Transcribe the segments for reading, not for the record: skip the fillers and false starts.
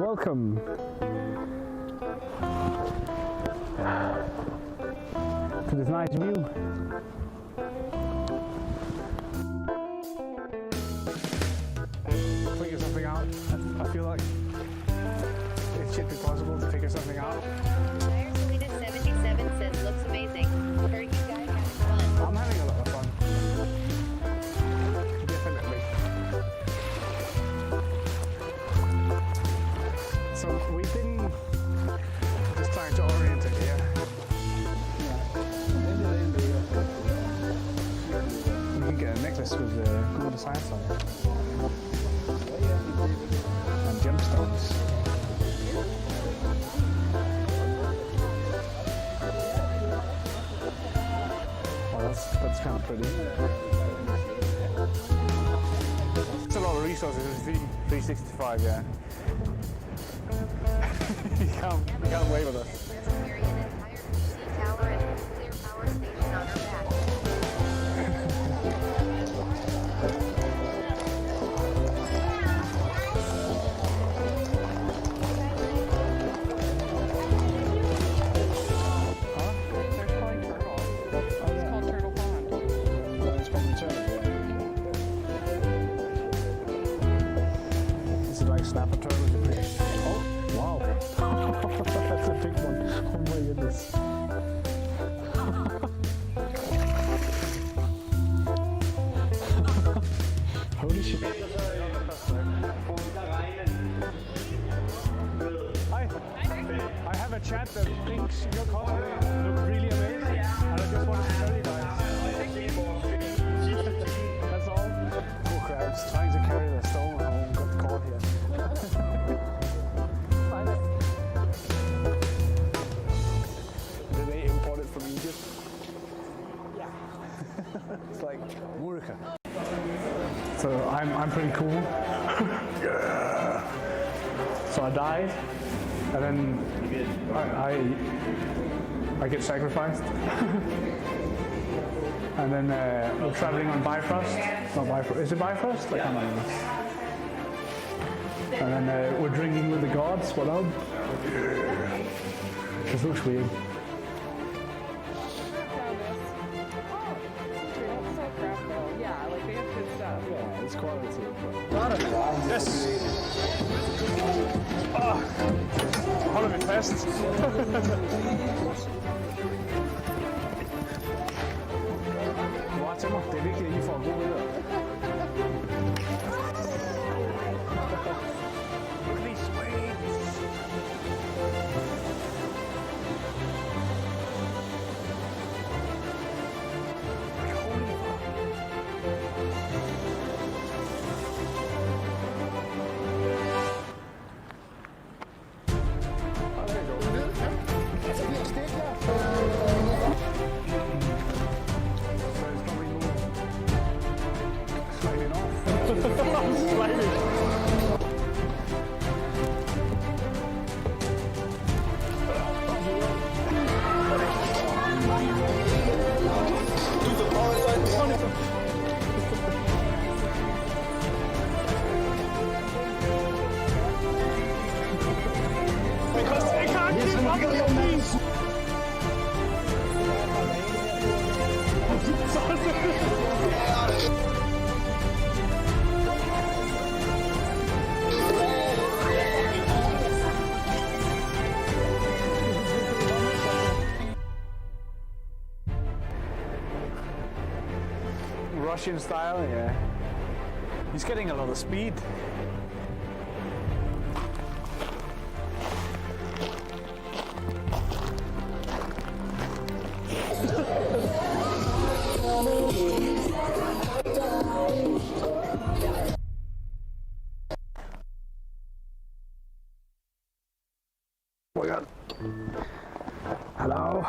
Welcome to this nice view. Figure something out. I feel like it should be possible to figure something out. Sweetest77 says looks amazing. Heard you guys having fun. I'm having a lot of fun. Definitely. So we've been just trying to orient it here. You can get a necklace with cool designs on it. And gemstones. Well, that's kind of pretty. It's a lot of resources. It's 365, yeah. you can't wait with us. Carry an entire PC tower and nuclear power station on her back. Snapper turtle is a big. Oh, wow. That's a big one. Oh my goodness. Holy shit. Hi. I have a chat that thinks your color look really amazing. And I just wanted to tell you guys. That's all. Poor crabs trying to carry their stone home got caught here. Did they import it from Egypt? Yeah. It's like Murka. So I'm pretty cool. Yeah. So I died, and then I get sacrificed. And then we're traveling on Bifrost. Not Bifrost. Is it Bifrost? I can't remember. And then we're drinking with the gods. What up? Yeah. This looks weird. Yeah, like they have good stuff. Yeah, it's quality. Yes! Hold me fast. Wow, til mig. Det er vigtigt, at I får en god videre. Russian style, yeah. He's getting a lot of speed. Oh my god. Hello.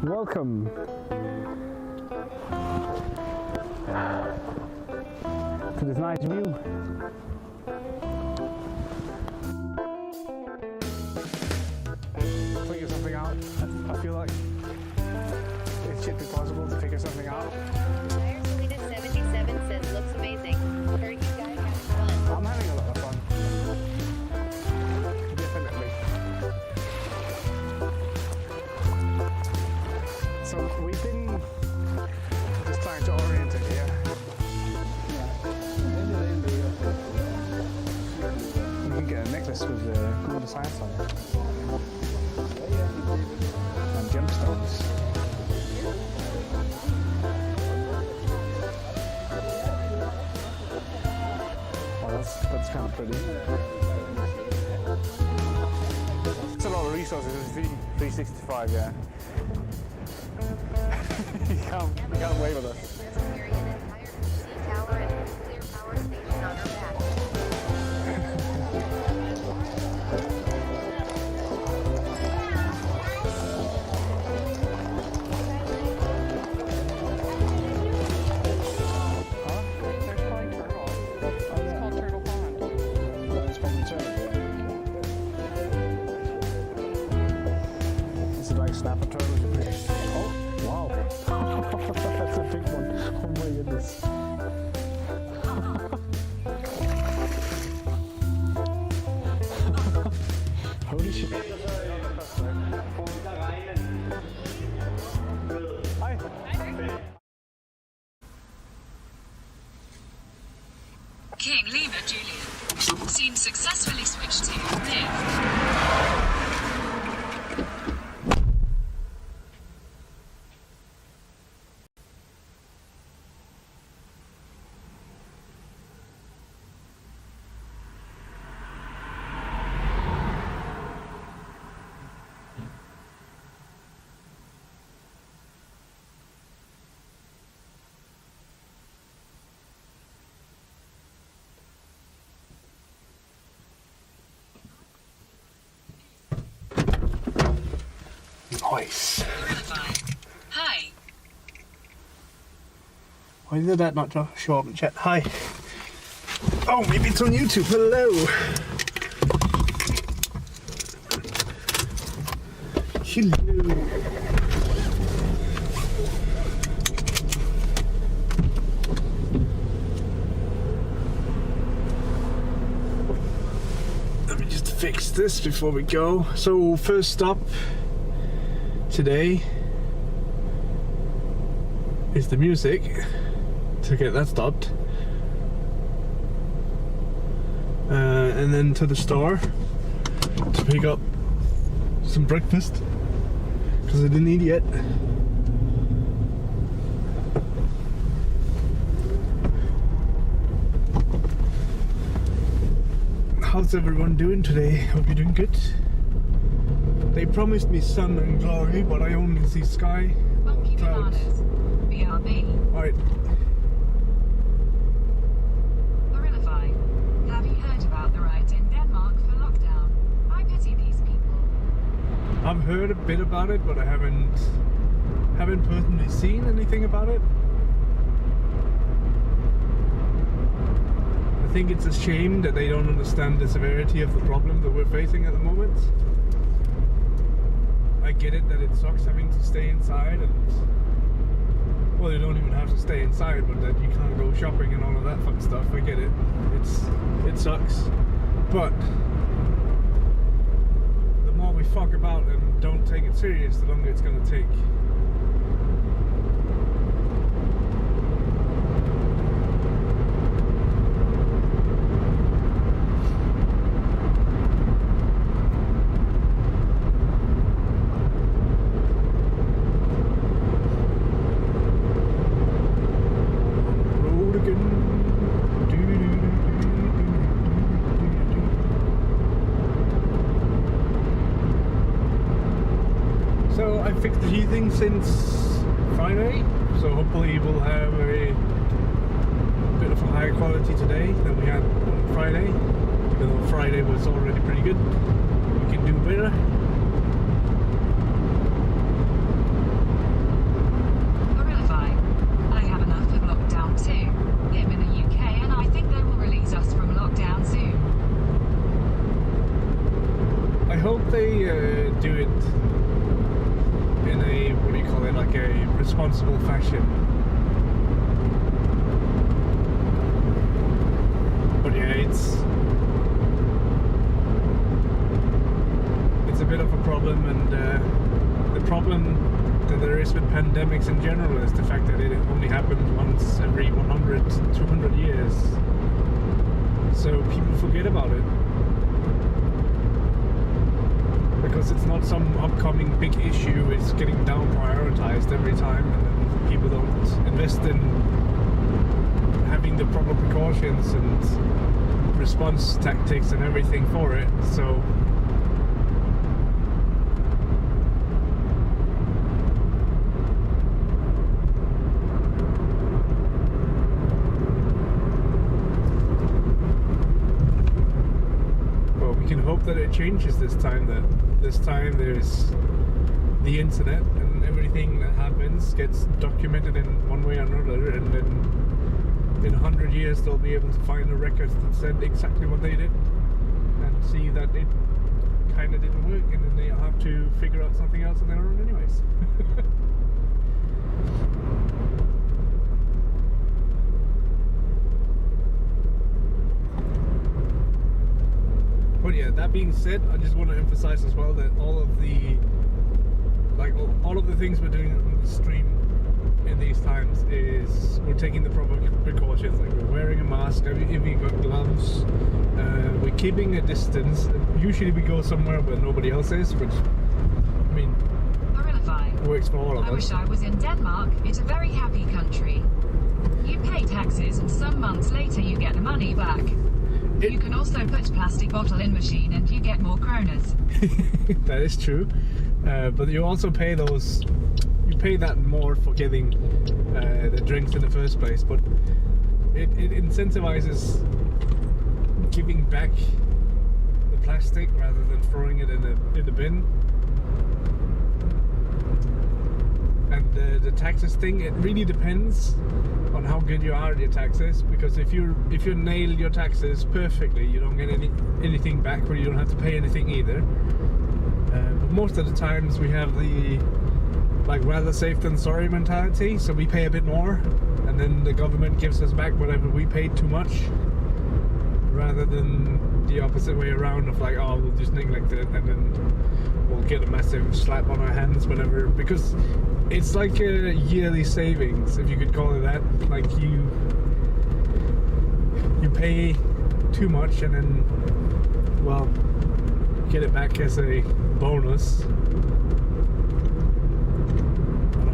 Welcome to this nice view. Figure something out. I feel like it should be possible to figure something out. designs on it. And gemstones. Oh, that's kind of pretty. It's a lot of resources. It's 365, yeah. you can't wait with us. Carry an entire PC tower and nuclear power station on our back. There's probably turtles. It's called Turtle Pond. It's probably turtle, yeah. Is it like snapper turtles? Oh, wow. That's a big one. Oh my goodness. Holy shit. Hi. King Lima Julian. Scene successfully switched to live. Nice. Hi. Why did that not show up in chat? Hi. Oh, maybe it's on YouTube. Hello. Hello. Let me just fix this before we go. So, first stop today is the music to get that stopped, and then to the store to pick up some breakfast because I didn't eat yet. How's everyone doing today? Hope you're doing good. They promised me sun and glory, but I only see sky, Monkey clouds. Bananas. BRB. Alright, Gorilify. Have you heard about the riots in Denmark for lockdown? I pity these people. I've heard a bit about it, but I haven't personally seen anything about it. I think it's a shame that they don't understand the severity of the problem that we're facing at the moment. I get it that it sucks having to stay inside, and well, you don't even have to stay inside, but that you can't go shopping and all of that fun stuff. I get it. It sucks, but the more we fuck about and don't take it serious, the longer it's gonna take. So I fixed a few things since Friday, so hopefully we'll have a bit of a higher quality today than we had on Friday. Even though Friday was already pretty good, we can do better. Gorilify. I have enough of lockdown too. Live in the UK and I think they will release us from lockdown soon. I hope they do it in a, what do you call it, like a responsible fashion. But yeah, it's a bit of a problem, and the problem that there is with pandemics in general is the fact that it only happens once every 100, 200 years. So people forget about it. because it's not some upcoming big issue. It's getting down prioritized every time, and then people don't invest in having the proper precautions and response tactics and everything for it. So hope that it changes this time, that this time there's the internet and everything that happens gets documented in one way or another, and then in 100 years they'll be able to find a record that said exactly what they did and see that it kind of didn't work, and then they have to figure out something else on their own anyways. But yeah, that being said, I just want to emphasize as well that all of the things we're doing on the stream in these times is we're taking the proper precautions. Like, we're wearing a mask, if we've got gloves, we're keeping a distance. Usually we go somewhere where nobody else is, which, I mean, works for all of us. I wish I was in Denmark. It's a very happy country. You pay taxes and some months later you get the money back. You can also put plastic bottle in machine and you get more kroners. That is true, but you also pay those. You pay that more for getting the drinks in the first place, but it incentivizes giving back the plastic rather than throwing it in the bin. And the taxes thing, it really depends on how good you are at your taxes, because if you nail your taxes perfectly, you don't get anything back, or you don't have to pay anything either. But most of the times we have the rather safe than sorry mentality, so we pay a bit more and then the government gives us back whatever we paid too much, rather than the opposite way around of like, oh, we'll just neglect it and then we'll get a massive slap on our hands whenever, because it's like a yearly savings, if you could call it that. Like, you pay too much and then, well, get it back as a bonus.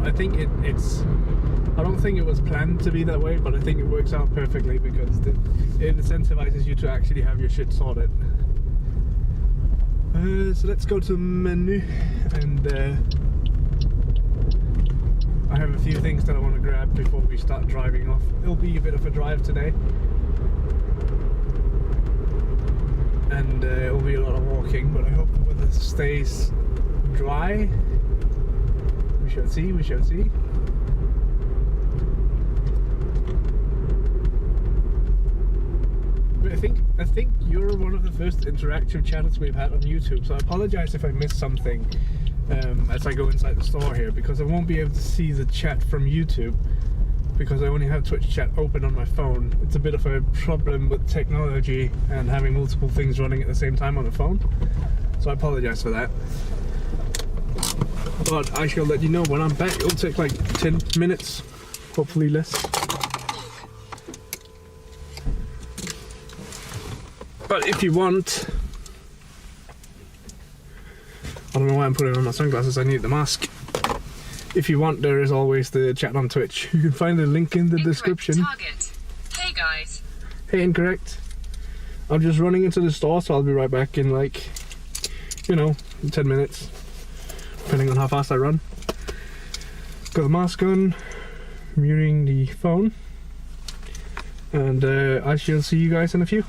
I think it's I don't think it was planned to be that way, but I think it works out perfectly because it incentivizes you to actually have your shit sorted. So let's go to menu, and I have a few things that I want to grab before we start driving off. It'll be a bit of a drive today, and it'll be a lot of walking, but I hope the weather stays dry. We shall see, we shall see. But I think you're one of the first interactive channels we've had on YouTube, so I apologize if I missed something as I go inside the store here, because I won't be able to see the chat from YouTube because I only have Twitch chat open on my phone. It's a bit of a problem with technology and having multiple things running at the same time on the phone, so I apologize for that. But I shall let you know when I'm back. It'll take like 10 minutes, hopefully less. But if you want, I don't know why I'm putting on my sunglasses, I need the mask. If you want, there is always the chat on Twitch. You can find the link in the description. Target. Hey guys. Hey, incorrect. I'm just running into the store, so I'll be right back in like, 10 minutes. Depending on how fast I run. Got the mask on, muting the phone, and I shall see you guys in a few.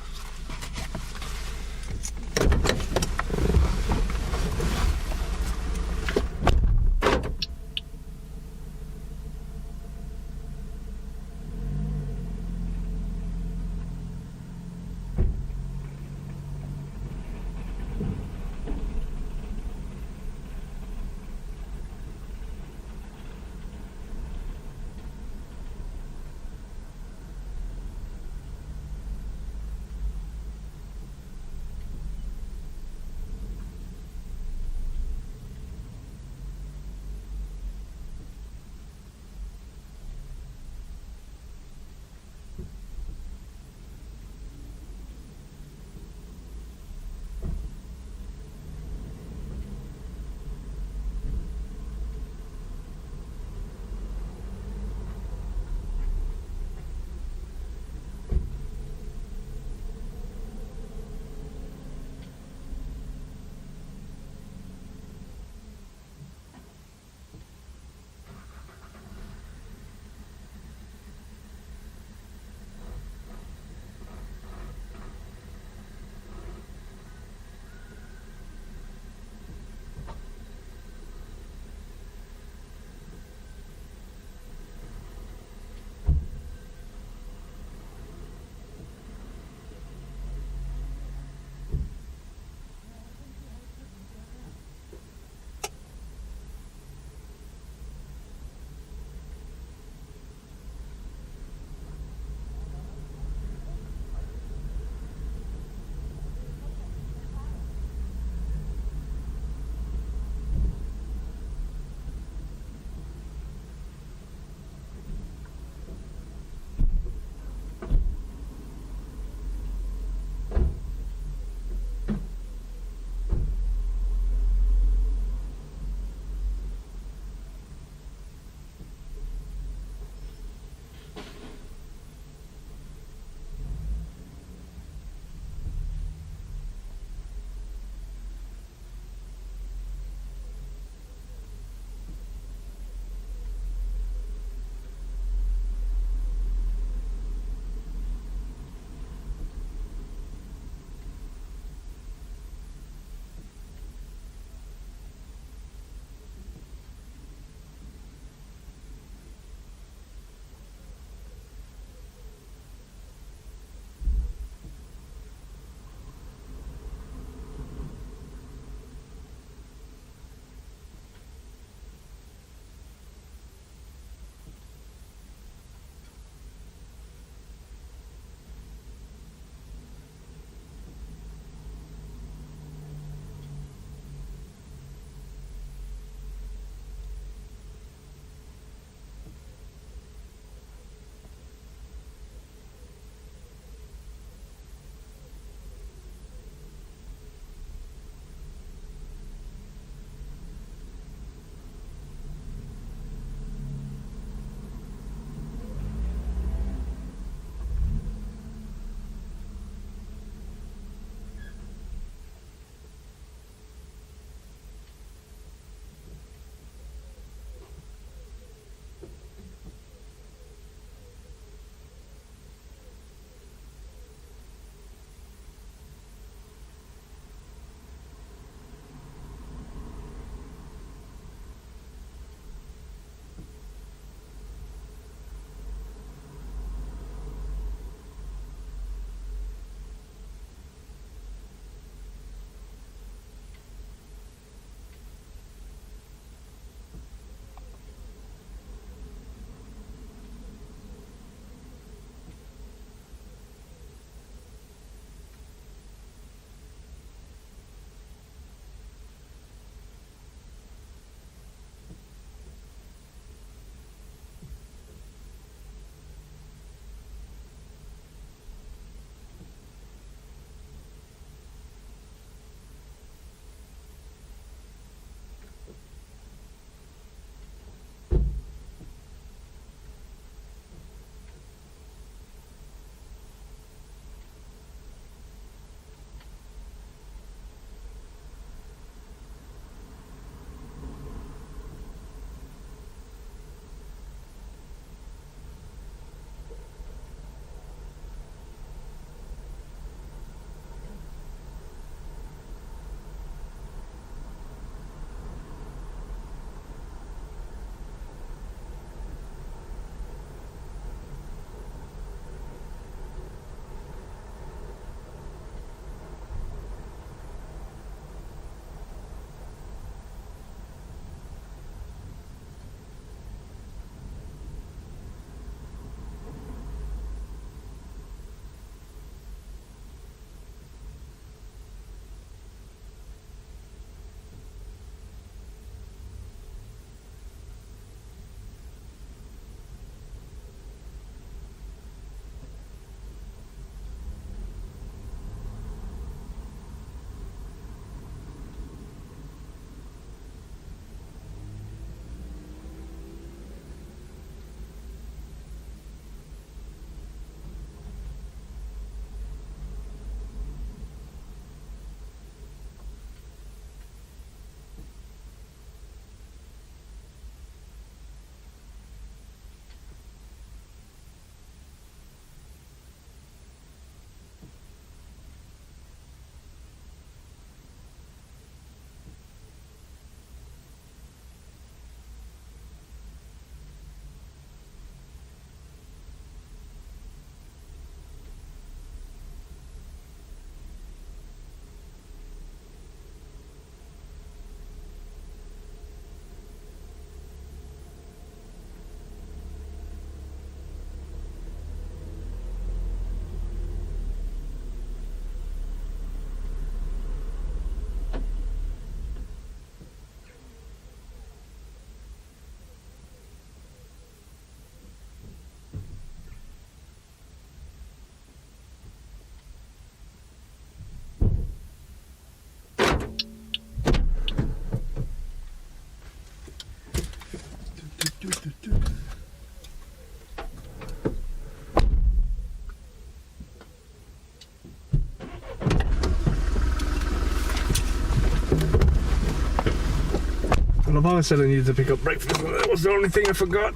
my mother said I needed to pick up breakfast, but that was the only thing I forgot.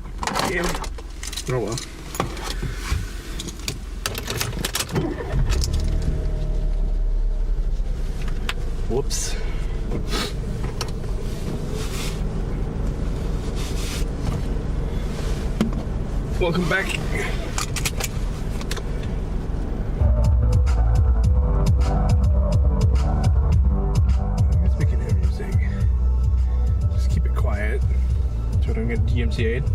Damn. Oh well. Whoops. Welcome back. I guess we can hear music. Just keep it quiet so I don't get DMCA'd.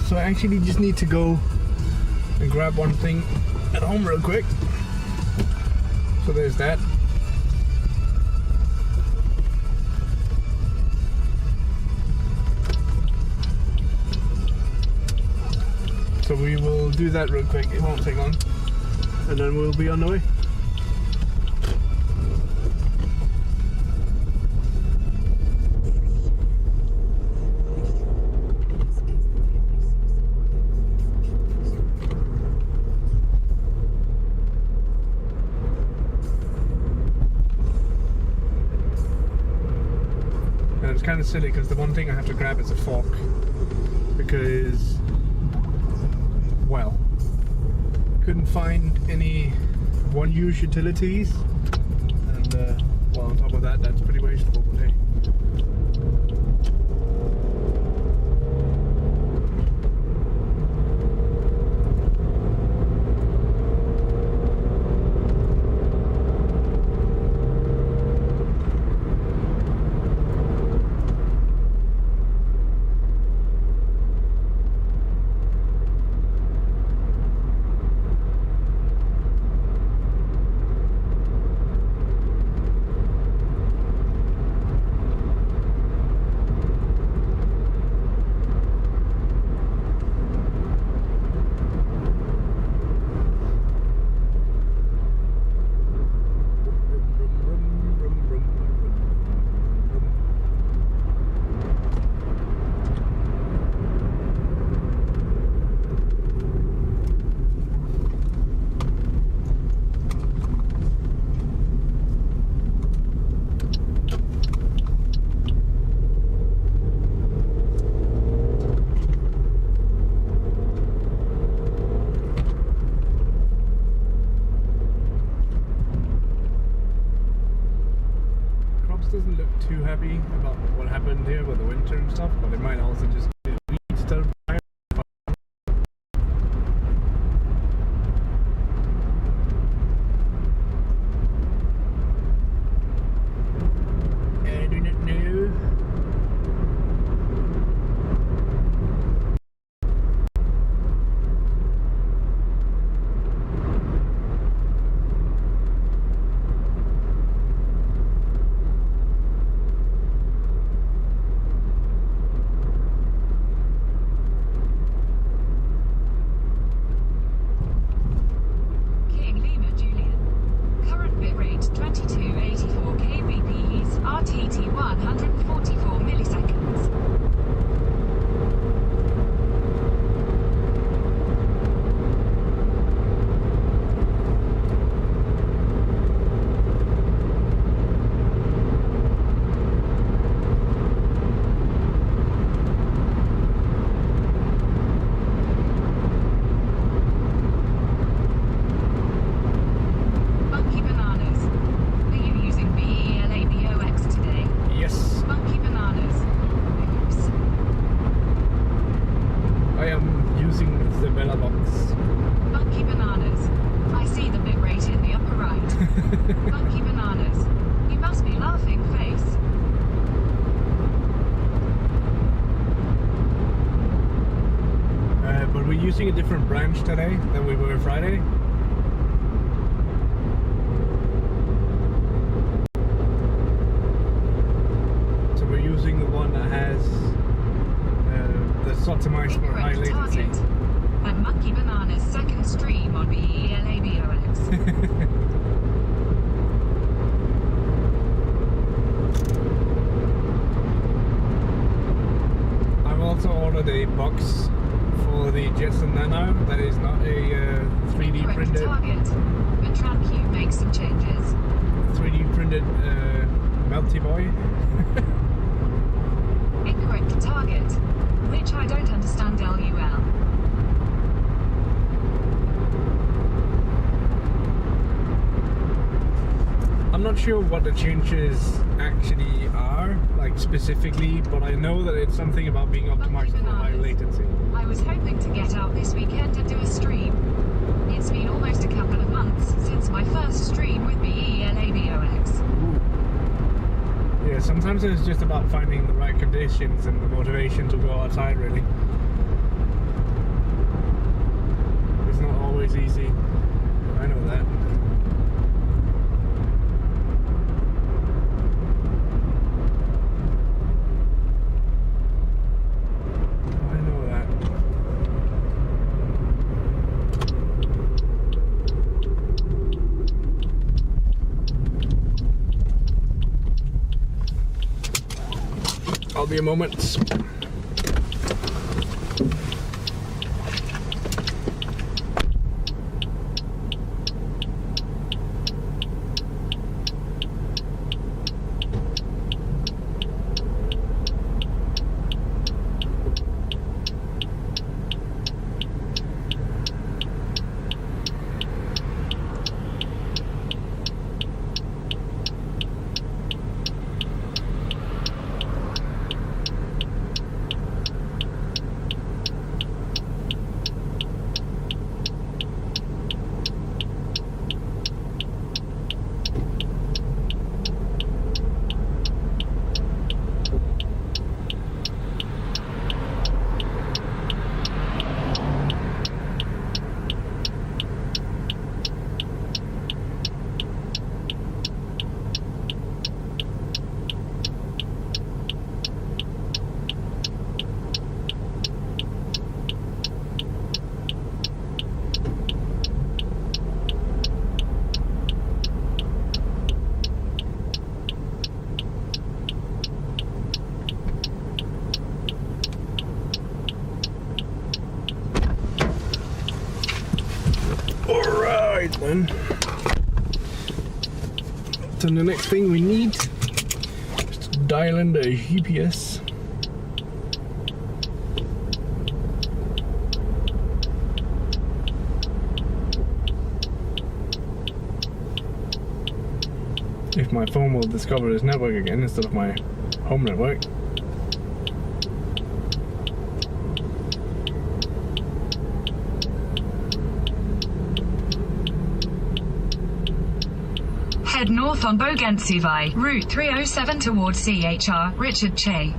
So I actually just need to go and grab one thing at home real quick. So there's that. So we will do that real quick, it won't take long. And then we'll be on the way. It's kind of silly because the one thing I have to grab is a fork because, well, couldn't find any one-use utilities, and well, on top of that, that's pretty wasteful. But hey. Doesn't look too happy about what happened here with the winter and stuff, but it might also just be weeds that are fire. I do not know. Using a different branch today than we were Friday. has that's optimized for high Incorrect latency. target. At Monkey Banana's second stream on BelaBox. I've also ordered a box for the Jetson Nano that is not a 3D Incorrect printed target. But TrackU makes some changes. 3D printed melty boy. Incorrect target. Which I don't understand, LUL. I'm not sure what the changes actually are, like specifically, but I know that it's something about being optimized for high latency. I was hoping to get out this weekend and do a stream. It's been almost a couple of months since my first stream with BelaBox. Yeah, sometimes it's just about finding the right conditions and the motivation to go outside, really. It's not always easy. I know that. I know that. I'll be a moment. Alright then. So the next thing we need is to dial in the GPS. If my phone will discover this network again instead of my home network. Head north on Bogensivai, Route 307 towards CHR, Richard Che.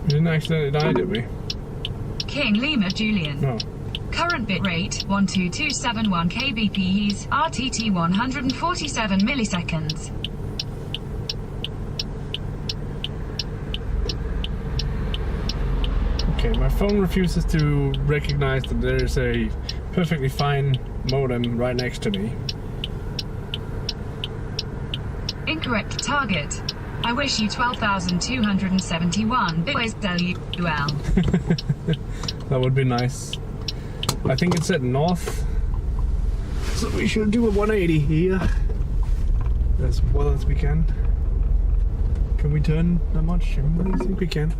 We didn't accidentally die, did we? King Lima Julian. No. Current bit rate 12271 kbps, RTT 147 milliseconds. Okay, my phone refuses to recognize that there's a perfectly fine modem right next to me. Incorrect target. I wish you 12,271 bits LUL. That would be nice. I think it said north, so we should do a 180 here as well as we can. Can we turn that much? I think we can.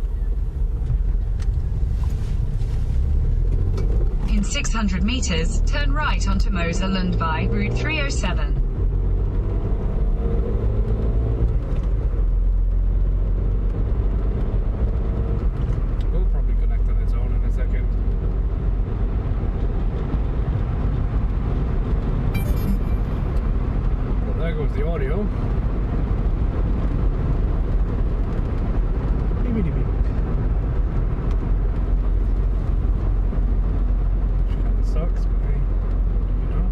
In 600 meters, turn right onto Moserland by Route 307. We'll probably connect on its own in a second. Well, there goes the audio. Sucks, but hey, you know.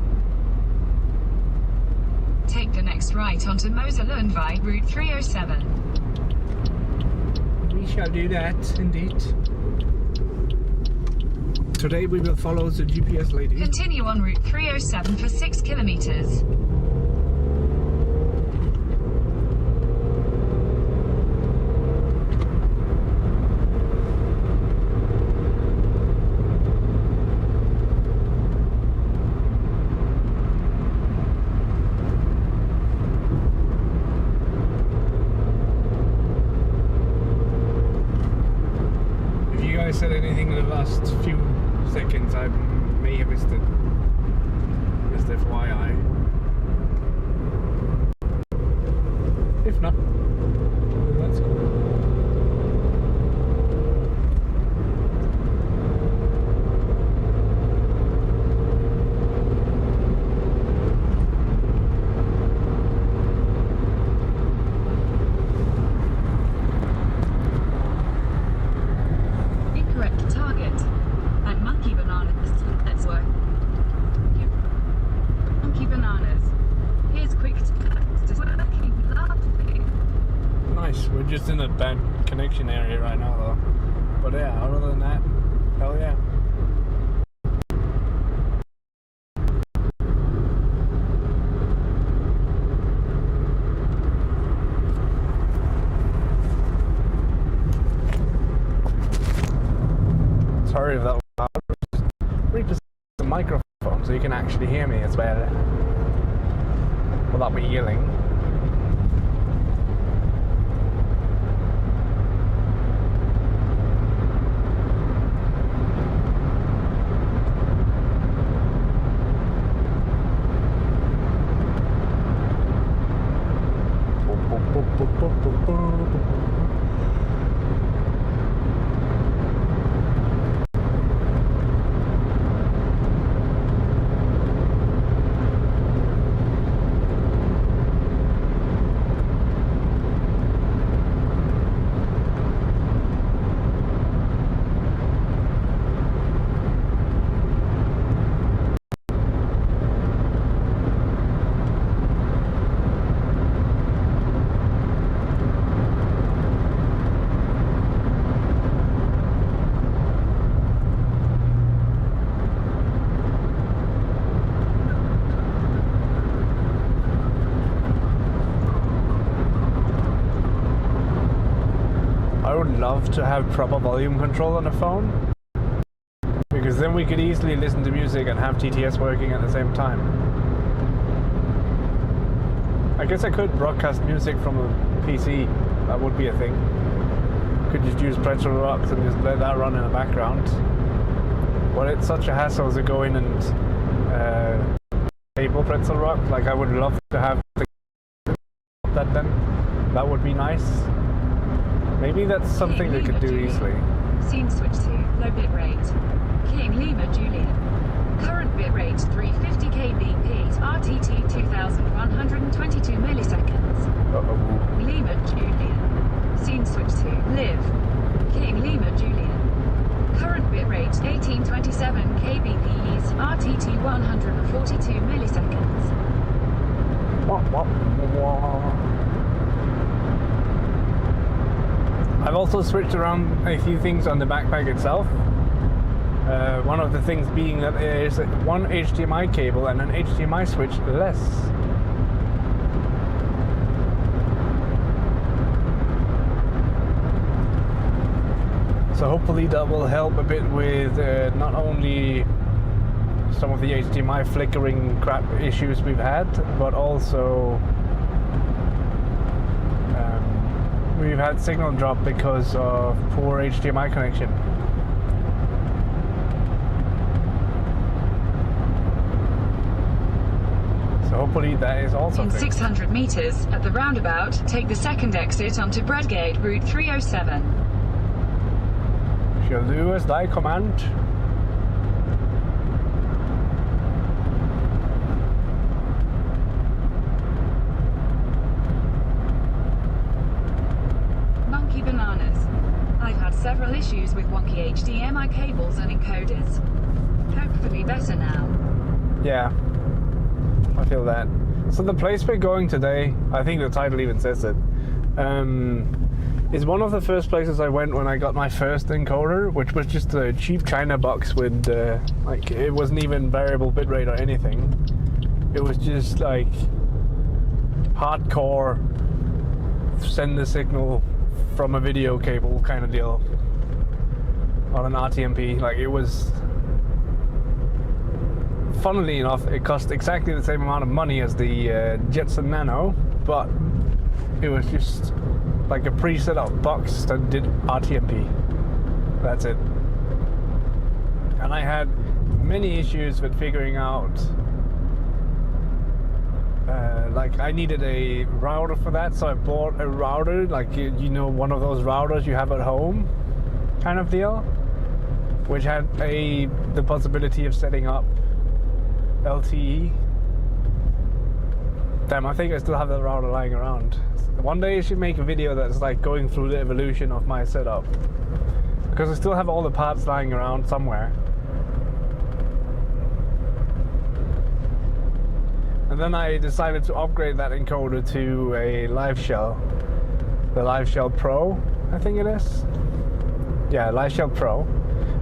next right onto Moselund via Route 307. We shall do that, indeed. Today we will follow the GPS lady. Continue on Route 307 for 6 kilometers. If you guys said anything in the last few seconds, I may have missed it. Just FYI. If not, then that's cool. Incorrect target. At Monkey Bananas. Let's work. Monkey Bananas. Here's quick working lovely. Nice. We're just in a bad connection area right now, though. But yeah, other than that, hell yeah. Sorry if that was loud. Reposition the microphone so you can actually hear me. It's better without me yelling. Love to have proper volume control on the phone, because then we could easily listen to music and have TTS working at the same time. I guess I could broadcast music from a PC. That would be a thing. Could just use Pretzel Rocks and just let that run in the background. But it's such a hassle to go in and table Pretzel Rock. Like, I would love to have that then. That would be nice. Maybe that's something they could do easily. Scene switch to low bit rate. King Lima Juliet. Current bit rate 350 kbps. RTT 2122 milliseconds. Uh-oh. Lima Juliet. Scene switch to live. King Lima Juliet. Current bit rate 1827 kbps. RTT 142 milliseconds. I've also switched around a few things on the backpack itself. One of the things being that there is one HDMI cable and an HDMI switch less. So hopefully that will help a bit with not only some of the HDMI flickering crap issues we've had, but also we've had signal drop because of poor HDMI connection. So hopefully that is also in fixed. 600 meters at the roundabout, take the second exit onto Bredgate Route 307. Shall do as thy command. Monkey Bananas. I've had several issues with wonky HDMI cables and encoders. Hopefully better now. Yeah, I feel that. So the place we're going today, I think the title even says it, is one of the first places I went when I got my first encoder, which was just a cheap China box with like, it wasn't even variable bitrate or anything. It was just like hardcore send the signal from a video cable kind of deal on an RTMP. Like, it was, funnily enough, it cost exactly the same amount of money as the Jetson Nano, but it was just like a pre-set up box that did RTMP. That's it. And I had many issues with figuring out, like, I needed a router for that, so I bought a router, like, you know, one of those routers you have at home kind of deal, which had the possibility of setting up LTE. Damn, I think I still have that router lying around. One day I should make a video that's like going through the evolution of my setup, because I still have all the parts lying around somewhere. And then I decided to upgrade that encoder to a Live Shell, the Live Shell Pro, I think it is. Yeah, Live Shell Pro,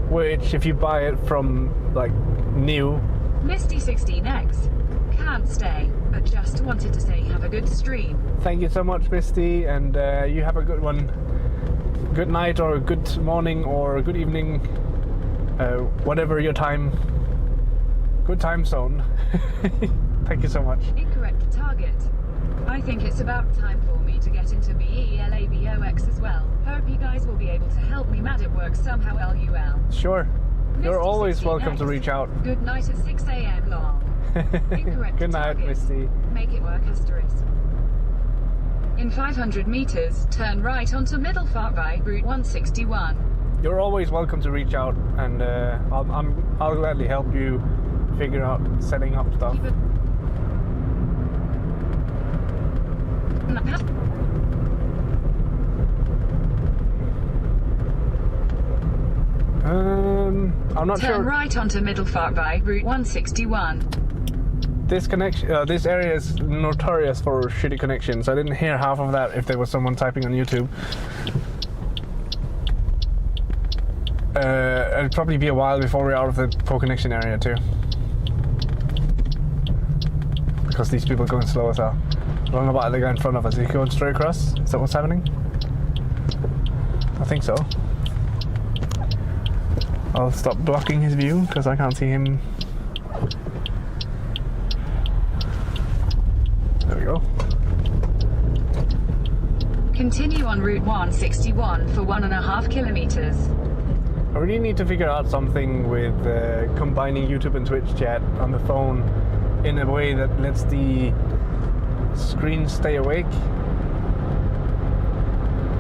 which if you buy it from like new. Misty 16X. Can't stay, but just wanted to say have a good stream. Thank you so much, Misty, and you have a good one. Good night, or good morning, or good evening, whatever your time. Good time zone. Thank you so much. Incorrect target. I think it's about time for me to get into BelaBox as well. Hope you guys will be able to help me mad it works somehow. LUL. Sure. You're Misty always 16X. welcome to reach out. Good night at 6 a.m. long. Incorrect Good night, target. Misty. Make it work, asterisk. In 500 meters, turn right onto Middelfart by Route 161. You're always welcome to reach out, and I'll gladly help you figure out setting up stuff. Keep it. I'm not Turn sure. right onto Middelfart by Route 161. This connection, this area is notorious for shitty connections. I didn't hear half of that if there was someone typing on YouTube. It'll probably be a while before we're out of the poor connection area too, because these people are going slow as hell. I don't know about the guy in front of us. Is he going straight across? Is that what's happening? I think so. I'll stop blocking his view because I can't see him. There we go. Continue on Route 161 for 1.5 kilometers. I really need to figure out something with combining YouTube and Twitch chat on the phone in a way that lets the screen stay awake.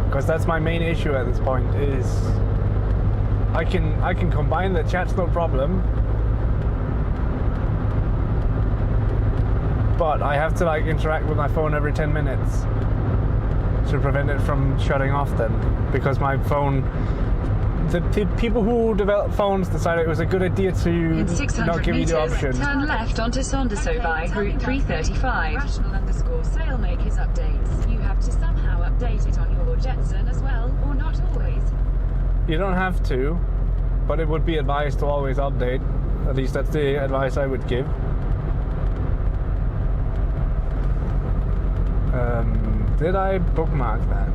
Because that's my main issue at this point, is I can combine the chats, no problem, but I have to like interact with my phone every 10 minutes to prevent it from shutting off then, because my phone, the people who develop phones decided it was a good idea to In 600 not give you the meters, option. turn left onto Sonderso by Route 335. Rational_sailmakers updates. You have to somehow update it on your Jetson as well, or not always. You don't have to, but it would be advised to always update. At least that's the advice I would give. Did I bookmark that?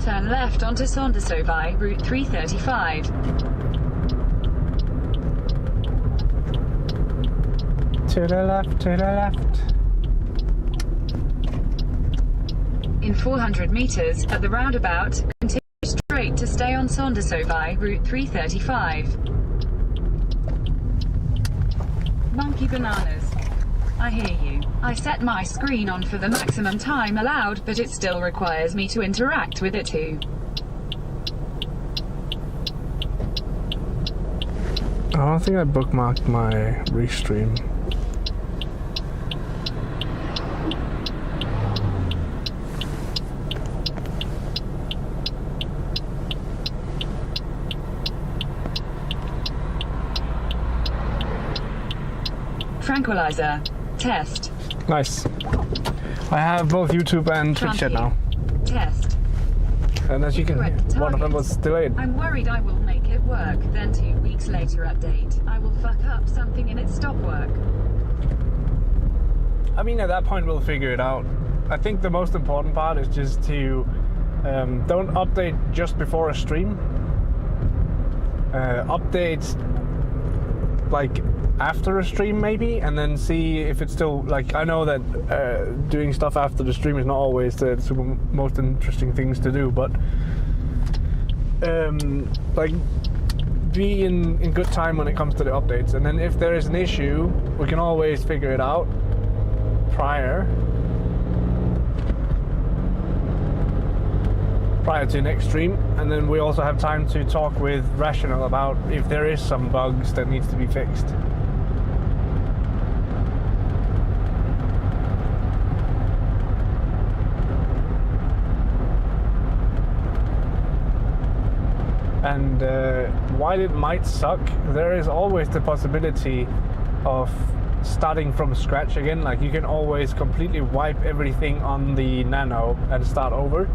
Turn left onto Sonderso by Route 335. To the left, to the left. In 400 meters, at the roundabout, continue straight to stay on Sonderso by Route 335. Monkey bananas. I hear you. I set my screen on for the maximum time allowed, but it still requires me to interact with it too. I don't think I bookmarked my restream. Tranquilizer. Test. Nice. I have both YouTube and Twitch chat now. Test. And as you can hear, one of them was delayed. I'm worried I will make it work. Then 2 weeks later update. I will fuck up something and it stop work. I mean, at that point we'll figure it out. I think the most important part is just to don't update just before a stream. Update like after a stream maybe, and then see if it's still like. I know that doing stuff after the stream is not always the most interesting things to do, but like be in good time when it comes to the updates, and then if there is an issue, we can always figure it out prior to next stream, and then we also have time to talk with Rational about if there is some bugs that needs to be fixed. And while it might suck, there is always the possibility of starting from scratch again. Like you can always completely wipe everything on the Nano and start over.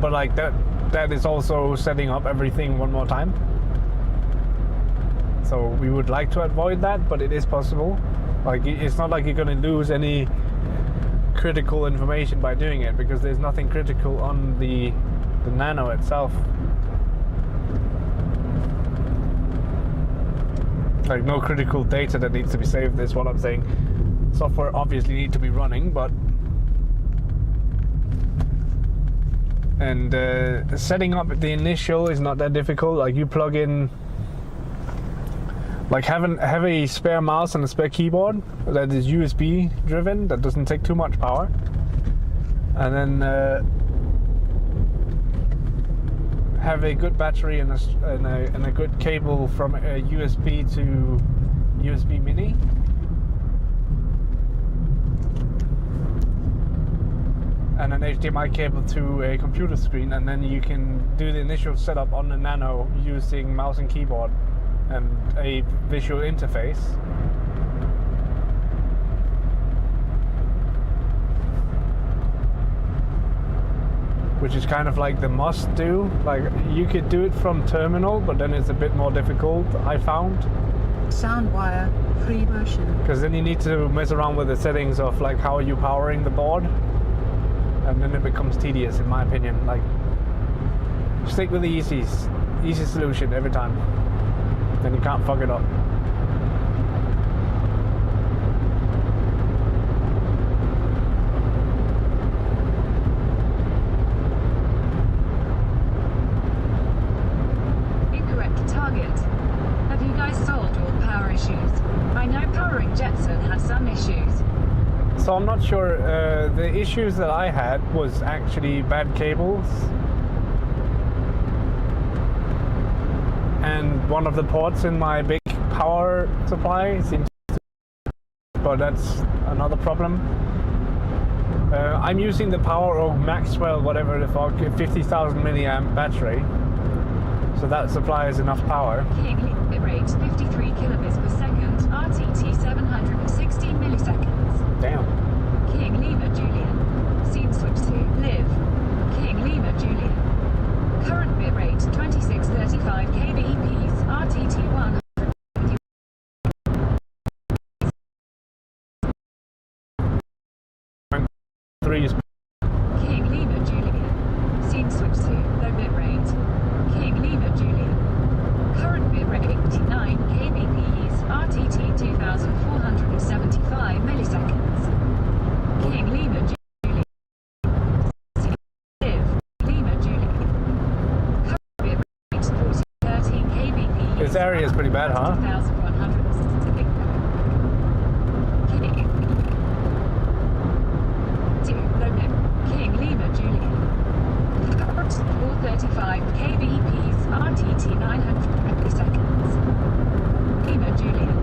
But like that is also setting up everything one more time. So we would like to avoid that, but it is possible. Like it's not like you're gonna lose any critical information by doing it, because there's nothing critical on the Nano itself. Like no critical data that needs to be saved is what I'm saying. Software obviously need to be running, but and setting up the initial is not that difficult. Like you plug in, like have a spare mouse and a spare keyboard that is USB driven, that doesn't take too much power, and then have a good battery and a good cable from a USB to USB mini. And an HDMI cable to a computer screen, and then you can do the initial setup on the Nano using mouse and keyboard and a visual interface. Which is kind of like the must do. Like you could do it from terminal, but then it's a bit more difficult, I found. Soundwire, free version. Because then you need to mess around with the settings of like how are you powering the board. And then it becomes tedious, in my opinion. Like, stick with the easy solution every time. Then you can't fuck it up. Incorrect target. Have you guys solved all power issues? I know powering Jetson had some issues. So I'm not sure. The issues that I had was actually bad cables, and one of the ports in my big power supply seems to, but that's another problem. I'm using the PowerOak Maxwell, whatever the fuck, 50,000 milliamp battery, so that supplies enough power. King rate 53 kilobits per second, RTT 760 milliseconds. Damn. King Lima Julian. Scene switch to live. King Lima Julian. Current bit rate 2635 kbps, RTT 100. King Lima Julian. Scene switch to low bit rate. King Lima Julian. Current bit rate 89 kbps, RTT 2475 milliseconds. King Lima Julian. Live. Lima Julian. Current bit rate 13 kbps. This area is pretty bad, huh? 2160. King Lima Julian. 435 kbps, RTT 900 milliseconds. Lima Julian.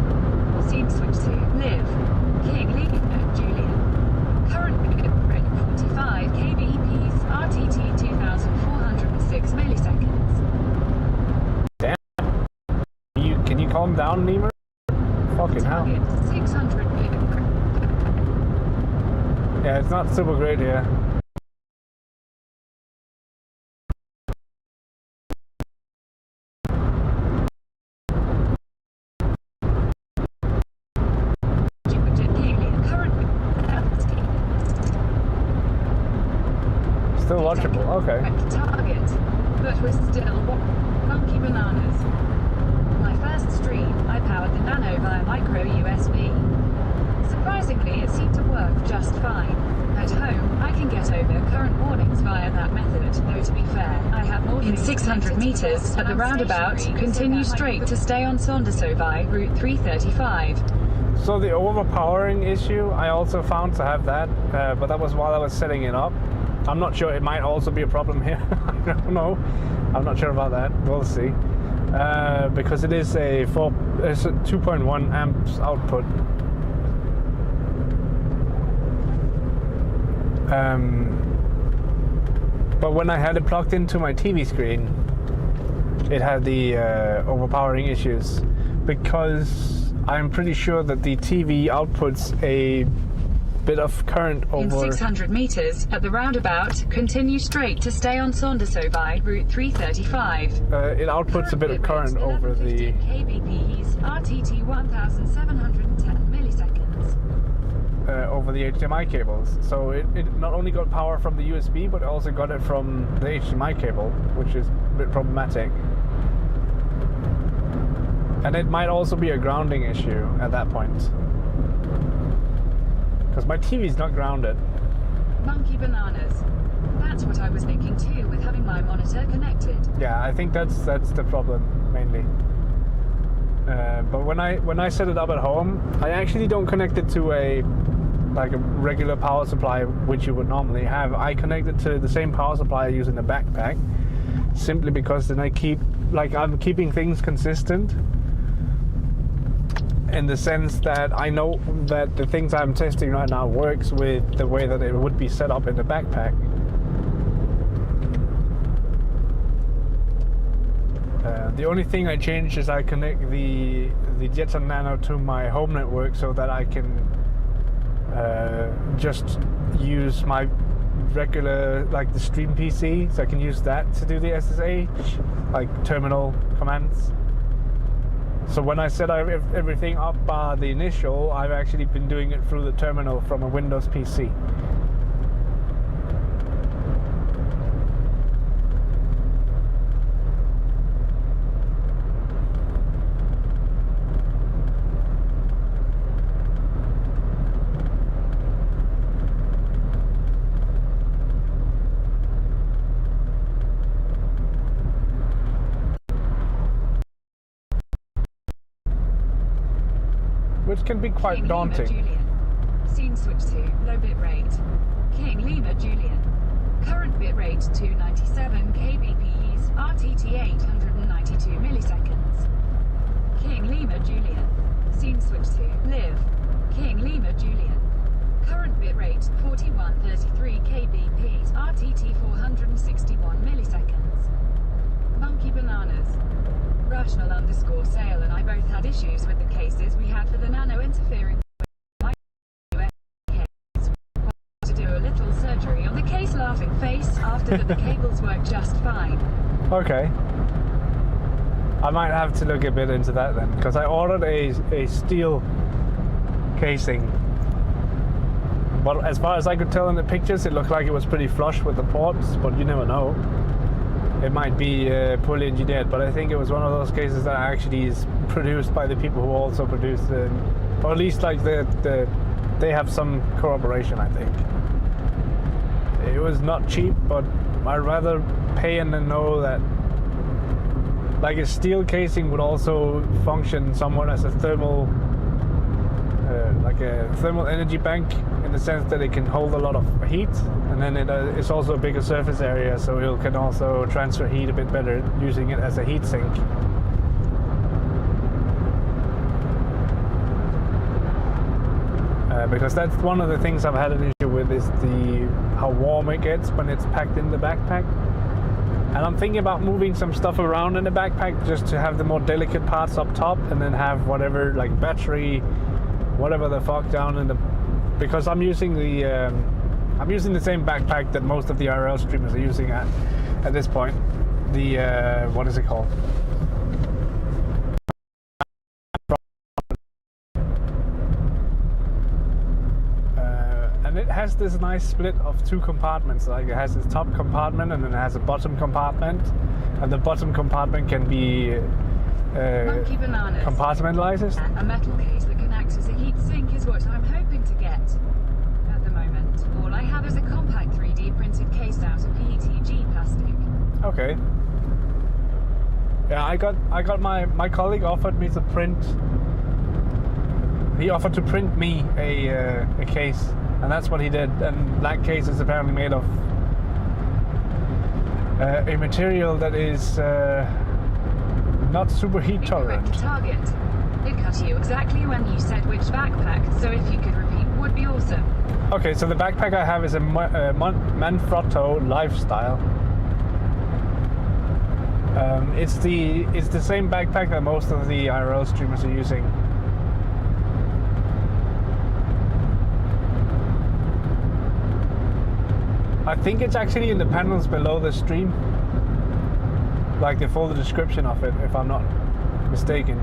Scene switch to live. King Lima Julian. Current bit rate 45 kbps, RTT 2406 milliseconds. Damn. Can you calm down, Lemur? Fucking hell. Target 600 meters. Yeah, it's not super great here. Still watchable, okay. Target, but we're still monkey bananas. My first stream, I powered the Nano via micro USB. Surprisingly, it seemed to work just fine. At home, I can get over current warnings via that method, though to be fair, I have more than 600 meters at the roundabout, continue straight to stay on Saundersoby, Route 335. So the overpowering issue, I also found to have that, but that was while I was setting it up. I'm not sure, it might also be a problem here. I don't know. I'm not sure about that. We'll see. Because it is it's a 2.1 amps output. But when I had it plugged into my TV screen, it had the overpowering issues, because I'm pretty sure that the TV outputs a bit of current over... In 600 meters at the roundabout, continue straight to stay on Saundersoby, Route 335. It outputs a bit of current over the... kbps, RTT 1710 milliseconds. Over the HDMI cables. So it not only got power from the USB, but also got it from the HDMI cable, which is a bit problematic. And it might also be a grounding issue at that point. Because my TV's not grounded. Monkey bananas. That's what I was thinking too with having my monitor connected. Yeah, I think that's the problem mainly. But when I set it up at home, I actually don't connect it to a regular power supply, which you would normally have. I connect it to the same power supply I use in the backpack, simply because then I'm keeping things consistent. In the sense that I know that the things I'm testing right now works with the way that it would be set up in the backpack. The only thing I changed is I connect the Jetson Nano to my home network so that I can just use my regular, the stream PC, so I can use that to do the SSH, terminal commands. So when I set everything up bar the initial, I've actually been doing it through the terminal from a Windows PC. Which can be quite King daunting. Lima Julian. Scene switch to low bit rate. King Lima Julian. Current bit rate 297 kbps, RTT 892 milliseconds. King Lima Julian. Scene switch to live. King Lima Julian. Current bit rate 4133 kbps, RTT 461 milliseconds. Monkey bananas. Rational_sale and I both had issues with the cases we had for the Nano interfering with my case. To do a little surgery on the case, laughing face, after that the cables work just fine. Okay. I might have to look a bit into that then, because I ordered a steel casing. But as far as I could tell in the pictures, it looked like it was pretty flush with the ports, but you never know. It might be poorly engineered, but I think it was one of those cases that actually is produced by the people who also produce the, or at least they have some corroboration, I think. It was not cheap, but I'd rather pay and then know that a steel casing would also function somewhat as a thermal, like a thermal energy bank, in the sense that it can hold a lot of heat, and then it's also a bigger surface area, so it can also transfer heat a bit better using it as a heat sink. Because that's one of the things I've had an issue with, is how warm it gets when it's packed in the backpack. And I'm thinking about moving some stuff around in the backpack just to have the more delicate parts up top, and then have whatever, like battery, whatever the fuck down in the. Because I'm using the same backpack that most of the IRL streamers are using at this point. The what is it called? And it has this nice split of 2 compartments. Like it has its top compartment and then it has a bottom compartment, and the bottom compartment can be Monkey bananas. compartmentalized. A metal case that can act as a heat sink is what I'm hoping to get. At the moment, all I have is a compact 3D printed case out of PETG plastic. Okay. Yeah, I got my colleague offered me to print. He offered to print me a case, and that's what he did. And that case is apparently made of a material that is not super heat tolerant. Incorrect target. It cut you exactly when you said which backpack, so if you could repeat would be awesome. Okay, so the backpack I have is a Manfrotto Lifestyle. It's the same backpack that most of the IRL streamers are using. I think it's actually in the panels below the stream, like the full description of it, if I'm not mistaken.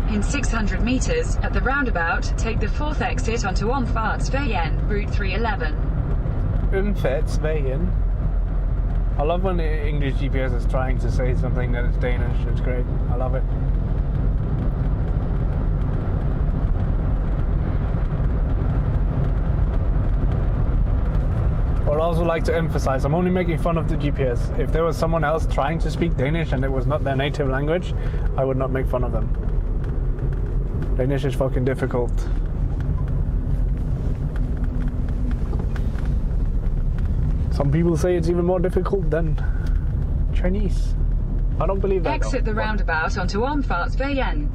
In 600 meters, at the roundabout, take the 4th exit onto Manfrotto, Route 311. Umfartsvejen. I love when the English GPS is trying to say something that is Danish. It's great. I love it. I would also like to emphasize, I'm only making fun of the GPS. If there was someone else trying to speak Danish and it was not their native language, I would not make fun of them. Danish is fucking difficult. Some people say it's even more difficult than Chinese. I don't believe that. Exit the roundabout onto Manfrotto.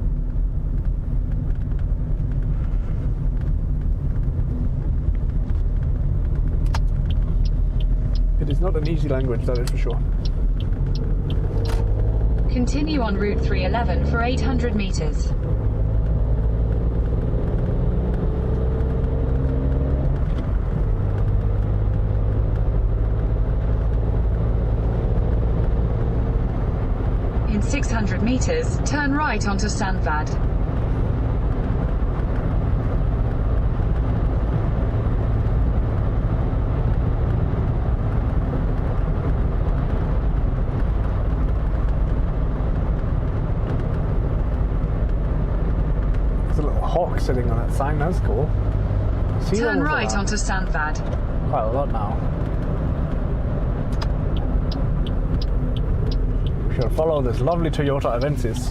It is not an easy language, that is for sure. Continue on Route 311 for 800 meters. In 600 meters, turn right onto Sandvad. There's a little hawk sitting on that sign, that's cool. Turn right onto Sandvad. Quite a lot now. We shall follow this lovely Toyota Avensis.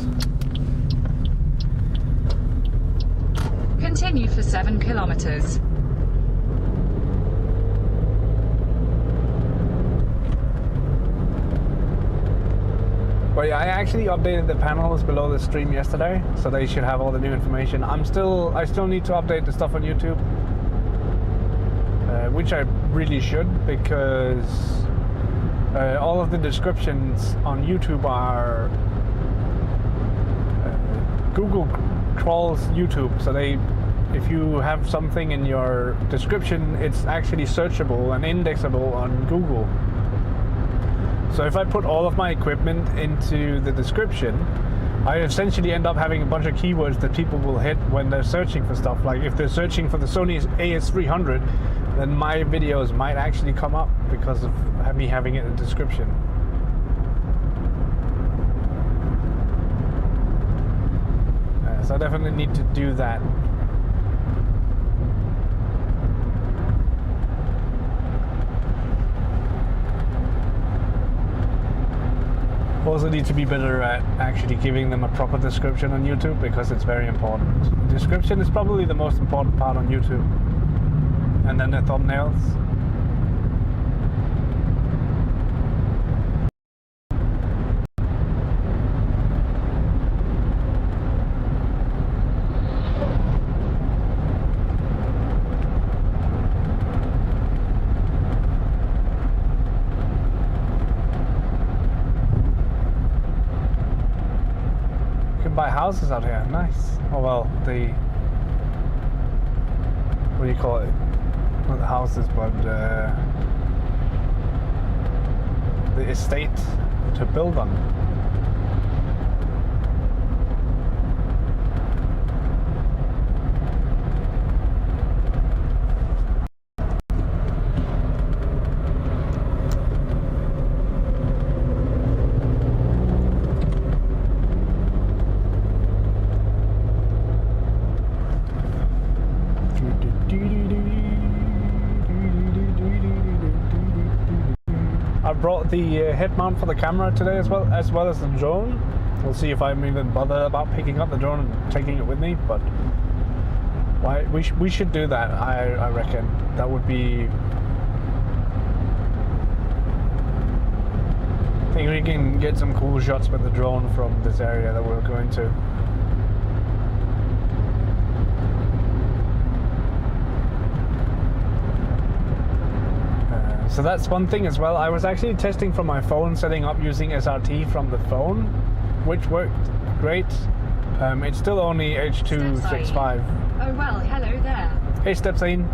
Continue for 7 kilometers. But yeah, I actually updated the panels below the stream yesterday, so they should have all the new information. I still need to update the stuff on YouTube, which I really should, because all of the descriptions on YouTube are Google crawls YouTube, so if you have something in your description, it's actually searchable and indexable on Google. So if I put all of my equipment into the description, I essentially end up having a bunch of keywords that people will hit when they're searching for stuff. Like if they're searching for the Sony AS300, then my videos might actually come up because of me having it in the description. So I definitely need to do that. Also need to be better at actually giving them a proper description on YouTube, because it's very important. The description is probably the most important part on YouTube. And then the thumbnails. can buy houses out here. Nice. Oh well, the what do you call it? Not the houses, but the estate to build on. I brought the head mount for the camera today as well as the drone. We'll see if I'm even bothered about picking up the drone and taking it with me, but why we should do that. I reckon that would be. I think we can get some cool shots with the drone from this area that we're going to. So that's one thing as well. I was actually testing from my phone, setting up using SRT from the phone, which worked great. It's still only H.265. Oh well, hello there. Hey Stepsine.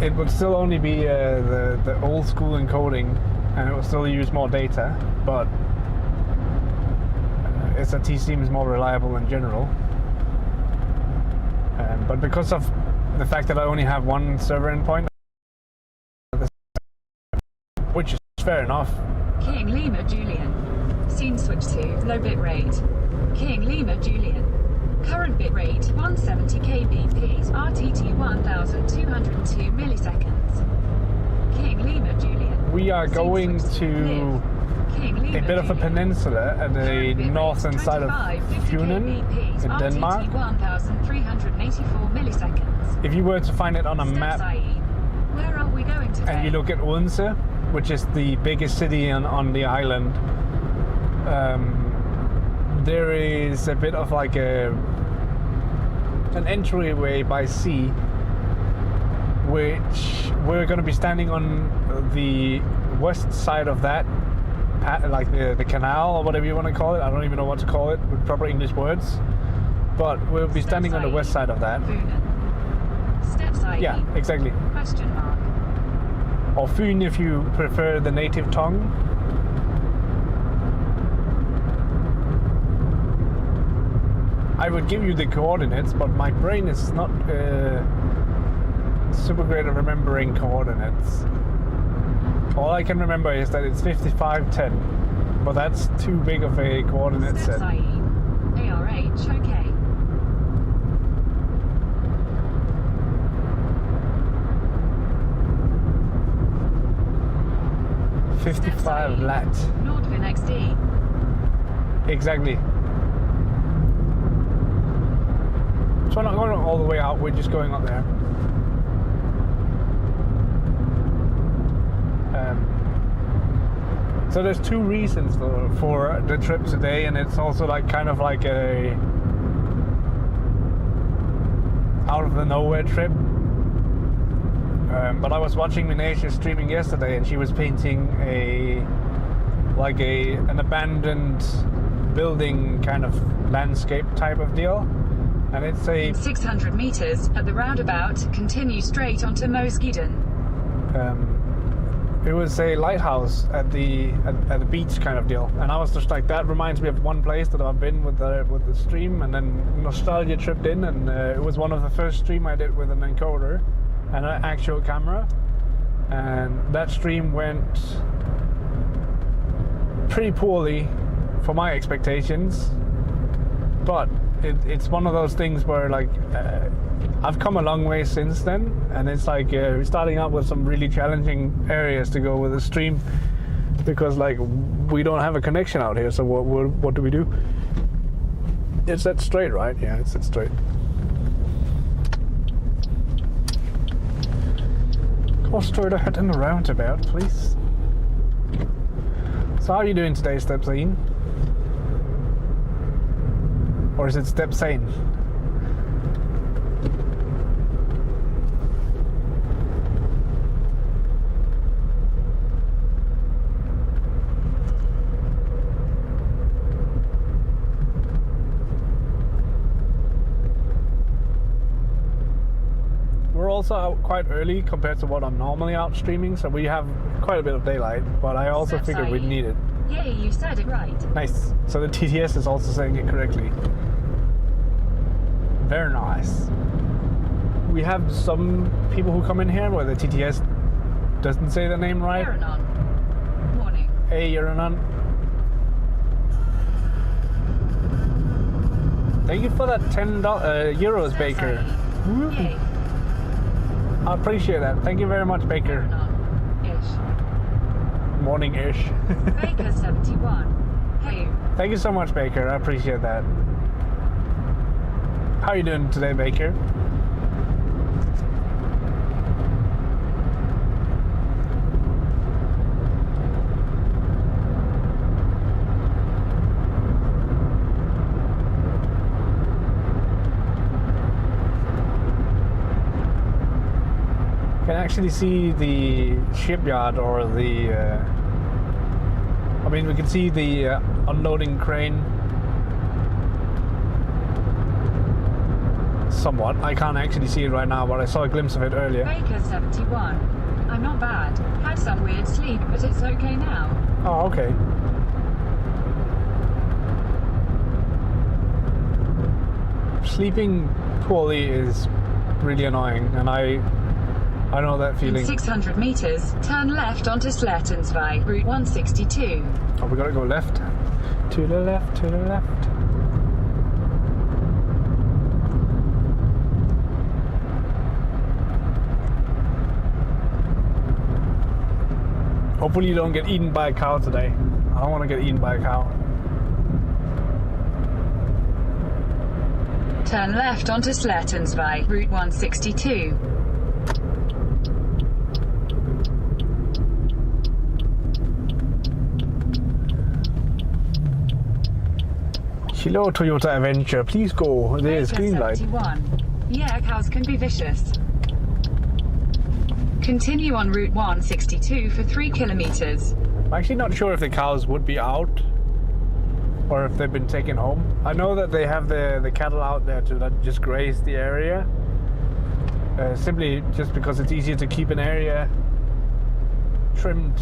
It would still only be the old school encoding, and it will still use more data, but SRT seems more reliable in general. But because of the fact that I only have one server endpoint, which is fair enough. King Lima Julian. Scene switch to low bit rate. King Lima Julian. Current bit rate 170 kbps, RTT 1202 milliseconds. King Lima Julian. We are going to a bit of a peninsula at the northern side of Funen in Denmark. 1384 milliseconds. If you were to find it on a map, where are we going today? and you look at Odense, which is the biggest city on the island, there is a bit of like an entryway by sea, which we're going to be standing on the west side of that, like the canal or whatever you want to call it. I don't even know what to call it with proper English words, but we'll be standing on the west side of that. Steps ID. Yeah, exactly. Question mark. Or Funen if you prefer the native tongue. I would give you the coordinates, but my brain is not super great at remembering coordinates. All I can remember is that it's 5510, but that's too big of a coordinate set. Steps IE. ARH, okay. 55 lat. Nordvin XD. Exactly. So we're not going all the way out, we're just going up there. So there's two reasons for the trip today, and it's also like kind of like a out of the nowhere trip. But I was watching Minasia streaming yesterday, and she was painting an abandoned building kind of landscape type of deal, and it's a 600 meters at the roundabout. Continue straight onto Mosgiden. It was a lighthouse at the beach kind of deal, and I was just like, that reminds me of one place that I've been with the stream, and then nostalgia tripped in, and it was one of the first stream I did with an encoder and an actual camera, and that stream went pretty poorly for my expectations, but it's one of those things where like I've come a long way since then, and it's like we're starting out with some really challenging areas to go with the stream, because like we don't have a connection out here, so what do we do? It's set straight, right? Yeah, it's set straight. Go straight ahead in the roundabout, please. So how are you doing today, Stepsane? Or is it Stepsane? also out quite early compared to what I'm normally out streaming, so we have quite a bit of daylight, but I also Steps figured we'd IE. need it. Yay, you said it right. Nice. So the TTS is also saying it correctly. Very nice. We have some people who come in here where the TTS doesn't say the name right. Aranon. Morning. Hey, Aranon. Thank you for that €10 Baker. Woo. Yay. I appreciate that. Thank you very much, Baker. Aranon-ish. Morning-ish. Baker 71. Hey. Thank you so much, Baker. I appreciate that. How are you doing today, Baker? Can actually see the shipyard or the I mean, we can see the unloading crane somewhat. I can't actually see it right now, but I saw a glimpse of it earlier. Baker 71. I'm not bad. Had some weird sleep, but it's okay now. Oh, okay. Sleeping poorly is really annoying, and I know that In feeling. 600 meters, turn left onto Sletensvej, Route 162. Oh, we gotta go left. To the left, to the left. Hopefully you don't get eaten by a cow today. I don't want to get eaten by a cow. Turn left onto Sletensvej, Route 162. Hello, Toyota Avenger. Please go. There's Baker green light. 71. Yeah, cows can be vicious. Continue on Route 162 for 3 kilometers. I'm actually not sure if the cows would be out or if they've been taken home. I know that they have the cattle out there to just graze the area. Simply just because it's easier to keep an area trimmed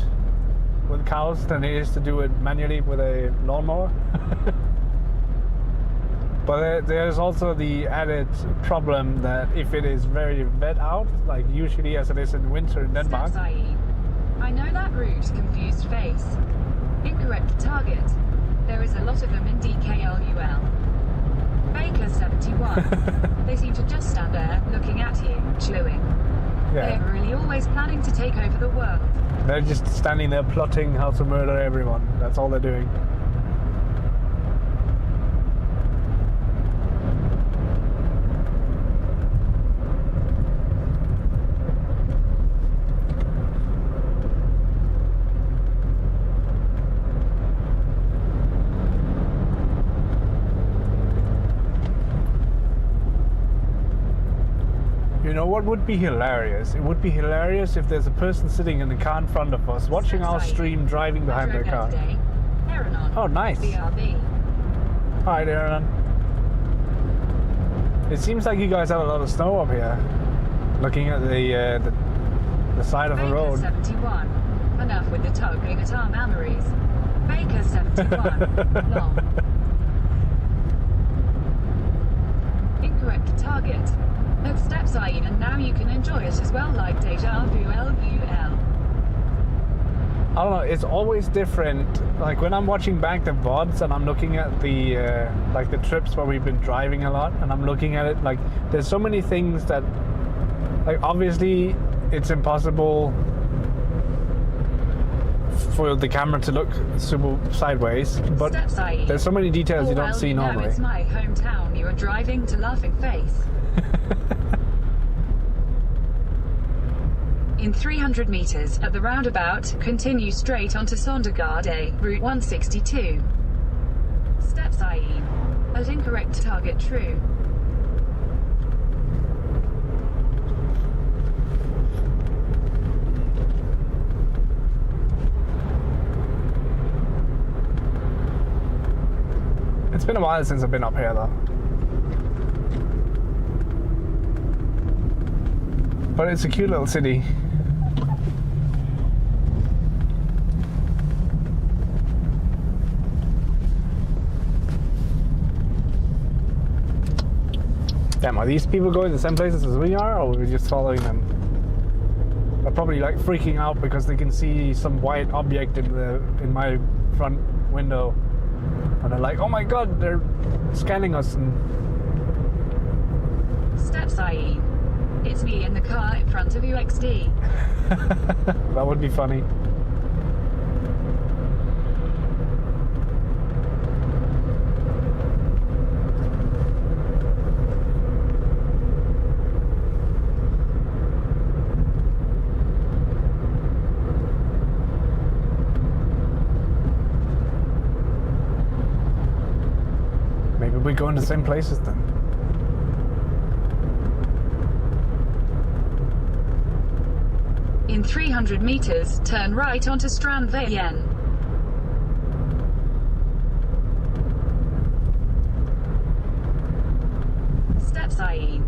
with cows than it is to do it manually with a lawnmower. But there's also the added problem that if it is very wet out, like usually as it is in winter in Denmark. Steps IE. I know that route confused face. Incorrect target. There is a lot of them in DKLUL. Baker 71. They seem to just stand there, looking at you, chewing. Yeah. They're really always planning to take over the world. They're just standing there plotting how to murder everyone. That's all they're doing. You know what would be hilarious? It would be hilarious if there's a person sitting in the car in front of us, watching our stream, driving behind their car. Oh, nice. BRB. Hi there, Aaron. It seems like you guys have a lot of snow up here. Looking at the side of the Baker road. 71. Enough with the tugging at our memories. Baker 71. Long. Incorrect target. No steps IE, and now you can enjoy it as well, like Deja Vu LUL. I don't know, it's always different. Like when I'm watching back the VODs and I'm looking at the like the trips where we've been driving a lot, and I'm looking at it, like there's so many things that, like obviously it's impossible for the camera to look super sideways, but Steps IE. there's so many details you don't well, see you know normally. it's my hometown. You are driving to Laughing Face. In 300 meters at the roundabout, continue straight onto Sondergaarde, Route 162. Steps IE. At incorrect target true. It's been a while since I've been up here though. But it's a cute little city. Damn, are these people going to the same places as we are, or are we just following them? They're probably like freaking out because they can see some white object in my front window, and they're like, "Oh my god, they're scanning us!" And Steps IE. It's me in the car in front of you, XD. that would be funny. Maybe we go in the same places then. In 300 meters, turn right onto Strandveien. Steps IE.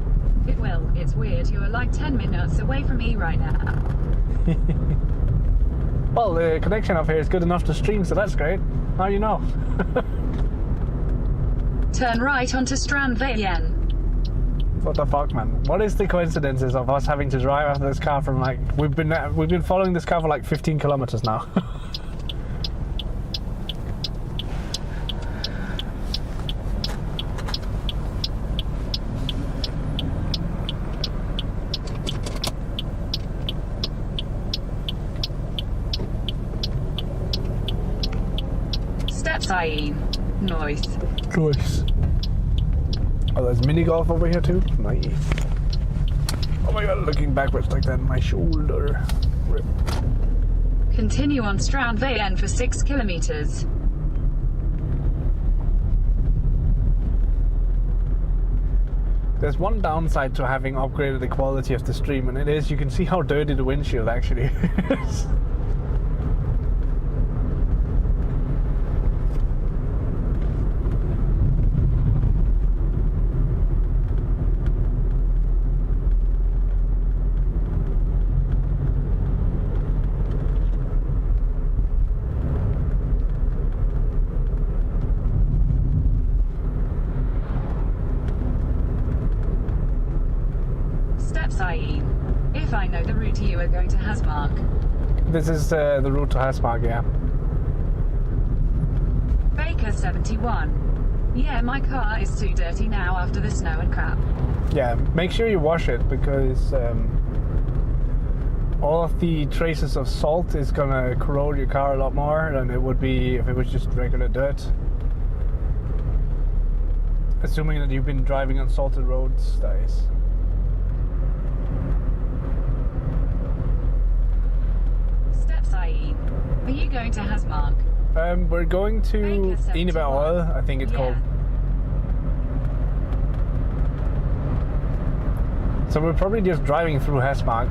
Well, it's weird, you're like 10 minutes away from me right now. Well, the connection up here is good enough to stream, so that's great. Now you know. Turn right onto Strandveien. What the fuck, man? What is the coincidences of us having to drive after this car from like we've been following this car for like 15 kilometers now? Steps IE. Nice. Nice. Oh, there's mini golf over here too. Nice. Oh my god, looking backwards like that, my shoulder. Rip. Continue on Strandveien for 6 kilometers. There's one downside to having upgraded the quality of the stream, and it is you can see how dirty the windshield actually is. If I know the route, you are going to Hasmark. This is the route to Hasmark, yeah. Baker 71. Yeah, my car is too dirty now after the snow and crap. Yeah, make sure you wash it because all of the traces of salt is gonna corrode your car a lot more than it would be if it was just regular dirt. Assuming that you've been driving on salted roads, that is. Are you going to Hasmark? We're going to Enebær, I think it's called. So we're probably just driving through Hasmark.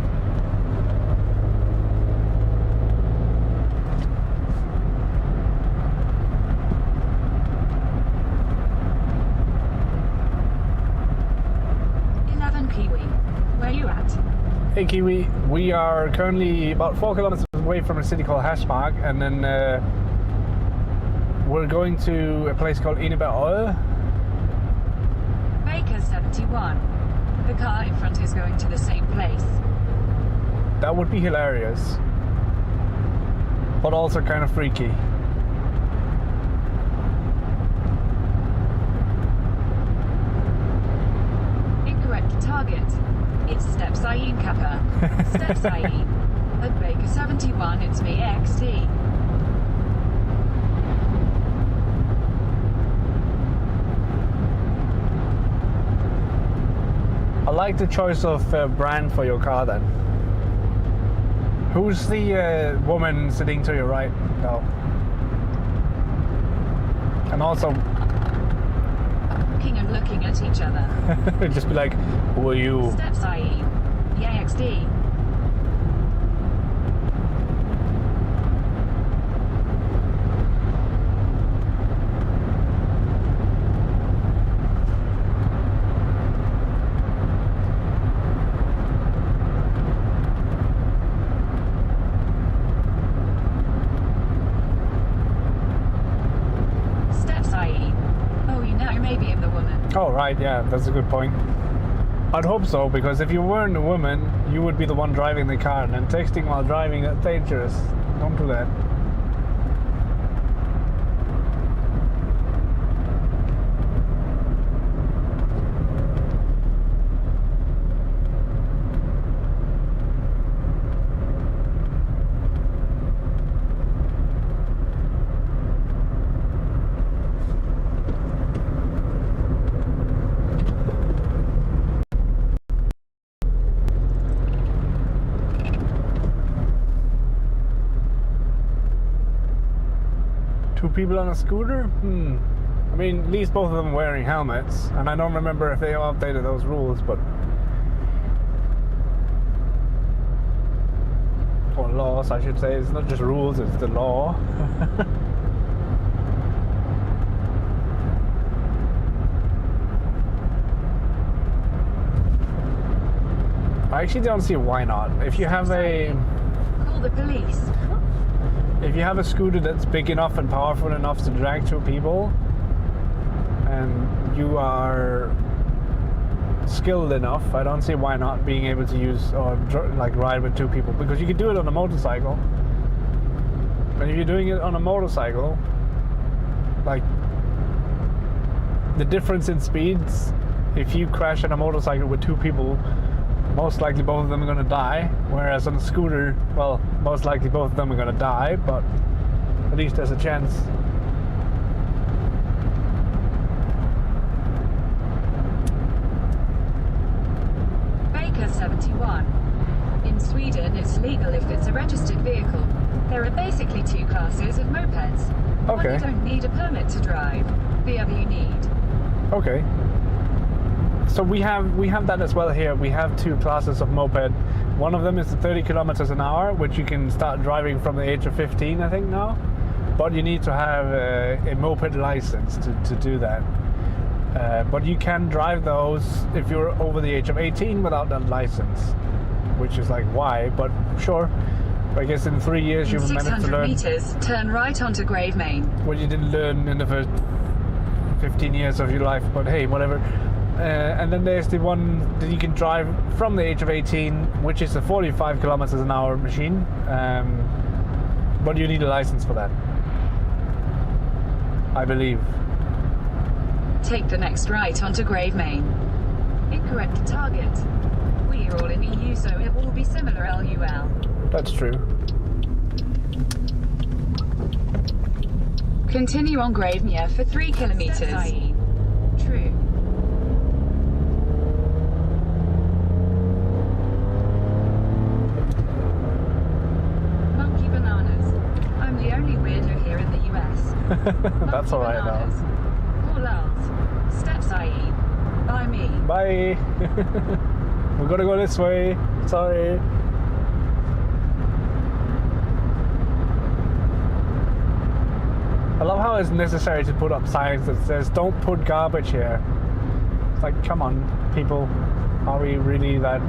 Where are you at? Hey Kiwi, we are currently about 4 kilometers away from a city called Hasmark, and then we're going to a place called Enebær. Baker 71. The car in front is going to the same place. That would be hilarious, but also kind of freaky. Incorrect target. It's Steps IE Kappa. Steps IE. At Baker 71, it's me, XT. I like the choice of brand for your car then. Who's the woman sitting to your right now? And also... Looking and looking at each other. just be like, who are you? Steps IE. Yeah, XD. maybe I'm the woman. Oh, right, yeah, that's a good point. I'd hope so, because if you weren't a woman, you would be the one driving the car, and then texting while driving, that's dangerous. Don't do that. Two people on a scooter? I mean, at least both of them wearing helmets, and I don't remember if they updated those rules, but... or laws, I should say. It's not just rules, it's the law. I actually don't see why not. If you have a... Call the police. If you have a scooter that's big enough and powerful enough to drag two people, and you are skilled enough, I don't see why not being able to use or like ride with two people, because you can do it on a motorcycle. And if you're doing it on a motorcycle, like the difference in speeds, if you crash on a motorcycle with two people, most likely both of them are going to die, whereas on a scooter, well, most likely both of them are going to die, but at least there's a chance. Baker 71. In Sweden, it's legal if it's a registered vehicle. There are basically two classes of mopeds. Okay. One you don't need a permit to drive, the other you need. Okay. So we have that as well here. We have two classes of moped. One of them is the 30 kilometers an hour, which you can start driving from the age of 15, I think now. But you need to have a moped license to do that. But you can drive those if you're over the age of 18 without that license, which is like, why? But sure. I guess in 3 years you've managed to learn 600 meters, turn right onto Grave Main. what you didn't learn in the first 15 years of your life, but hey, whatever. And then there's the one that you can drive from the age of 18, which is a 45 kilometers an hour machine, but you need a license for that, I believe. Take the next right onto Grave Main. Incorrect target. We are all in EU, so it will be similar LUL. That's true. Continue on Gravemere for 3 kilometers. True. Monkey bananas. I'm the only weirdo here in the US. That's alright now. All love. Steps IE. By me. Bye. We gotta go this way. Sorry. I love how it's necessary to put up signs that says "Don't put garbage here." It's like, come on, people. Are we really that?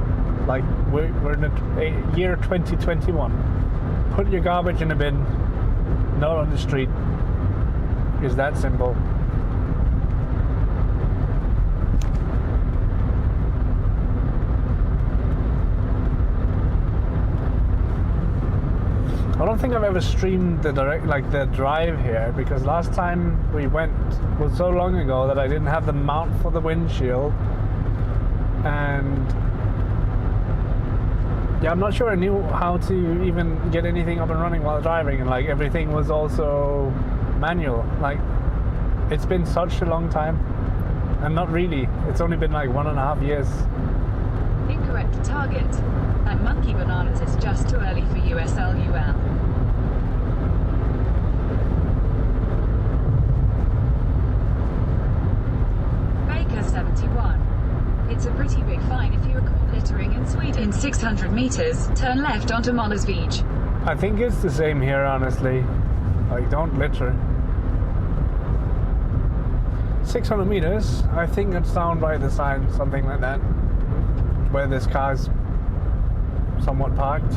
Like, we're in the year 2021. Put your garbage in a bin, not on the street. It's that simple. I don't think I've ever streamed the the drive here, because last time we went was so long ago that I didn't have the mount for the windshield, and yeah, I'm not sure I knew how to even get anything up and running while driving, and like everything was also manual. Like, it's been such a long time, and not really. It's only been like 1.5 years. Incorrect target. At Monkey Bananas, it's just too early for USLUL. Baker 71. It's a pretty big fine if you recall littering in Sweden. In 600 meters, turn left onto Manfrotto. I think it's the same here, honestly. Like, don't litter. 600 meters, I think it's down by the sign, something like that, where this car's somewhat parked.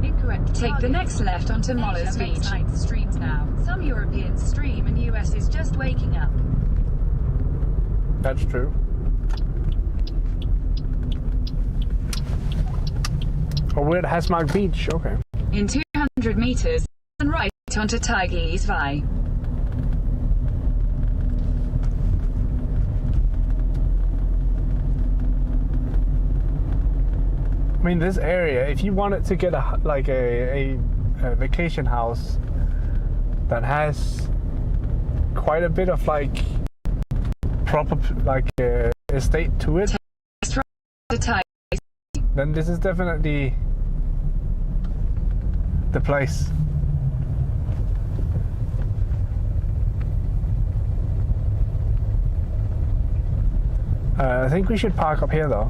Incorrect Take the next left onto Moller's Beach. Streams now. Some Europeans stream and US is just waking up. That's true. Oh, we're at Hasmark Beach. Okay. In 200 meters, and right onto Tigris Vai. I mean, this area, if you wanted to get a vacation house that has quite a bit of like proper estate to it, then this is definitely the place. I think we should park up here though.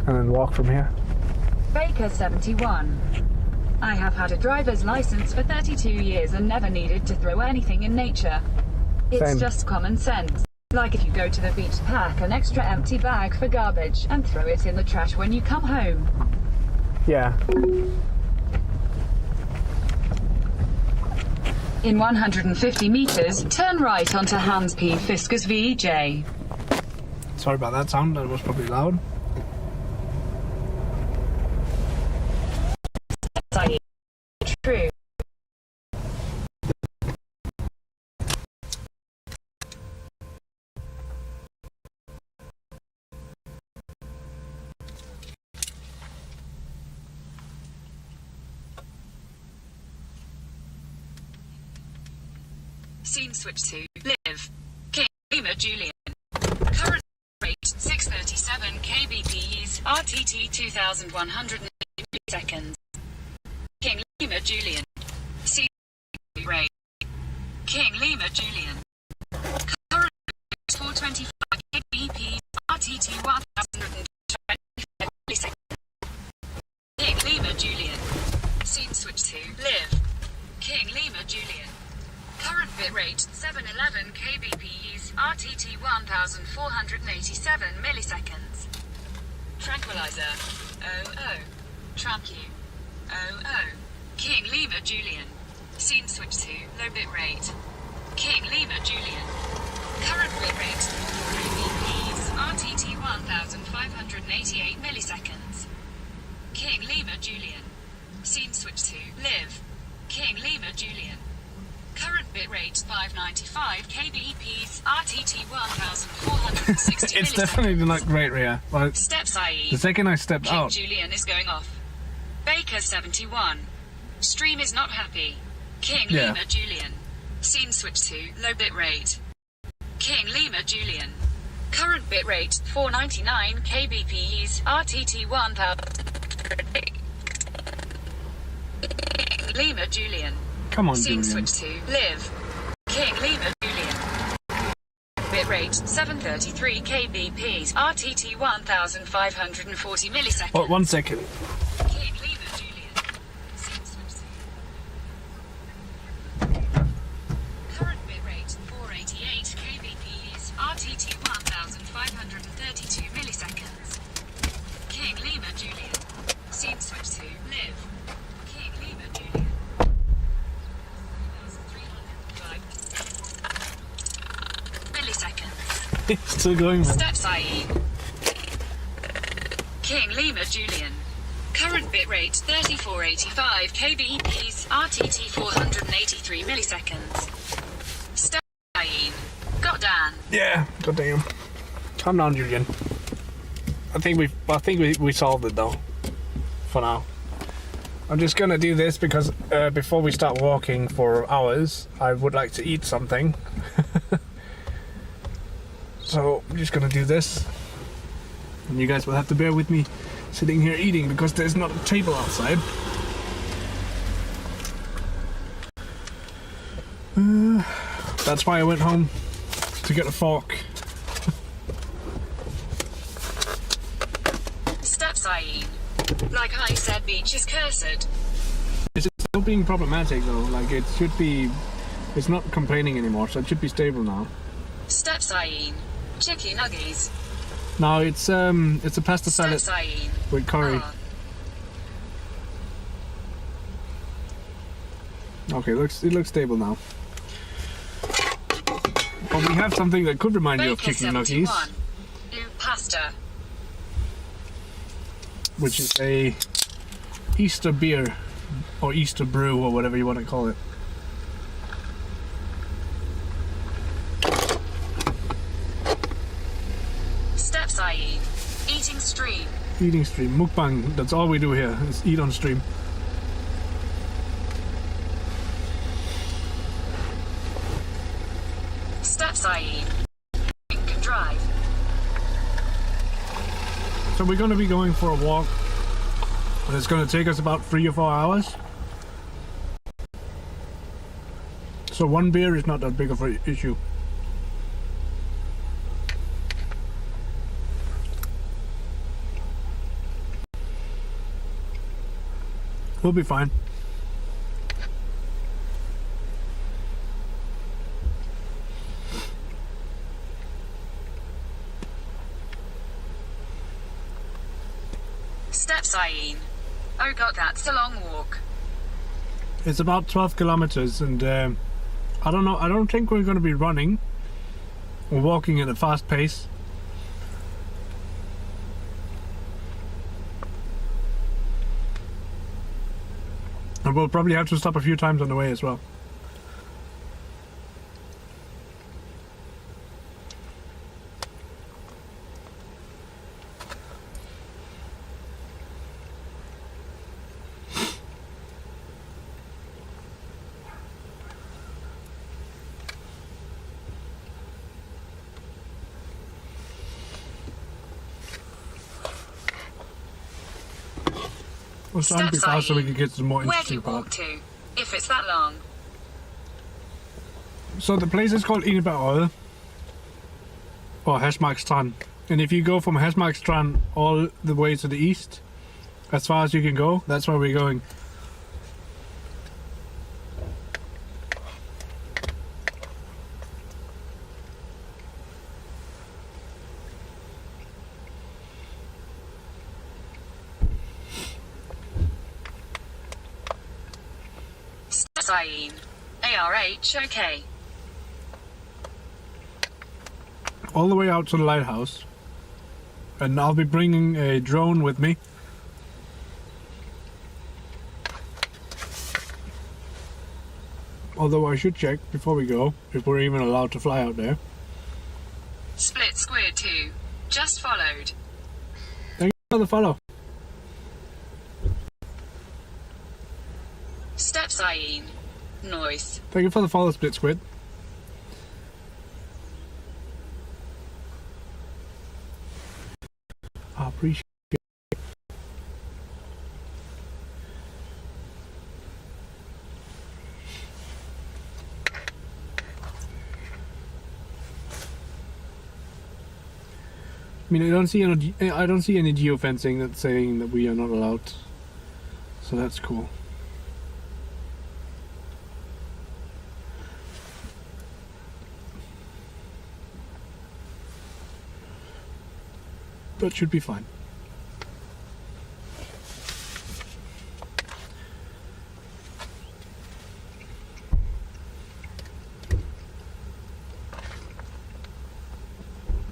And then walk from here. Baker 71. I have had a driver's license for 32 years and never needed to throw anything in nature. It's Same. just common sense. Like if you go to the beach, pack an extra empty bag for garbage and throw it in the trash when you come home. Yeah. In 150 meters, turn right onto Hans P. Fisker's VJ. Sorry about that sound, that was probably loud. True. Scene switch to Live. King Lima Julian. Current rate 637 kbps. RTT 2100 milliseconds. King Lima Julian. Scene rate. King Lima Julian. Current rate 425 kbps. RTT 1020 milliseconds. King Lima Julian. Scene switch to Live. King Lima Julian. Current bitrate 711 kbps. RTT 1487 milliseconds. Tranquilizer. OO. Tramq. OO. King Lima Julian. Scene switch to low bitrate. King Lima Julian. Current bitrate 4 kbps. RTT 1588 milliseconds. King Lima Julian. Scene switch to Live. King Lima Julian. Current bitrate 595 kbps. RTT 1460 It's milliseconds. definitely not great, Rhea. Like, Steps IE. the second I stepped King out, Julian is going off. Baker 71. Stream is not happy. King Yeah. Lima Julian. Scene switch to low bitrate. King Lima Julian. Current bitrate 499 kbps. RTT 1000. King Lima Julian. come on, Scene Julian. switch to Live. King Lima Julian. Bitrate 733 kbps. RTT 1540 milliseconds. Oh, 1 second. King Lima Julian. Scene switch to. Current bitrate 488 kbps. RTT 1532 milliseconds. King Lima Julian. Scene switch to Live. King Lima Julian. 1305 milliseconds. It's still going, man. Steps IE. King Lima Julian. Current bitrate 3485 kbps. RTT 483 milliseconds. Steps IE. Got Dan. Yeah, goddamn. Calm down, Julian. I think we solved it though. For now. I'm just gonna do this because before we start walking for hours, I would like to eat something. So I'm just gonna do this. And you guys will have to bear with me sitting here eating because there's not a table outside. That's why I went home to get a fork. Steps IE. Like I said, beach is cursed. It's still being problematic though, like it should be, it's not complaining anymore, so it should be stable now. Steps IE. Chicky nuggies. No, it's a pasta salad with curry. Okay, it looks stable now. But we have something that could remind you of chicken nuggets, pasta, which is a Easter beer or Easter brew or whatever you want to call it. Steps I.E. Eating stream. Eating stream, mukbang. That's all we do here. Is eat on stream. Steps I.E. Drink and drive. So we're going to be going for a walk. It's going to take us about 3 or 4 hours. So one beer is not that big of an issue. We'll be fine. Steps I.E. Oh god, that's a long walk. It's about 12 kilometers and I don't know, I don't think we're going to be running or walking at a fast pace. And we'll probably have to stop a few times on the way as well. We'll try and be fast so we can get to the more interesting part. Where do you walk to, if it's that long? So the place is called Røde or Hasmarkstrand. And if you go from Hasmarkstrand all the way to the east, as far as you can go, that's where we're going. Steps ARH, okay. All the way out to the lighthouse. And I'll be bringing a drone with me. Although I should check before we go if we're even allowed to fly out there. Split squid 2. Just followed. Thank you for the follow. Steps IE. Noise. Thank you for the follow, Split Squid. I appreciate it. I mean, I don't see any geofencing that's saying that we are not allowed, so that's cool. But should be fine.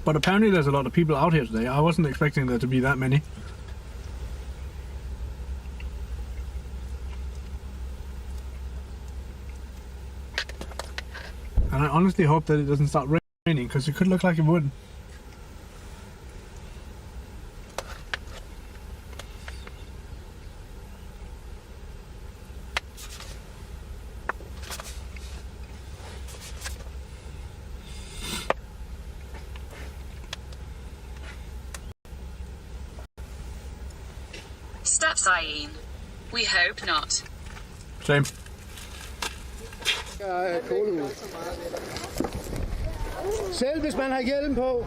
But apparently there's a lot of people out here today. I wasn't expecting there to be that many. And I honestly hope that it doesn't start raining, because it could look like it would. Steps IE. We hope not. Same. Selv hvis man har hjelm på,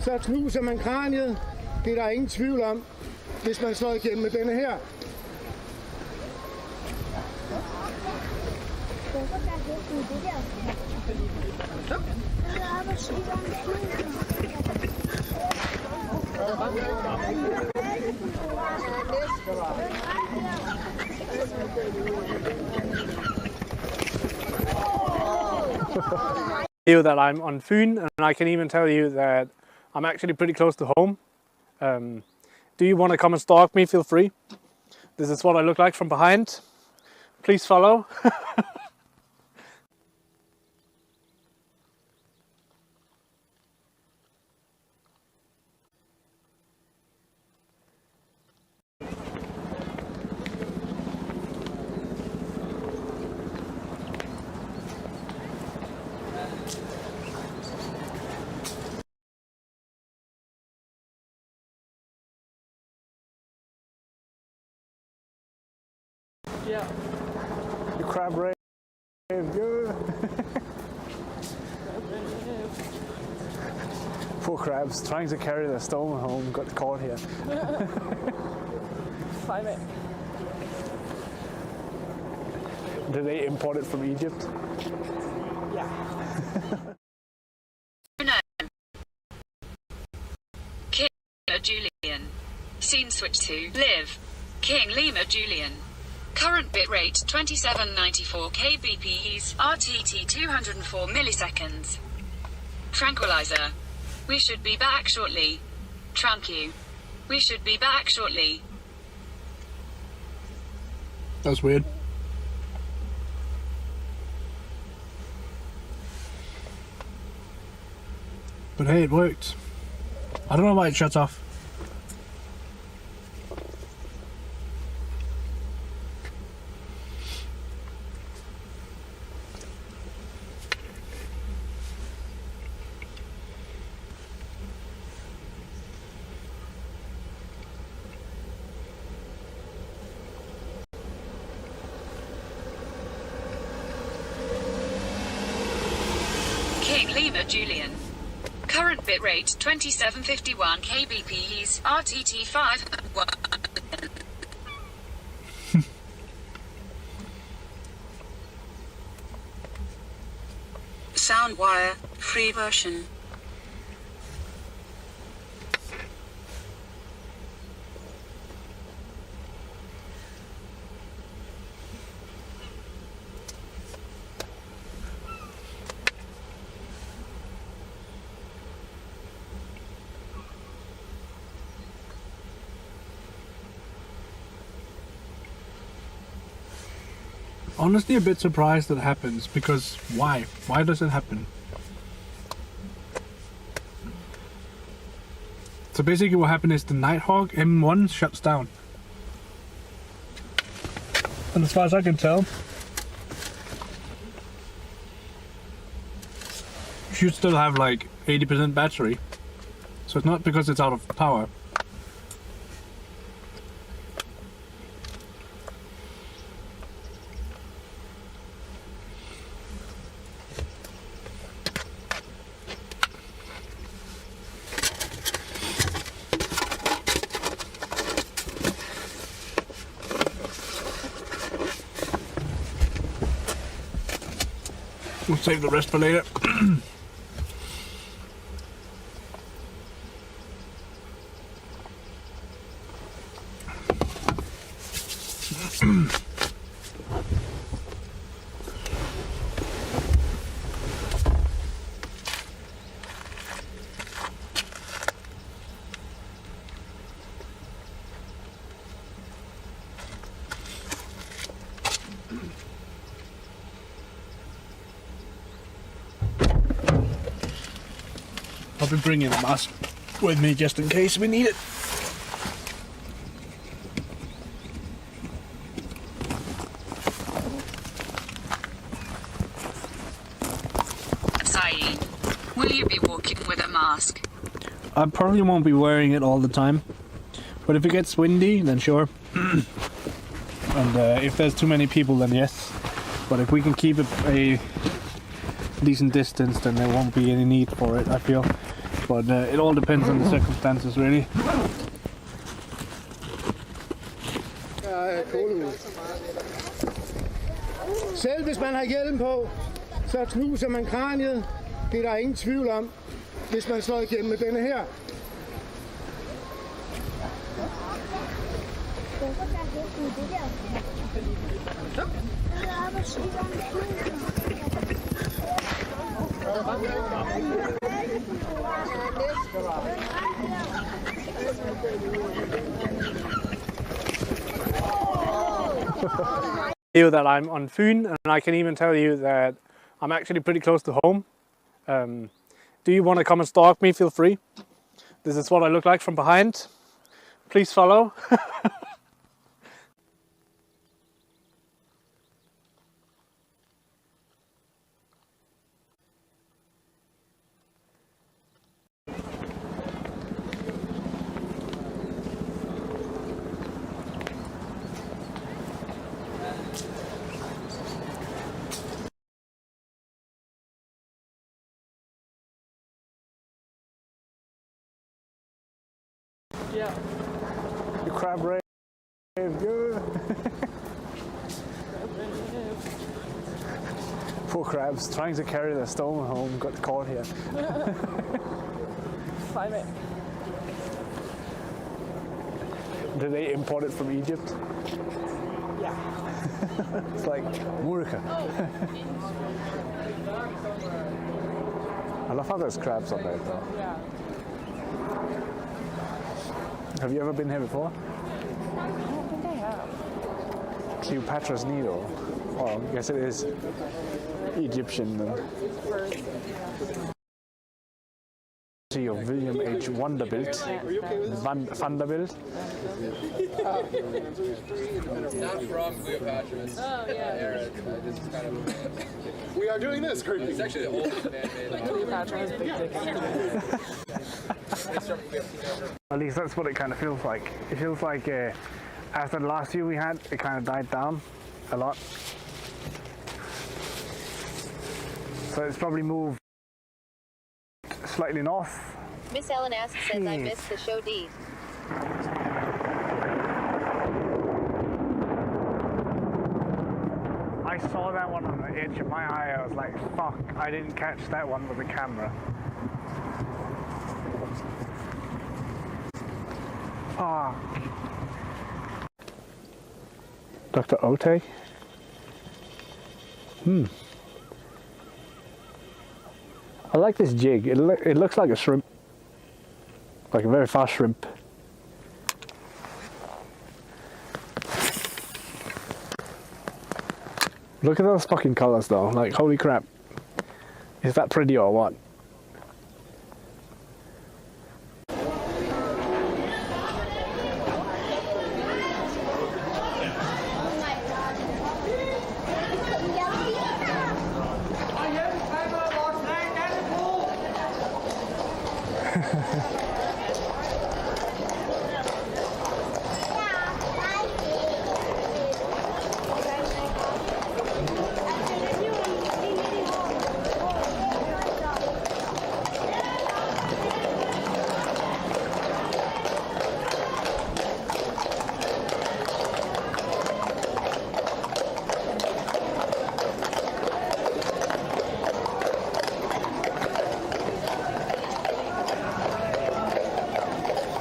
så knuser man kraniet. Det er der ingen tvivl om, hvis man slår igennem med denne her. You that I'm on Funen, and I can even tell you that I'm actually pretty close to home. Do you want to come and stalk me? Feel free. This is what I look like from behind. Please follow. Yeah. You crab rave, good. Poor crabs trying to carry their stone home got caught here. Find it. Did they import it from Egypt? Yeah. King Lima Julian. Scene switch to live. King Lima Julian. Current bitrate 2794 kbps, RTT 204 milliseconds. Tranquilizer. We should be back shortly. Thank you. We should be back shortly. That's weird. But hey, it worked. I don't know why it shuts off. King Lima Julian. Current bitrate 2751 kbps, RTT 5. Soundwire, free version. Honestly, a bit surprised that happens, because why? Why does it happen? So basically what happened is the Nighthawk M1 shuts down. And as far as I can tell, you should still have like 80% battery. So it's not because it's out of power. We'll save the rest for later. I'll be bringing a mask with me just in case we need it. Saeed, will you be walking with a mask? I probably won't be wearing it all the time, but if it gets windy, then sure. And if there's too many people, then yes. But if we can keep it a decent distance, then there won't be any need for it, I feel. But it all depends on the circumstances, really. Selv hvis man har hjelm på, så knuser man kraniet. Det er der ingen tvivl om, hvis man slår igennem med denne her. You that I'm on Funen, and I can even tell you that I'm actually pretty close to home. Do you want to come and stalk me? Feel free. This is what I look like from behind. Please follow. Yeah. You crab rave. Good. Poor crabs trying to carry their stone home got caught here. 5 minutes. Did they import it from Egypt? Yeah. It's like Murka. I love how there's crabs on there though. Yeah. Have you ever been here before? I don't think I have. Cleopatra's Needle. Oh, I guess it is Egyptian then. Of William H. Vanderbilt. Vanderbilt. Not from Cleopatra. It's Aaron. Just kind of. We are doing this, Kirby. It's actually the oldest man-made. Cleopatra has big dick. At least that's what it kind of feels like. It feels like after the last view we had, it kind of died down a lot. So it's probably moved slightly north. Miss Ellen asks says I missed the show D. I saw that one on the edge of my eye. I was like, fuck, I didn't catch that one with the camera. Fuck. Dr. Ote? I like this jig. It looks like a shrimp. Like a very fast shrimp. Look at those fucking colors though. Like, holy crap. Is that pretty or what?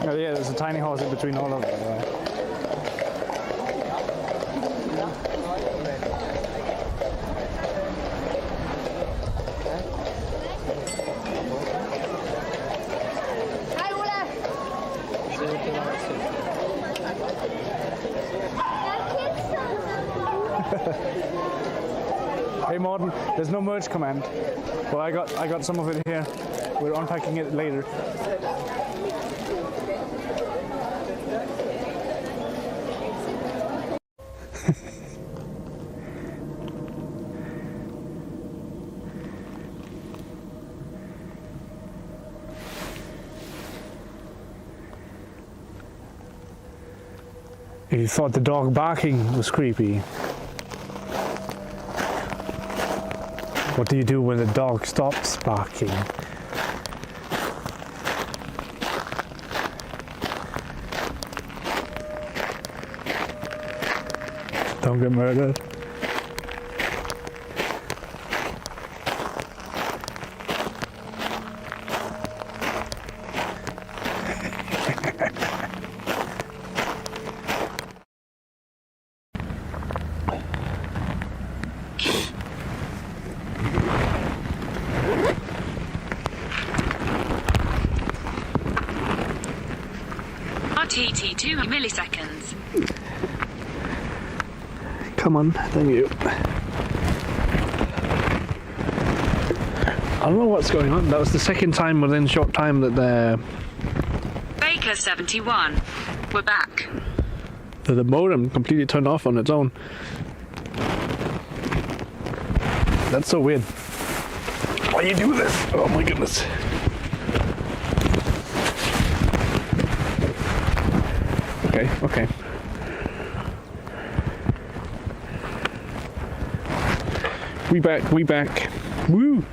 Oh yeah, there's a tiny house in between all of them. Hey Morten, there's no merge command. Well, I got some of it here. We're unpacking it later. He thought the dog barking was creepy. What do you do when the dog stops barking? Don't get murdered. RTT 2 milliseconds. Come on, thank you. I don't know what's going on. That was the second time within a short time that Baker 71. We're back. the modem completely turned off on its own. That's so weird. Why you do this? Oh my goodness. Okay. We back. Woo!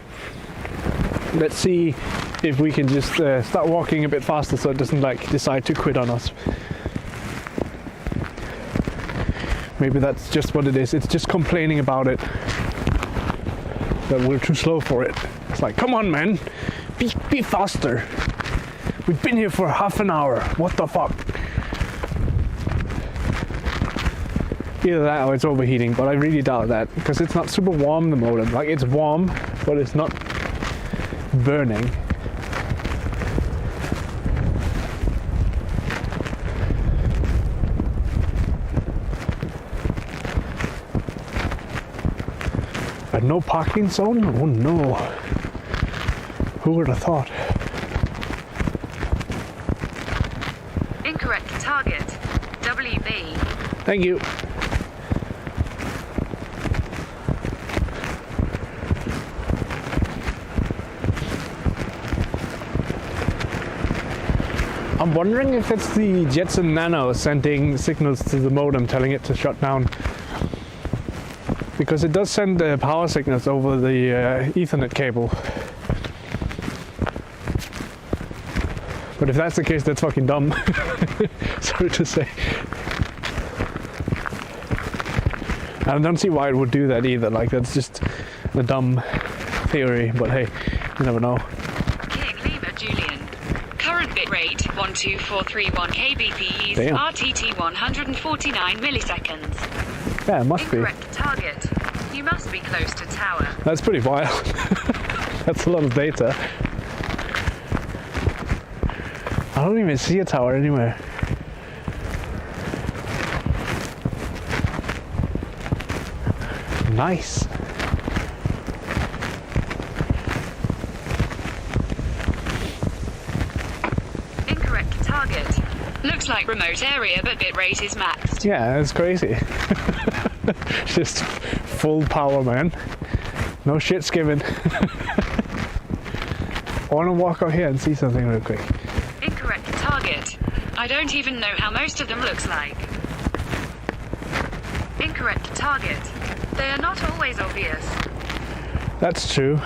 Let's see if we can just start walking a bit faster so it doesn't like decide to quit on us. Maybe that's just what it is. It's just complaining about it. That we're too slow for it. It's like, come on, man. Be faster. We've been here for half an hour. What the fuck? Either that or it's overheating, but I really doubt that because it's not super warm, the modem. Like, it's warm, but it's not burning. A no parking zone? Oh no. Who would have thought? Incorrect target. WB. Thank you. I'm wondering if it's the Jetson Nano sending signals to the modem telling it to shut down. Because it does send power signals over the Ethernet cable. But if that's the case, that's fucking dumb. Sorry to say. I don't see why it would do that either. Like, that's just a dumb theory. But hey, you never know. King Lima Julian. Current bitrate 12431 kbps. Damn. RTT 149 milliseconds. Yeah, it must be. Incorrect target. You must be close to tower. That's pretty wild. That's a lot of data. I don't even see a tower anywhere. Nice. Incorrect target. Looks like remote area, but bitrate is maxed. Yeah, that's crazy. Just full power, man. No shit's given. I want to walk out here and see something real quick. Incorrect target. I don't even know how most of them looks like. Incorrect target. They are not always obvious. That's true.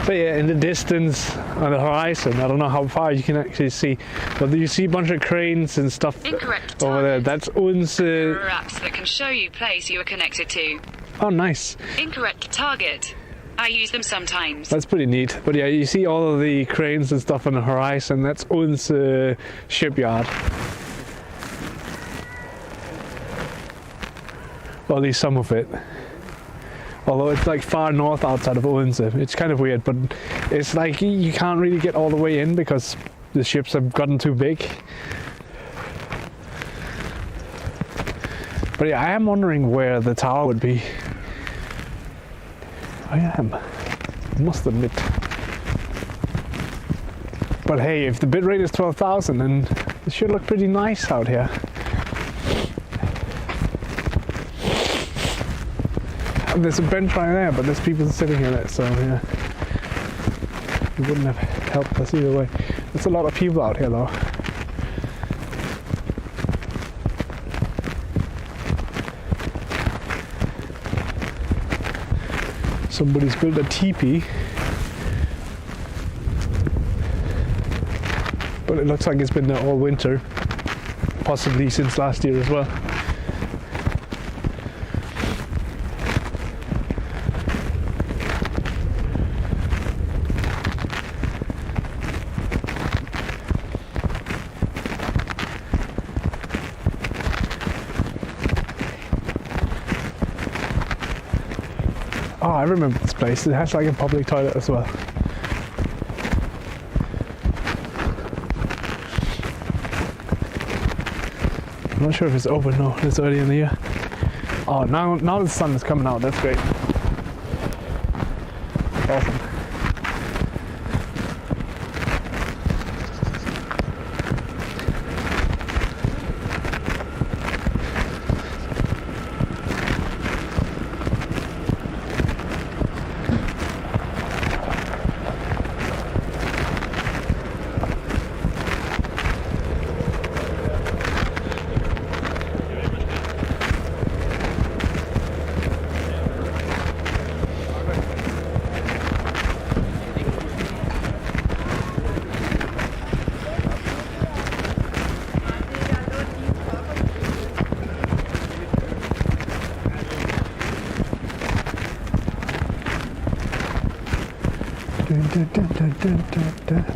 But yeah, in the distance, on the horizon, I don't know how far you can actually see, but you see a bunch of cranes and stuff Incorrect over there. target. That's uns. There are apps that can show you place you are connected to. Oh, nice. Incorrect target. I use them sometimes. That's pretty neat. But yeah, you see all of the cranes and stuff on the horizon. That's uns shipyard. Or at least some of it. Although it's like far north outside of Odense. It's kind of weird, but it's like you can't really get all the way in because the ships have gotten too big. But yeah, I am wondering where the tower would be. I am. Must admit. But hey, if the bitrate is 12,000, then it should look pretty nice out here. There's a bench right there, but there's people sitting in it, so yeah. It wouldn't have helped us either way. There's a lot of people out here though. Somebody's built a teepee. But it looks like it's been there all winter. Possibly since last year as well. Oh, I remember this place. It has like a public toilet as well. I'm not sure if it's open. No, it's early in the year. Oh, now the sun is coming out. That's great. Awesome.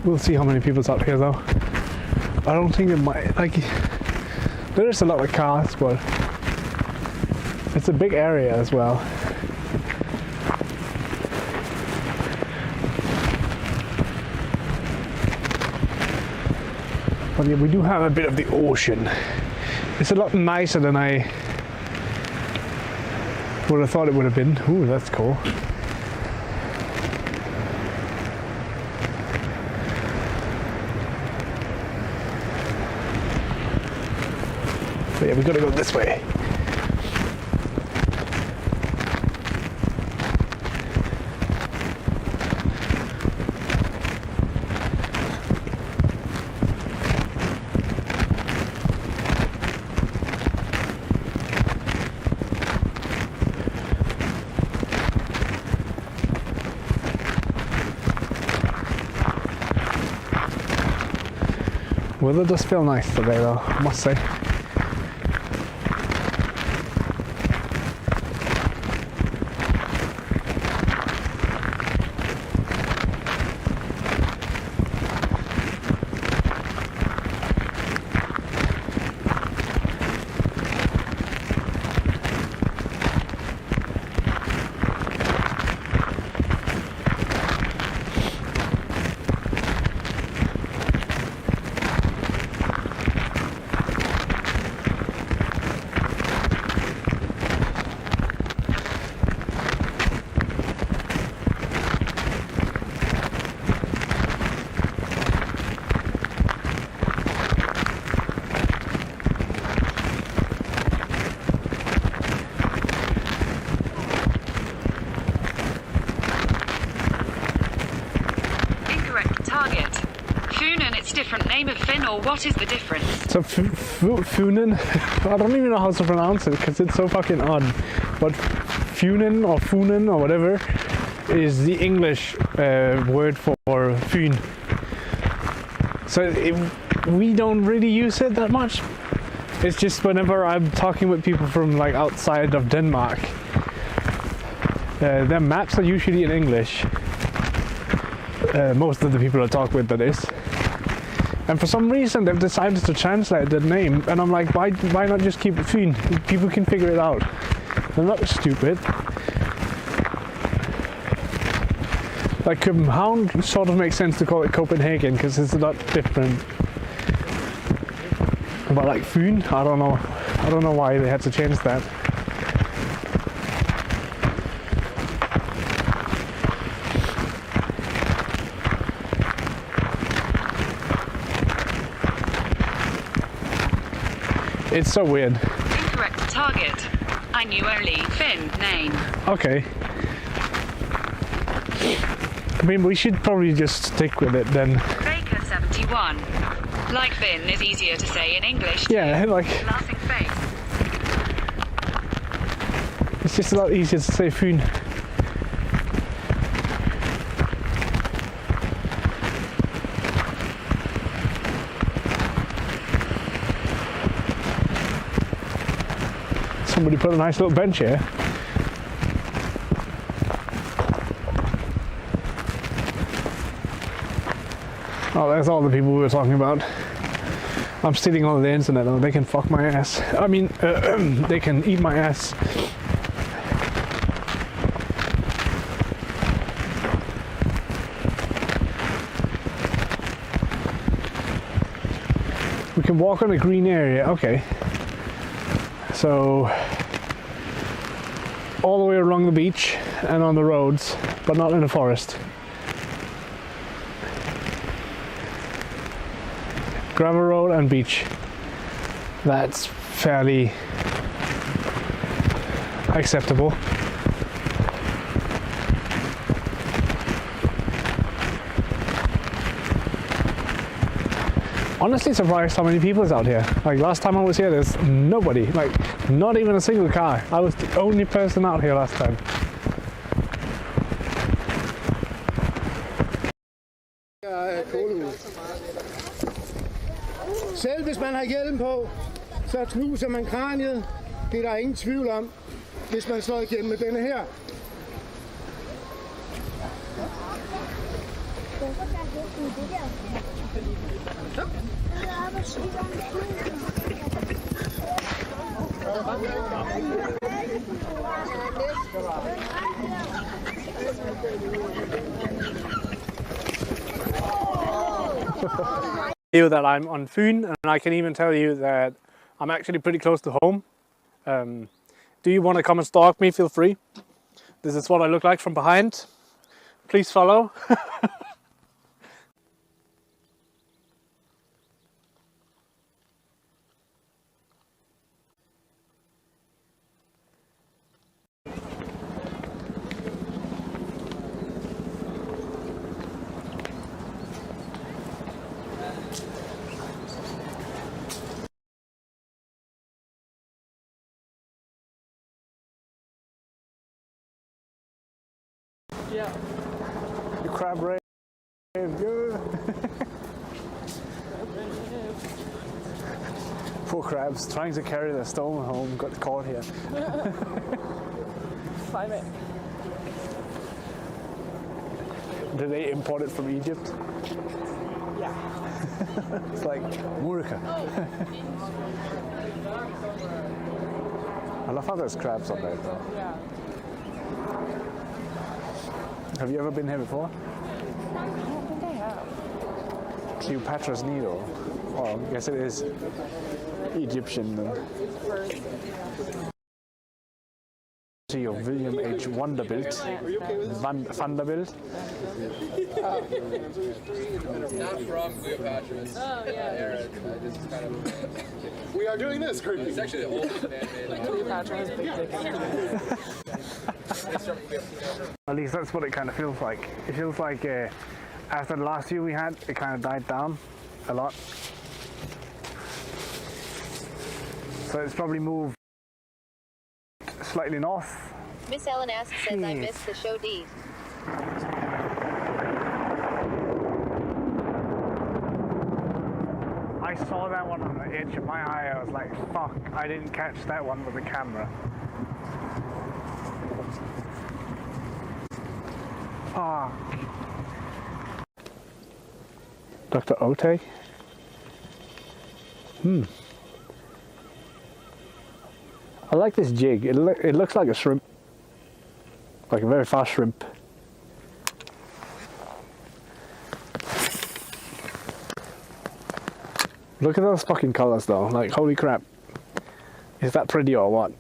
We'll see how many people's out here though. I don't think it might, like, there's a lot of cars, but it's a big area as well. But yeah, we do have a bit of the ocean. It's a lot nicer than I would have thought it would have been. Ooh, that's cool. But yeah, we gotta go this way. Weather does feel nice today though, I must say. Different name of fin, or what is the difference? So Funen, I don't even know how to pronounce it because it's so fucking odd. But Funen or whatever is the English word for Fyn. So we don't really use it that much. It's just whenever I'm talking with people from like outside of Denmark, their maps are usually in English. Most of the people I talk with, that is. And for some reason they've decided to translate the name, and I'm like, why not just keep it Fyn? People can figure it out. They're not stupid. Like København sort of makes sense to call it Copenhagen because it's a lot different. But like Fyn, I don't know why they had to change that. It's so weird. Incorrect target. I knew only Finn name. Okay. I mean, we should probably just stick with it then. Baker 71. Like Finn is easier to say in English. Yeah, like... Laughing face. It's just a lot easier to say Fyn. Somebody put a nice little bench here. Oh, that's all the people we were talking about. I'm stealing all the internet and they can fuck my ass. I mean, they can eat my ass. We can walk on a green area, okay. So all the way along the beach and on the roads, but not in the forest. Gravel road and beach. That's fairly acceptable. Honestly surprised how many people is out here. Like last time I was here, there's nobody, like not even a single car. I was the only person out here last time. Selv hvis man har hjelm på, så knuser man kraniet. Det er der ingen tvivl om, hvis man slår igennem med denne her. That I'm on Funen, and I can even tell you that I'm actually pretty close to home. Do you want to come and stalk me? Feel free. This is what I look like from behind. Please follow. Yeah. The crab rave is good. Poor crabs trying to carry their stone home got caught here. Climb it. Did they import it from Egypt? Yeah. It's like Murica. I love how there's crabs on there though. Yeah. Have you ever been here before? I don't think I have. Cleopatra's Needle. Well, I guess it is Egyptian then. Of William H. Vanderbilt. Vanderbilt. Not from Cleopatra. It's Arab. I just kind of. We are doing this, creepy. It's actually the oldest man-made. Cleopatra has big dick in it. At least that's what it kind of feels like. It feels like after the last view we had, it kind of died down a lot. So it's probably moved slightly north. Miss Ellen asks says I missed the show D. I saw that one on the edge of my eye. I was like, fuck, I didn't catch that one with the camera. Fuck. Dr. Ote? I like this jig. It looks like a shrimp. Like a very fast shrimp. Look at those fucking colors though. Like, holy crap. Is that pretty or what?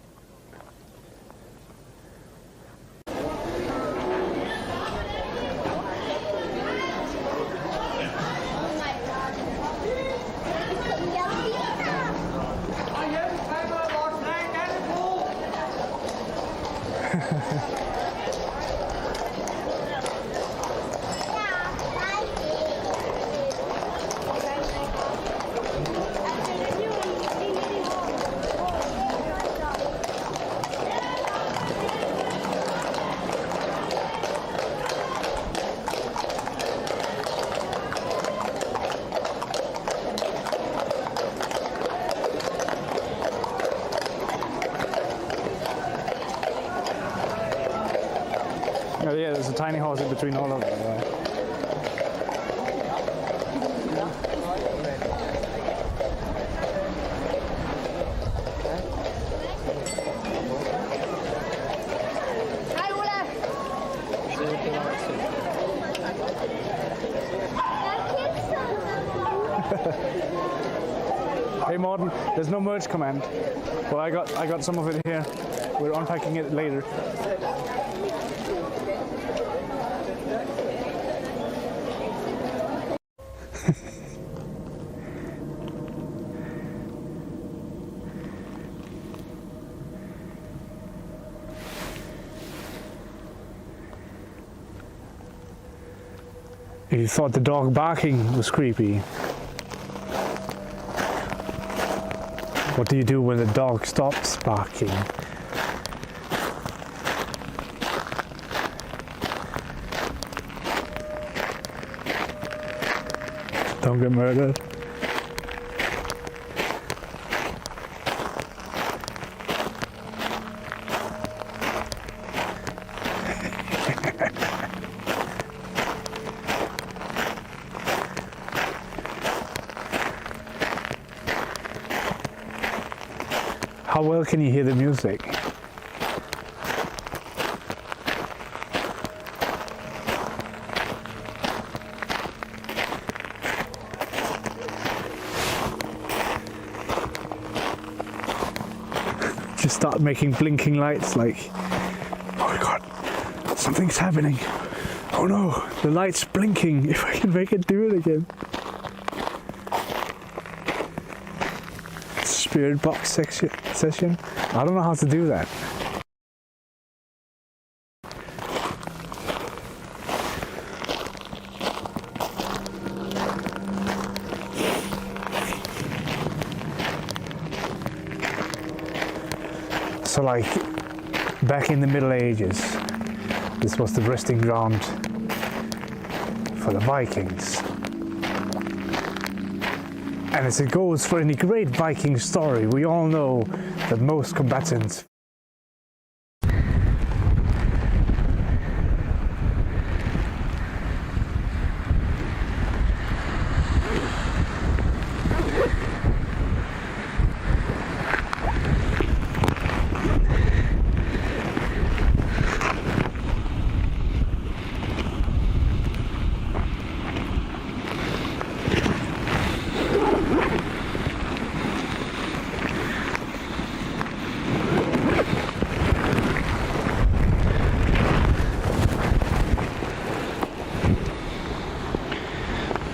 Oh yeah, there's a tiny horse in between all of them. Hey Morten, there's no merge command, but I got some of it here. We're unpacking it later. You thought the dog barking was creepy. What do you do when the dog stops barking? Don't get murdered. How well can you hear the music? Just start making blinking lights like, oh my god, something's happening. Oh no, the light's blinking. If I can make it do it again. Spirit box session. I don't know how to do that. So like back in the Middle Ages, this was the resting ground for the Vikings. And as it goes for any great Viking story, we all know that most combatants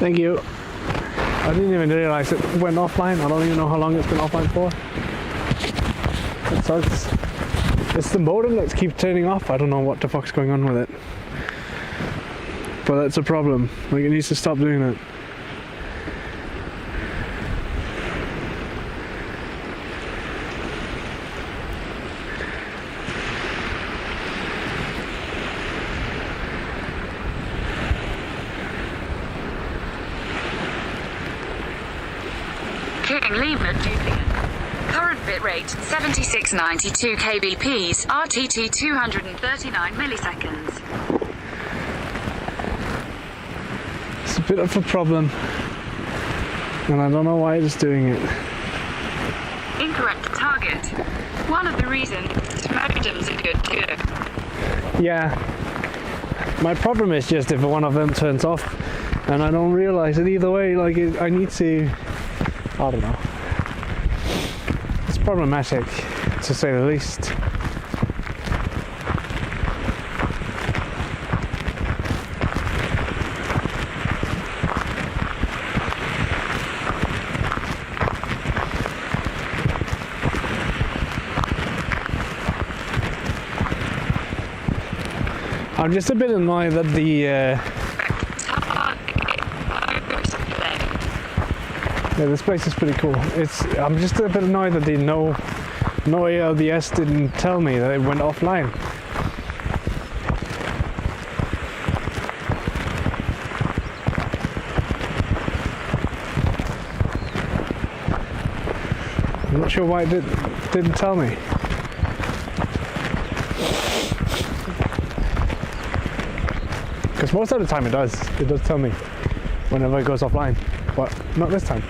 Thank you. I didn't even realize it went offline. I don't even know how long it's been offline for. It sucks. It's the modem that keeps turning off. I don't know what the fuck's going on with it. But that's a problem. Like, it needs to stop doing that. Lima Julian. Current bitrate 7692 kbps, RTT 239 milliseconds. It's a bit of a problem, and I don't know why it's doing it. Incorrect target. One of the reasons modems are good too. Yeah. My problem is just if one of them turns off, and I don't realize it either way. Like, I need to. I don't know. It's problematic, to say the least. I'm just a bit annoyed that the yeah, this place is pretty cool. I'm just a bit annoyed that the no ALDS didn't tell me that it went offline. I'm not sure why it didn't tell me. Because most of the time it does tell me whenever it goes offline, but not this time.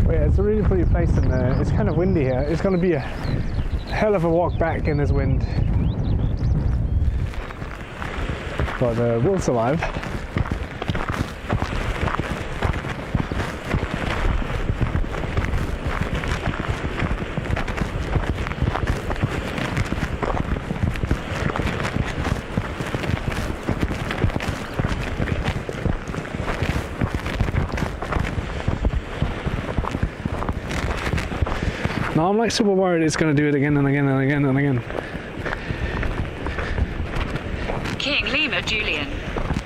But yeah, it's a really pretty place, and it's kind of windy here. It's going to be a hell of a walk back in this wind, but we'll survive. Now I'm like super worried it's going to do it again and again and again and again. King Lima Julian.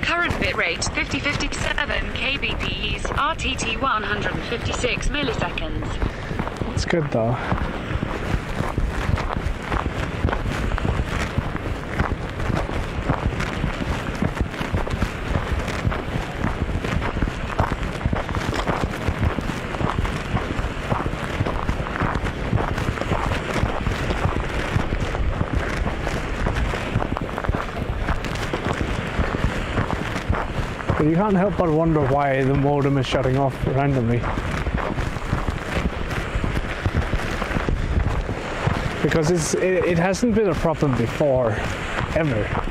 Current bitrate 5057 kbps, RTT 156 milliseconds. It's good though. But you can't help but wonder why the modem is shutting off randomly. Because it hasn't been a problem before, ever.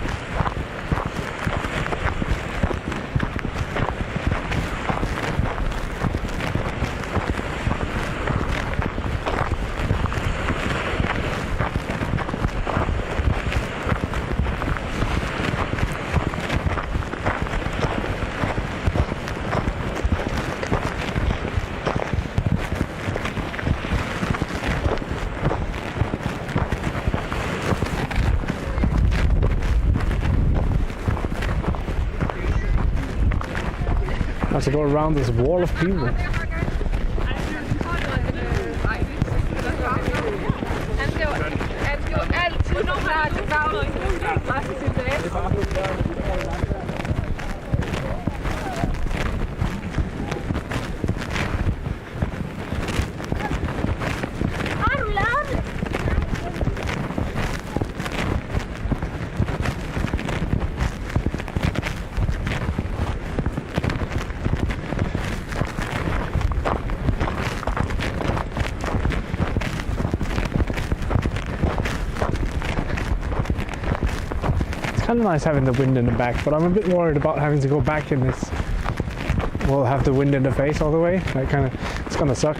I have to go around this wall of people. Kind of nice having the wind in the back, but I'm a bit worried about having to go back in this. We'll have the wind in the face all the way. That kind of, it's gonna suck.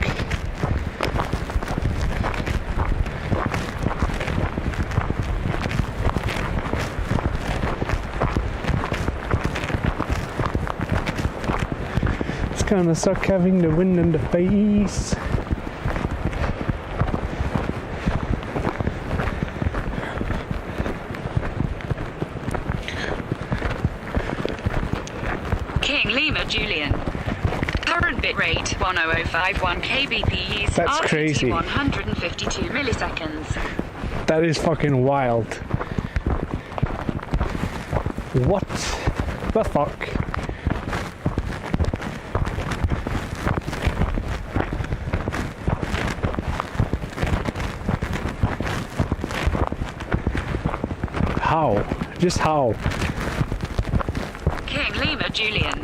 It's gonna suck having the wind in the face. Julian. Current bitrate 10051 kbps. That's RTT crazy. 152 milliseconds. That is fucking wild. What the fuck? How? Just how? King Lima Julian.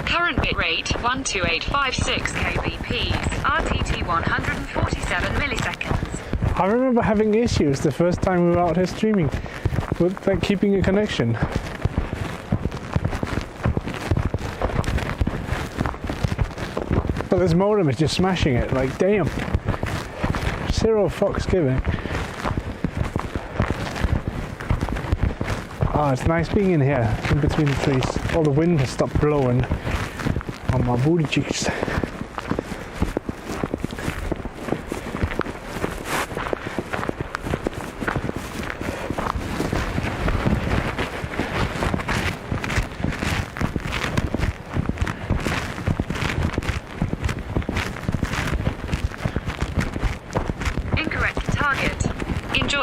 Current bitrate 12856 kbps, RTT 147 milliseconds. I remember having issues the first time we were out here streaming with like keeping a connection. But this modem is just smashing it, like damn. Zero fucks given. Oh, it's nice being in here, in between the trees. All the wind has stopped blowing on my booty cheeks.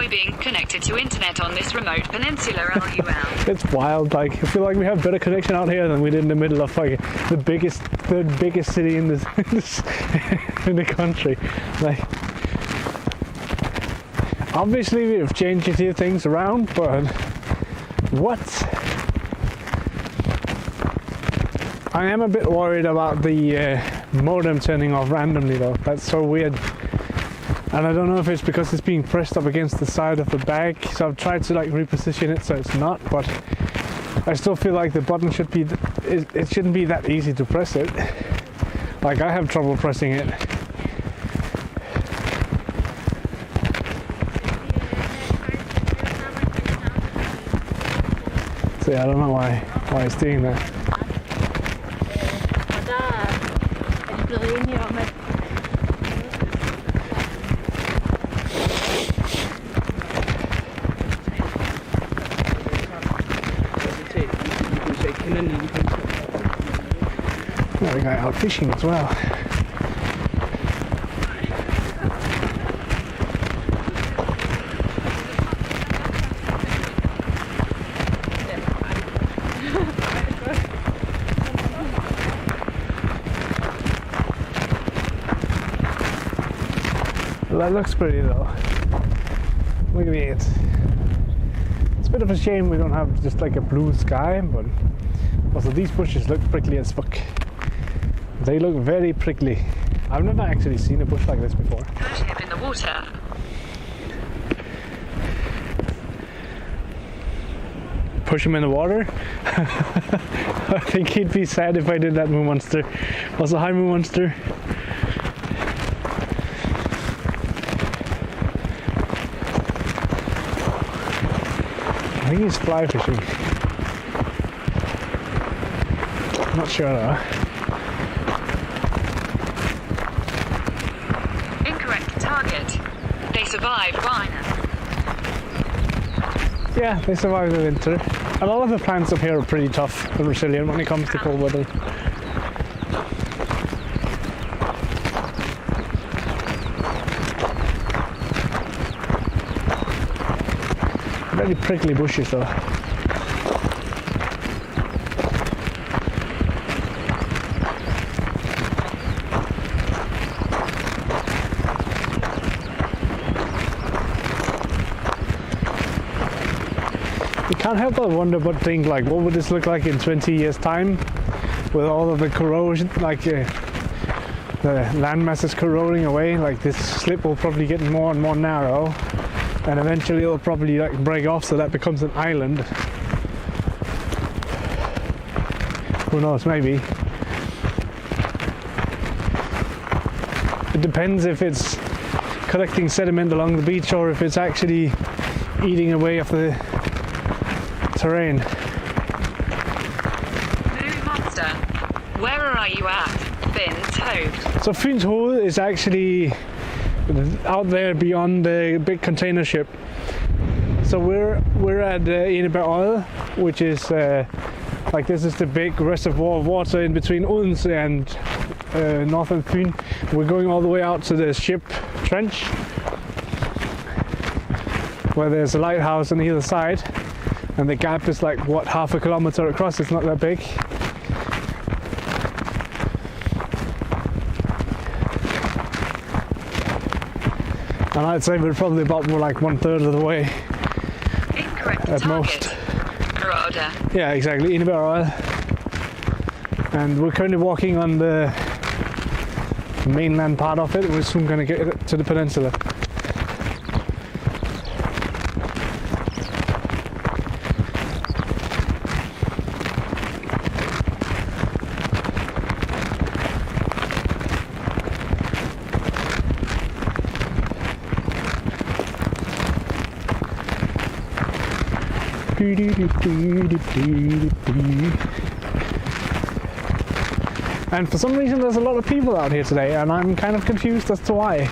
Being connected to internet on this remote peninsula LUL. It's wild, like I feel like we have better connection out here than we did in the middle of like the biggest city in this in the country. Like obviously we've changed a few things around, but what? I am a bit worried about the modem turning off randomly though. That's so weird. And I don't know if it's because it's being pressed up against the side of the bag, so I've tried to like reposition it so it's not, but I still feel like the button should be, it shouldn't be that easy to press it. Like I have trouble pressing it. So yeah, I don't know why it's doing that. And then you can... Well, we got out fishing as well. Well, that looks pretty though. Look at it. It's a bit of a shame we don't have just like a blue sky, but also these bushes look prickly as fuck. They look very prickly. I've never actually seen a bush like this before. Push him in the water. Push him in the water? I think he'd be sad if I did that, Moon Monster. Also, hi Moon Monster. I think he's fly fishing. I'm not sure though. Incorrect target. They survived Rhino. Yeah, they survive the winter. A lot of the plants up here are pretty tough and resilient when it comes to cold weather. Very prickly bushes though. You can't help but wonder but think like what would this look like in 20 years time with all of the corrosion, like the land masses corroding away. Like this slip will probably get more and more narrow. And eventually it'll probably like break off so that becomes an island. Who knows, maybe. It depends if it's collecting sediment along the beach or if it's actually eating away off the terrain. Blue Monster, where are you at? Finn's Hoved. So Finn's Hoved is actually out there beyond the big container ship. So we're at Enebjerg Oil, which is like this is the big reservoir of water in between Odense and northern Fyn. We're going all the way out to the ship trench, where there's a lighthouse on either side, and the gap is like what, half a kilometer across. It's not that big. And I'd say we're probably about more like 1/3 of the way. Incorrect at target. most. Røde. Yeah, exactly, Enebjerg Oil. And we're currently walking on the mainland part of it. We're soon going to get to the peninsula. And for some reason there's a lot of people out here today, and I'm kind of confused as to why.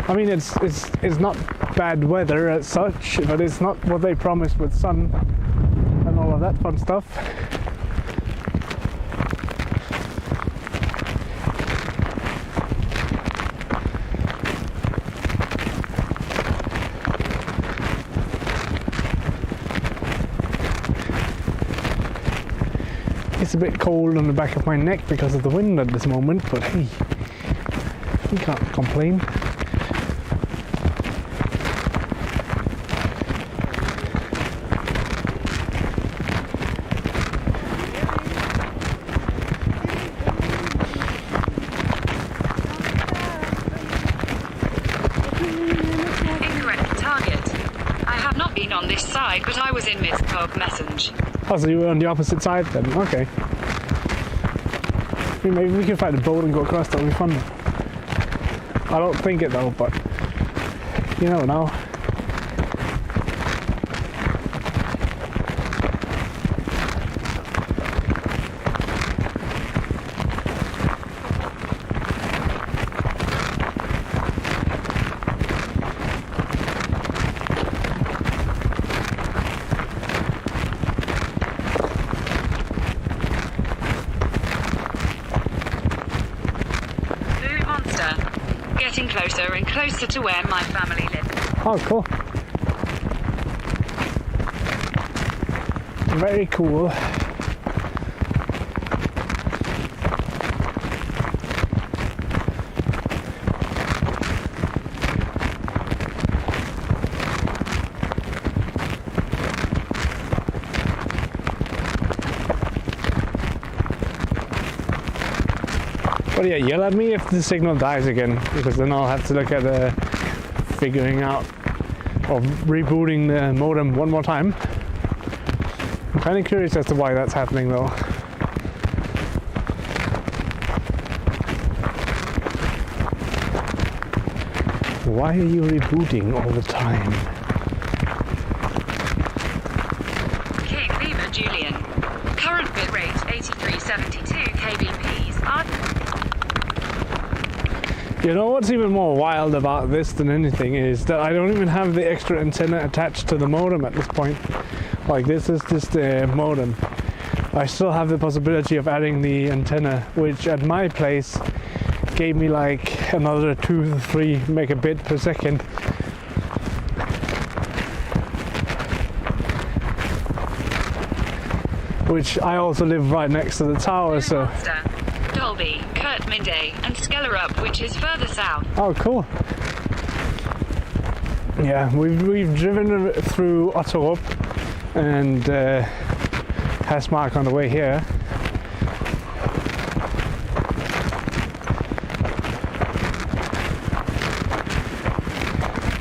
I mean, it's not bad weather as such, but it's not what they promised with sun and all of that fun stuff. It's a bit cold on the back of my neck because of the wind at this moment, but hey, we can't complain. Incorrect target. I have not been on this side, but I was in mid-pub message. Oh, so you were on the opposite side then? Okay. Maybe we can find a boat and go across, that'll be fun. I don't think it though, but you never know. closer and closer to where my family lives. Oh, cool. Very cool. But yeah, yell at me if the signal dies again, because then I'll have to look at figuring out or rebooting the modem one more time. I'm kind of curious as to why that's happening though. Why are you rebooting all the time? King Lima Julian. Current bitrate 8372 kbps. You know what's even more wild about this than anything is that I don't even have the extra antenna attached to the modem at this point. Like, this is just the modem. I still have the possibility of adding the antenna, which at my place gave me like another 2 to 3 megabit per second. Which I also live right next to the tower, so. Monster, Dolby, Kirkminde, and Skellerup, which is further south. Oh, cool. Yeah, we've driven through Otterup and Hasmark on the way here.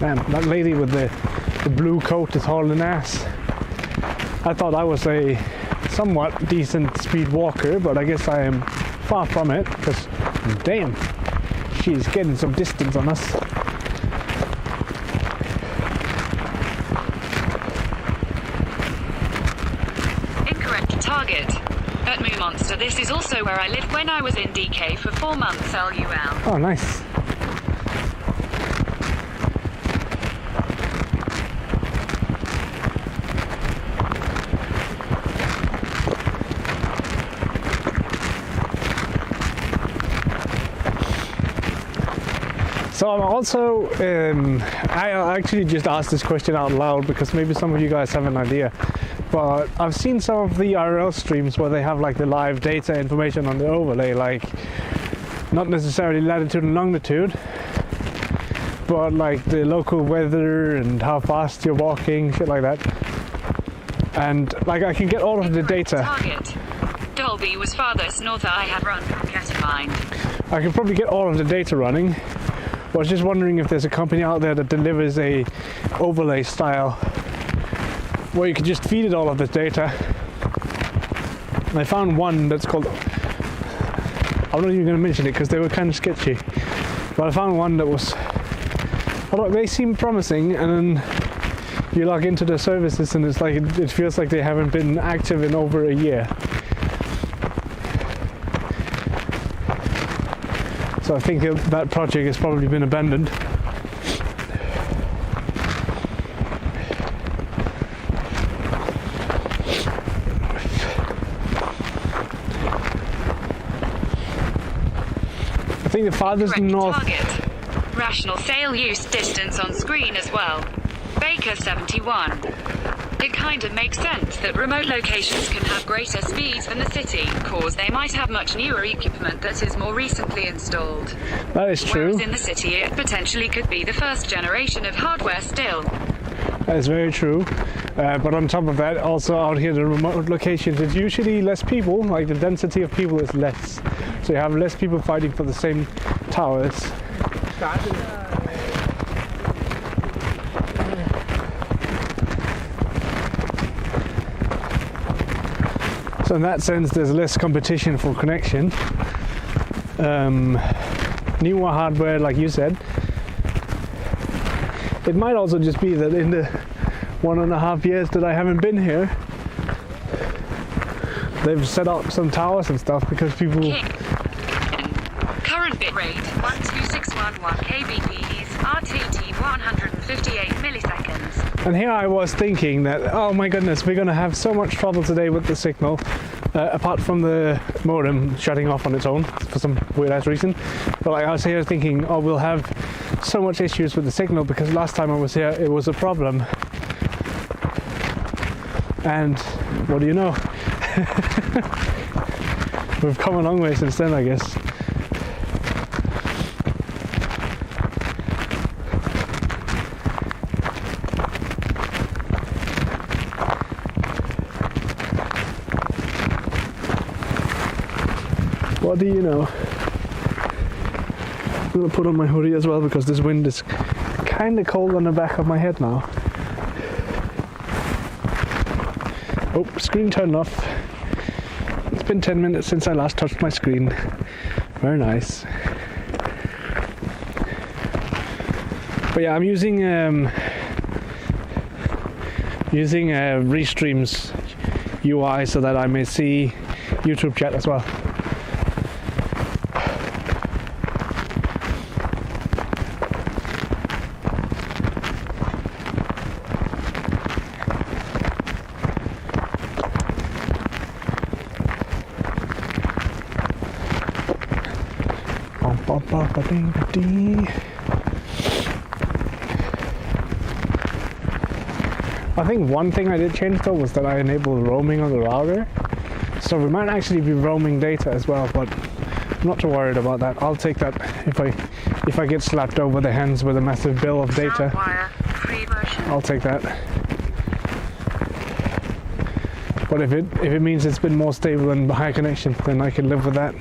Man, that lady with the blue coat is hauling ass. I thought I was a somewhat decent speed walker, but I guess I am far from it, because damn, she's getting some distance on us. Incorrect target. At Moo Monster, this is also where I lived when I was in DK for 4 months, LUL. Oh, nice. So I'm also, I actually just asked this question out loud because maybe some of you guys have an idea, but I've seen some of the IRL streams where they have like the live data information on the overlay, like not necessarily latitude and longitude, but like the local weather and how fast you're walking, shit like that. And like I can get all of the data. Target. Dolby was farthest north I had run from Ketamine. I can probably get all of the data running. I was just wondering if there's a company out there that delivers a overlay style where you can just feed it all of this data. And I found one that's called, I'm not even going to mention it because they were kind of sketchy, but I found one that was, they seem promising, and then you log into the services and it's like it feels like they haven't been active in over a year. So I think that project has probably been abandoned. I think the farthest Correct north. Target. Rational sail use distance on screen as well. Baker 71. It kind of makes sense that remote locations can have greater speeds than the city, cause they might have much newer equipment that is more recently installed. That is true. Whereas in the city it potentially could be the first generation of hardware still. That is very true. But on top of that, also out here, the remote locations, it's usually less people, like the density of people is less. So you have less people fighting for the same towers. So in that sense, there's less competition for connection. Newer hardware, like you said. It might also just be that in the 1.5 years that I haven't been here, they've set up some towers and stuff because people... Current bitrate 12611 kbps, RTT 158 milliseconds. And here I was thinking that, oh my goodness, we're going to have so much trouble today with the signal, apart from the modem shutting off on its own for some weird ass reason. But like I was here thinking, oh, we'll have so much issues with the signal because last time I was here it was a problem. And what do you know? We've come a long way since then, I guess. What do you know? I'm gonna put on my hoodie as well because this wind is kind of cold on the back of my head now. Oh, screen turned off. It's been 10 minutes since I last touched my screen. Very nice. But yeah, I'm using Restream's UI so that I may see YouTube chat as well. I think one thing I did change though was that I enabled roaming on the router, so we might actually be roaming data as well, but I'm not too worried about that. I'll take that if I get slapped over the hands with a massive bill of data. I'll take that. But if it means it's been more stable and high connection, then I can live with that.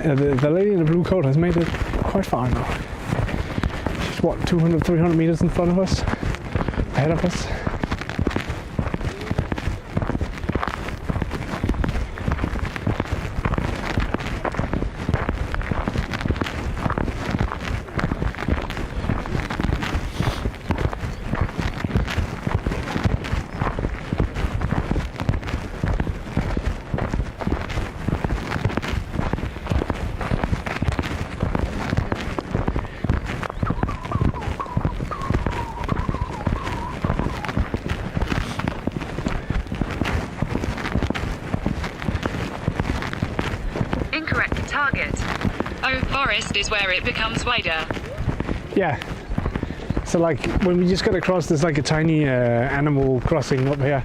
The lady in the blue coat has made it quite far now. She's what, 200, 300 meters in front of us, ahead of us. Forest is where it becomes wider. Yeah. So like when we just got across, there's like a tiny animal crossing up here.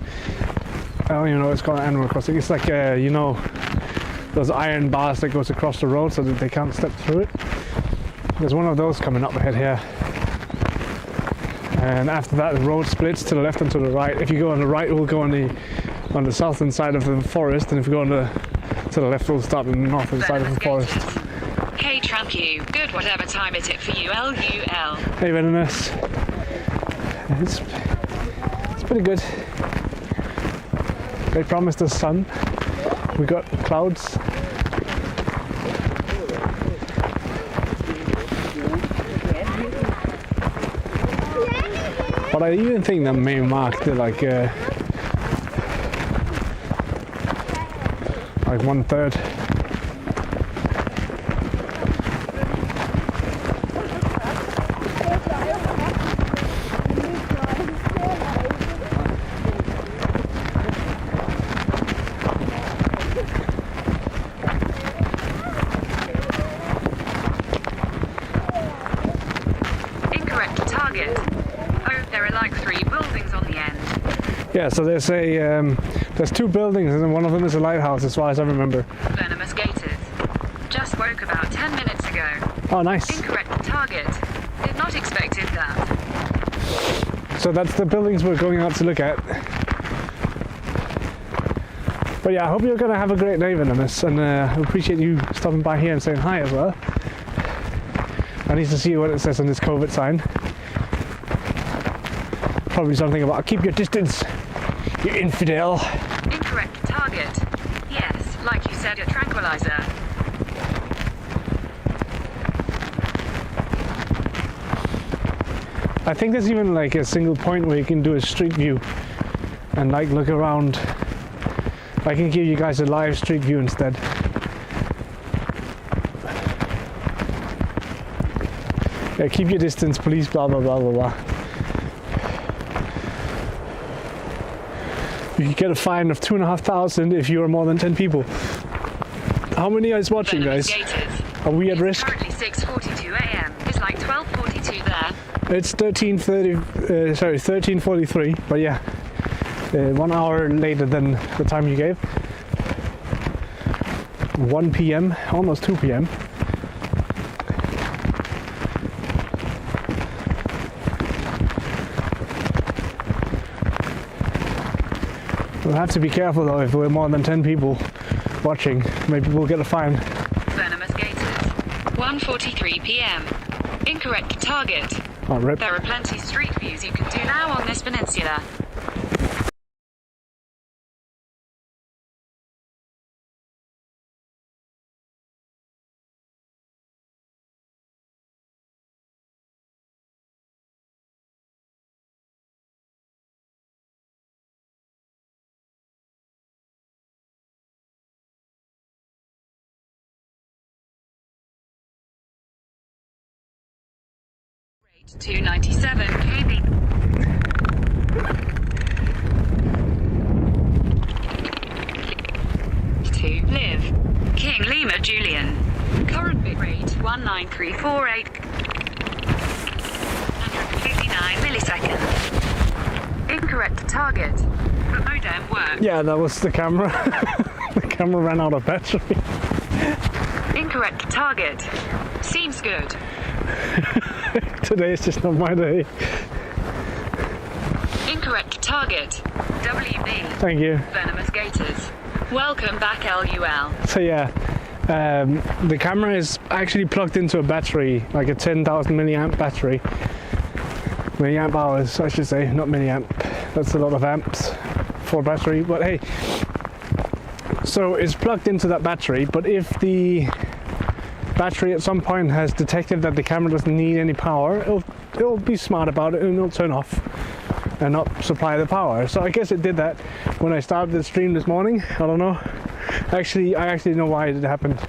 I don't even know it's called an animal crossing. It's like you know, those iron bars that goes across the road so that they can't step through it. There's one of those coming up ahead here. And after that, the road splits to the left and to the right. If you go on the right, we'll go on the southern side of the forest, and if you go on to the left, we'll start on the northern side of the forest. Hey, tramp you. Good whatever time it for you, LUL. Hey, Venomous. It's pretty good. They promised us sun. We got clouds. But I even think that may mark the like 1/3. Yeah, so there's there's 2 buildings, and one of them is a lighthouse, as far as I remember. Venomous gators. Just woke about 10 minutes ago. Oh, nice. Incorrect target. Did not expected that. So that's the buildings we're going out to look at. But yeah, I hope you're going to have a great day, Venomous, and I appreciate you stopping by here and saying hi as well. I need to see what it says on this COVID sign. Probably something about keep your distance, you infidel. Incorrect target. Yes, like you said, a tranquilizer. I think there's even like a single point where you can do a street view and like look around. I can give you guys a live street view instead. Yeah, keep your distance, please, blah blah blah blah blah. You can get a fine of 2,500 if you are more than 10 people. How many is watching, guys? Are we at risk? Currently 6:42 a.m. It's like 12:42 there. It's 13:43, but yeah, 1 hour later than the time you gave. 1 p.m., almost 2 p.m. We'll have to be careful though if we're more than 10 people watching. Maybe we'll get a fine. Venomous Gators. 1:43 p.m. Incorrect target. Oh, rip. There are plenty street views you can do now on this peninsula. Rate 297 kb. To live. King Lima Julian. Current bitrate 19348. 159 milliseconds. Incorrect target. The modem worked. Yeah, that was the camera. The camera ran out of battery. Incorrect target. Seems good. Today is just not my day. Incorrect target. WB. Thank you. Venomous Gators. Welcome back, LUL. So yeah, the camera is actually plugged into a battery, like a 10,000 milliamp battery. Milliamp hours, I should say, not milliamp. That's a lot of amps for battery, but hey. So it's plugged into that battery, but if the battery at some point has detected that the camera doesn't need any power, it'll be smart about it and it'll turn off and not supply the power. So I guess it did that when I started the stream this morning. I don't know. I actually know why it happened.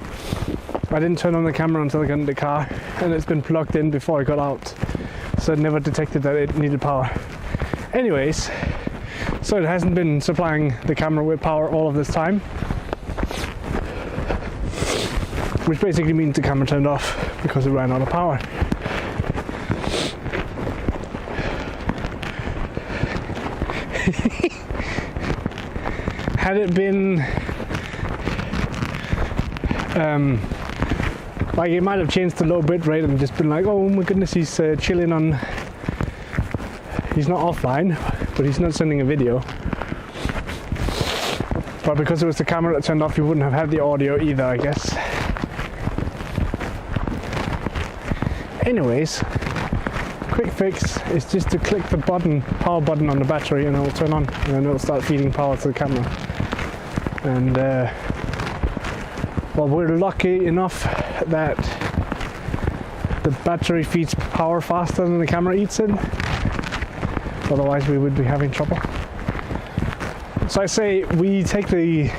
I didn't turn on the camera until I got in the car, and it's been plugged in before I got out, so it never detected that it needed power. Anyways, so it hasn't been supplying the camera with power all of this time, which basically means the camera turned off because it ran out of power. Had it been like, it might have changed to low bit rate and just been like, oh my goodness, he's chilling on, he's not offline, but he's not sending a video. But because it was the camera that turned off, you wouldn't have had the audio either, I guess. Anyways, quick fix is just to click the button, power button on the battery, and it'll turn on, and then it'll start feeding power to the camera. And well, we're lucky enough that the battery feeds power faster than the camera eats it. Otherwise we would be having trouble. So I say we take the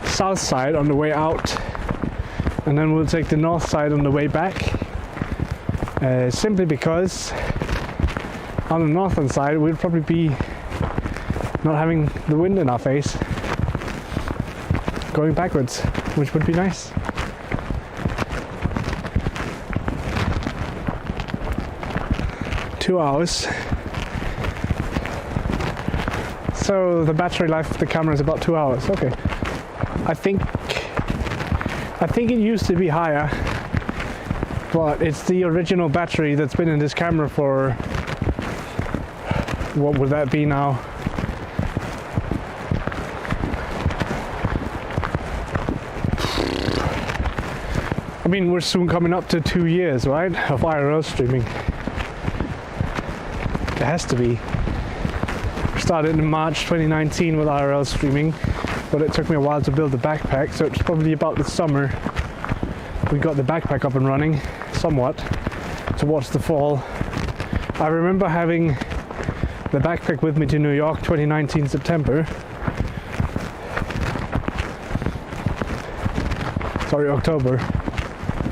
south side on the way out, and then we'll take the north side on the way back. Simply because on the northern side we'd probably be not having the wind in our face going backwards, which would be nice. Two hours. So the battery life of the camera is about 2 hours. Okay. I think it used to be higher, but it's the original battery that's been in this camera for, what would that be now? I mean, we're soon coming up to 2 years, right, of IRL streaming. It has to be. We started in March 2019 with IRL streaming, but it took me a while to build the backpack, so it's probably about the summer we got the backpack up and running, somewhat, towards the fall. I remember having the backpack with me to New York 2019 September. Sorry, October.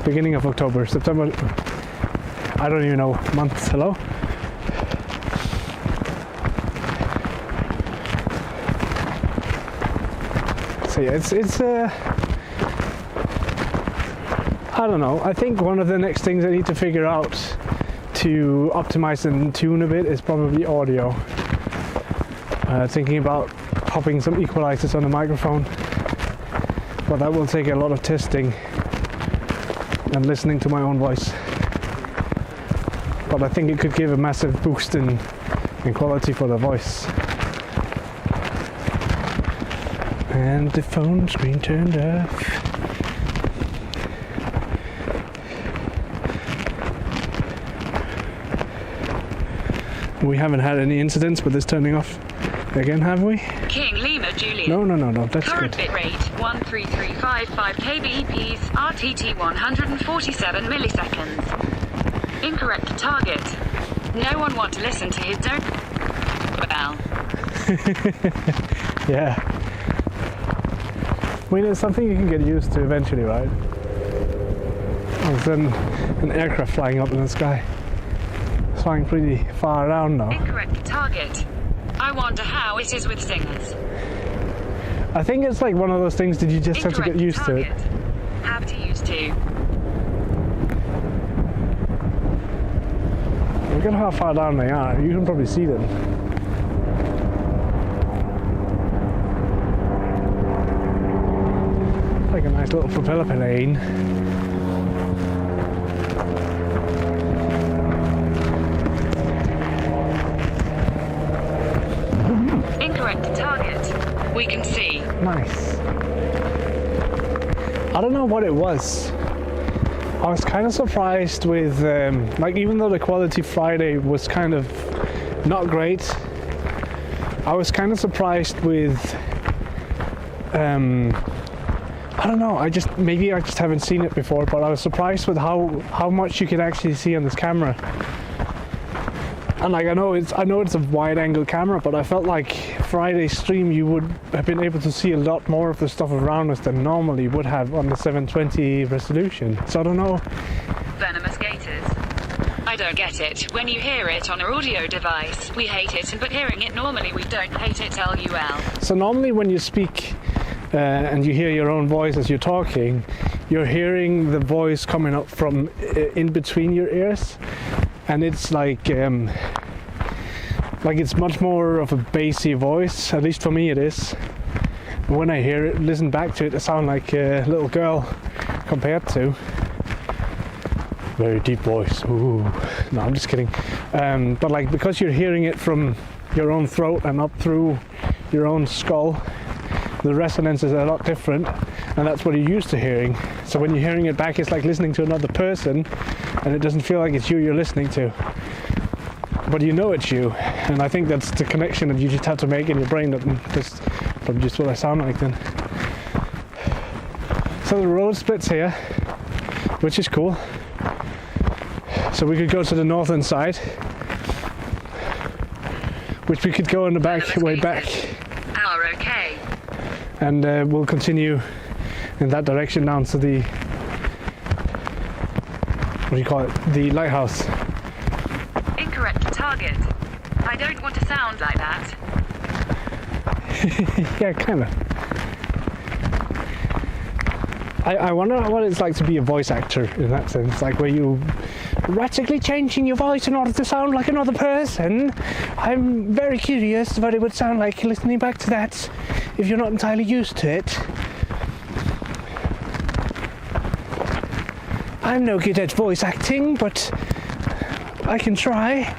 Beginning of October. September. I don't even know months. Hello? So yeah, it's I don't know. I think one of the next things I need to figure out to optimize and tune a bit is probably audio. Thinking about popping some equalizers on the microphone, but that will take a lot of testing and listening to my own voice. But I think it could give a massive boost in quality for the voice. And the phone screen turned off. We haven't had any incidents with this turning off again, have we? King Lima Juliet. No, that's Current good. bitrate 13355 kbps, RTT 147 milliseconds. Incorrect target. No one want to listen to his don't bell. Yeah. I mean, it's something you can get used to eventually, right? There's an aircraft flying up in the sky. It's flying pretty far around now. Incorrect target. I wonder how it is with singers. I think it's like one of those things that you just have to get used to it. Have to use to. Look at how far down they are. You can probably see them. Like a nice little propeller plane. Incorrect target. We can see. Nice. I don't know what it was. I was kind of surprised with, like, even though the quality Friday was kind of not great, I was kind of surprised with, I don't know, maybe I just haven't seen it before, but I was surprised with how much you could actually see on this camera. And like, I know it's a wide angle camera, but I felt like Friday's stream you would have been able to see a lot more of the stuff around us than normally would have on the 720 resolution. So I don't know. Venomous gators. I don't get it. When you hear it on an audio device, we hate it, but hearing it normally we don't hate it, LUL. So normally when you speak and you hear your own voice as you're talking, you're hearing the voice coming up from in between your ears, and it's like it's much more of a bassy voice, at least for me it is. When I hear it, listen back to it, I sound like a little girl compared to. Very deep voice. Ooh. No, I'm just kidding. But like, because you're hearing it from your own throat and up through your own skull, the resonance is a lot different, and that's what you're used to hearing. So when you're hearing it back, it's like listening to another person, and it doesn't feel like it's you're listening to. But you know it's you, and I think that's the connection that you just have to make in your brain. That's probably just what I sound like then. So the road splits here, which is cool. So we could go to the northern side, which we could go on the back way back. Okay. And we'll continue in that direction down to the, what do you call it, the lighthouse. Incorrect target. I don't want to sound like that. Yeah, kind of. I wonder what it's like to be a voice actor in that sense, like where you radically changing your voice in order to sound like another person. I'm very curious what it would sound like listening back to that if you're not entirely used to it. I'm no good at voice acting, but I can try.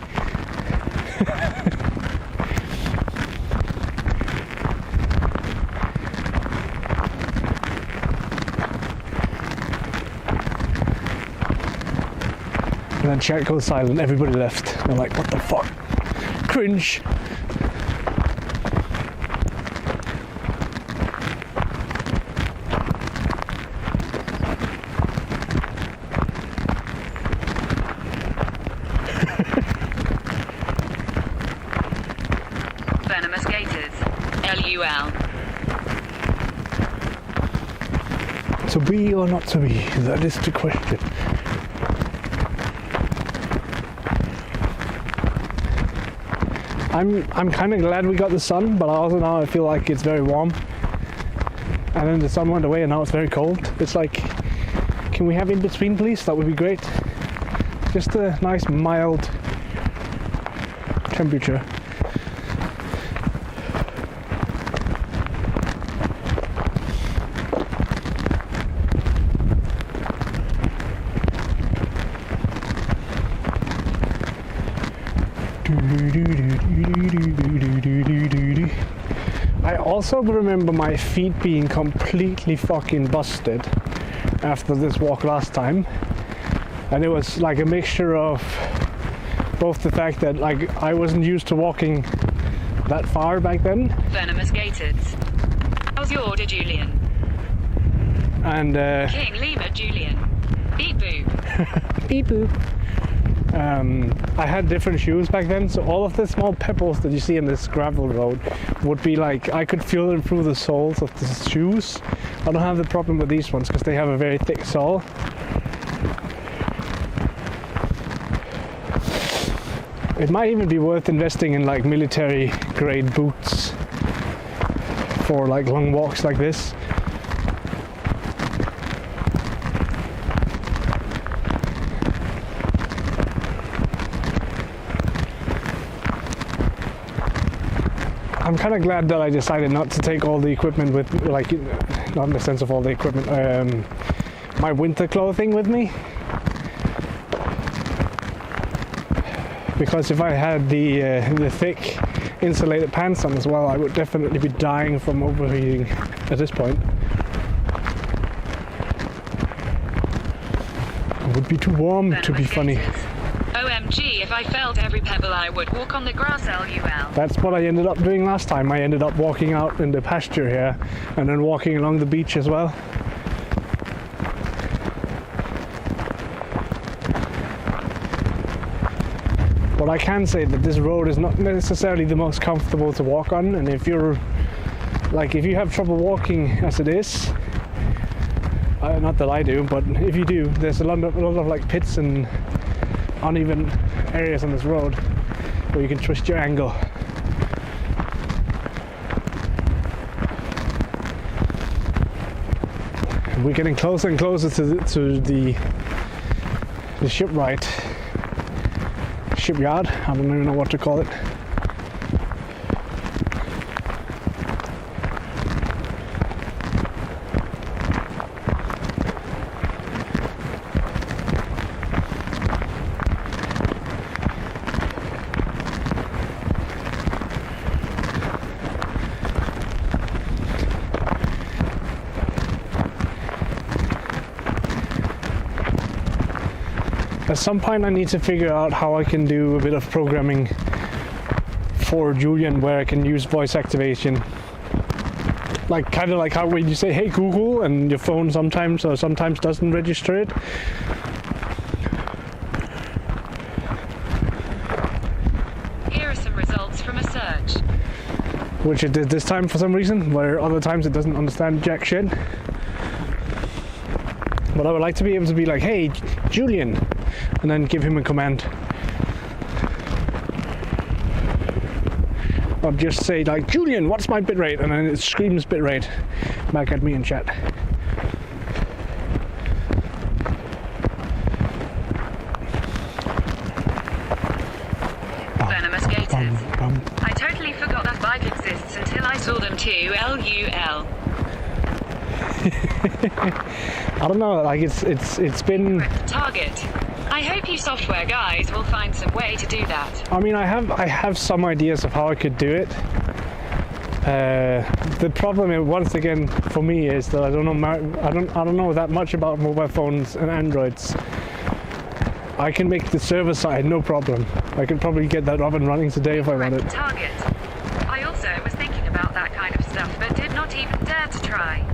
And then chat goes silent, everybody left. They're like, what the fuck? Cringe. Venomous gators. LUL. To be or not to be? That is the question. I'm kind of glad we got the sun, but also now I feel like it's very warm. And then the sun went away and now it's very cold. It's like, can we have in between please? That would be great. Just a nice mild temperature. I also remember my feet being completely fucking busted after this walk last time, and it was like a mixture of both the fact that like I wasn't used to walking that far back then. Venomous gators. How's your order, Julian? And King Lima, Julian. Beep boop. beep boop. I had different shoes back then, so all of the small pebbles that you see in this gravel road would be like, I could feel them through the soles of the shoes. I don't have the problem with these ones because they have a very thick sole. It might even be worth investing in like military grade boots for like long walks like this. I'm kind of glad that I decided not to take all the equipment with, like, not in the sense of all the equipment, my winter clothing with me. Because if I had the thick insulated pants on as well, I would definitely be dying from overheating at this point. It would be too warm to be funny. OMG, if I felt every pebble I would walk on the grass, LUL. That's what I ended up doing last time. I ended up walking out in the pasture here and then walking along the beach as well. But I can say that this road is not necessarily the most comfortable to walk on, and if you're like, if you have trouble walking as it is, not that I do, but if you do, there's a lot of like pits and uneven areas on this road where you can twist your ankle. We're getting closer and closer to the shipyard. I don't even know what to call it. At some point I need to figure out how I can do a bit of programming for Julian where I can use voice activation. Like kind of like how when you say hey Google and your phone sometimes or sometimes doesn't register it. Here are some results from a search. Which it did this time for some reason, where other times it doesn't understand jack shit. But I would like to be able to be like, hey Julian, and then give him a command. Or just say like, Julian, what's my bitrate? And then it screams bitrate back at me in chat. Venomous gators. I totally forgot that bike exists until I saw them too, LUL. I don't know, like it's been... Target. I hope you software guys will find some way to do that. I mean, I have some ideas of how I could do it. The problem, once again, for me is that I don't know that much about mobile phones and Androids. I can make the server side no problem. I could probably get that up and running today if I wanted. Target. I also was thinking about that kind of stuff, but did not even dare to try.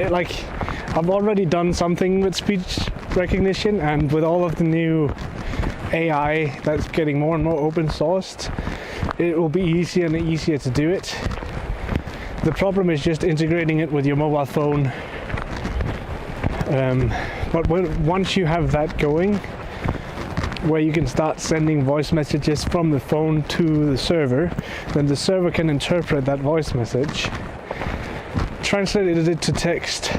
Like, I've already done something with speech recognition, and with all of the new AI that's getting more and more open sourced, it will be easier and easier to do it. The problem is just integrating it with your mobile phone. But once you have that going, where you can start sending voice messages from the phone to the server, then the server can interpret that voice message, translate it to text.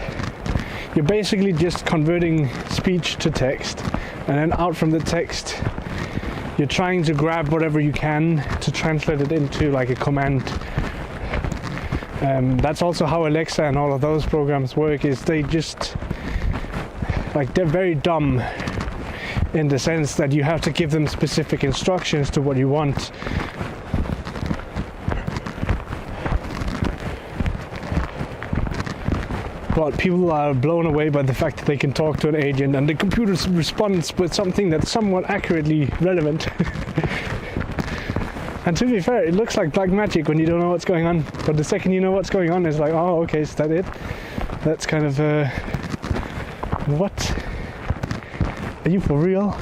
You're basically just converting speech to text, and then out from the text you're trying to grab whatever you can to translate it into like a command. That's also how Alexa and all of those programs work, is they just like, they're very dumb in the sense that you have to give them specific instructions to what you want. But people are blown away by the fact that they can talk to an agent and the computer responds with something that's somewhat accurately relevant. And to be fair, it looks like black magic when you don't know what's going on. But the second you know what's going on, it's like, oh, okay, is that it? That's kind of, what? Are you for real?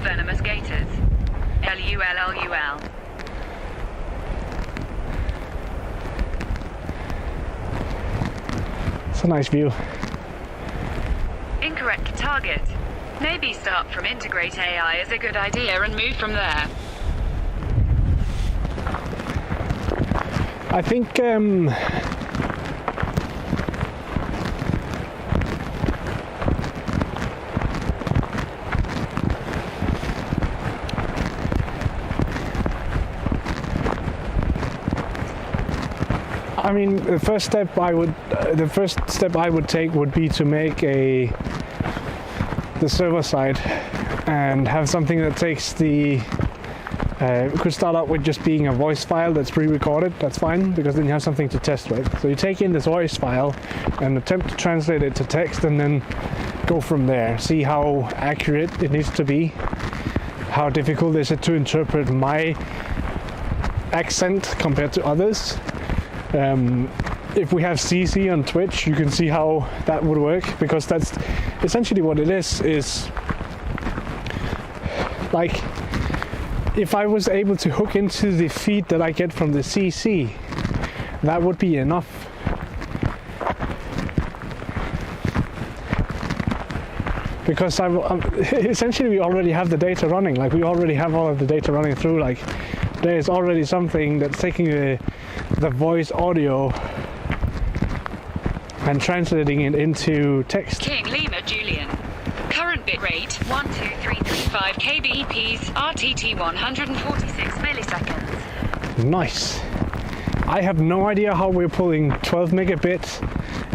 Venomous gators. LUL. It's a nice view. Incorrect target. Maybe start from integrate AI is a good idea and move from there. I think I mean, the first step I would take would be to make the server side and have something that takes the. We could start out with just being a voice file that's pre-recorded. That's fine, because then you have something to test with. So you take in this voice file and attempt to translate it to text, and then go from there. See how accurate it needs to be. How difficult is it to interpret my accent compared to others? If we have CC on Twitch, you can see how that would work, because that's essentially what it is like, if I was able to hook into the feed that I get from the CC, that would be enough. Because essentially we already have the data running, like we already have all of the data running through, like there's already something that's taking the voice audio and translating it into text. King Lima Julian. Current bitrate 12335 kbps, RTT 146 milliseconds. Nice. I have no idea how we're pulling 12 megabits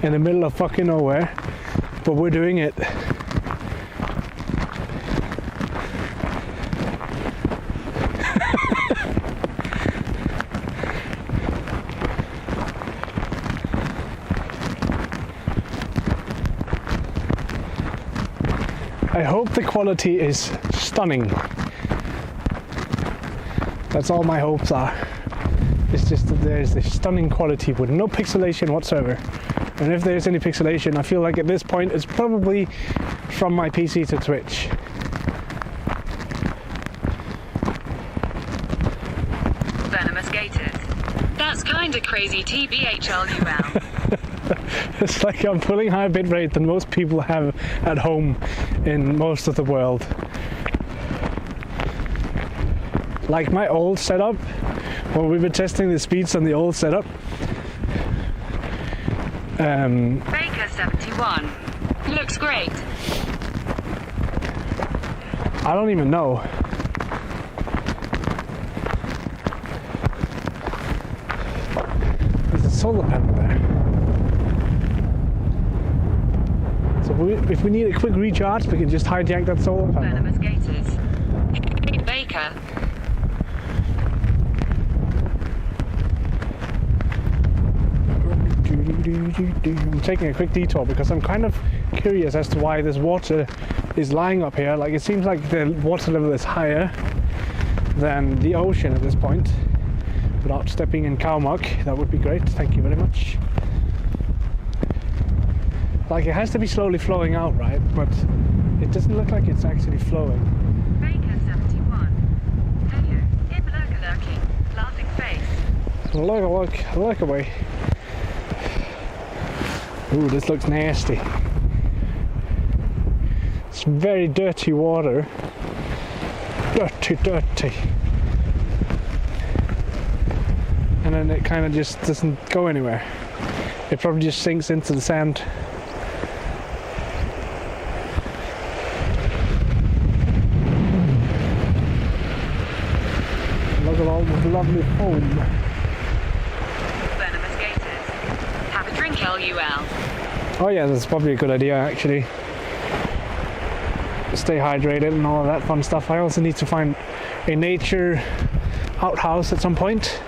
in the middle of fucking nowhere, but we're doing it. I hope the quality is stunning. That's all my hopes are. It's just that there's a stunning quality with no pixelation whatsoever. And if there's any pixelation, I feel like at this point it's probably from my PC to Twitch. Venomous gators. That's kinda crazy TBHLUL. It's like I'm pulling higher bitrate than most people have at home in most of the world. Like my old setup, when we were testing the speeds on the old setup. Baker 71. Looks great. I don't even know. There's a solar panel there. If we need a quick recharge, we can just hijack that solar panel. Venomous gators. Baker. I'm taking a quick detour because I'm kind of curious as to why this water is lying up here. Like, it seems like the water level is higher than the ocean at this point. Without stepping in cow muck, that would be great. Thank you very much. Like it has to be slowly flowing out, right? But it doesn't look like it's actually flowing. Baker 71. Hello. Im lurking. Laughing face. Look away. Ooh, this looks nasty. It's very dirty water. Dirty. And then it kind of just doesn't go anywhere. It probably just sinks into the sand. Look at all this lovely foam. Venomous gators. Have a drink, LUL. Oh yeah, that's probably a good idea actually. Stay hydrated and all of that fun stuff. I also need to find a nature outhouse at some point.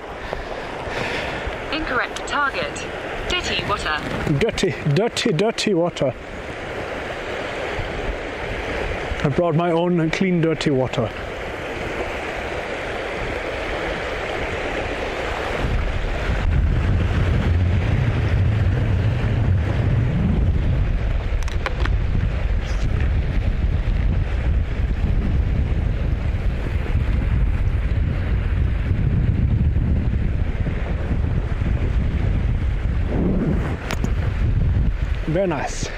Incorrect target. Dirty water. Dirty water. I brought my own clean dirty water. Very nice.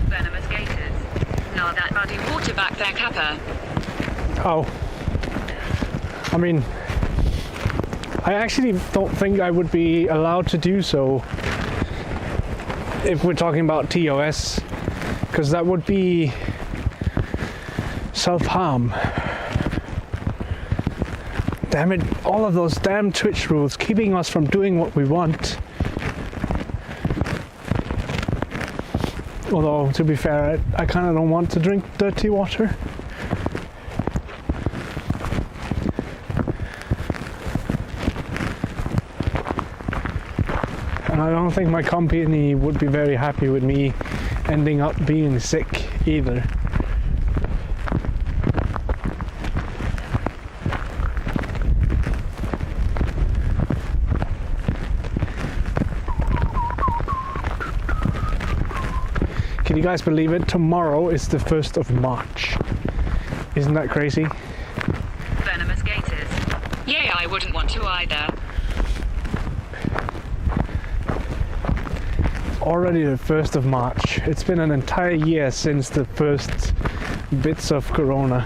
Venomous gators. Now that muddy water back there, Kappa. Oh. I mean, I actually don't think I would be allowed to do so if we're talking about TOS, because that would be self-harm. Damn it, all of those damn Twitch rules keeping us from doing what we want. Although, to be fair, I kind of don't want to drink dirty water. And I don't think my company would be very happy with me ending up being sick either. Can you guys believe it? Tomorrow is the 1st of March. Isn't that crazy? Venomous gators. Yeah, I wouldn't want to either. Already the 1st of March. It's been an entire year since the first bits of Corona.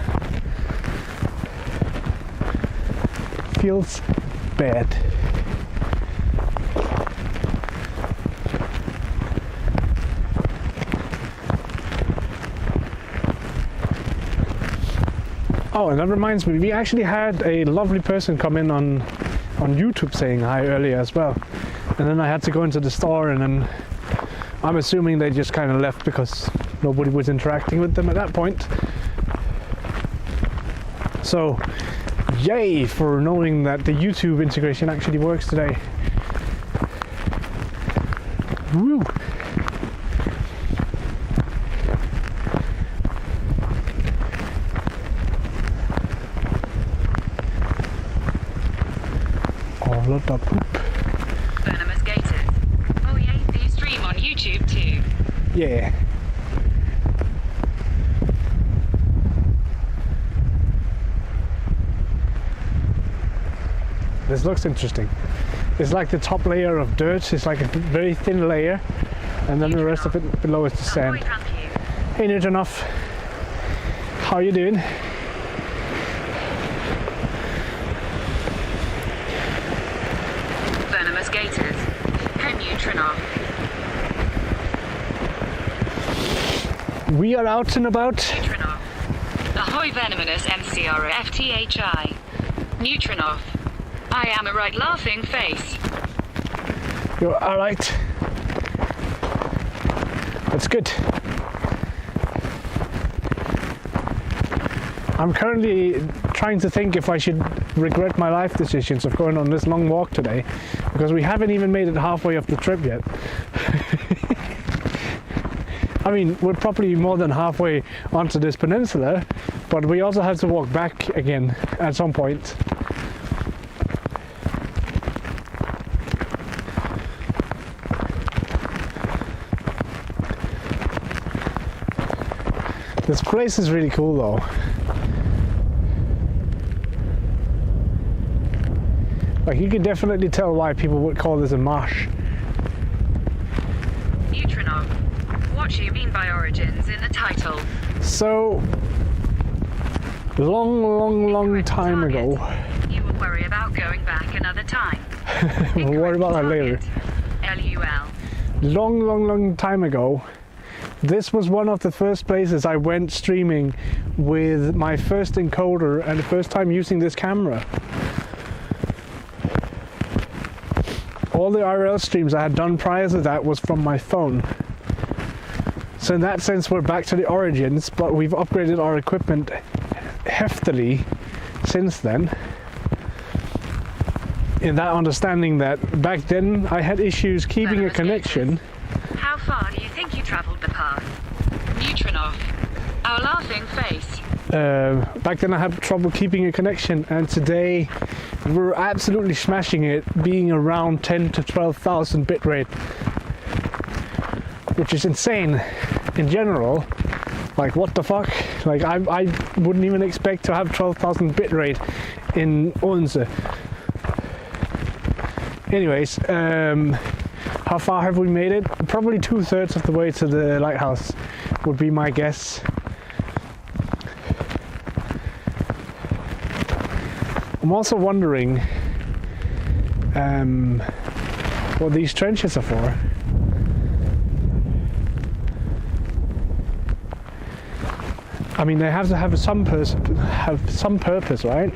Feels bad. Oh, and that reminds me, we actually had a lovely person come in on YouTube saying hi earlier as well. And then I had to go into the store, and then I'm assuming they just kind of left because nobody was interacting with them at that point. So, yay for knowing that the YouTube integration actually works today. Woo! All of the poop. Venomous gators. Oh yeah, do you stream on YouTube too? Yeah. This looks interesting. It's like the top layer of dirt. It's like a very thin layer, and then the rest of it below is the sand. Hey, Newt enough. How you doing? Venomous gators. Head neutron off. We are out and about. Neutron off. Ahoy venomous MCR FTHI. Neutron off. I am a right laughing face. You're alright. That's good. I'm currently trying to think if I should regret my life decisions of going on this long walk today, because we haven't even made it halfway of the trip yet. I mean, we're probably more than halfway onto this peninsula, but we also have to walk back again at some point. This place is really cool though. Like, you can definitely tell why people would call this a marsh. Neutronov. What do you mean by origins in the title? So, long time ago. You will worry about going back another time. We'll worry about that later. LUL. Long time ago, this was one of the first places I went streaming with my first encoder and the first time using this camera. All the IRL streams I had done prior to that was from my phone. So in that sense we're back to the origins, but we've upgraded our equipment heftily since then. In that understanding that back then I had issues keeping a connection. How far do you think you travelled the path? Neutronov. Our laughing face. Back then I had trouble keeping a connection, and today we're absolutely smashing it, being around 10 to 12,000 bitrate, which is insane in general. Like, what the fuck? Like, I wouldn't even expect to have 12,000 bitrate in Odense. Anyways, how far have we made it? Probably 2/3 of the way to the lighthouse would be my guess. I'm also wondering what these trenches are for. I mean, they have to have some purpose, right?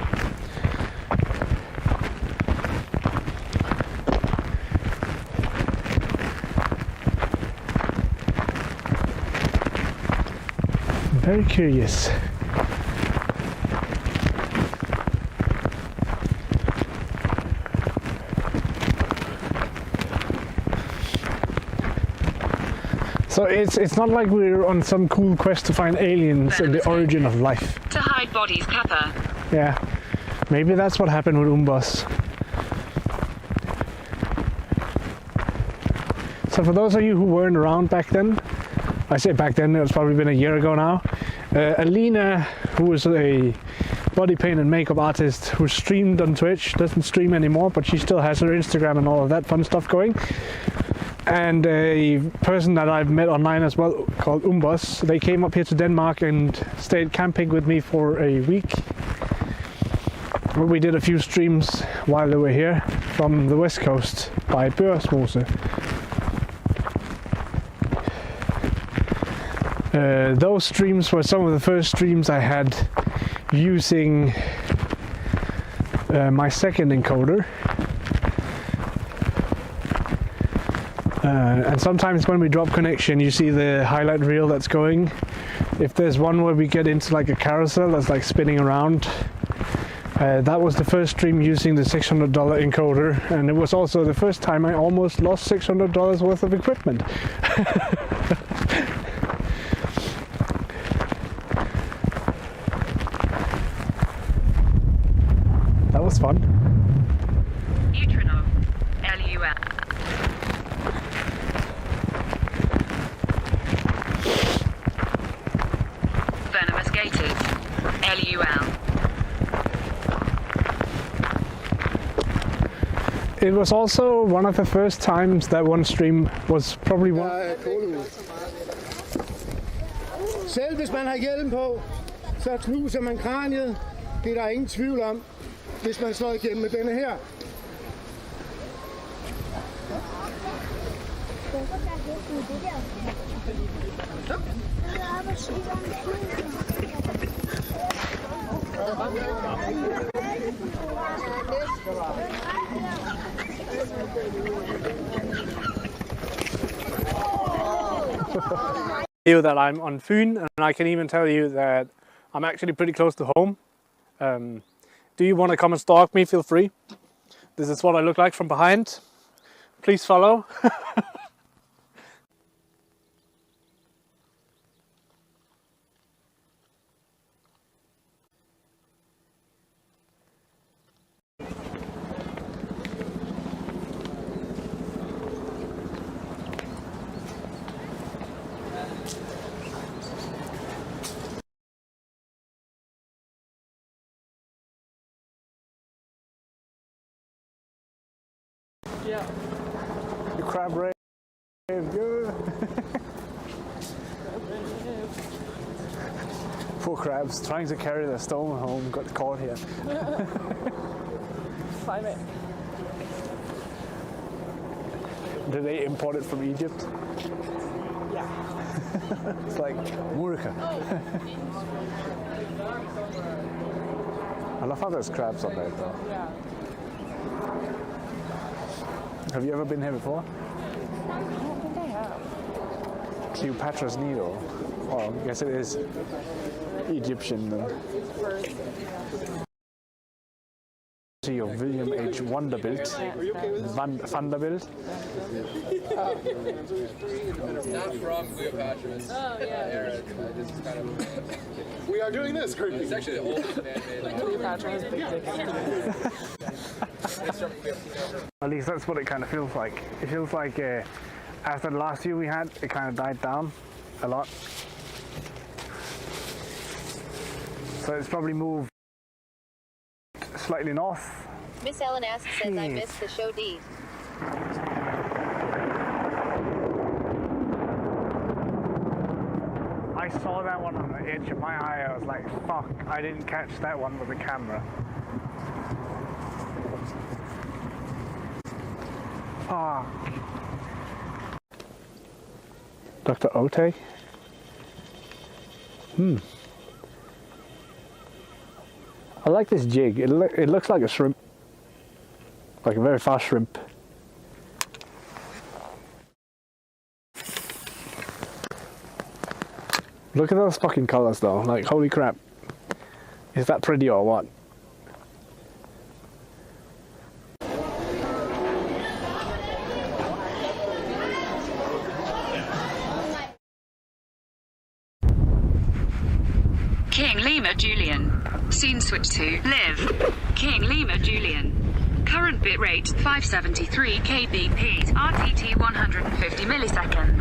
I'm very curious. So it's not like we're on some cool quest to find aliens and the origin of life. To hide bodies, Kappa. Yeah, maybe that's what happened with Umbus. So for those of you who weren't around back then, I say back then, it's probably been a year ago now, Alina, who was a body paint and makeup artist who streamed on Twitch, doesn't stream anymore, but she still has her Instagram and all of that fun stuff going. And a person that I've met online as well called Umbus, they came up here to Denmark and stayed camping with me for a week. We did a few streams while they were here from the west coast by Børsmose. Those streams were some of the first streams I had using my second encoder. And sometimes when we drop connection, you see the highlight reel that's going. If there's one where we get into like a carousel that's like spinning around, that was the first stream using the $600 encoder, and it was also the first time I almost lost $600 worth of equipment. That was fun. Neutronov. LUL. Venomous gators. LUL. It was also one of the first times that one stream was probably one. Selv hvis man har hjelm på, så knuser man kraniet. Det er der ingen tvivl om, hvis man slår igennem med denne her. You that I'm on Funen, and I can even tell you that I'm actually pretty close to home. Do you want to come and stalk me? Feel free. This is what I look like from behind. Please follow. Yeah. You crab rave. Yeah. Poor crabs trying to carry their stone home got caught here. Climb it. Did they import it from Egypt? Yeah. It's like Murica. I love how there's crabs on there though. Yeah. Have you ever been here before? I don't think I have. Cleopatra's Needle. Oh, I guess it is Egyptian then. See of William H. Vanderbilt. Vanderbilt. It's not from Cleopatra. Oh, yeah. Era. This is kind of. We are doing this. It's actually the oldest man-made. Cleopatra has big dick. It's from Cleopatra. At least that's what it kind of feels like. It feels like after the last view we had, it kind of died down a lot. So it's probably moved slightly north. Miss Ellen asks says I missed the show D. I saw that one on the edge of my eye. I was like, fuck, I didn't catch that one with the camera. Fuck. Dr. Ote? I like this jig. It looks like a shrimp. Like a very fast shrimp. Look at those fucking colors though. Like, holy crap. Is that pretty or what? King Lima Julian. Scene switch to live. King Lima Julian. Current bitrate 573 kbps. RTT 150 milliseconds.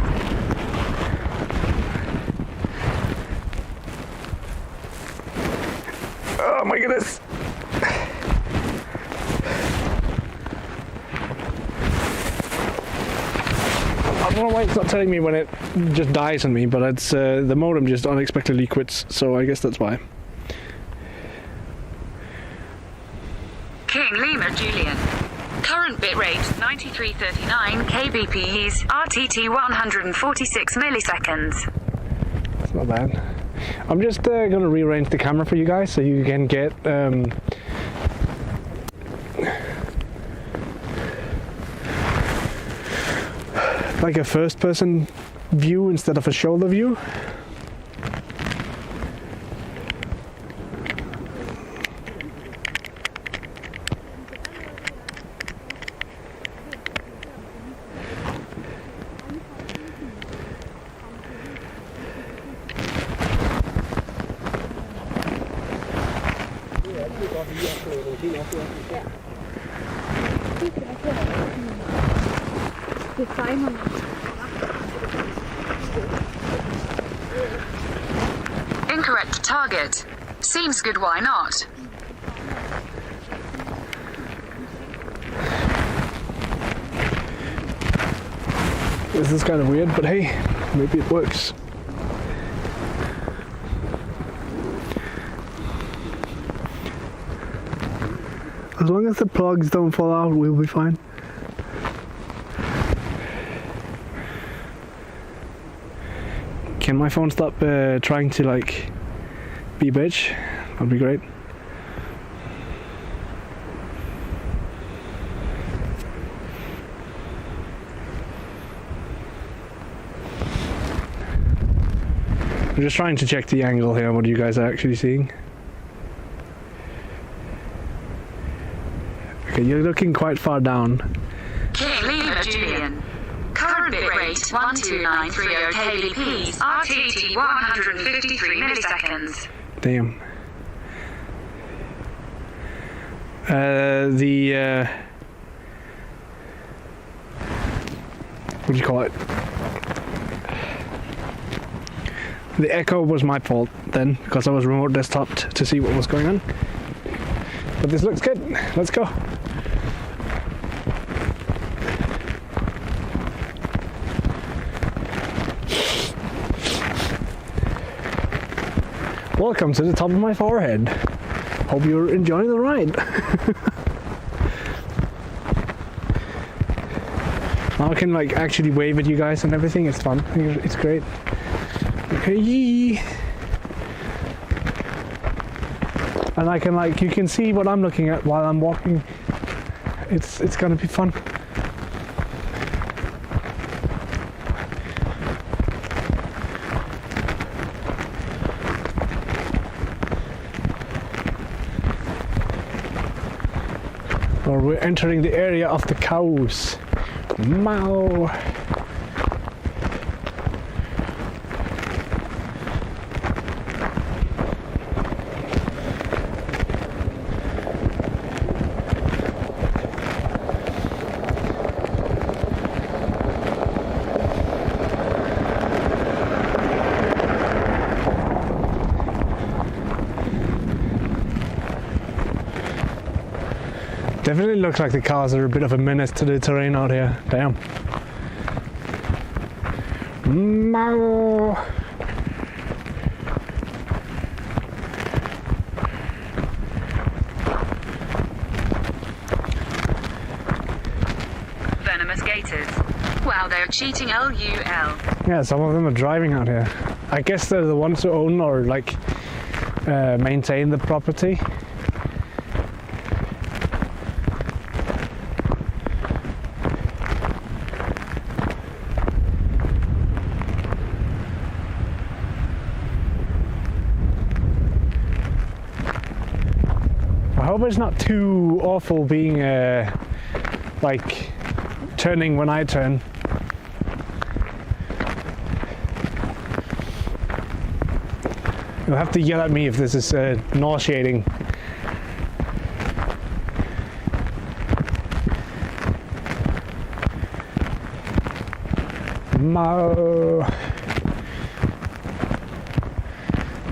Oh my goodness. I don't know why it's not telling me when it just dies on me, but it's the modem just unexpectedly quits, so I guess that's why. King Lima Julian. Current bitrate 9339 kbps. RTT 146 milliseconds. It's not bad. I'm just going to rearrange the camera for you guys so you can get like a first person view instead of a shoulder view. Incorrect target. Seems good, why not? This is kind of weird, but hey, maybe it works. As long as the plugs don't fall out, we'll be fine. Can my phone stop trying to like be bitch? That'd be great. I'm just trying to check the angle here. What you guys are actually seeing? Okay, you're looking quite far down. King Lima Julian. Current bitrate 12930 kbps. RTT 153 milliseconds. Damn. What do you call it? The echo was my fault then, because I was remote desktoped to see what was going on. But this looks good. Let's go. Welcome to the top of my forehead. Hope you're enjoying the ride. Now I can like actually wave at you guys and everything. It's fun. It's great. Okay. And I can like, you can see what I'm looking at while I'm walking. It's gonna be fun. Or we're entering the area of the cows. Mow. Definitely looks like the cars are a bit of a menace to the terrain out here. Damn. Mow. Venomous gators. Wow, they're cheating LUL. Yeah, some of them are driving out here. I guess they're the ones who own or like maintain the property. I hope it's not too awful being like turning when I turn. You'll have to yell at me if this is nauseating.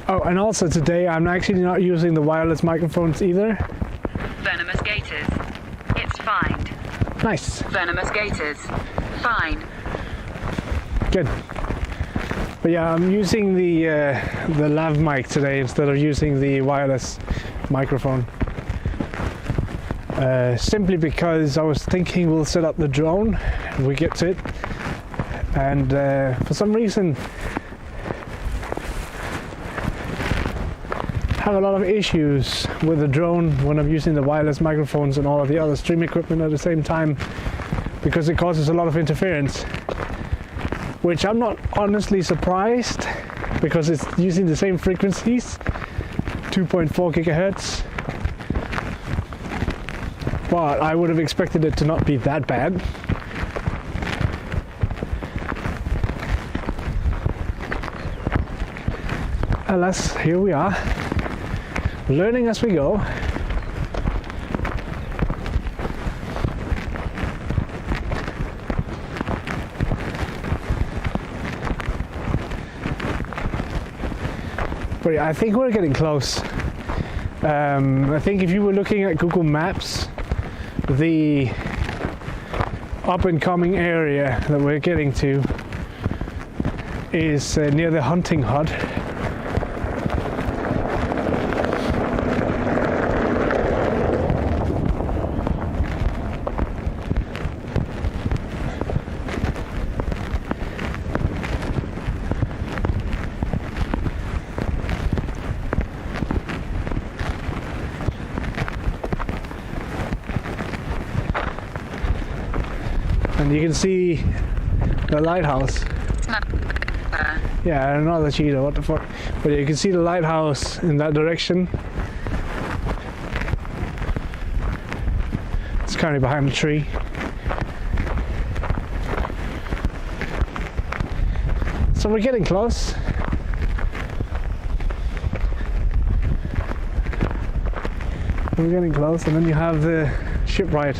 Oh, and also today I'm actually not using the wireless microphones either. Venomous gators. It's fine. Nice. Venomous gators. Fine. Good. But yeah, I'm using the lav mic today instead of using the wireless microphone. Simply because I was thinking we'll set up the drone when we get to it. And for some reason have a lot of issues with the drone when I'm using the wireless microphones and all of the other stream equipment at the same time, because it causes a lot of interference, which I'm not honestly surprised because it's using the same frequencies, 2.4 gigahertz, but I would have expected it to not be that bad. Alas, here we are, learning as we go. But yeah, I think we're getting close. I think if you were looking at Google Maps, the up and coming area that we're getting to is near the hunting hut. And you can see the lighthouse. Yeah, another cheetah, what the fuck. But you can see the lighthouse in that direction. It's currently behind the tree. So we're getting close. We're getting close, and then you have the shipwright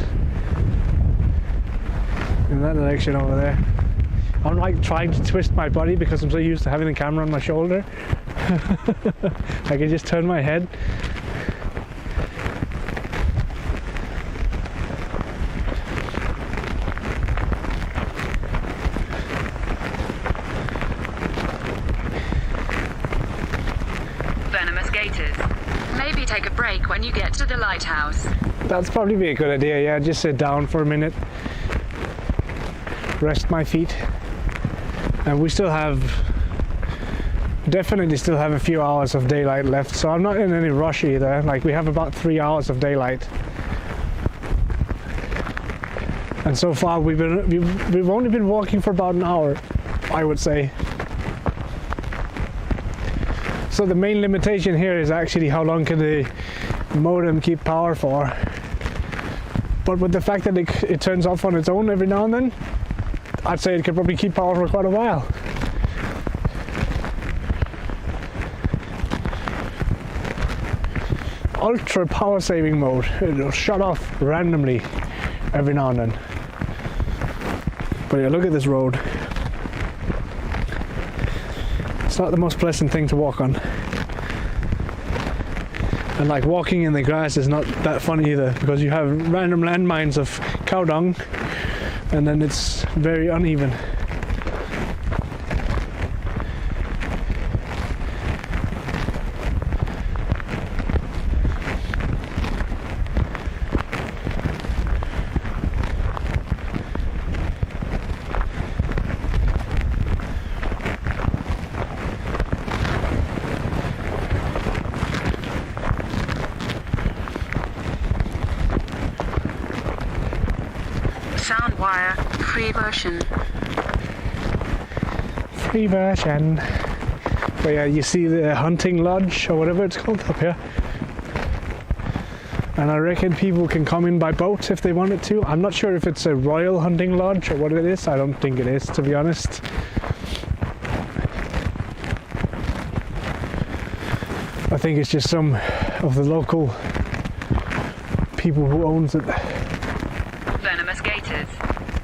in that direction over there. I'm like trying to twist my body because I'm so used to having the camera on my shoulder. I can just turn my head. Maybe take a break when you get to the lighthouse. That's probably be a good idea, yeah, just sit down for a minute, rest my feet. And we still have, definitely still have a few hours of daylight left, so I'm not in any rush either. Like, we have about 3 hours of daylight. And so far we've only been walking for about an hour, I would say. So the main limitation here is actually how long can the modem keep power for. But with the fact that it turns off on its own every now and then, I'd say it could probably keep power for quite a while. Ultra power saving mode. It'll shut off randomly every now and then. But yeah, look at this road. It's not the most pleasant thing to walk on. And like, walking in the grass is not that fun either, because you have random landmines of cow dung, and then it's very uneven. Soundwire, free version. Free version. But yeah, you see the hunting lodge or whatever it's called up here. And I reckon people can come in by boat if they wanted to. I'm not sure if it's a royal hunting lodge or what it is. I don't think it is, to be honest. I think it's just some of the local people who owns it. Venomous Gators.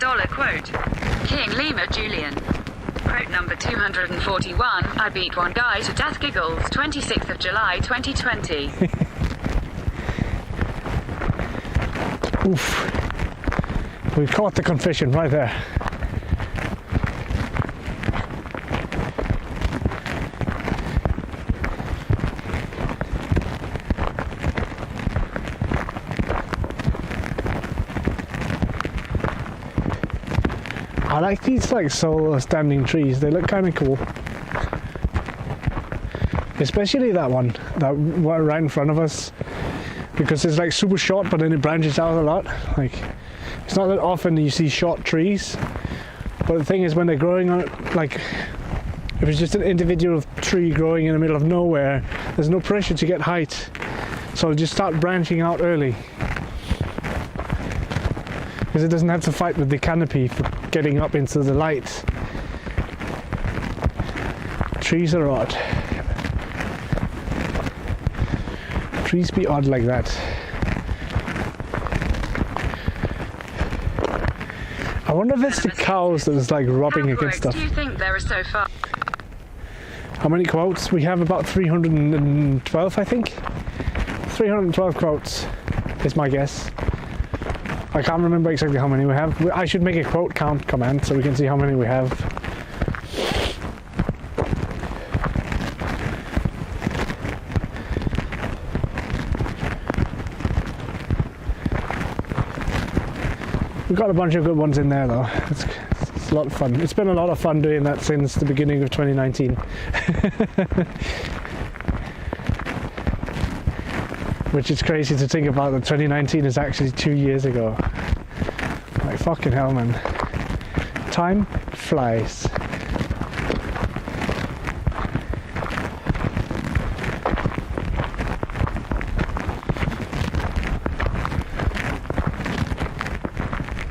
Dollar quote. King Lima Julian. Quote number 241. I beat one guy to death giggles. 26th of July 2020. Oof. We caught the confession right there. I like these like solo standing trees, they look kind of cool. Especially that one right in front of us, because it's like super short but then it branches out a lot. Like, it's not that often you see short trees, but the thing is, when they're growing on, like, if it's just an individual tree growing in the middle of nowhere, there's no pressure to get height, so just start branching out early, because it doesn't have to fight with the canopy for getting up into the light. Trees are odd. Trees be odd like that. I wonder if it's the cows that is like rubbing against stuff. Do you think there are so far? How many quotes? We have about 312, I think. 312 quotes is my guess. I can't remember exactly how many we have. I should make a quote count command so we can see how many we have. We've got a bunch of good ones in there though. It's a lot of fun. It's been a lot of fun doing that since the beginning of 2019. Which is crazy to think about, that 2019 is actually 2 years ago. Like, fucking hell, man. Time flies.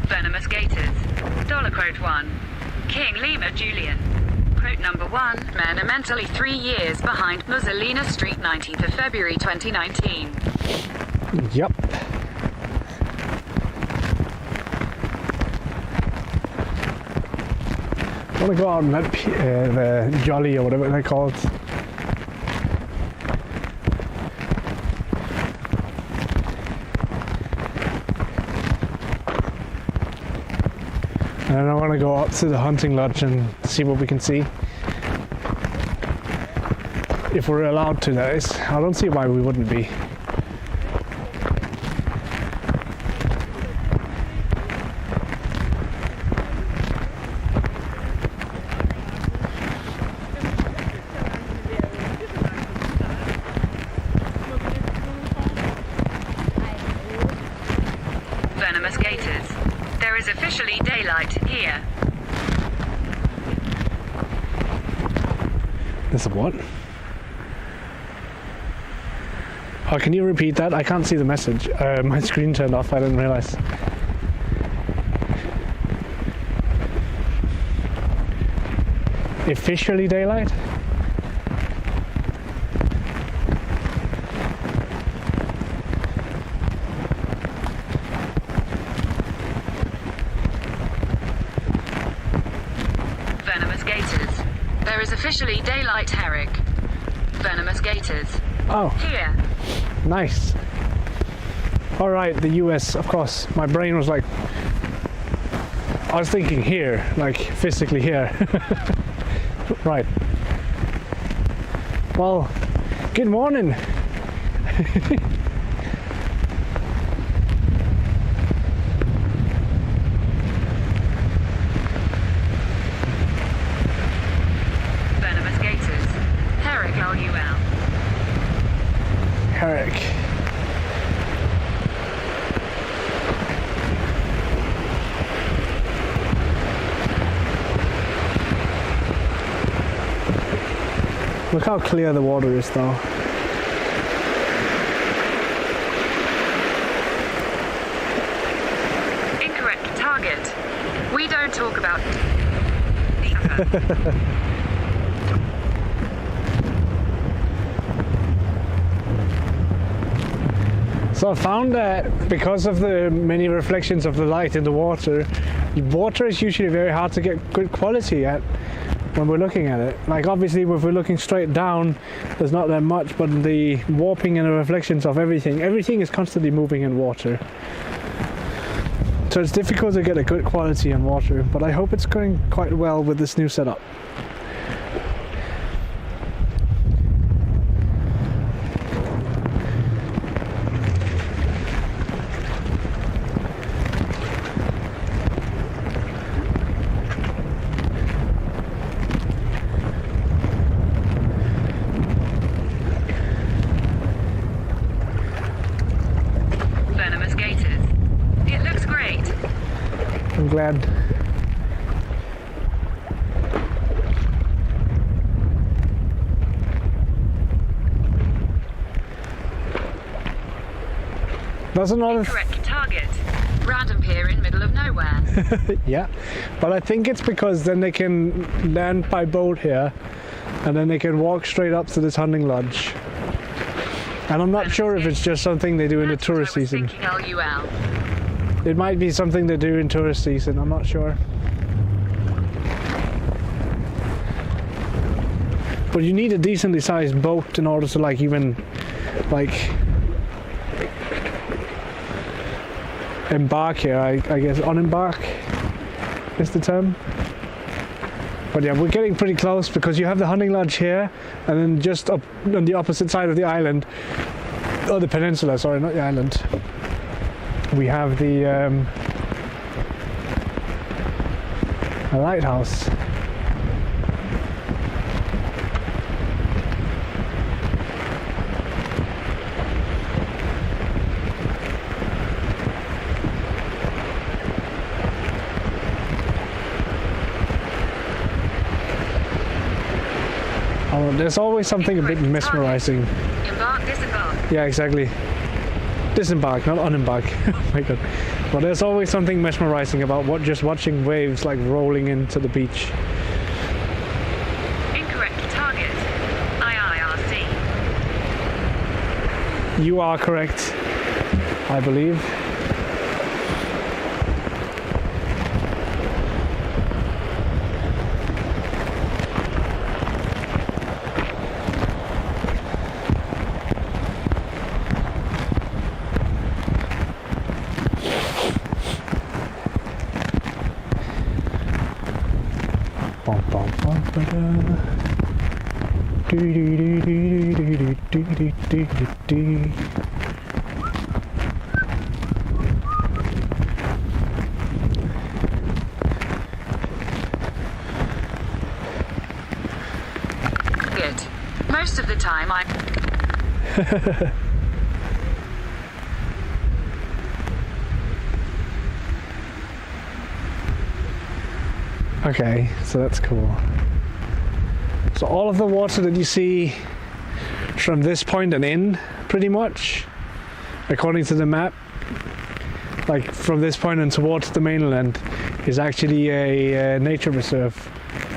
Venomous Gators. Dollar quote 1. King Lima Julian. Quote number 1. Men are mentally 3 years behind Mussolina Street, 19th of February 2019. Yep. I want to go out and let the Jolly or whatever they're called. And I want to go up to the hunting lodge and see what we can see. if we're allowed to, that is. I don't see why we wouldn't be. Venomous gators. There is officially daylight here. There's a what? Oh, can you repeat that? I can't see the message. My screen turned off, I didn't realize. Officially daylight? Venomous gators. There is officially daylight, Herrick. Venomous gators. Oh, Here. nice. All right, the US, of course. My brain was like, I was thinking here, like physically here. Right. Well, good morning. Venomous gators. Herrick LUL. Herrick. Look how clear the water is though. Incorrect target. We don't talk about So I found that because of the many reflections of the light in the water is usually very hard to get good quality at when we're looking at it. Like obviously if we're looking straight down, there's not that much, but the warping and the reflections of everything is constantly moving in water. So it's difficult to get a good quality on water, but I hope it's going quite well with this new setup. venomous gators. It looks great. I'm glad. That's another Correct target. Random pier in middle of nowhere. yeah, but I think it's because then they can land by boat here and then they can walk straight up to this hunting lodge. And I'm not sure if it's just something they do in the tourist season. LUL. It might be something they do in tourist season, I'm not sure. But you need a decently sized boat in order to like even like embark here, I guess. Unembark is the term. But yeah, we're getting pretty close because you have the hunting lodge here and then just up on the opposite side of the island, or the peninsula, sorry, not the island, we have the a lighthouse. Oh, there's always something a bit mesmerizing. Embark, disembark. Yeah, exactly. Disembark, not unembark. Oh my god. But there's always something mesmerizing about just watching waves like rolling into the beach. Incorrect target. IIRC. You are correct, I believe. Good. Most of the time I'm... Okay, so that's cool. So all of the water that you see from this point and in, pretty much, according to the map, like from this point and towards the mainland, is actually a nature reserve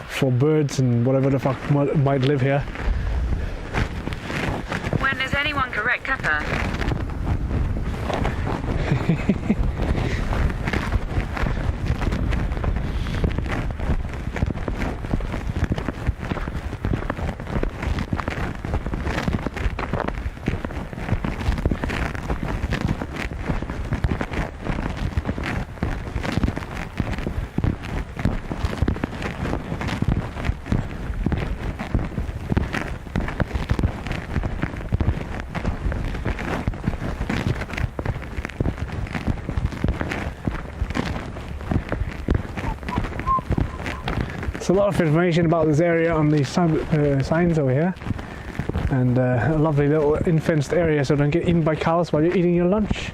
for birds and whatever the fuck might live here. When is anyone correct, Kappa? A lot of information about this area on the signs over here, and a lovely little in-fenced area so don't get eaten by cows while you're eating your lunch.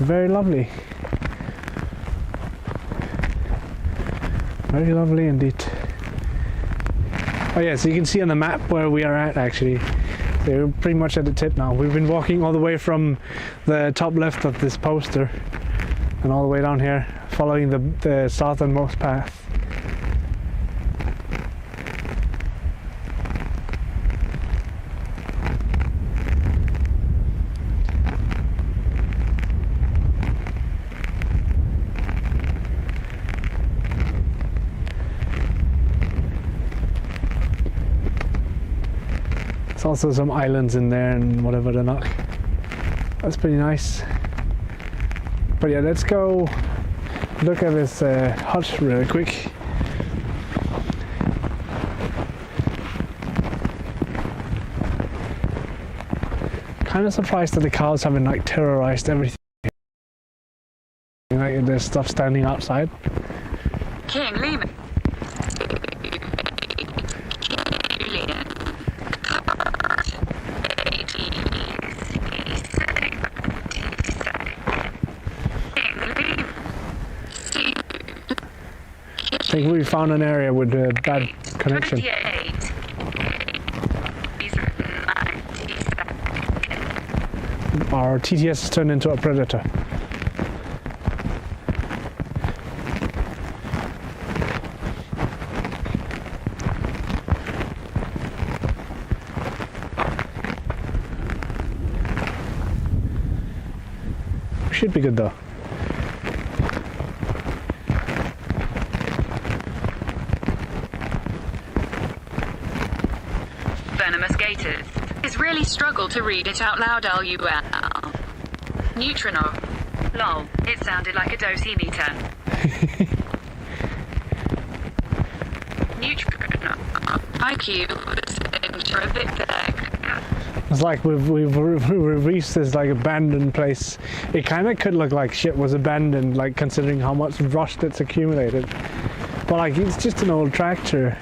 Very lovely. Very lovely indeed. Oh yeah, so you can see on the map where we are at actually. We're pretty much at the tip now. We've been walking all the way from the top left of this poster and all the way down here, following the southernmost path. Also some islands in there and whatever they're not. That's pretty nice. But yeah, let's go look at this hut really quick. Kind of surprised that the cows haven't like terrorized everything. Like there's stuff standing outside. King Lehman. I think we found an area with a bad connection. Our TTS has turned into a predator. Should be good though. Venomous gators. It's really struggled to read it out loud. LUL. Neutrino. Lol. It sounded like a dosimeter. Neutrino. IQ was a bit thick. It's like we've reached this like abandoned place. It kind of could look like shit was abandoned, like considering how much rust it's accumulated. But like it's just an old tractor.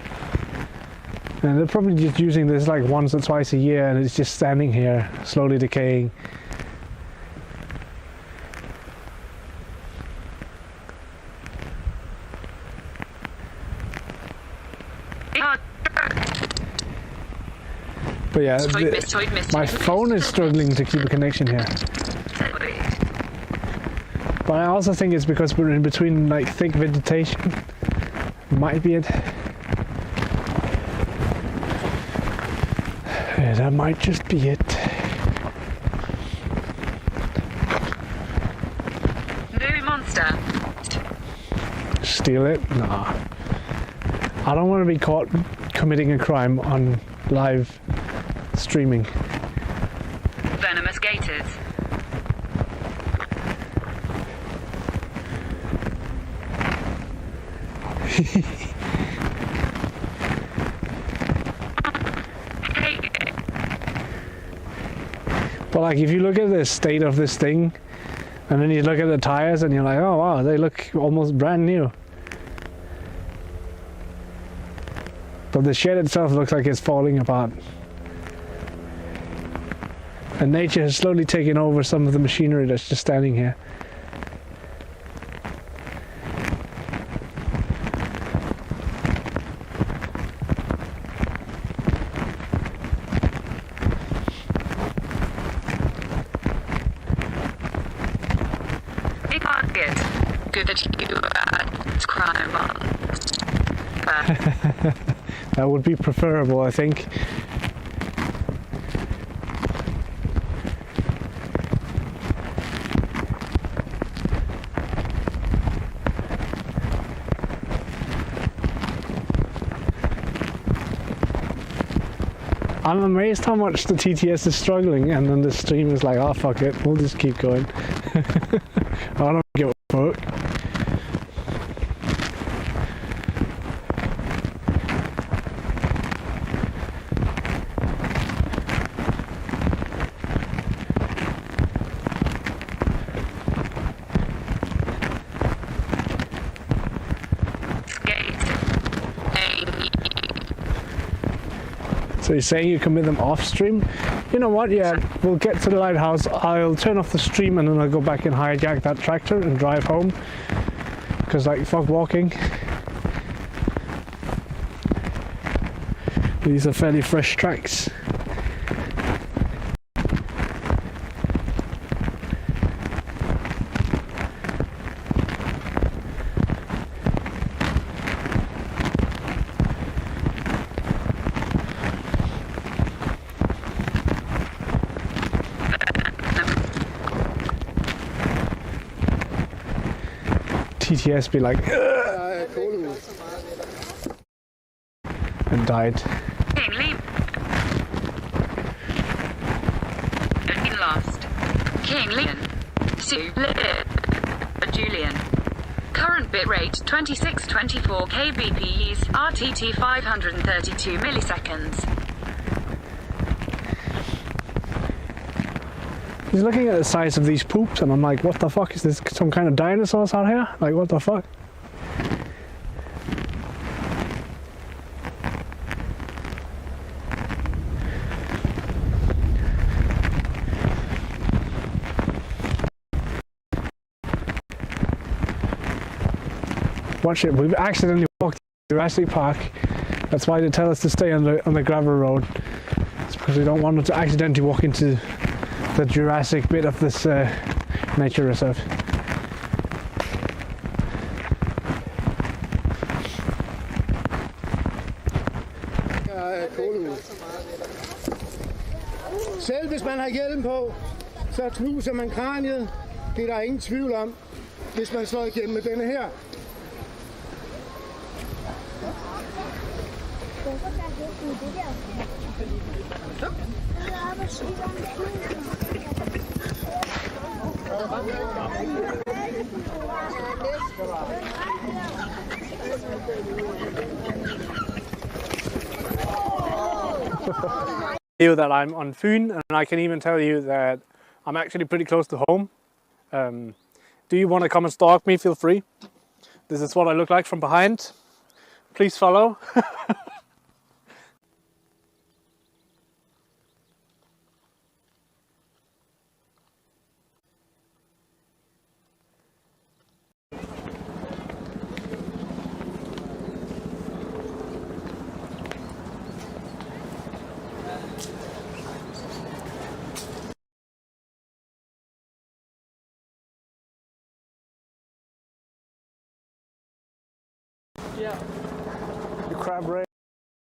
And they're probably just using this like once or twice a year, and it's just standing here, slowly decaying. But yeah, my phone is struggling to keep a connection here. But I also think it's because we're in between like thick vegetation. Might be it. Yeah, that might just be it. New monster. Steal it? Nah. I don't want to be caught committing a crime on live streaming. Venomous gators. But like, if you look at the state of this thing, and then you look at the tires, and you're like, oh wow, they look almost brand new. But the shed itself looks like it's falling apart. And nature has slowly taken over some of the machinery that's just standing here. Good that you add crime on. That would be preferable, I think. I'm amazed how much the TTS is struggling, and then the stream is like, oh fuck it, we'll just keep going. I don't give a fuck. So you're saying you commit them off stream? You know what, yeah, we'll get to the lighthouse, I'll turn off the stream and then I'll go back and hijack that tractor and drive home. Because like, fuck walking. These are fairly fresh tracks. TTS be like, and died. Lost. King Leon. Sue. Julian. Current bitrate 2624 kbps. RTT 532 milliseconds. He's looking at the size of these poops and I'm like, what the fuck, is this some kind of dinosaurs out here? Like, what the fuck? Watch it, we've accidentally walked Jurassic Park. That's why they tell us to stay on the gravel road. It's because we don't want to accidentally walk into the Jurassic bit of this nature reserve. Selv hvis man har hjelm på, så knuser man kraniet. Det er der ingen tvivl om, hvis man slår igennem med denne her. That I'm on Funen, and I can even tell you that I'm actually pretty close to home. Do you want to come and stalk me? Feel free. This is what I look like from behind. Please follow. Yeah. The crab rave,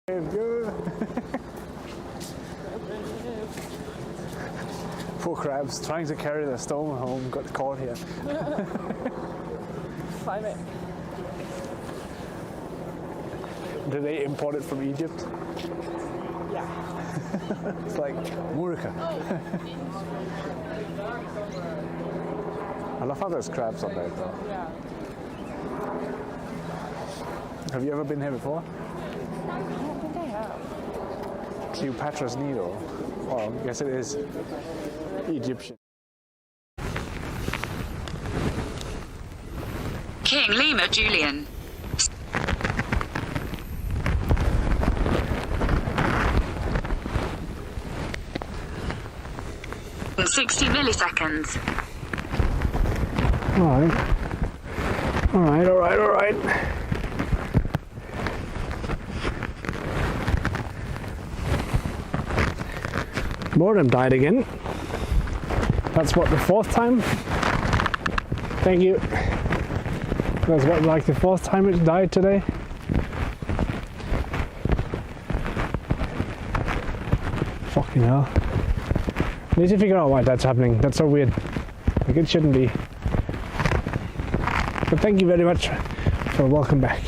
good. Poor crabs trying to carry their stone home, got caught here. Climate. Did they import it from Egypt? Yeah. It's like Murica. I love how there's crabs on there though. Yeah. Have you ever been here before? I don't think I have. Cleopatra's Needle. Well, I guess it is. Egyptian. King Lima Julian. In 60 milliseconds. Alright. Modem died again. That's what, the 4th time? Thank you. That's what, like the 4th time it died today? Fucking hell. I need to figure out why that's happening. That's so weird. Like, it shouldn't be. But thank you very much for welcome back.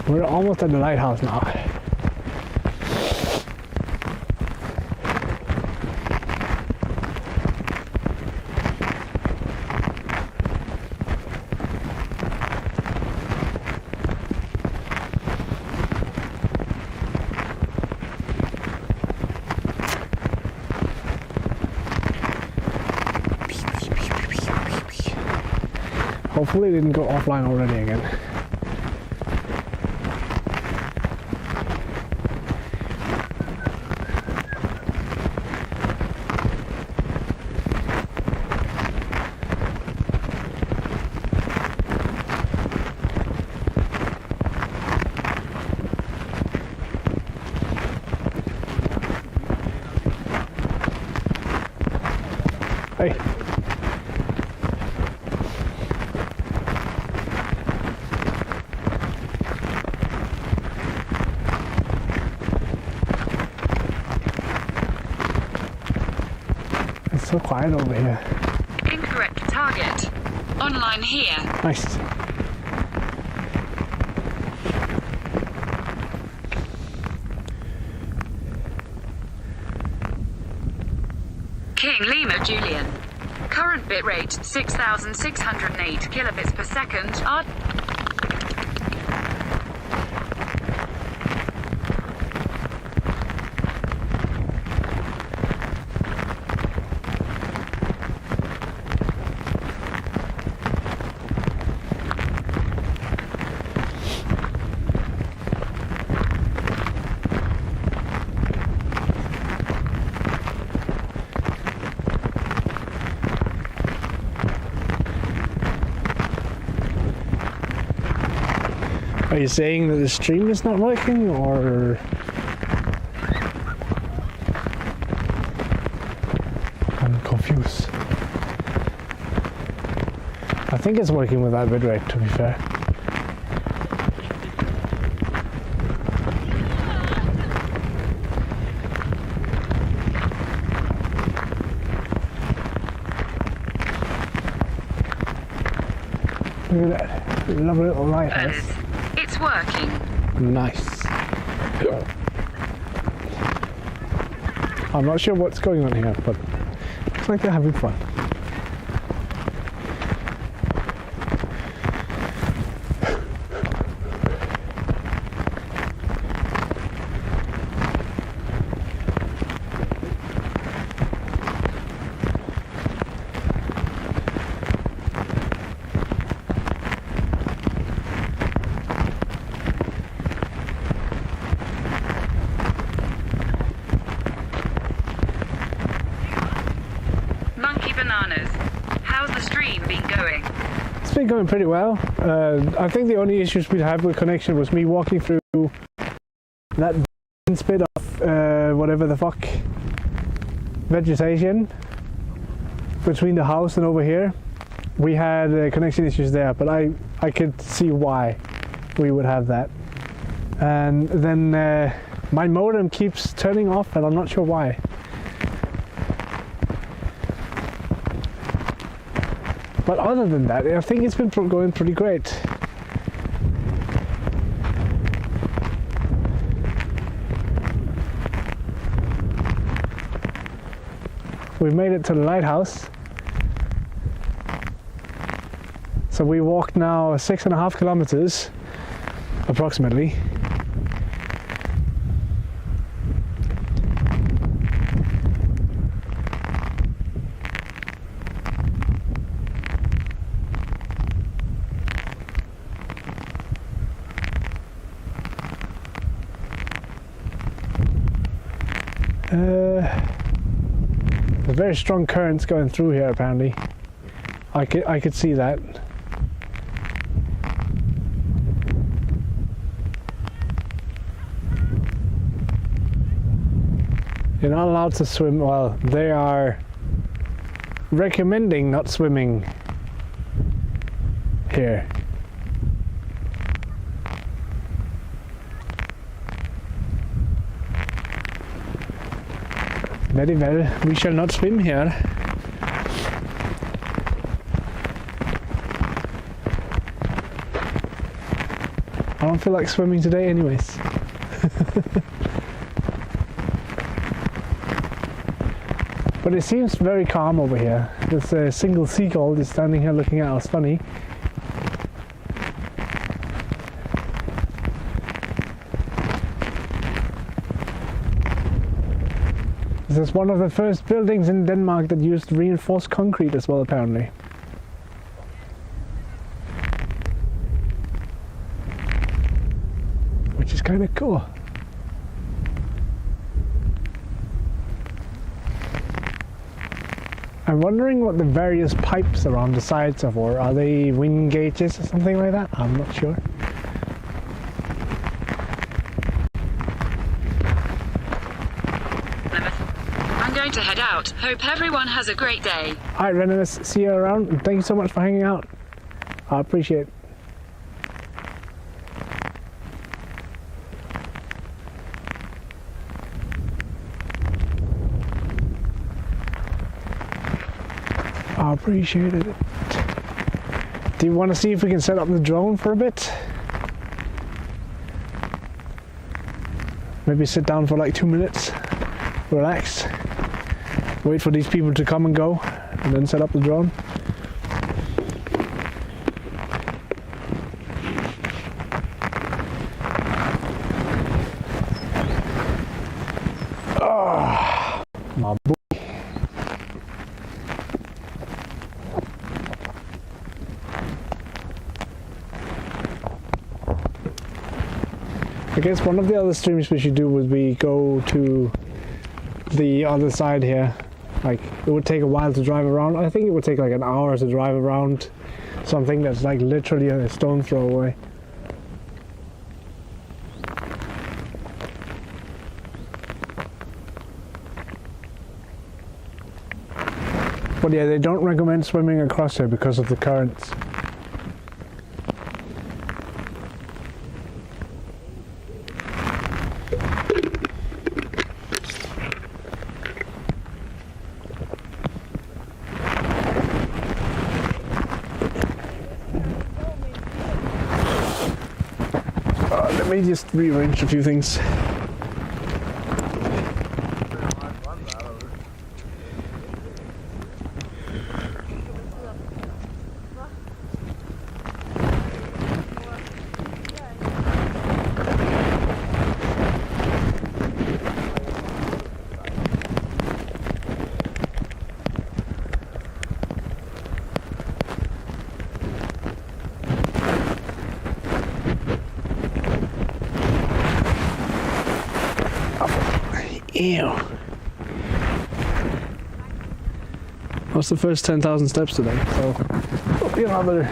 We're almost at the lighthouse now. Hopefully it didn't go offline already again. Hey. It's so quiet over here. Incorrect target. Online here. Nice. King Lima Julian. Current bitrate 6,608 kilobits per second. Are you saying that the stream is not working, or? I'm confused. I think it's working with that bitrate, to be fair. Look at that lovely little lighthouse. It's working. Nice. I'm not sure what's going on here, but looks like they're having fun. Bananas. How's the stream been going? It's been going pretty well. I think the only issues we had with connection was me walking through that bit of whatever the fuck vegetation between the house and over here. We had connection issues there, but I could see why we would have that. And then my modem keeps turning off, and I'm not sure why. But other than that, I think it's been going pretty great. We've made it to the lighthouse. So we walked now 6.5 kilometers, approximately. There's very strong currents going through here apparently. I could see that. You're not allowed to swim. Well, they are recommending not swimming here. Very well, we shall not swim here. I don't feel like swimming today anyways. But it seems very calm over here. There's a single seagull just standing here looking at us funny. This is one of the first buildings in Denmark that used reinforced concrete as well, apparently. Which is kind of cool. I'm wondering what the various pipes around the sides are for. Are they wind gauges or something like that? I'm not sure. I'm going to head out. Hope everyone has a great day. Alright, Renimus, see you around. And thank you so much for hanging out. I appreciate it. I appreciate it. Do you want to see if we can set up the drone for a bit? Maybe sit down for like 2 minutes, relax, wait for these people to come and go, and then set up the drone. Oh, my boy. I guess one of the other streams we should do would be go to the other side here. Like, it would take a while to drive around. I think it would take like an hour to drive around something that's like literally a stone throw away. But yeah, they don't recommend swimming across here because of the currents. Let me just rearrange a few things. Ew. That's the first 10,000 steps today, so probably another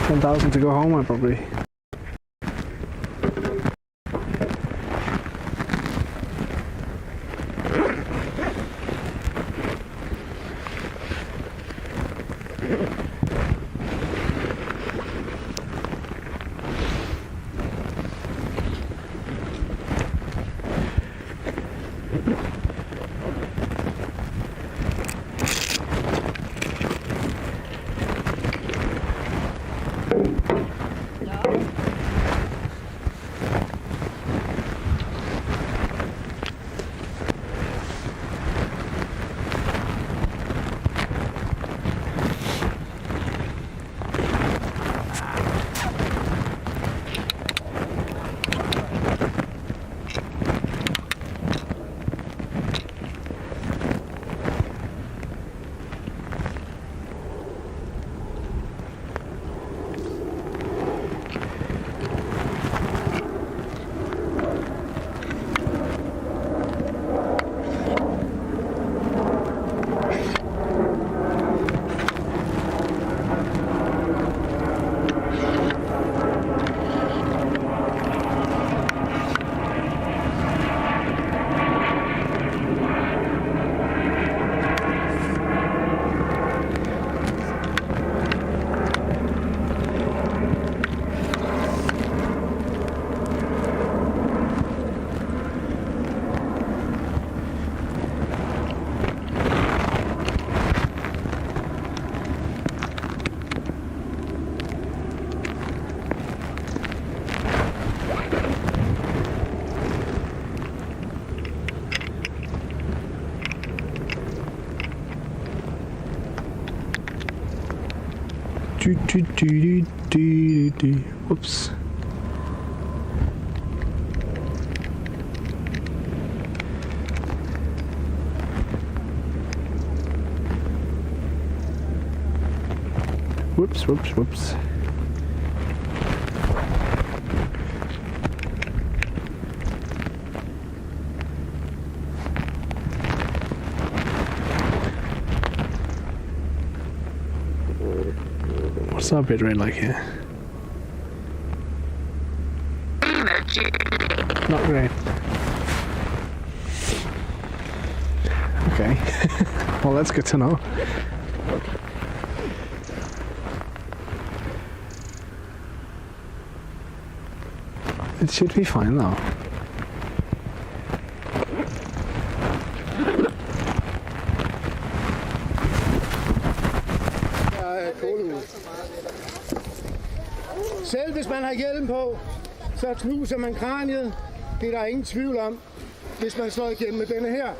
10,000 to go home, I probably. Whoops. Whoops, whoops, whoops. What's our bit rate like here? Not great. Okay. Well, that's good to know. It should be fine though. Selv hvis man har hjelm på, så knuser man kraniet. Det er der ingen tvivl om, hvis man slår igennem med denne her.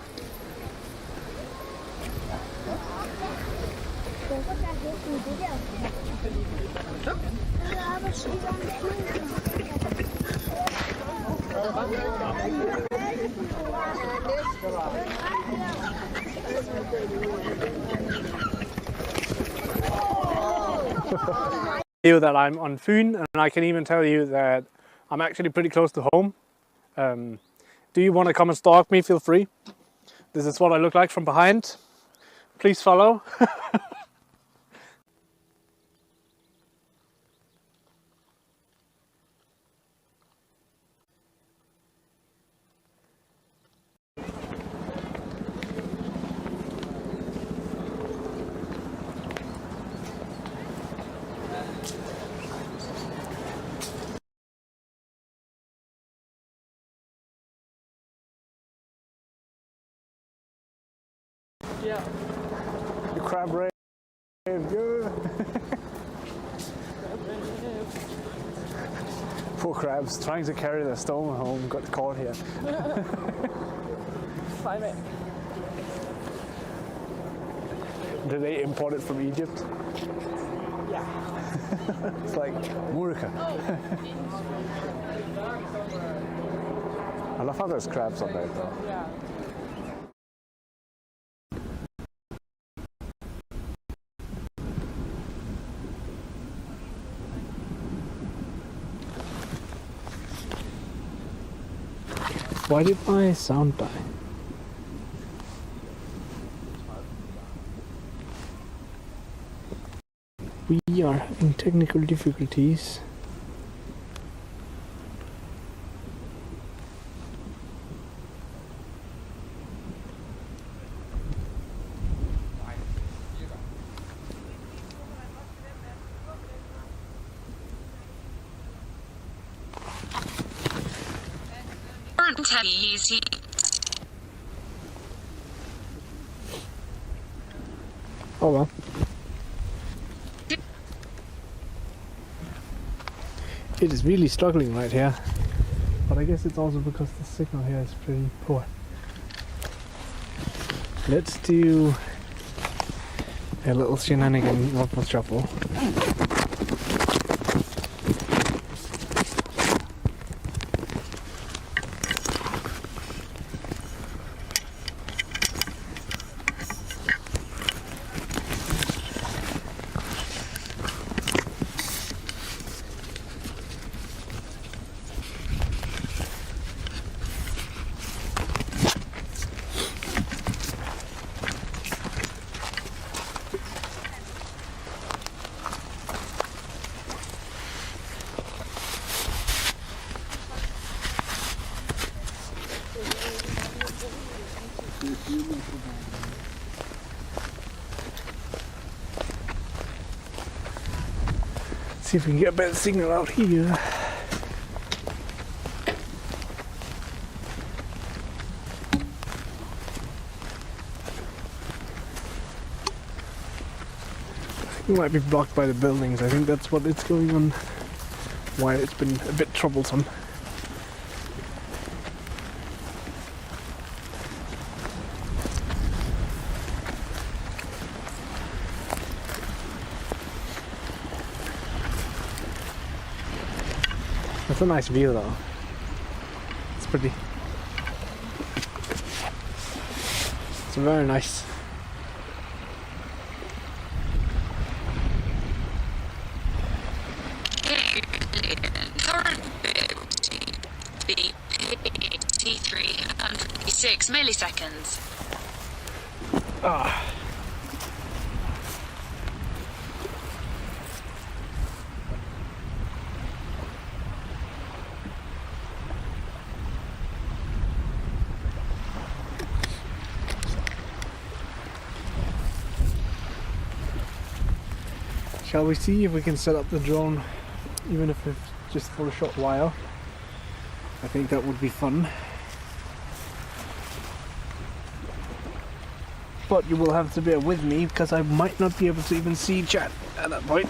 You that I'm on Funen, and I can even tell you that I'm actually pretty close to home. Do you want to come and stalk me? Feel free. This is what I look like from behind. Please follow. Yeah. You crab rave, good. Poor crabs trying to carry their stone home got caught here. Fine, mate. Did they import it from Egypt? Yeah. It's like Murica. I love how there's crabs on there though. Yeah. Why did my sound die? We are having technical difficulties. Easy. Oh well. It is really struggling right here, but I guess it's also because the signal here is pretty poor. Let's do a little shenanigan of shuffle. See if we can get a better signal out here. It might be blocked by the buildings. I think that's what it's going on. Why it's been a bit troublesome. It's a nice view though. It's pretty. It's very nice. T306 milliseconds. Ah. Shall we see if we can set up the drone, even if it's just for a short while? I think that would be fun. But you will have to bear with me because I might not be able to even see chat at that point.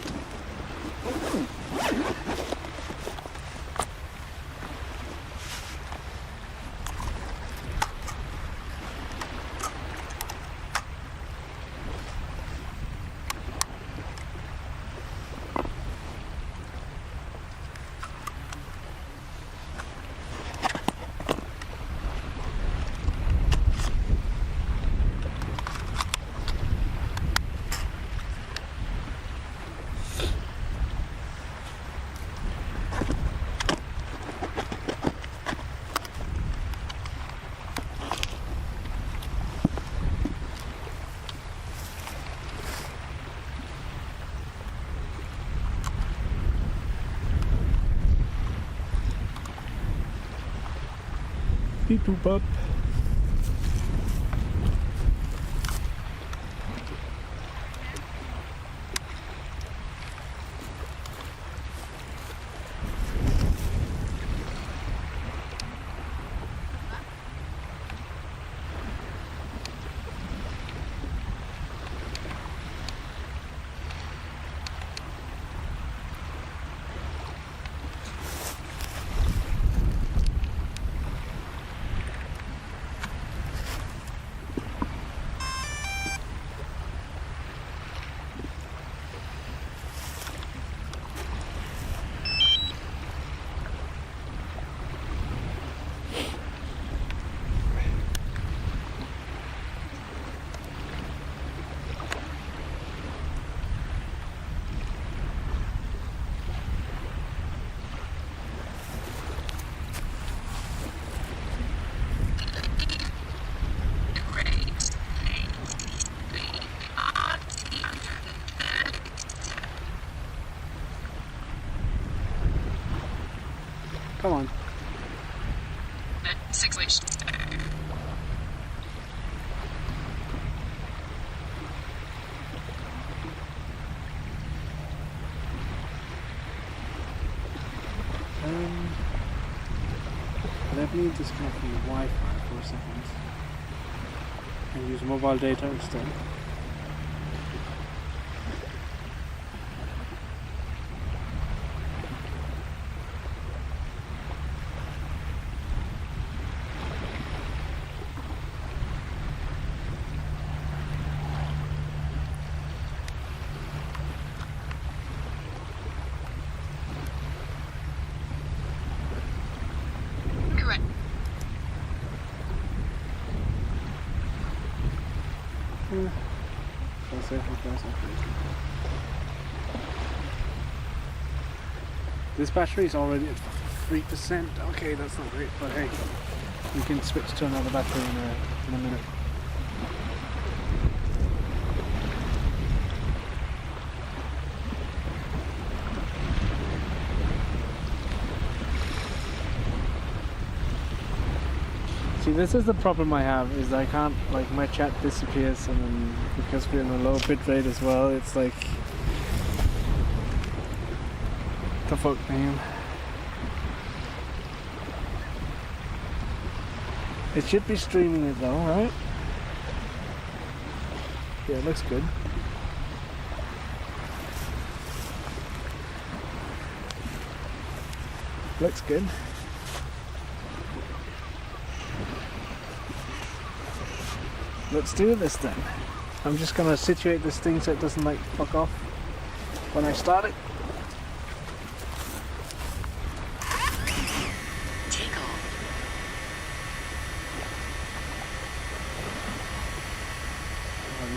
Beep boop up. Come on. 6 which. Let me disconnect from the Wi-Fi for a second and use mobile data instead. This battery is already at 3%. Okay, that's not great, but hey, we can switch to another battery in a minute. See, this is the problem I have, is I can't, like, my chat disappears, and then because we're in a low bit rate as well, it's like, the fuck, man. It should be streaming it though, right? Yeah, it looks good. Looks good. Let's do this then. I'm just gonna situate this thing so it doesn't like fuck off when I start it.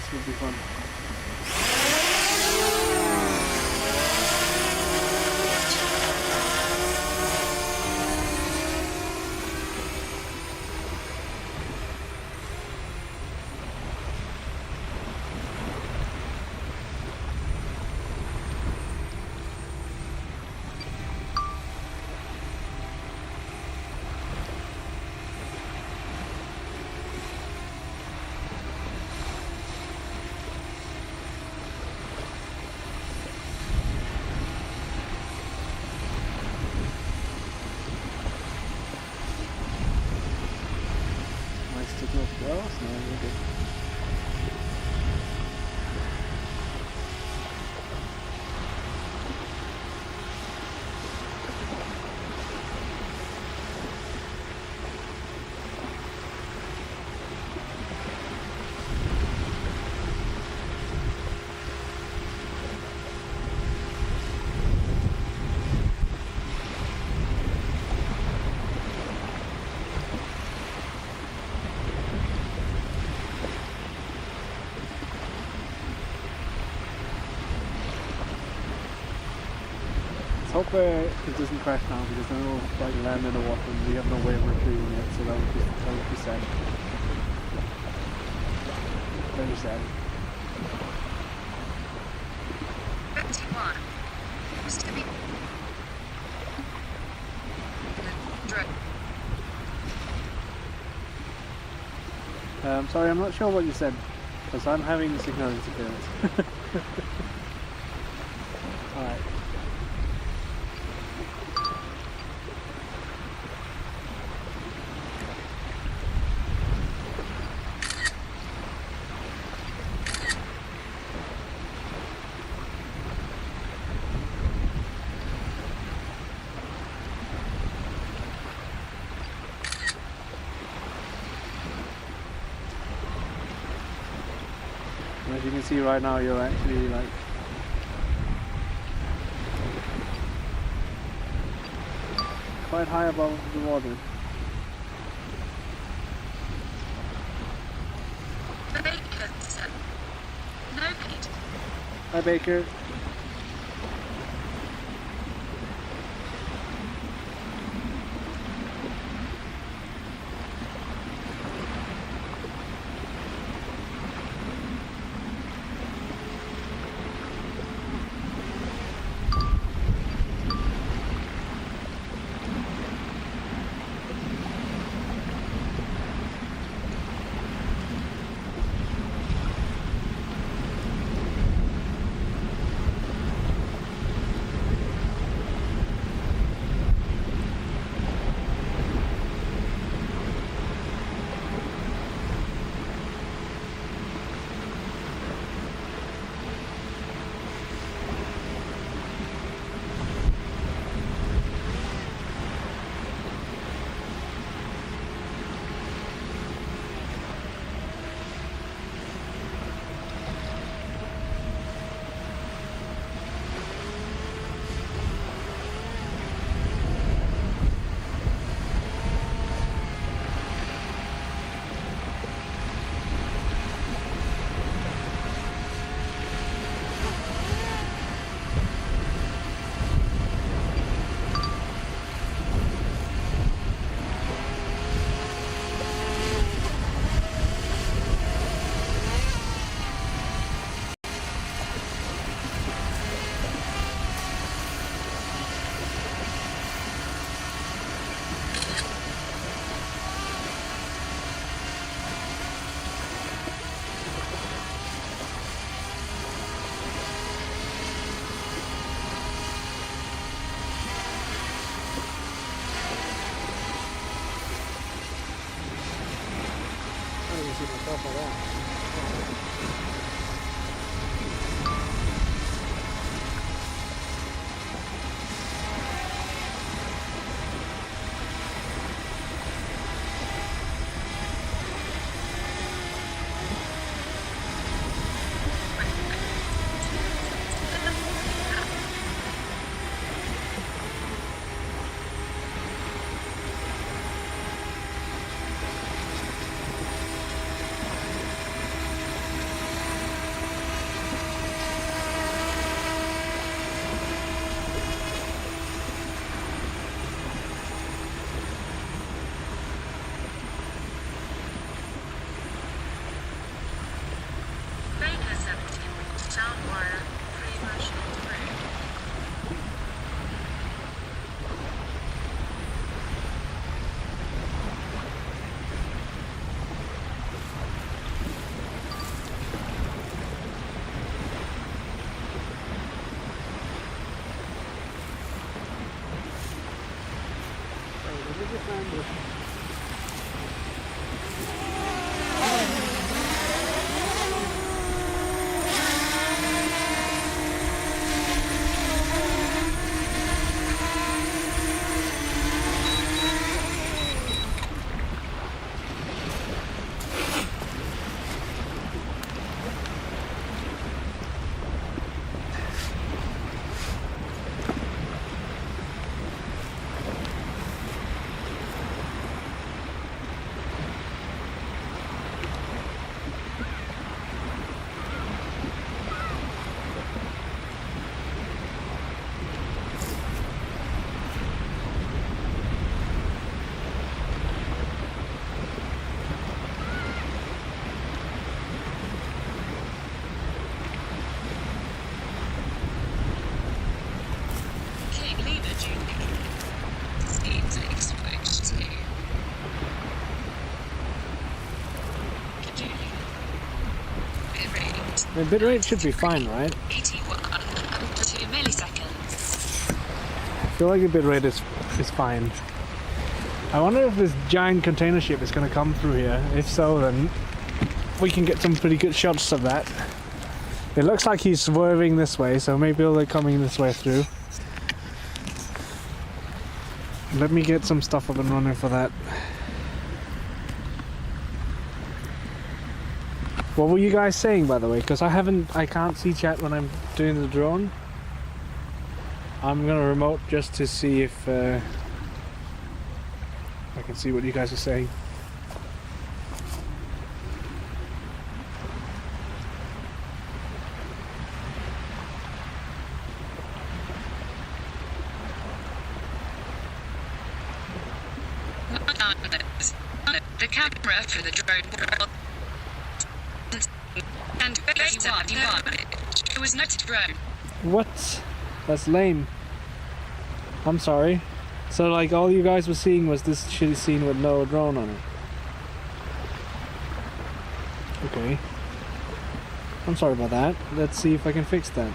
This would be fun. Hope it doesn't crash now, because then it'll like land in the water and we have no way of retrieving it, so that would be sad. Very sad. 51. Sorry, I'm not sure what you said, because I'm having signal interference. Alright. As you can see right now, you're actually like quite high above the water. Baker, sir. No, Pete. Hi, Baker. The bitrate should be fine, right? 81.2 milliseconds. I feel like the bitrate is fine. I wonder if this giant container ship is going to come through here. If so, then we can get some pretty good shots of that. It looks like he's swerving this way, so maybe they're coming this way through. Let me get some stuff up and running for that. What were you guys saying, by the way? Because I can't see chat when I'm doing the drone. I'm gonna remote just to see if I can see what you guys are saying. The camera for the drone and 31. It was not a drone. What? That's lame. I'm sorry. So like all you guys were seeing was this shitty scene with no drone on it. Okay. I'm sorry about that. Let's see if I can fix that.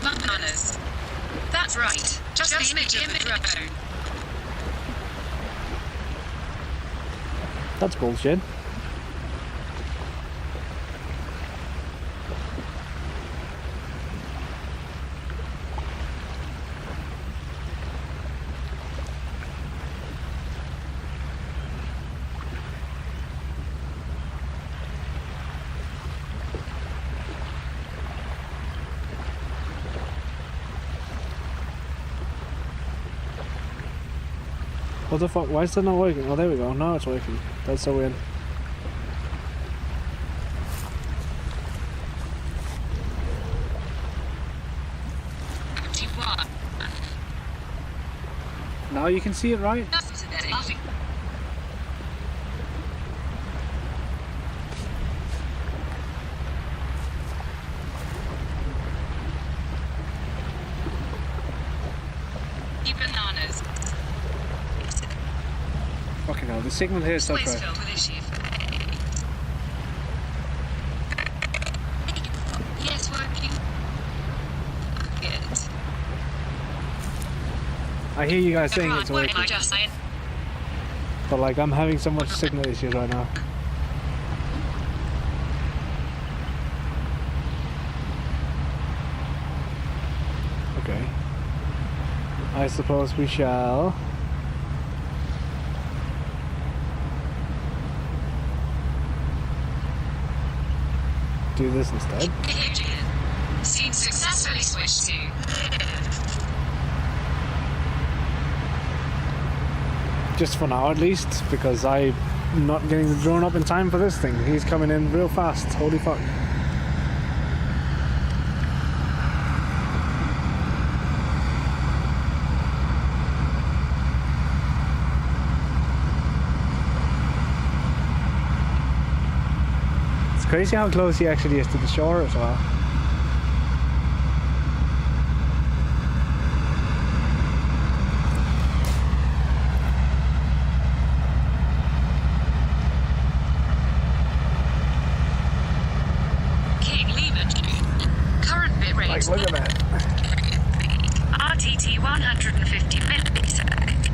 Bananas. That's right. Just the image of the drone. That's bullshit. What the fuck? Why is that not working? Oh, there we go. Now it's working. That's so weird. Now you can see it, right? Bananas. Fucking hell, the signal here is so Always bad. filled with issues. Yes, working. Good. I hear you guys saying it's What working, am I just saying? but like I'm having so much signal issues right now. Okay. I suppose we shall do this instead. Scene successfully switched to. Just for now at least, because I'm not getting the drone up in time for this thing. He's coming in real fast. Holy fuck. It's crazy how close he actually is to the shore as well. Look at that. RTT 150 milliseconds.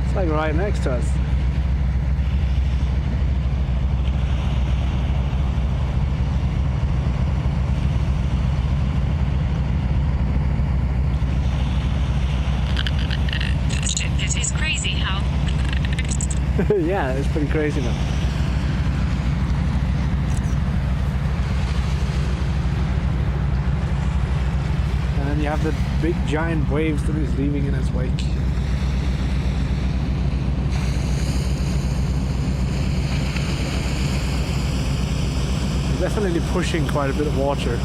It's like right next to us. It is crazy how. Yeah, it's pretty crazy now. And you have the big giant waves that he's leaving in his wake. He's definitely pushing quite a bit of water.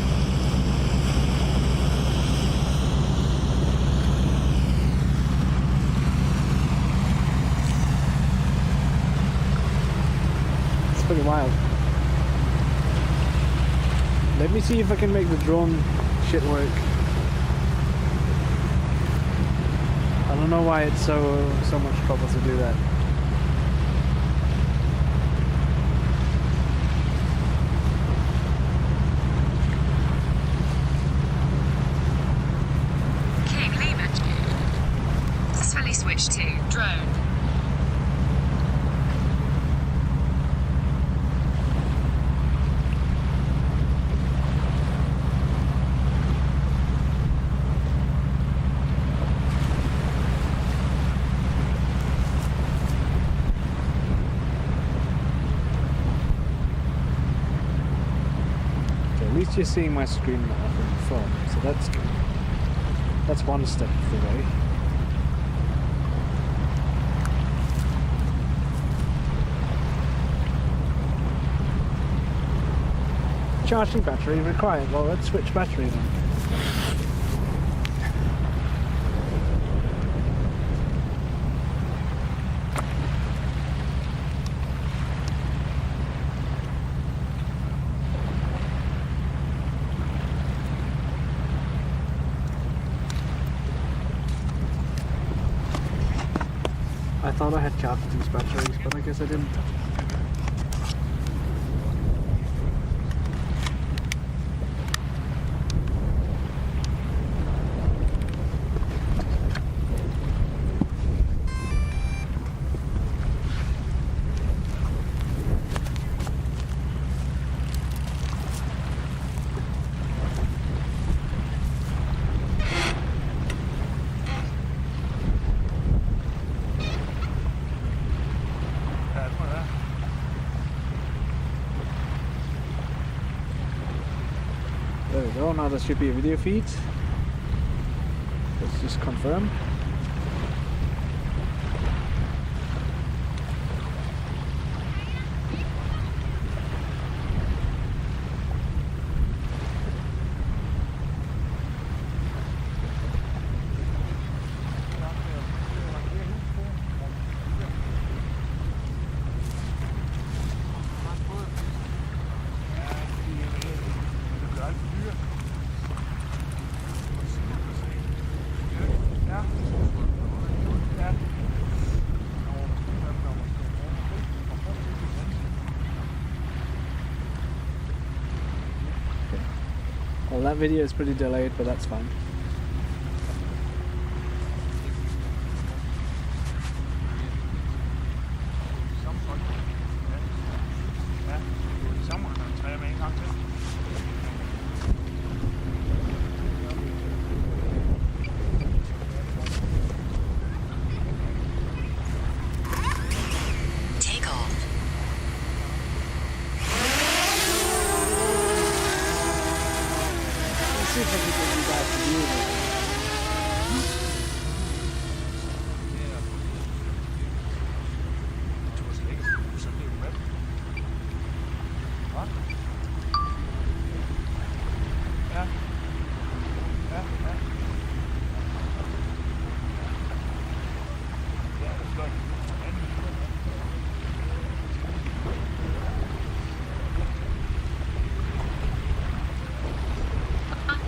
It's pretty wild. Let me see if I can make the drone shit work. I don't know why it's so much trouble to do that. King Lima. Successfully switched to drone. At least you're seeing my screen now from the phone, so that's good. That's one step of the way. Charging battery required. Well, let's switch battery then. I thought I had charged these batteries, but I guess I didn't. There we go, now there should be a video feed. Let's just confirm. Well, that video is pretty delayed, but that's fine. Take off. Let's see if I can get you guys to view it.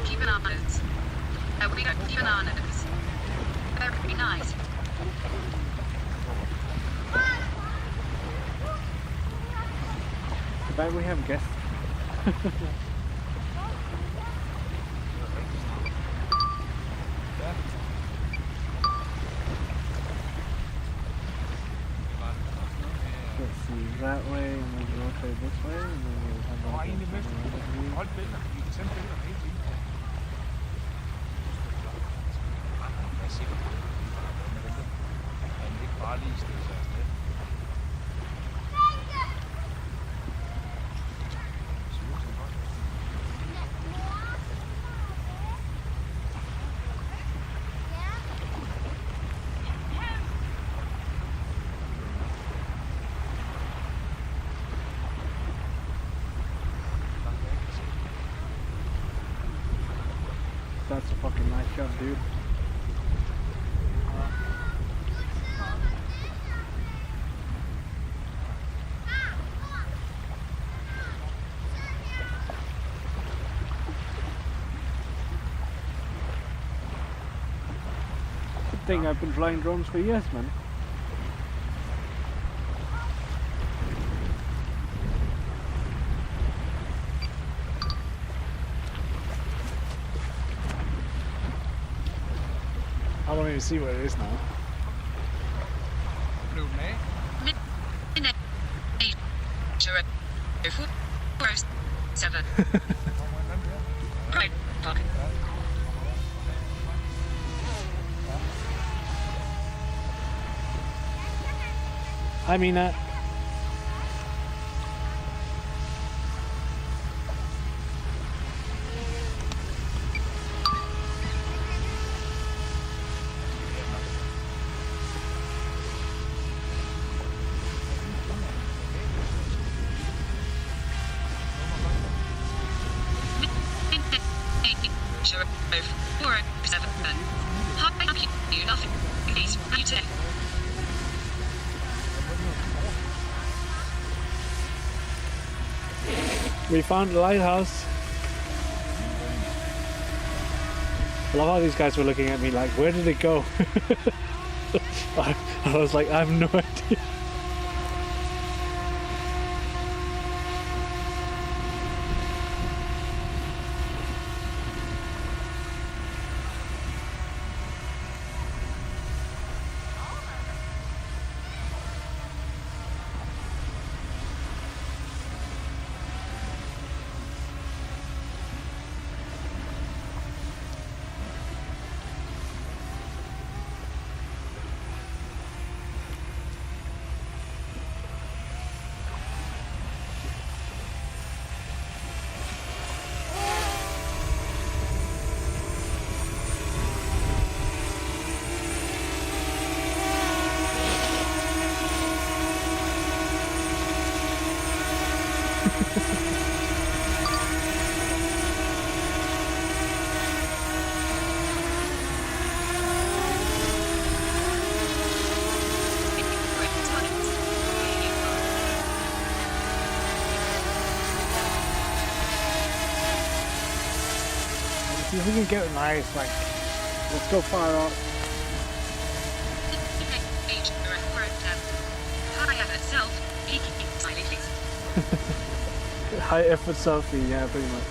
Keep an eye on it. We don't keep an eye on it. Very nice. I bet we have guests. Let's see, that way, and then we'll rotate this way, and then we'll have Der var that egentlig one. mest. Hold billeder. Vi kan sende billeder hele tiden. Jeg er sikker på det. Han vil ikke bare lige stille sig afsted. That's a fucking nice shot, dude. thing. I've been flying drones for years, man. I don't even see where it is now. Right. I mean that. We found the lighthouse. I love how these guys were looking at me like, where did it go? I was like, I have no idea. See if we can get it nice, like, let's go far up. High effort selfie, yeah, pretty much.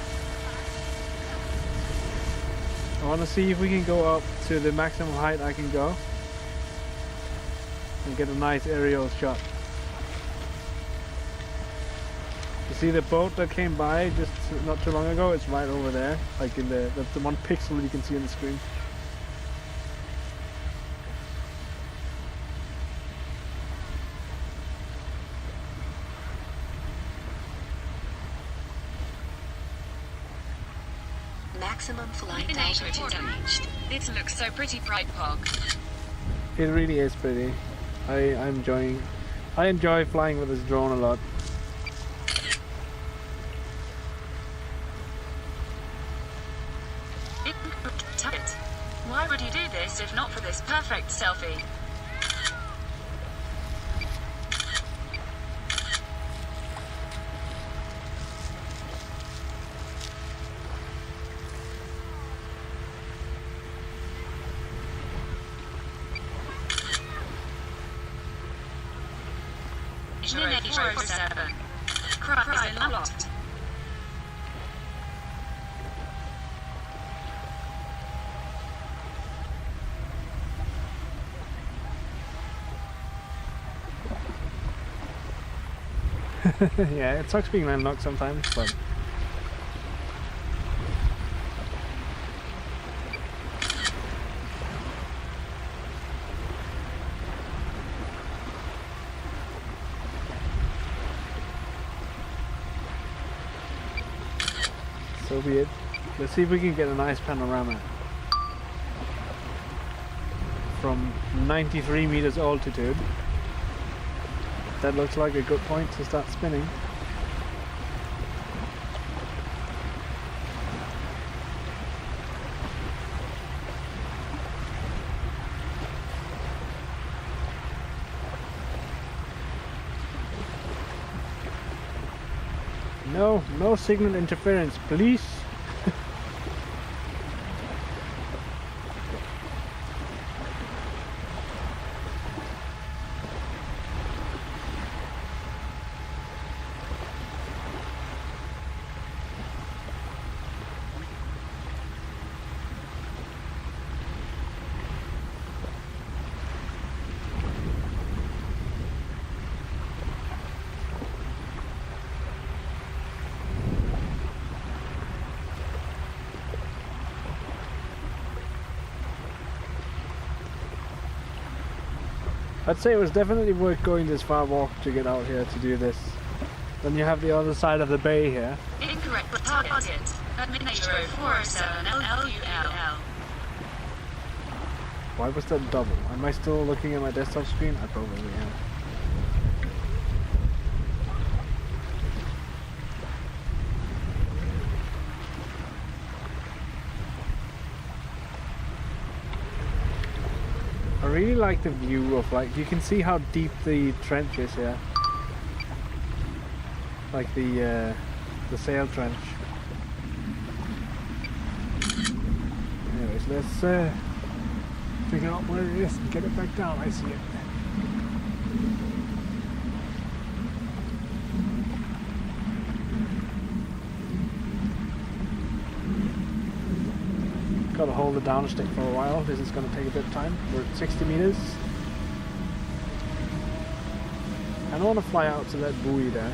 I want to see if we can go up to the maximum height I can go and get a nice aerial shot. You see the boat that came by just not too long ago? It's right over there, like in the one pixel you can see on the screen. Maximum flight altitude reached. This looks so pretty, Pride Park. It really is pretty. I enjoy flying with this drone a lot. Why would you do this if not for this perfect selfie? Cry a lot. Yeah, it sucks being landlocked sometimes, but so be it. Let's see if we can get a nice panorama from 93 meters altitude. That looks like a good point to start spinning. No signal interference, please. I'd say it was definitely worth going this far walk to get out here to do this. Then you have the other side of the bay here. Incorrect target. Adminator 407 LUL. Why was that double? Am I still looking at my desktop screen? I probably am. I really like the view of, like, you can see how deep the trench is here. Like the sail trench. Anyways, let's figure out where it is and get it back down. I see it. Gotta hold the down stick for a while. This is gonna take a bit of time. We're at 60 meters. I don't want to fly out to that buoy there.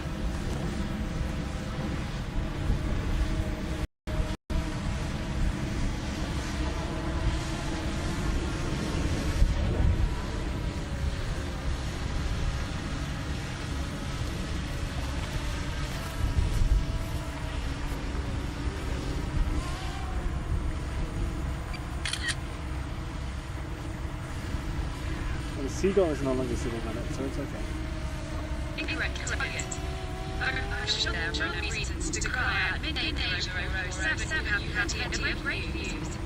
The seagull is no longer sitting on it, so it's okay. Incorrect target. There are no reasons to cry out. Midnight 007 have you had to get my great views.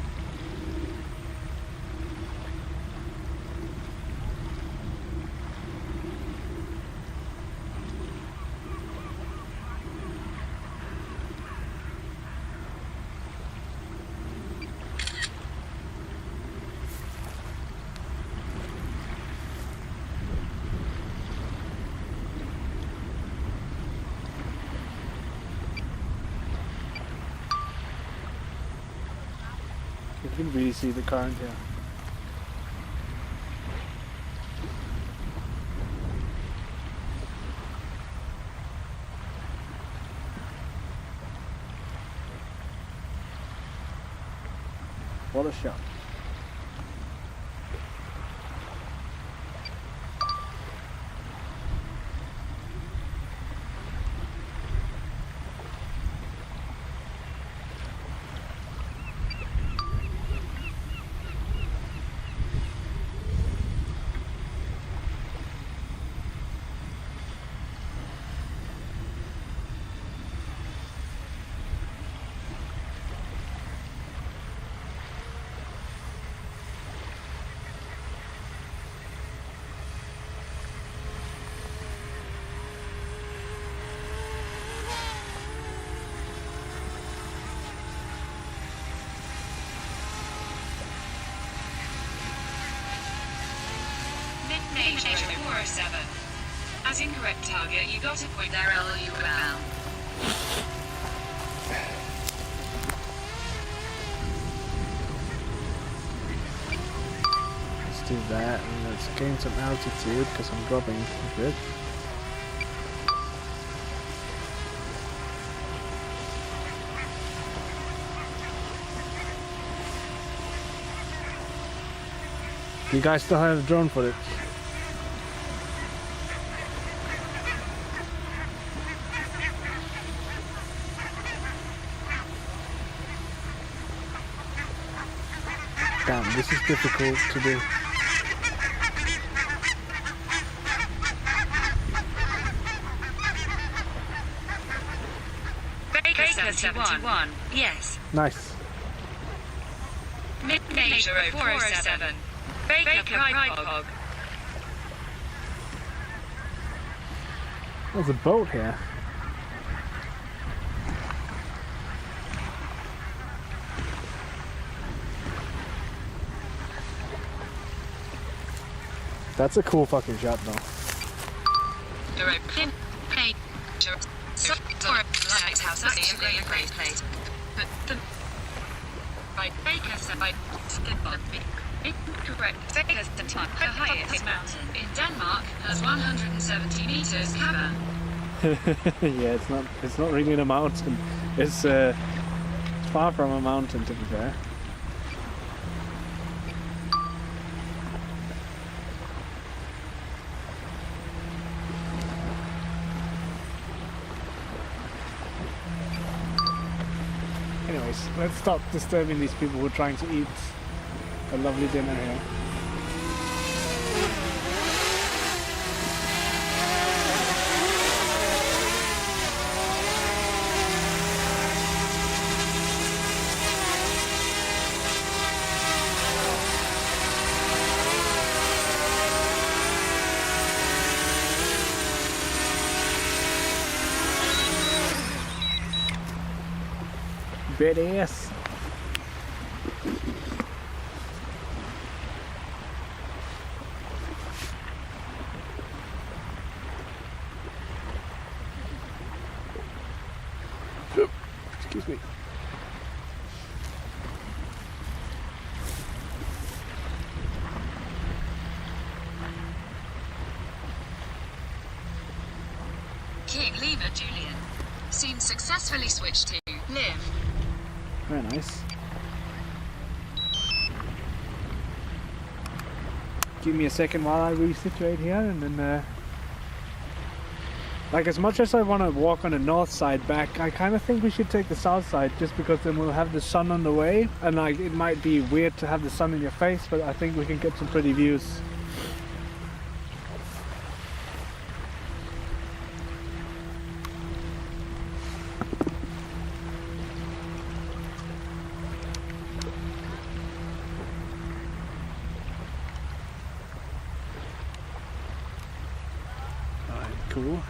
You can really see the current here. What a shot. Midnight 407. As incorrect target, you got a point there, LUL. Let's do that and let's gain some altitude because I'm dropping a bit. You guys still have drone footage? Damn, this is difficult to do. Baker 71. Yes. Nice. Midnight 407. Baker Pride. There's a boat here. That's a cool fucking shot though. Lighthouse actually a great place. But the Baker said by incorrect. Baker's the highest mountain in Denmark has 170 meters cavern. Yeah, it's not really a mountain. It's far from a mountain to be fair. let's stop disturbing these people who are trying to eat a lovely dinner here. Badass. Excuse me. King Lima Julian. Scene successfully switched to live. Very nice. Give me a second while I resituate here, and then like, as much as I want to walk on the north side back, I kind of think we should take the south side, just because then we'll have the sun on the way, and like, it might be weird to have the sun in your face, but I think we can get some pretty views. Cool.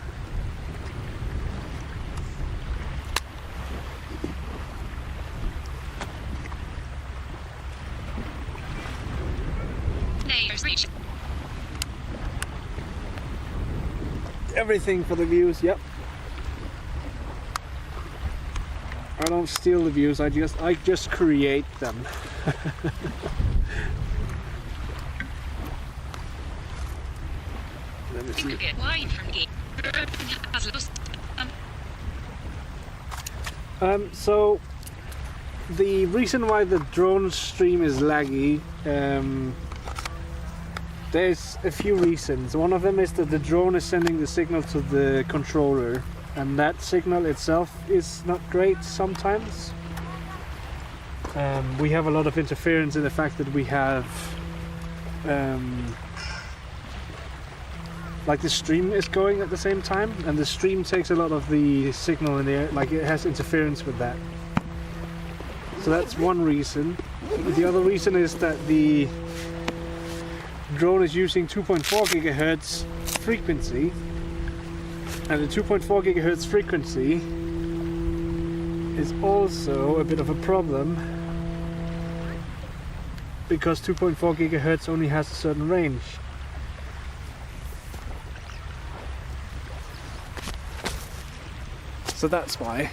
Everything for the views, yep. I don't steal the views, I just create them. Let me see. So the reason why the drone stream is laggy, there's a few reasons. One of them is that the drone is sending the signal to the controller, and that signal itself is not great sometimes. We have a lot of interference in the fact that we have like, the stream is going at the same time, and the stream takes a lot of the signal in the air, like, it has interference with that. So that's one reason. The other reason is that the drone is using 2.4 gigahertz frequency, and the 2.4 gigahertz frequency is also a bit of a problem, because 2.4 gigahertz only has a certain range. So that's why.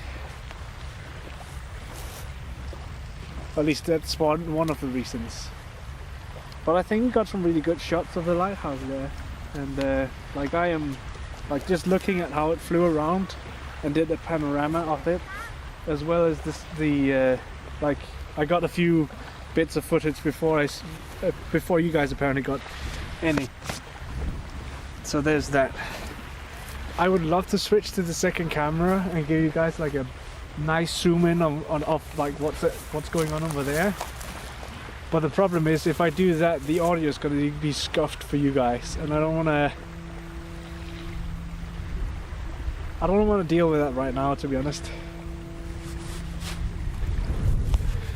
At least that's one of the reasons. But I think we got some really good shots of the lighthouse there, and like, I am like just looking at how it flew around and did a panorama of it, as well as like, I got a few bits of footage before you guys apparently got any. So there's that. I would love to switch to the second camera and give you guys like a nice zoom in on like what's going on over there. But the problem is, if I do that, the audio is going to be scuffed for you guys, and I don't want to deal with that right now, to be honest.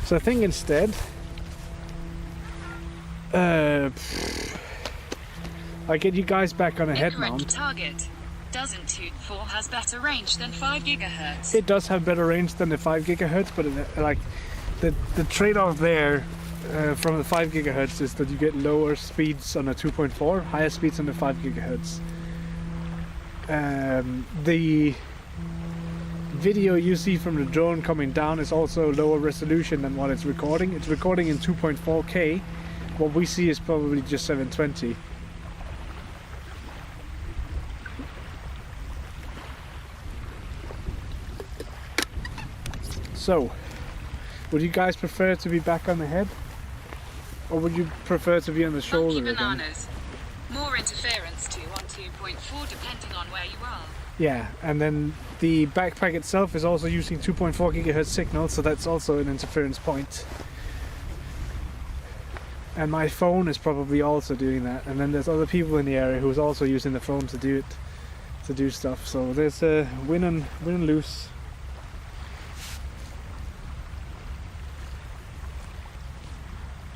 So I think instead, I get you guys back on a head mount. Target. Doesn't 2.4 has better range than 5 gigahertz? It does have better range than the 5 gigahertz, but like, the trade-off there from the 5 gigahertz is that you get lower speeds on a 2.4, higher speeds on the 5 gigahertz. The video you see from the drone coming down is also lower resolution than what it's recording. It's recording in 2.4K. What we see is probably just 720. So, would you guys prefer to be back on the head, or would you prefer to be on the shoulder again? Bananas. More interference too on 2.4 depending on where you are. Yeah, and then the backpack itself is also using 2.4 gigahertz signal, so that's also an interference point. And my phone is probably also doing that. And then there's other people in the area who's also using the phone to do it, to do stuff. So there's a win and lose.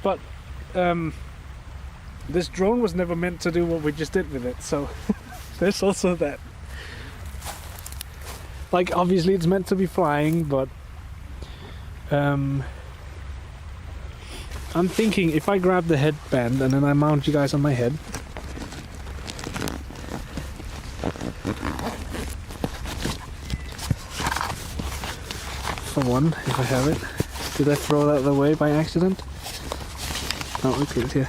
But this drone was never meant to do what we just did with it, so there's also that. Like, obviously it's meant to be flying, but I'm thinking if I grab the headband and then I mount you guys on my head. For one, if I have it. Did I throw that away by accident? No, look at it here.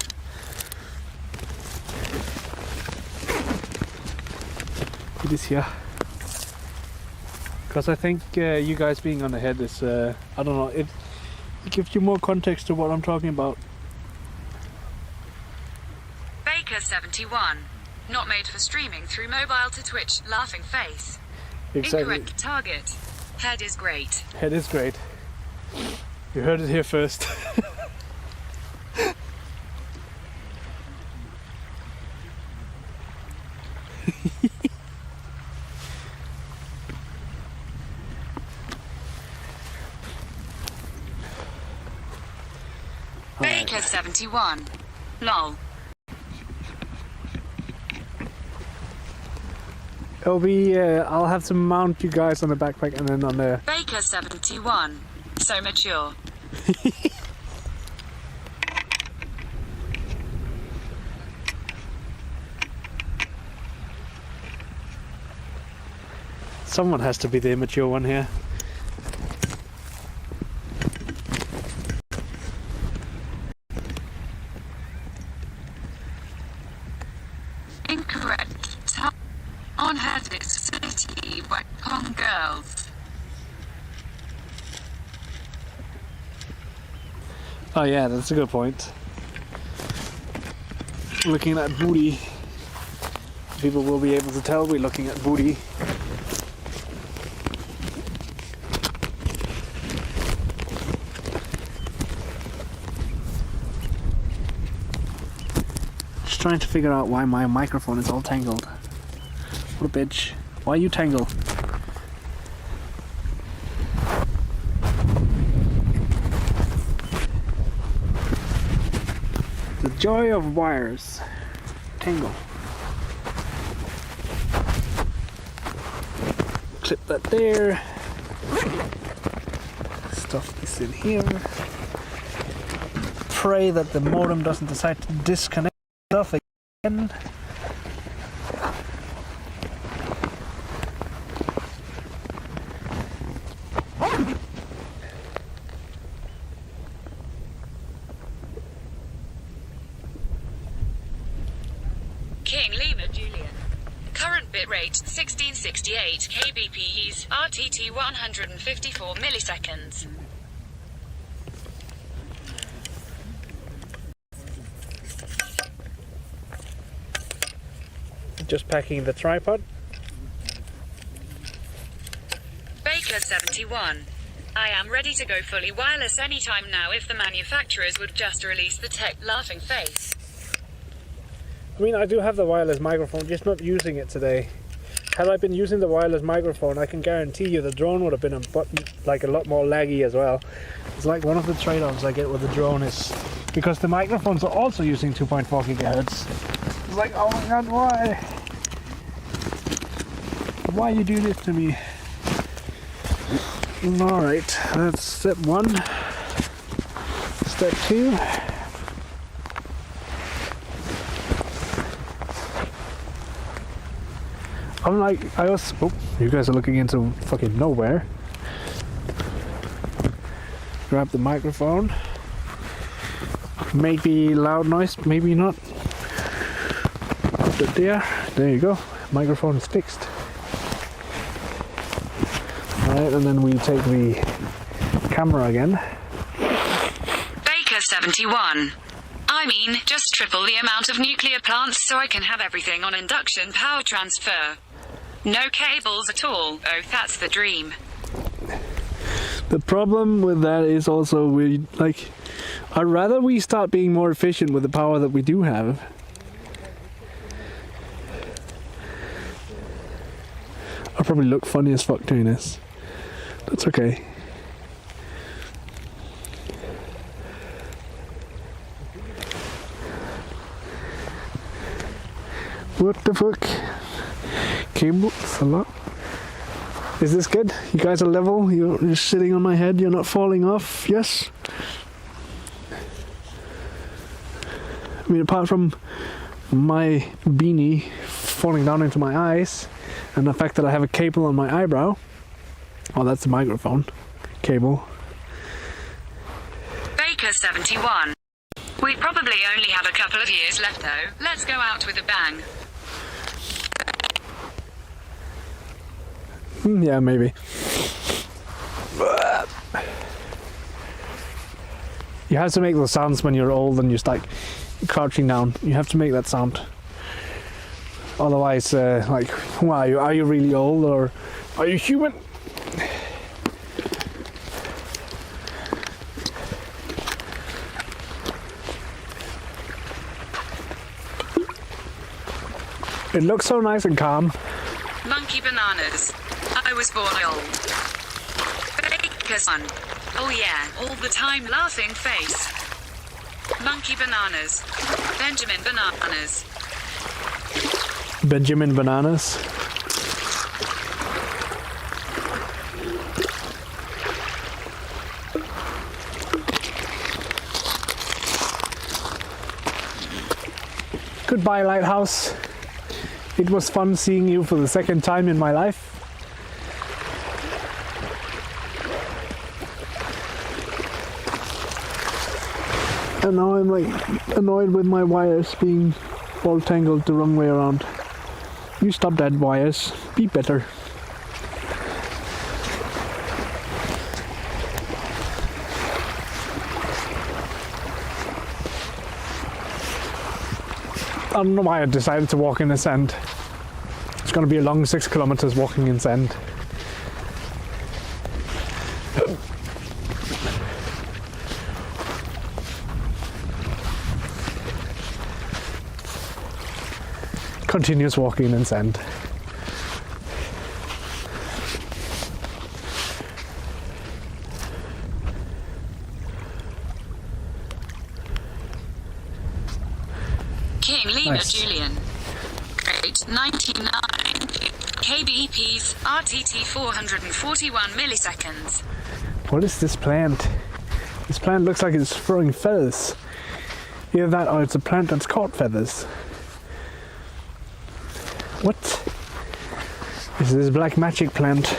It is here. Because I think you guys being on the head is, I don't know, it gives you more context to what I'm talking about. Baker 71. Not made for streaming through mobile to Twitch. Laughing face. Exactly. Incorrect target. Head is great. Head is great. You heard it here first. Baker 71. Lol. It'll be, I'll have to mount you guys on the backpack and then on the... Baker 71. So mature. Someone has to be the immature one here. Incorrect. On head is city, white on girls. Oh yeah, that's a good point. Looking at booty. People will be able to tell we're looking at booty. Just trying to figure out why my microphone is all tangled. What a bitch. Why are you tangled? The joy of wires. Tangle. Clip that there. Stuff this in here. Pray that the modem doesn't decide to disconnect stuff again. King Lima Julian. Current bitrate 1668 kbps, RTT 154 milliseconds. Just packing the tripod. Baker 71. I am ready to go fully wireless anytime now if the manufacturers would just release the tech. Laughing face. I mean, I do have the wireless microphone, just not using it today. Had I been using the wireless microphone, I can guarantee you the drone would have been a lot more laggy as well. It's like one of the trade-offs I get with the drone is because the microphones are also using 2.4 gigahertz. It's like, oh my god, why? Why you do this to me? Alright, that's step one. Step two. I'm like, oh, you guys are looking into fucking nowhere. Grab the microphone. Maybe loud noise, maybe not. Put it there you go. Microphone is fixed. Alright, and then we take the camera again. Baker 71. I mean, just triple the amount of nuclear plants so I can have everything on induction power transfer. No cables at all. Oh, that's the dream. The problem with that is also I'd rather we start being more efficient with the power that we do have. I'll probably look funny as fuck doing this. That's okay. What the fuck? Cables a lot. Is this good? You guys are level? You're just sitting on my head, you're not falling off? Yes? I mean, apart from my beanie falling down into my eyes and the fact that I have a cable on my eyebrow. Oh, that's the microphone cable. Baker 71. We probably only have a couple of years left though. Let's go out with a bang. Yeah, maybe. You have to make those sounds when you're old and you start crouching down. You have to make that sound. Otherwise, why are you really old or are you human? It looks so nice and calm. Monkey bananas. I was born old. Baker son. Oh yeah, all the time laughing face. Monkey bananas. Benjamin bananas. Benjamin bananas. Goodbye, Lighthouse. It was fun seeing you for the second time in my life. And now I'm annoyed with my wires being all tangled the wrong way around. You stop that, wires. Be better. I don't know why I decided to walk in the sand. It's gonna be a long 6 kilometers walking in sand. Continuous walking in sand. King Lima Nice. Julian. Grade 99. KBPs RTT 441 milliseconds. What is this plant? This plant looks like it's throwing feathers. Either that or it's a plant that's caught feathers. What is this black magic plant?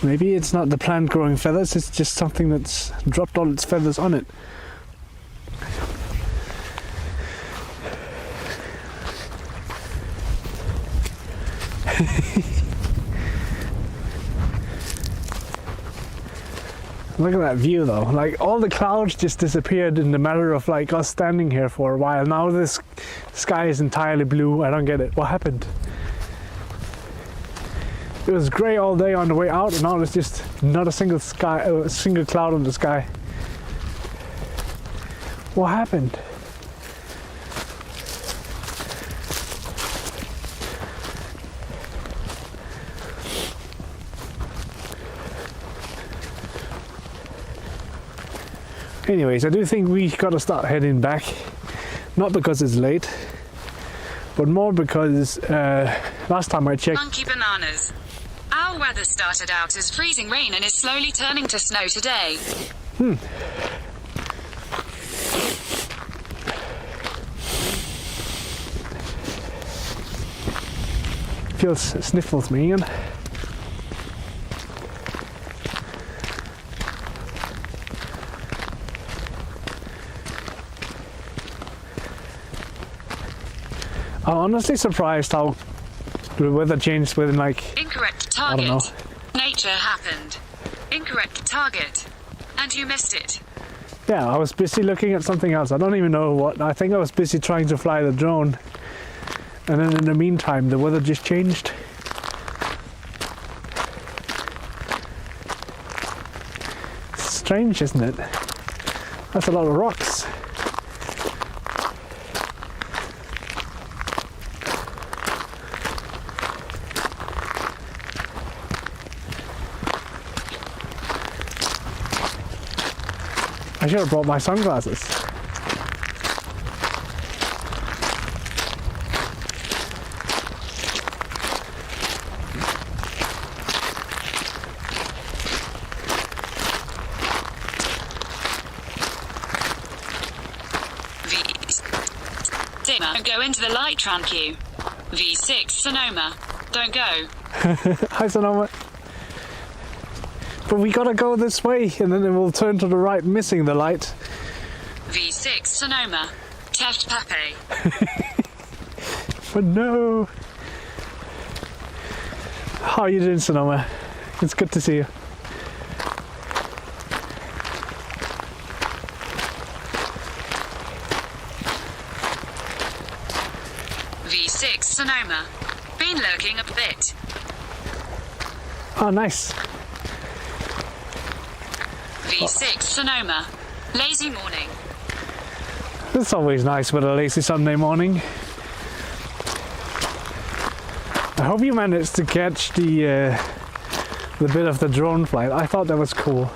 Maybe it's not the plant growing feathers, it's just something that's dropped all its feathers on it. Look at that view though, like all the clouds just disappeared in the matter of like us standing here for a while. Now this sky is entirely blue. I don't get it. What happened? It was grey all day on the way out and now there's just not a single cloud in the sky. What happened? Anyways, I do think we gotta start heading back. Not because it's late, but more because last time I checked. Monkey bananas. Our weather started out as freezing rain and is slowly turning to snow today. Sniffles me again. I'm honestly surprised how the weather changed within like, Incorrect I don't know. target. Nature happened. Incorrect target. And you missed it. Yeah, I was busy looking at something else. I don't even know what. I think I was busy trying to fly the drone. And then in the meantime, the weather just changed. Strange, isn't it? That's a lot of rocks. I should have brought my sunglasses. Don't go into the light tramp you. V6 Sonoma. Don't go. Hi Sonoma. But we gotta go this way and then it will turn to the right, missing the light. V6 Sonoma. Teft Pape. But no. How are you doing, Sonoma? It's good to see you. V6 Sonoma. Been lurking a bit. Oh, nice. V6 Sonoma. Lazy morning. It's always nice with a lazy Sunday morning. I hope you managed to catch the bit of the drone flight. I thought that was cool.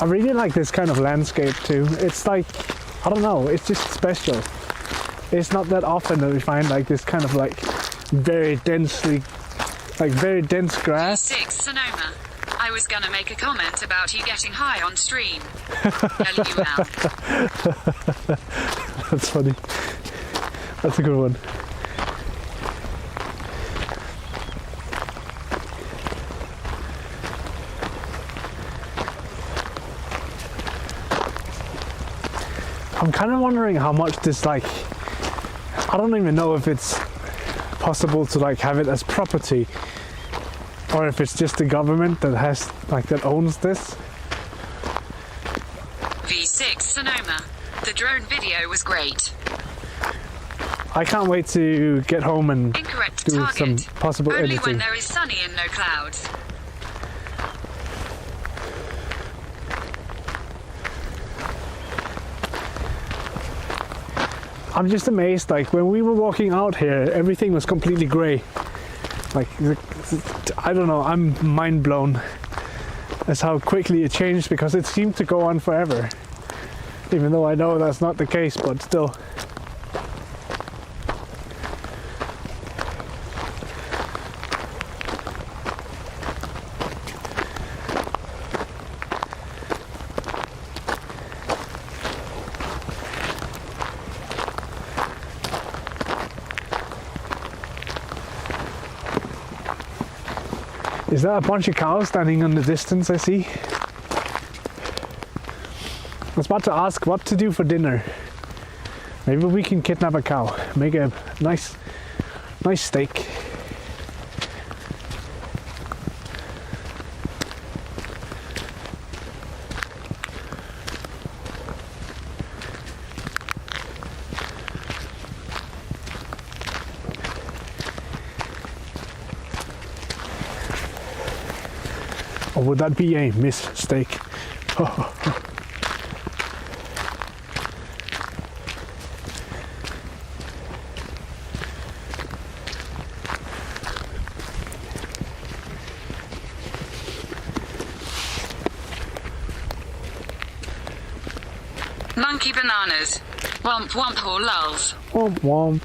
I really like this kind of landscape too. It's like, I don't know, it's just special. It's not that often that we find like this kind of like very dense grass. V6 Sonoma. I was gonna make a comment about you getting high on stream. LUL. That's funny. That's a good one. I'm kind of wondering how much this like, I don't even know if it's possible to like have it as property or if it's just the government that has like that owns this. V6 Sonoma. The drone video was great. I can't wait to get home and Incorrect do target. some possible Only editing. when there is sunny and no clouds. I'm just amazed, like when we were walking out here, everything was completely grey. Like, I don't know, I'm mind blown as how quickly it changed because it seemed to go on forever. Even though I know that's not the case, but still. Is that a bunch of cows standing in the distance I see? I was about to ask what to do for dinner. Maybe we can kidnap a cow, make a nice steak. Or would that be a mistake? Monkey bananas. Womp womp or lulz. Womp womp.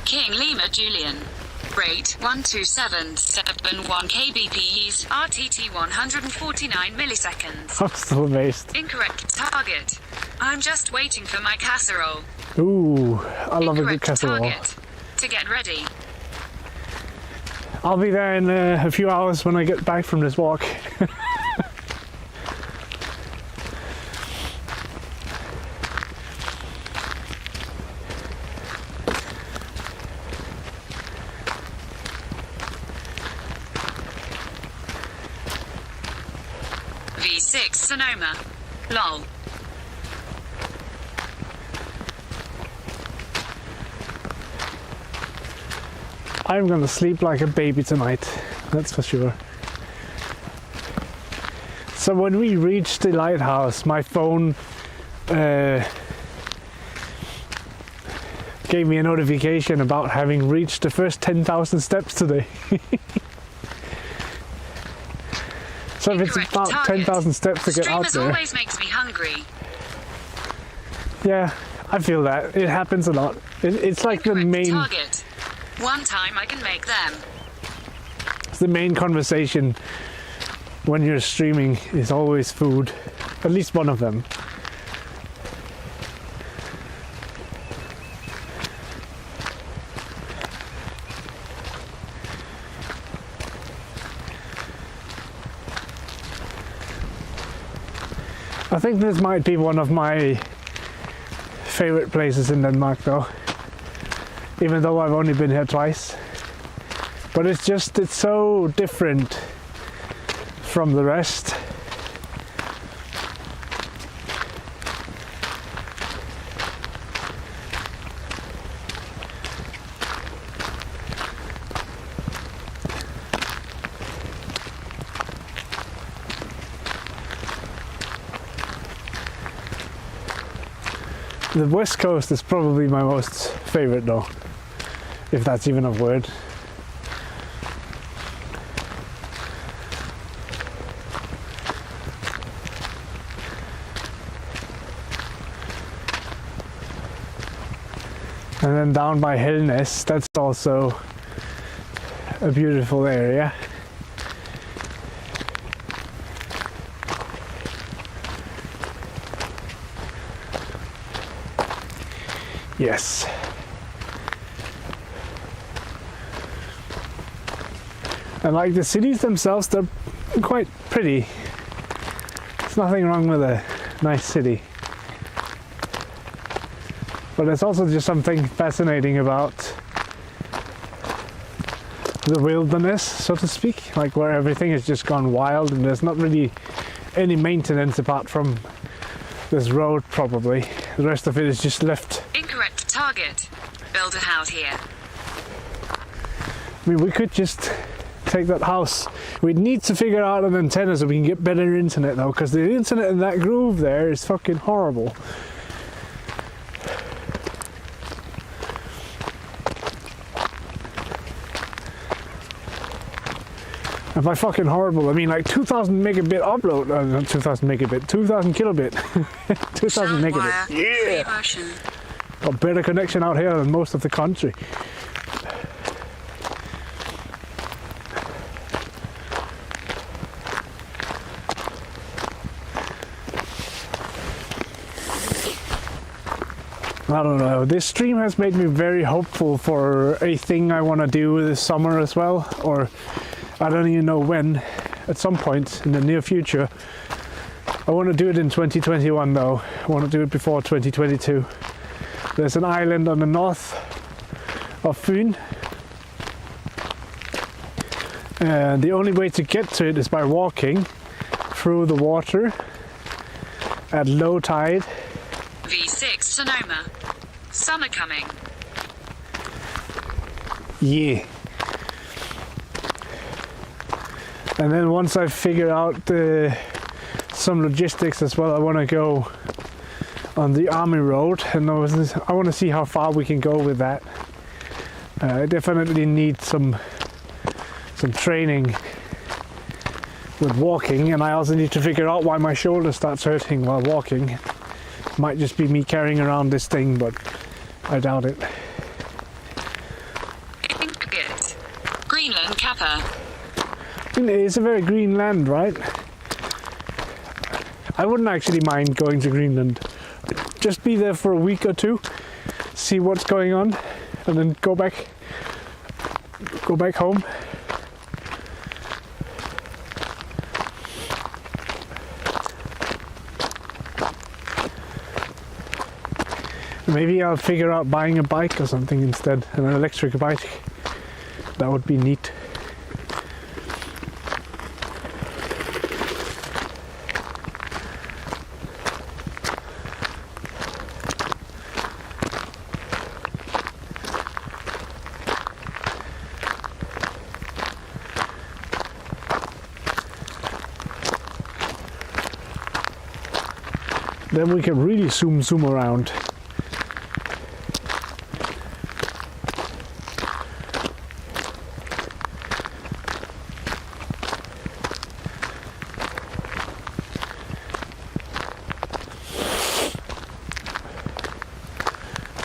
King Lima Julian. Rate 12771 kbps, RTT 149 milliseconds. I'm still amazed. Incorrect target. I'm just waiting for my casserole. Ooh, I love a good Incorrect casserole. target. To get ready. I'll be there in a few hours when I get back from this walk. V6 Sonoma. LOL. I'm gonna sleep like a baby tonight, that's for sure. So when we reached the lighthouse, my phone gave me a notification about having reached the first 10,000 steps today. So if it's about 10,000 steps to get out there. Always makes me hungry. Yeah, I feel that. It happens a lot. It's like the main... Target. One time I can make them. It's the main conversation when you're streaming is always food. At least one of them. I think this might be one of my favorite places in Denmark though, even though I've only been here twice. But it's so different from the rest. The west coast is probably my most favorite though, if that's even a word. And then down by Helnes, that's also a beautiful area. Yes. And like the cities themselves, they're quite pretty. There's nothing wrong with a nice city. But there's also just something fascinating about the wilderness, so to speak, like where everything has just gone wild and there's not really any maintenance apart from this road probably. The rest of it is just left. Incorrect target. Build a house here. I mean, we could just take that house. We'd need to figure out an antenna so we can get better internet though, because the internet in that groove there is fucking horrible. And by fucking horrible, I mean like 2000 megabit upload, not 2000 megabit, 2000 kilobit, 2000 megabit. Yeah! Got better connection out here than most of the country. I don't know, this stream has made me very hopeful for a thing I want to do this summer as well, or I don't even know when, at some point in the near future. I want to do it in 2021 though, I want to do it before 2022. There's an island on the north of Funen, and the only way to get to it is by walking through the water at low tide. V6 Sonoma. Summer coming. Yeah. And then once I figure out some logistics as well, I want to go on the army road, and I want to see how far we can go with that. I definitely need some training with walking, and I also need to figure out why my shoulder starts hurting while walking. Might just be me carrying around this thing, but I doubt it. Greenland Kappa. It's a very green land, right? I wouldn't actually mind going to Greenland. Just be there for a week or two, see what's going on, and then go back home. Maybe I'll figure out buying a bike or something instead, an electric bike. That would be neat. Then we can really zoom around.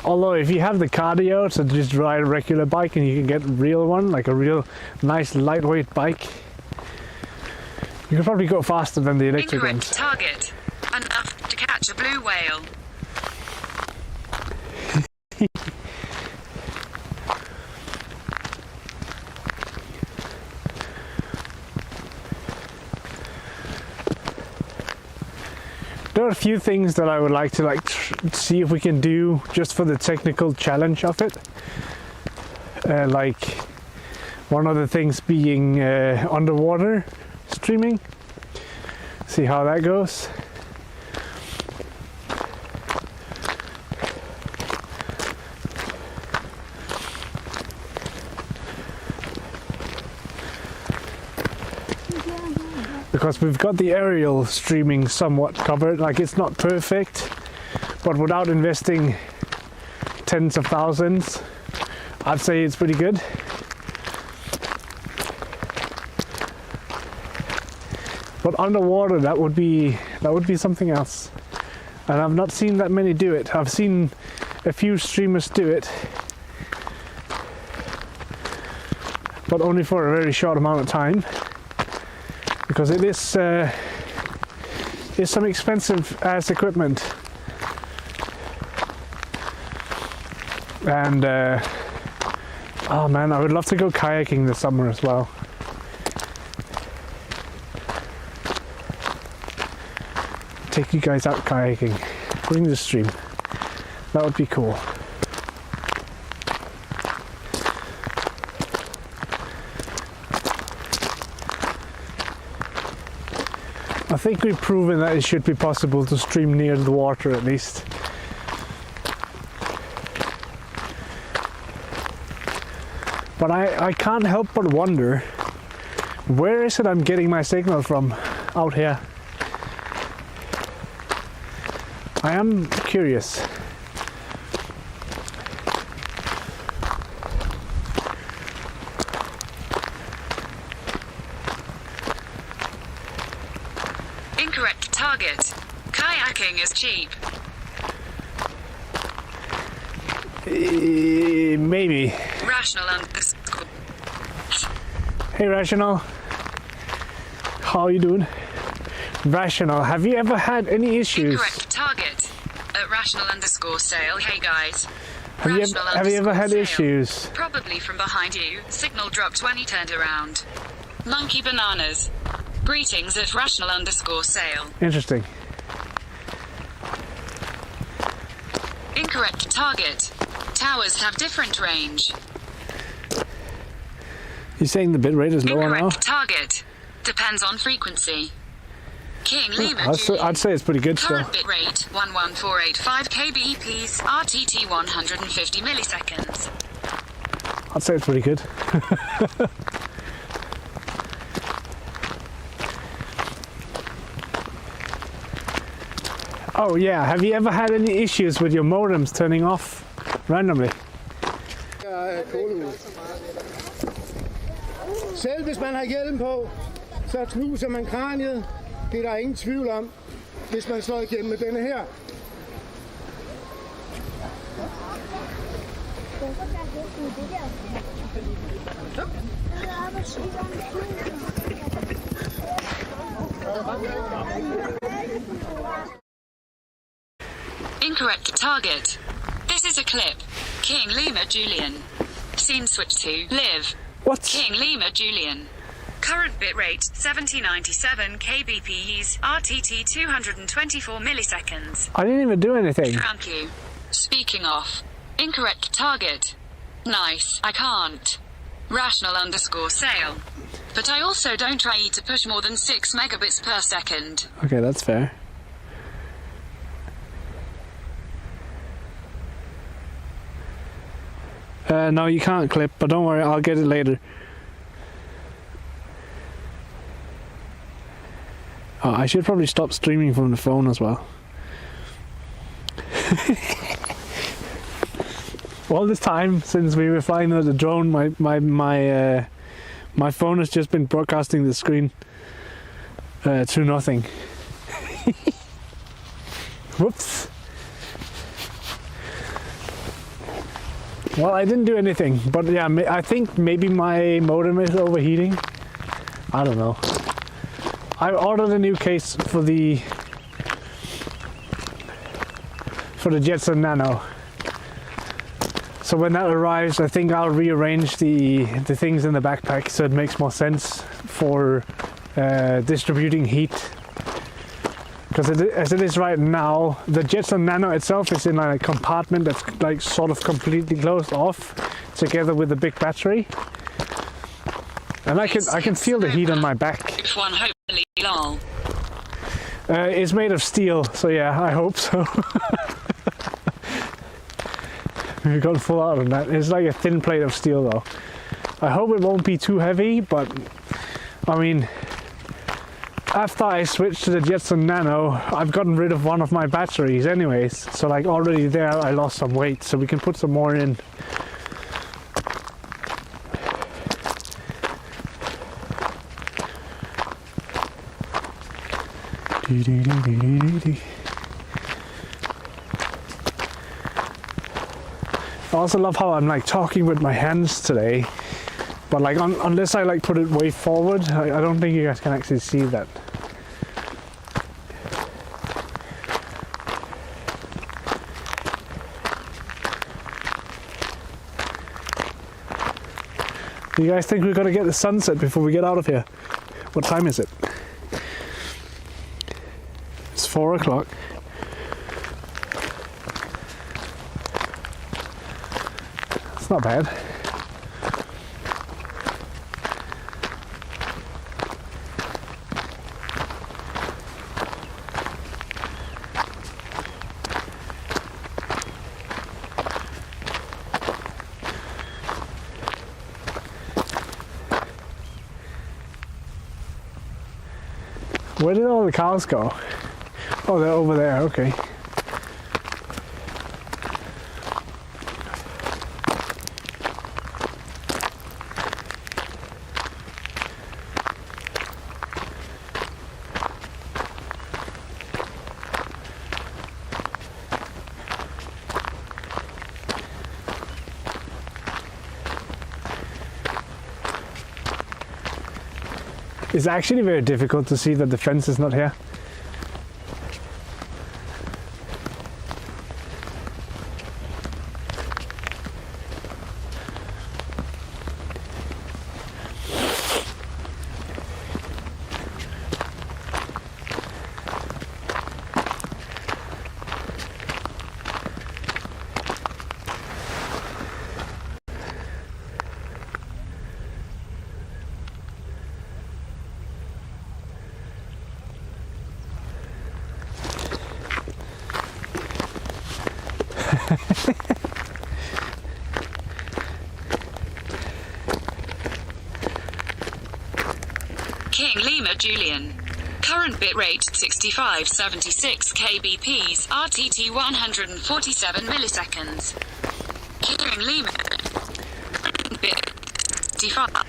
Although if you have the cardio to just ride a regular bike and you can get a real one, like a real nice lightweight bike, you can probably go faster than the electric Incorrect ones. target. Enough to catch a blue whale. There are a few things that I would like to see if we can do just for the technical challenge of it. Like one of the things being underwater streaming. See how that goes. Because we've got the aerial streaming somewhat covered, like it's not perfect, but without investing tens of thousands, I'd say it's pretty good. But underwater, that would be something else, and I've not seen that many do it. I've seen a few streamers do it, but only for a very short amount of time. Because it is some expensive ass equipment, and oh man, I would love to go kayaking this summer as well. Take you guys out kayaking, bring the stream. That would be cool. I think we've proven that it should be possible to stream near the water at least. But I can't help but wonder, where is it I'm getting my signal from out here? I am curious. Incorrect target. Kayaking is cheap. Maybe. Rational underscore. Hey Rational, how are you doing? Rational, have you ever had any issues? Incorrect target. At rational underscore sale. Hey guys. Have you ever had Sale. issues? Probably from behind you. Signal dropped when he turned around. Monkey bananas. Greetings at rational underscore sale. Interesting. Incorrect target. Towers have different range. You're saying the bitrate is lower now? Incorrect target. Depends on frequency. King Lima I'd say it's pretty good still. Current bitrate 11485 kbps RTT 150 milliseconds. I'd say it's pretty good. Oh yeah, have you ever had any issues with your modems turning off randomly? Selv hvis man har hjelm på, så knuser man kraniet. Det er der ingen tvivl om, hvis man slår igennem med denne her. Incorrect target. This is a clip. King Lima Julian. Scene switch to live. What? King Lima Julian. Current bitrate 7097 kbps RTT 224 milliseconds. I didn't even do anything. Thank you. Speaking off. Incorrect target. Nice. I can't. Rational underscore sale. But I also don't try to push more than 6 megabits per second. Okay, that's fair. No, you can't clip, but don't worry, I'll get it later. Oh, I should probably stop streaming from the phone as well. All this time since we were flying the drone, my phone has just been broadcasting the screen to nothing. Whoops. Well, I didn't do anything, but yeah, I think maybe my modem is overheating. I don't know. I ordered a new case for the Jetson Nano. So when that arrives, I think I'll rearrange the things in the backpack so it makes more sense for distributing heat. Because as it is right now, the Jetson Nano itself is in a compartment that's like sort of completely closed off, together with the big battery. And I can feel the heat on my back. One hopefully lol. It's made of steel, so yeah, I hope so. We've gone full out on that. It's like a thin plate of steel though. I hope it won't be too heavy, but I mean, after I switched to the Jetson Nano, I've gotten rid of one of my batteries anyways. So like already there I lost some weight, so we can put some more in. I also love how I'm like talking with my hands today, but like unless I like put it way forward, I don't think you guys can actually see that. Do you guys think we're gonna get the sunset before we get out of here? What time is it? It's 4 o'clock. It's not bad. Where did all the cows go? Oh, they're over there, okay. It's actually very difficult to see that the fence is not here. King Lima Julian. Current bitrate 6576 kbps, RTT 147 milliseconds. King Lima bit 65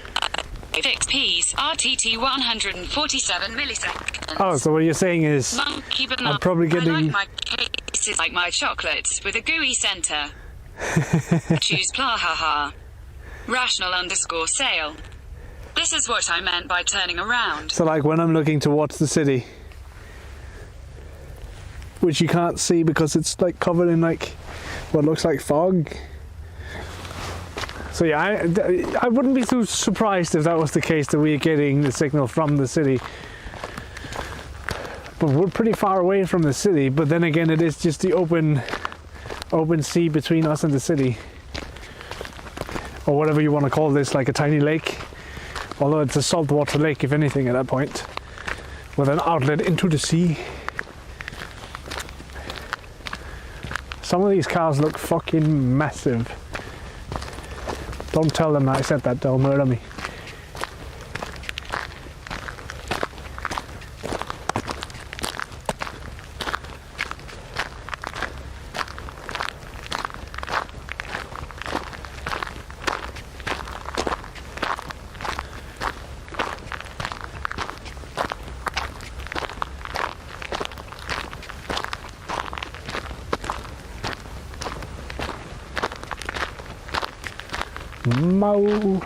Ps, RTT 147 milliseconds. Oh, so what you're saying is Monkey banana. I'm probably getting... I like my cases like my chocolates with a gooey center. Choose plahaha. Rational_sale. This is what I meant by turning around. So like when I'm looking towards the city, which you can't see because it's like covered in like what looks like fog. So yeah, I wouldn't be too surprised if that was the case, that we're getting the signal from the city. But we're pretty far away from the city, but then again it is just the open sea between us and the city. Or whatever you want to call this, like a tiny lake. Although it's a saltwater lake, if anything, at that point, with an outlet into the sea. Some of these cars look fucking massive. Don't tell them I said that, they'll murder me. Mau.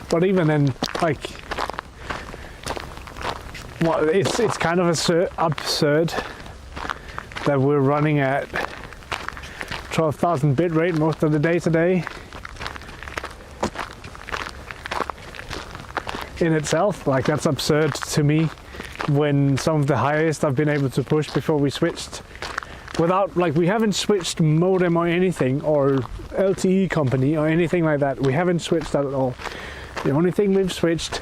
But even then, like, well, it's kind of absurd that we're running at 12,000 bit rate most of the day today. In itself, like, that's absurd to me, when some of the highest I've been able to push before we switched, without, like, we haven't switched modem or anything, or LTE company or anything like that. We haven't switched that at all. The only thing we've switched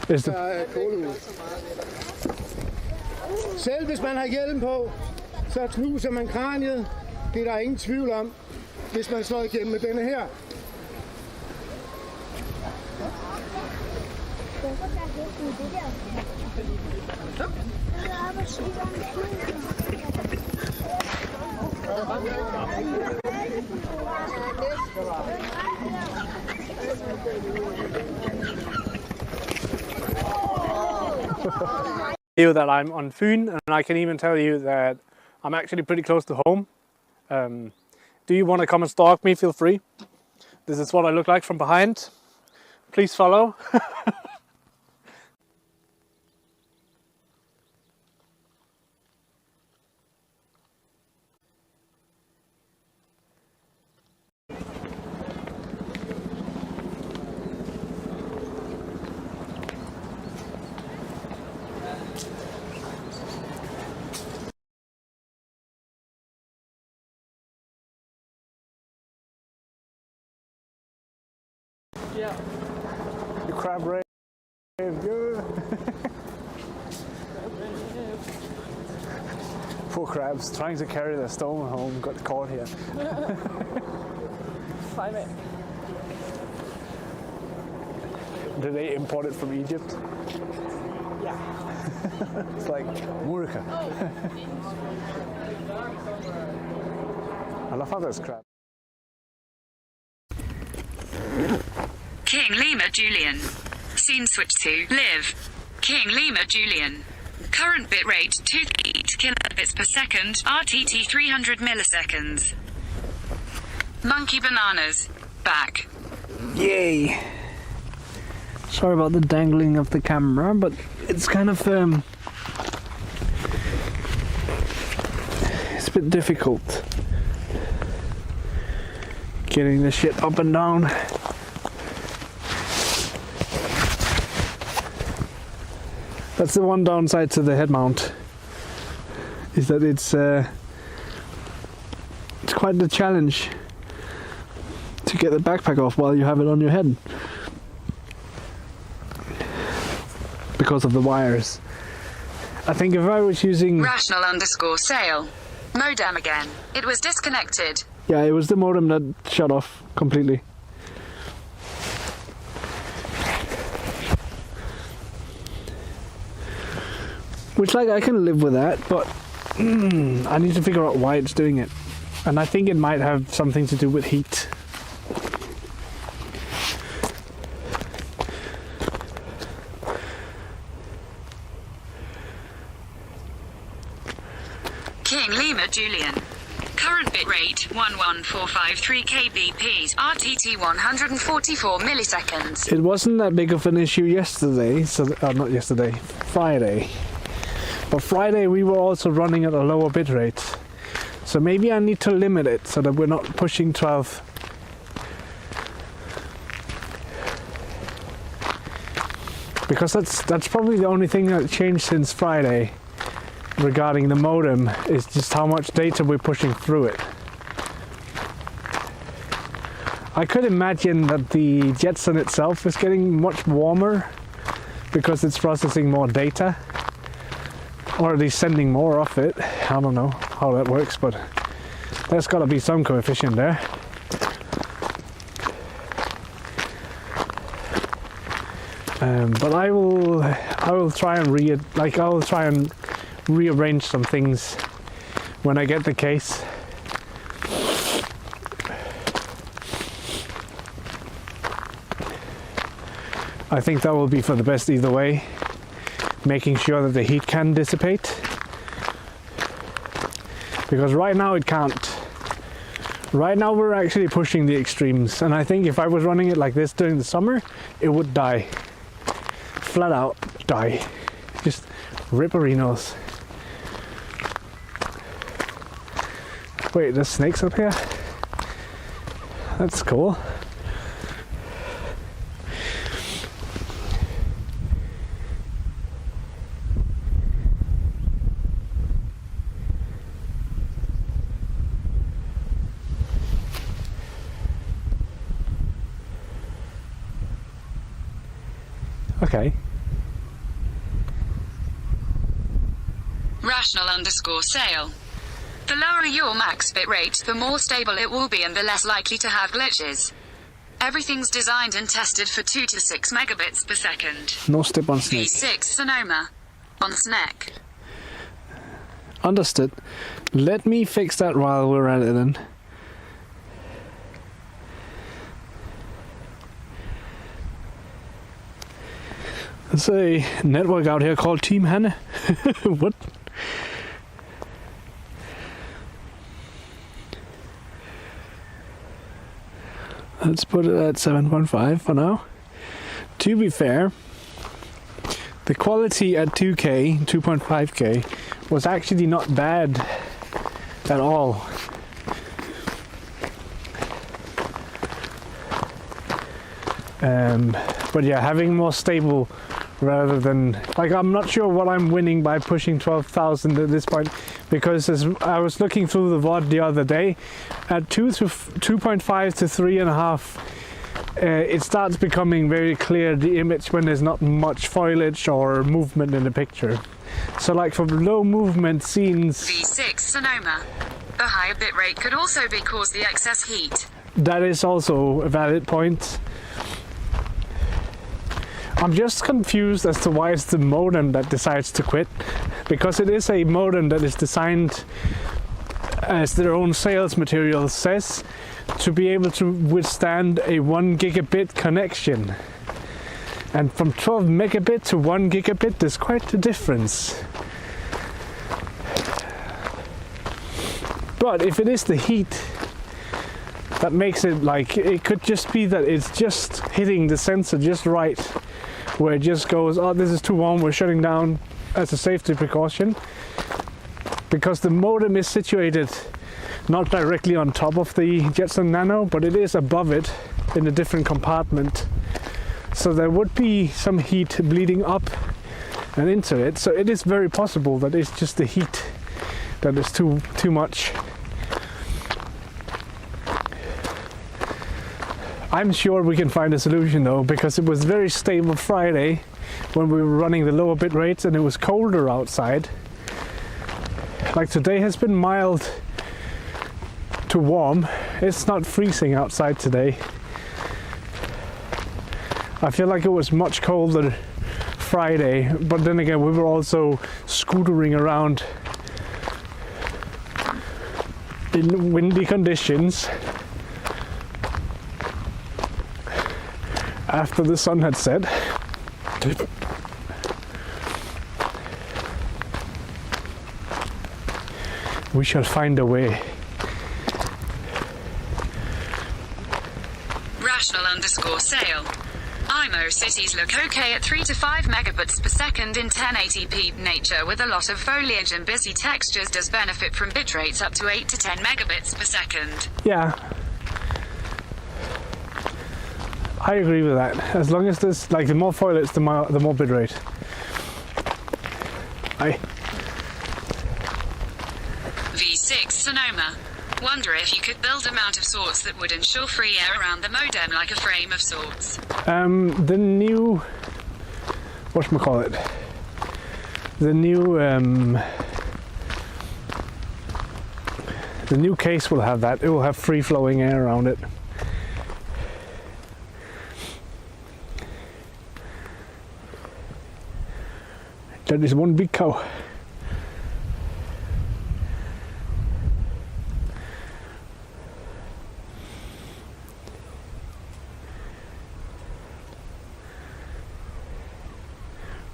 is the... Selv hvis man har hjelm på, så knuser man kraniet. Det er der ingen tvivl om, hvis man slår igennem med denne her. You that I'm on Funen, and I can even tell you that I'm actually pretty close to home. Do you want to come and stalk me? Feel free. This is what I look like from behind. Please follow. Yeah. You crab rave. Good. Poor crabs trying to carry their stone home got caught here. Find it. Did they import it from Egypt? Yeah. It's like Murka. I love how there's crab. King Lima Julian. Scene switch to live. King Lima Julian. Current bitrate 28 kilobits per second, RTT 300 milliseconds. Monkey bananas. Back. Yay! Sorry about the dangling of the camera, but it's kind of it's a bit difficult getting the shit up and down. That's the one downside to the head mount, is that it's quite the challenge to get the backpack off while you have it on your head, because of the wires. I think if I was using... Rational_sale. Modem again. It was disconnected. Yeah, it was the modem that shut off completely. Which, like, I can live with that, but I need to figure out why it's doing it. And I think it might have something to do with heat. King Lima Julian. Current bitrate 11453 kbps, RTT 144 milliseconds. It wasn't that big of an issue yesterday, so not yesterday, Friday. But Friday we were also running at a lower bitrate. So maybe I need to limit it so that we're not pushing 12. Because that's probably the only thing that changed since Friday regarding the modem, is just how much data we're pushing through it. I could imagine that the Jetson itself is getting much warmer because it's processing more data, or at least sending more of it. I don't know how that works, but there's got to be some coefficient there. But I will try and rearrange some things when I get the case. I think that will be for the best either way, making sure that the heat can dissipate, because right now it can't. Right now we're actually pushing the extremes, and I think if I was running it like this during the summer, it would die. Flat out die. Just ripperinos. Wait, there's snakes up here? That's cool. Okay. Rational_sale. The lower your max bitrate, the more stable it will be and the less likely to have glitches. Everything's designed and tested for 2 to 6 megabits per second. No step on snake. V6 Sonoma. On snack. Understood. Let me fix that while we're at it then. There's a network out here called Team Hanne. What? Let's put it at 7.5 for now. To be fair, the quality at 2K, 2.5K was actually not bad at all. But yeah, having more stable rather than, like, I'm not sure what I'm winning by pushing 12,000 at this point, because as I was looking through the VOD the other day, at 2.5 to 3.5, it starts becoming very clear, the image, when there's not much foliage or movement in the picture. So like for low movement scenes, V6 Sonoma. The higher bitrate could also be caused the excess heat. that is also a valid point. I'm just confused as to why it's the modem that decides to quit, because it is a modem that is designed, as their own sales material says, to be able to withstand a 1 gigabit connection. And from 12 megabit to 1 gigabit, there's quite a difference. But if it is the heat that makes it, like, it could just be that it's just hitting the sensor just right, where it just goes, oh, this is too warm, we're shutting down as a safety precaution. Because the modem is situated not directly on top of the Jetson Nano, but it is above it in a different compartment. So there would be some heat bleeding up and into it. So it is very possible that it's just the heat that is too much. I'm sure we can find a solution though, because it was very stable Friday when we were running the lower bit rates and it was colder outside. Like today has been mild to warm. It's not freezing outside today. I feel like it was much colder Friday, but then again we were also scootering around in windy conditions after the sun had set. We shall find a way. Rational_sale. IMO cities look okay at 3 to 5 megabits per second in 1080p. Nature with a lot of foliage and busy textures does benefit from bitrates up to 8 to 10 megabits per second. Yeah, I agree with that. As long as there's, like, the more foliage, the more bitrate. V6 Sonoma. Wonder if you could build a mount of sorts that would ensure free air around the modem, like a frame of sorts. The new whatchamacallit, the new case will have that. It will have free flowing air around it. That is one big cow.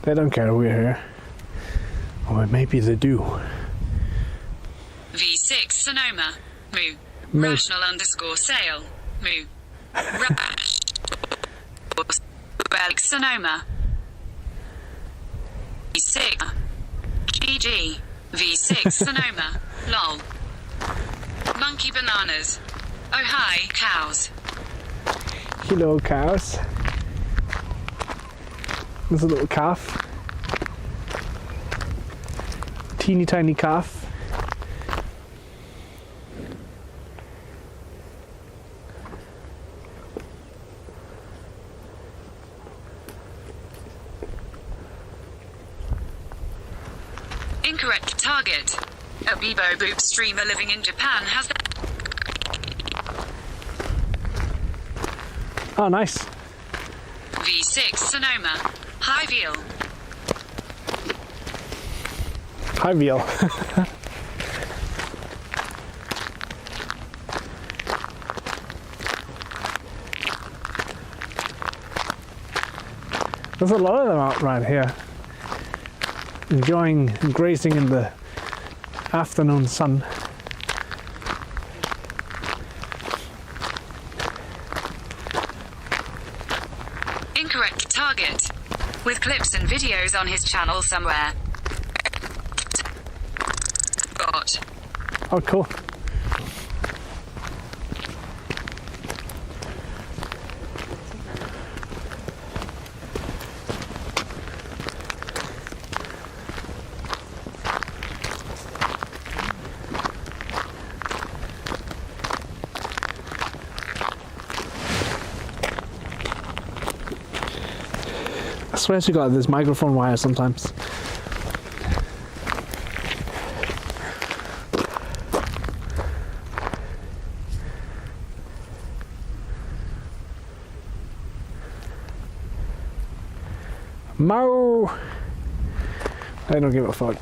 They don't care we're here. Or maybe they do. V6 Sonoma. Moo. Moo. Rational _ sale. Moo. Rash. Bell Sonoma. V6. GG. V6 Sonoma. Lol. Monkey bananas. Oh hi, cows. Hello, cows. There's a little calf. Teeny tiny calf. Incorrect target. A Bebo Boop streamer living in Japan has. Oh, nice. V6 Sonoma. High veal. Hi, veal. There's a lot of them out right here, enjoying grazing in the afternoon sun. Incorrect target. With clips and videos on his channel somewhere. Got. Oh, cool. I swear to God, there's microphone wire sometimes. Mo! I don't give a fuck.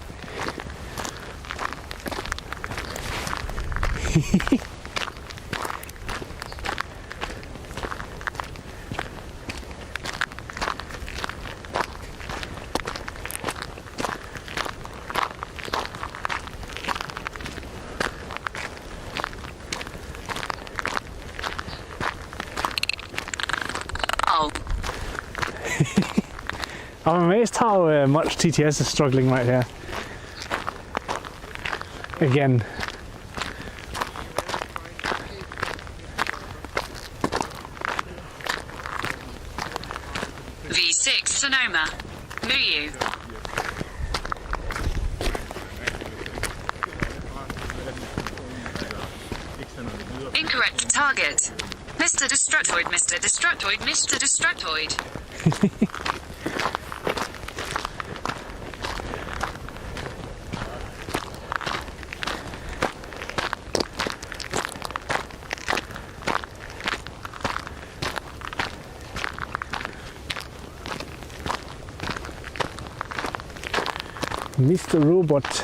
Oh. I'm amazed how much TTS is struggling right here. Again. V6 Sonoma. Muyu. Incorrect target. Mr. Destructoid, Mr. Destructoid, Mr. Destructoid. Mr. Robot.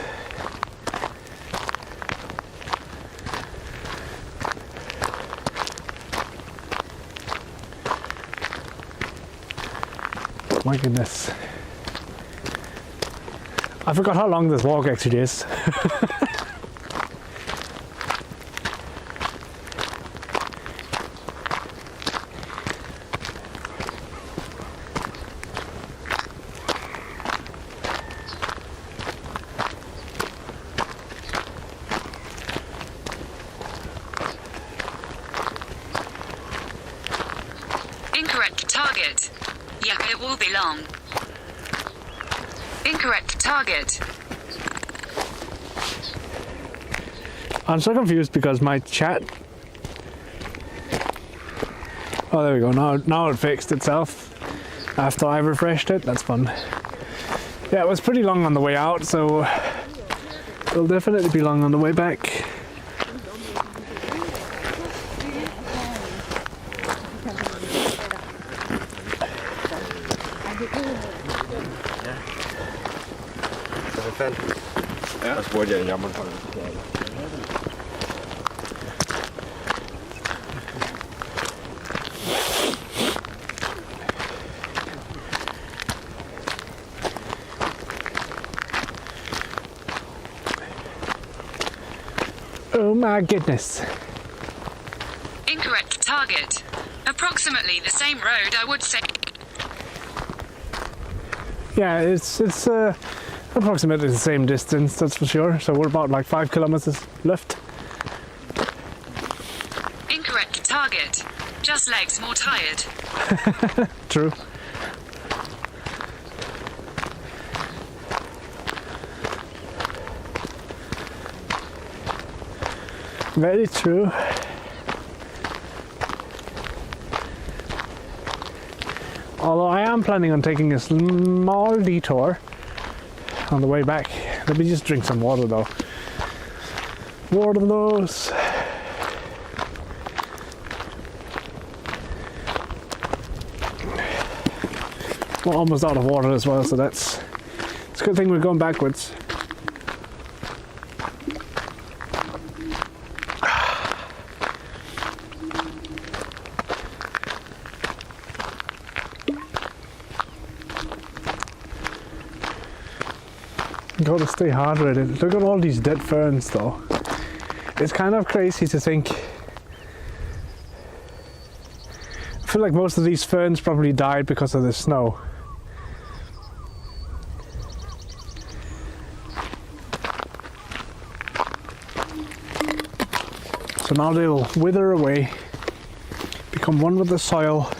My goodness. I forgot how long this walk actually is. Incorrect target. Yep, it will be long. Incorrect target. I'm so confused because my chat. Oh, there we go. Now it fixed itself. after I refreshed it. That's fun. Yeah, it was pretty long on the way out, so it'll definitely be long on the way back. Dat wordt je jammer van. Oh my goodness. Incorrect target. Approximately the same road, I would say. Yeah, it's approximately the same distance, that's for sure. So we're about like 5 kilometers left. Incorrect target. Just legs more tired. True. Very true. Although I am planning on taking a small detour on the way back. Let me just drink some water though. Water those. We're almost out of water as well, so it's a good thing we're going backwards. Gotta stay hydrated. Look at all these dead ferns though. It's kind of crazy to think. I feel like most of these ferns probably died because of the snow. So now they'll wither away, become one with the soil,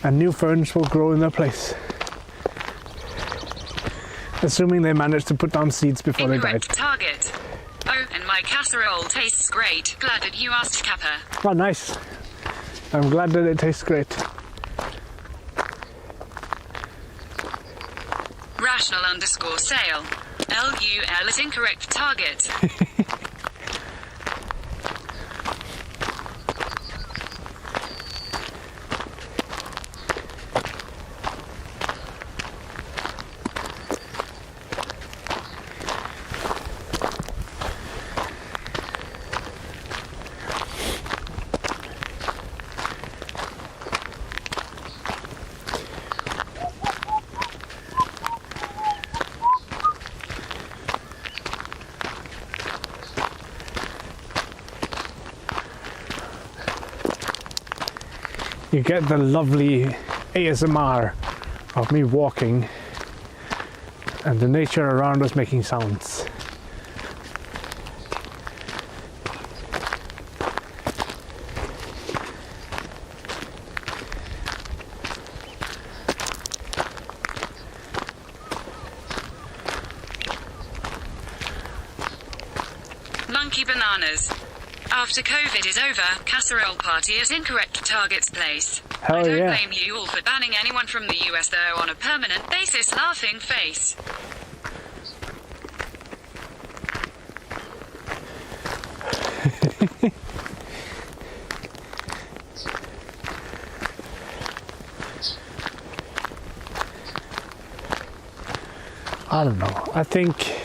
and new ferns will grow in their place. Assuming they managed to put down seeds before they died. Incorrect target. Oh, and my casserole tastes great. Glad that you asked, Kappa. Oh, nice. I'm glad that it tastes great. Rational_sale. LUL is incorrect target. You get the lovely ASMR of me walking and the nature around us making sounds. Monkey bananas. After COVID is over, casserole party at incorrect target's place. Hell I don't yeah. blame you all for banning anyone from the US though on a permanent basis. Laughing face. I don't know. I think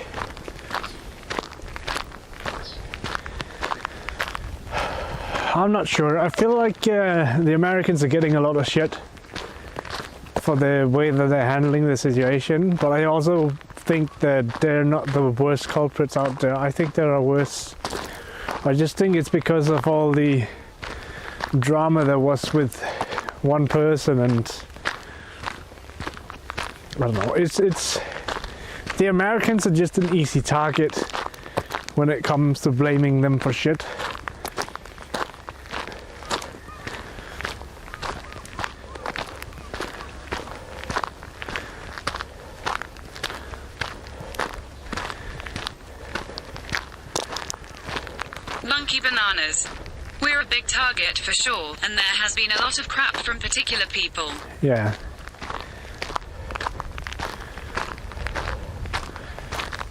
I'm not sure. I feel like the Americans are getting a lot of shit for the way that they're handling the situation, but I also think that they're not the worst culprits out there. I think there are worse. I just think it's because of all the drama there was with one person, and I don't know. It's the Americans are just an easy target when it comes to blaming them for shit. Monkey bananas. We're a big target for sure, and there has been a lot of crap from particular people. Yeah.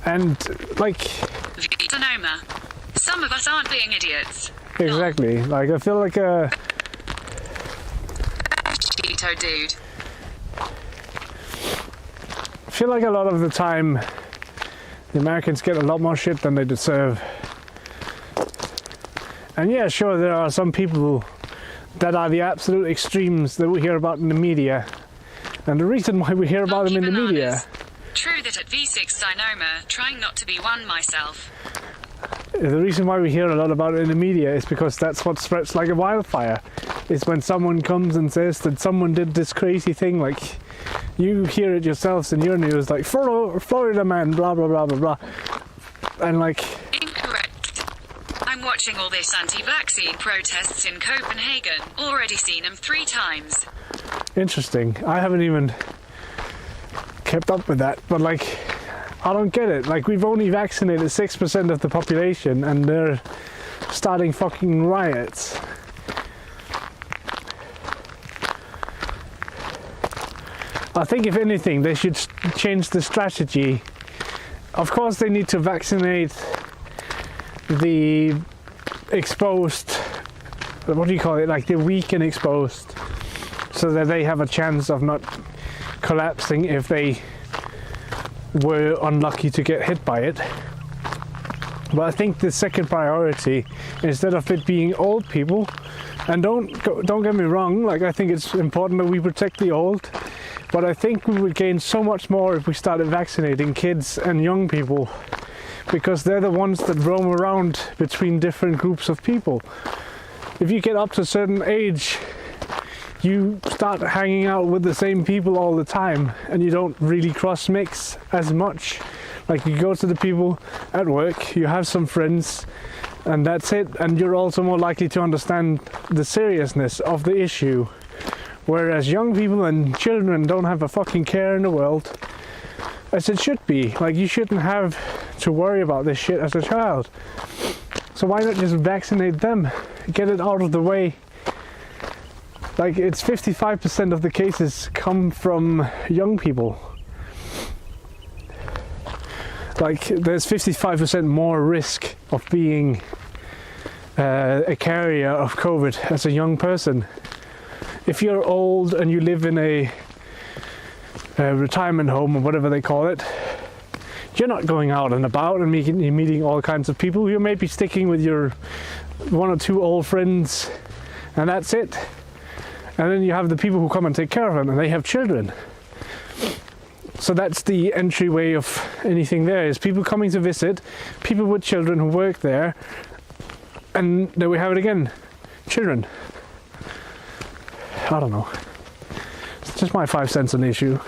And like, Sonoma. Some of us aren't being idiots. exactly. Like I feel like Cheeto dude. I feel like a lot of the time the Americans get a lot more shit than they deserve. And yeah, sure, there are some people that are the absolute extremes that we hear about in the media. And the reason why we hear about them in the media... True that at V6 Sonoma, trying not to be one myself. The reason why we hear a lot about it in the media is because that's what spreads like a wildfire. It's when someone comes and says that someone did this crazy thing, like you hear it yourselves in your news, like Florida man, blah blah blah blah blah, and like. Incorrect. I'm watching all this anti-vaccine protests in Copenhagen. Already seen them 3 times. Interesting. I haven't even kept up with that, but like, I don't get it. Like, we've only vaccinated 6% of the population, and they're starting fucking riots. I think if anything, they should change the strategy. Of course, they need to vaccinate the exposed, what do you call it, like the weak and exposed, so that they have a chance of not collapsing if they were unlucky to get hit by it. But I think the second priority, instead of it being old people, and don't get me wrong, like I think it's important that we protect the old, but I think we would gain so much more if we started vaccinating kids and young people, because they're the ones that roam around between different groups of people. If you get up to a certain age, you start hanging out with the same people all the time, and you don't really cross mix as much. Like, you go to the people at work, you have some friends, and that's it. And you're also more likely to understand the seriousness of the issue. Whereas young people and children don't have a fucking care in the world, as it should be. Like, you shouldn't have to worry about this shit as a child. So why not just vaccinate them? Get it out of the way. Like, it's 55% of the cases come from young people. Like, there's 55% more risk of being a carrier of COVID as a young person. If you're old and you live in a retirement home or whatever they call it, you're not going out and about and meeting all kinds of people. You're maybe sticking with your 1 or 2 old friends, and that's it. And then you have the people who come and take care of them, and they have children. So that's the entryway of anything there, is people coming to visit, people with children who work there, and there we have it again, children. I don't know. It's just my 5 cents on the issue.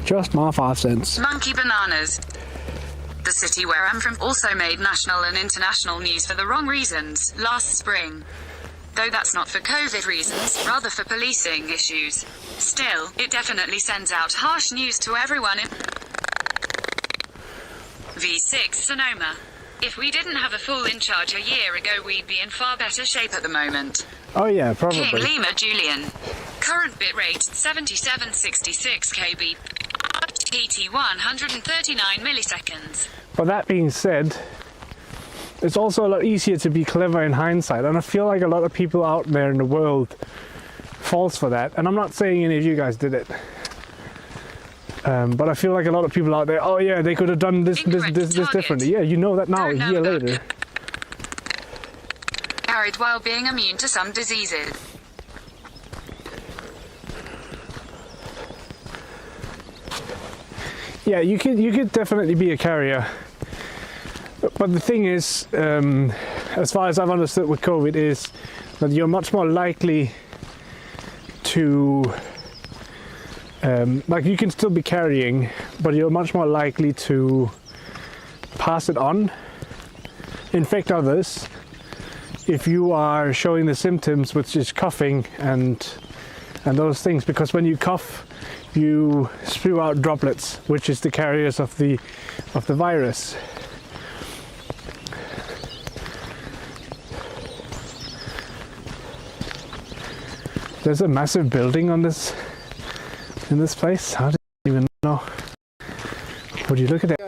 Just my 5 cents. Monkey bananas. The city where I'm from also made national and international news for the wrong reasons last spring. Though that's not for COVID reasons, rather for policing issues. Still, it definitely sends out harsh news to everyone in V6 Sonoma. If we didn't have a fool in charge a year ago, we'd be in far better shape at the moment. Oh yeah, probably. King Lima Julian. Current bitrate 7766 KB. TT 139 milliseconds. But that being said, it's also a lot easier to be clever in hindsight, and I feel like a lot of people out there in the world falls for that. And I'm not saying any of you guys did it, but I feel like a lot of people out there, oh yeah, they could have done this differently. Yeah, you know that now, a year later. Carried while being immune to some diseases. Yeah, you could definitely be a carrier. But the thing is, as far as I've understood with COVID, is that you're much more likely to, like, you can still be carrying, but you're much more likely to pass it on, infect others, if you are showing the symptoms, which is coughing and those things. Because when you cough, you spew out droplets, which is the carriers of the virus. There's a massive building on this in this place. I didn't even know. Would you look at it?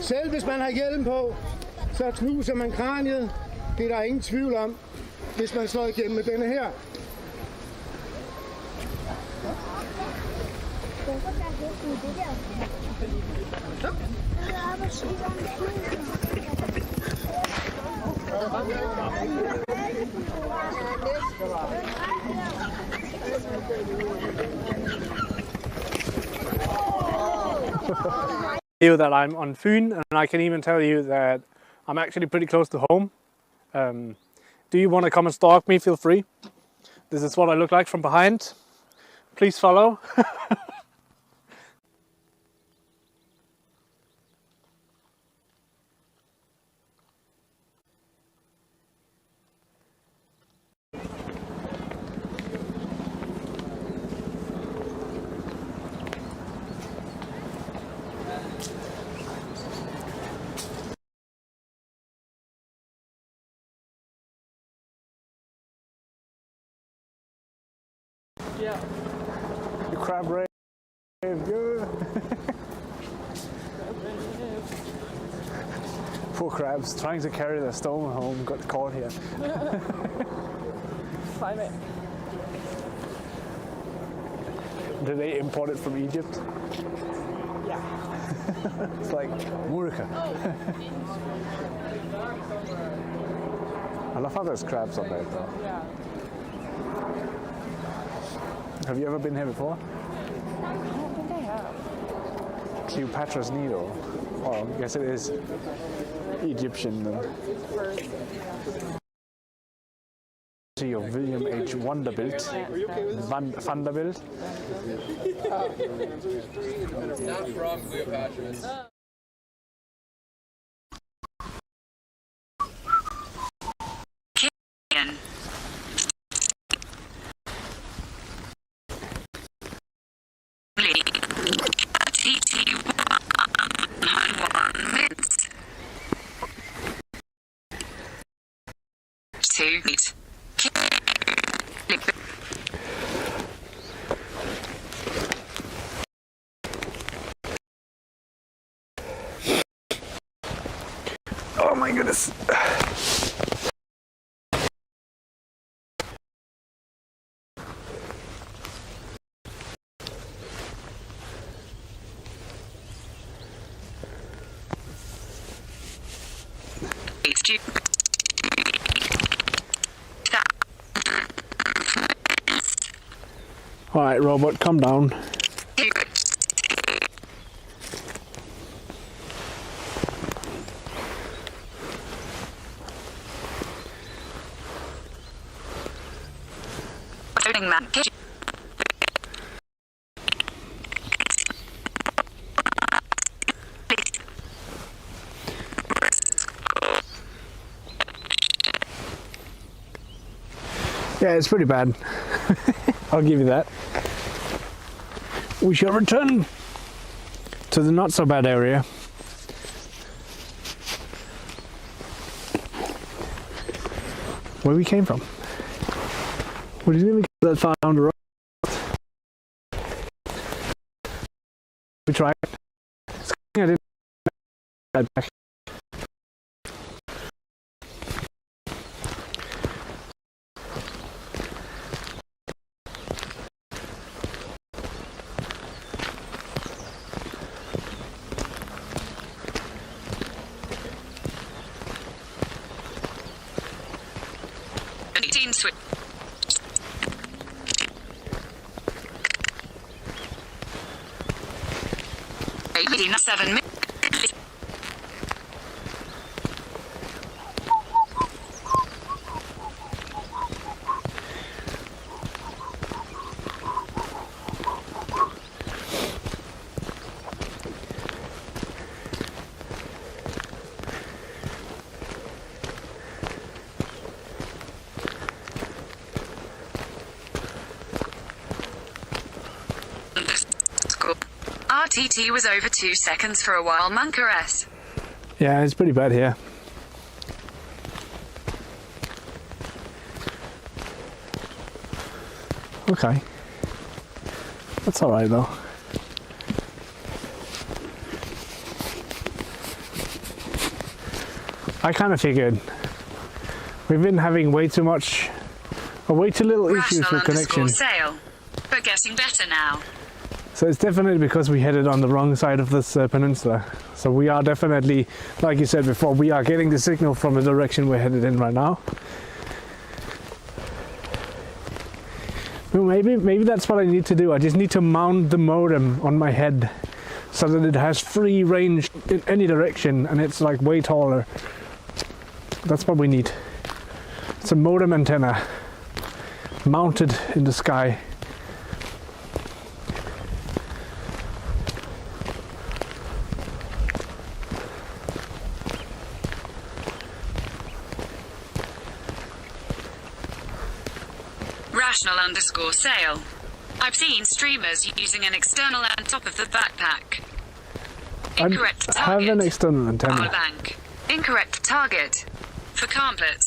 Selv hvis man har hjelm på, så knuser man kraniet. Det er der ingen tvivl om, hvis man slår igennem med denne her. You that I'm on Funen, and I can even tell you that I'm actually pretty close to home. Do you want to come and stalk me? Feel free. This is what I look like from behind. Please follow. Yeah. You crab rave. Poor crabs trying to carry their stone home got caught here. Climate. Did they import it from Egypt? Yeah. It's like Murka. I love how there's crabs on there though. Yeah. Have you ever been here before? I don't think I have. Cleopatra's Needle. Oh, I guess it is Egyptian then. Of William H. Vanderbilt. Vanderbilt. Not from Cleopatra. Oh my goodness. Alright, robot, calm down. Yeah, it's pretty bad. I'll give you that. We shall return to the not so bad area. Where we came from. We didn't even get that far down the road. We tried. I didn't get back. RTT was over 2 seconds for a while, Monker S. Yeah, it's pretty bad here. Okay. That's alright though. I kind of figured we've been having way too much, or way too little issues with connection. Sale, but getting better now. So it's definitely because we headed on the wrong side of this peninsula. So we are definitely, like you said before, we are getting the signal from the direction we're headed in right now. Well, maybe that's what I need to do. I just need to mount the modem on my head so that it has free range in any direction and it's like way taller. That's what we need. It's a modem antenna mounted in the sky. Rational_sale. I've seen streamers using an external on top of the backpack. Incorrect I have target. an external antenna. Power bank. Incorrect target. For carpet.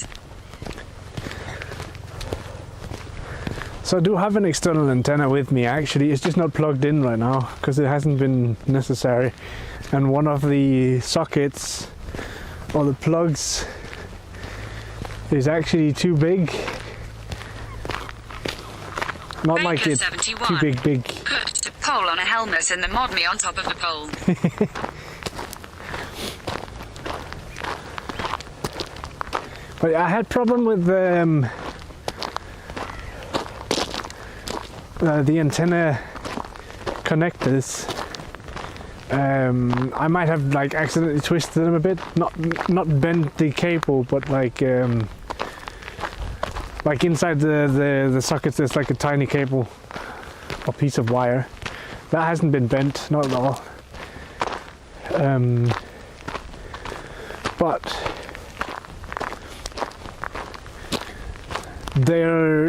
So I do have an external antenna with me actually. It's just not plugged in right now because it hasn't been necessary. And one of the sockets or the plugs is actually too big. Not Baker like it's 71. too big. Put a pole on a helmet and the ModMe on top of the pole. But I had problem with the antenna connectors. I might have like accidentally twisted them a bit, not bent the cable, but like inside the sockets there's like a tiny cable or piece of wire that hasn't been bent, not at all. But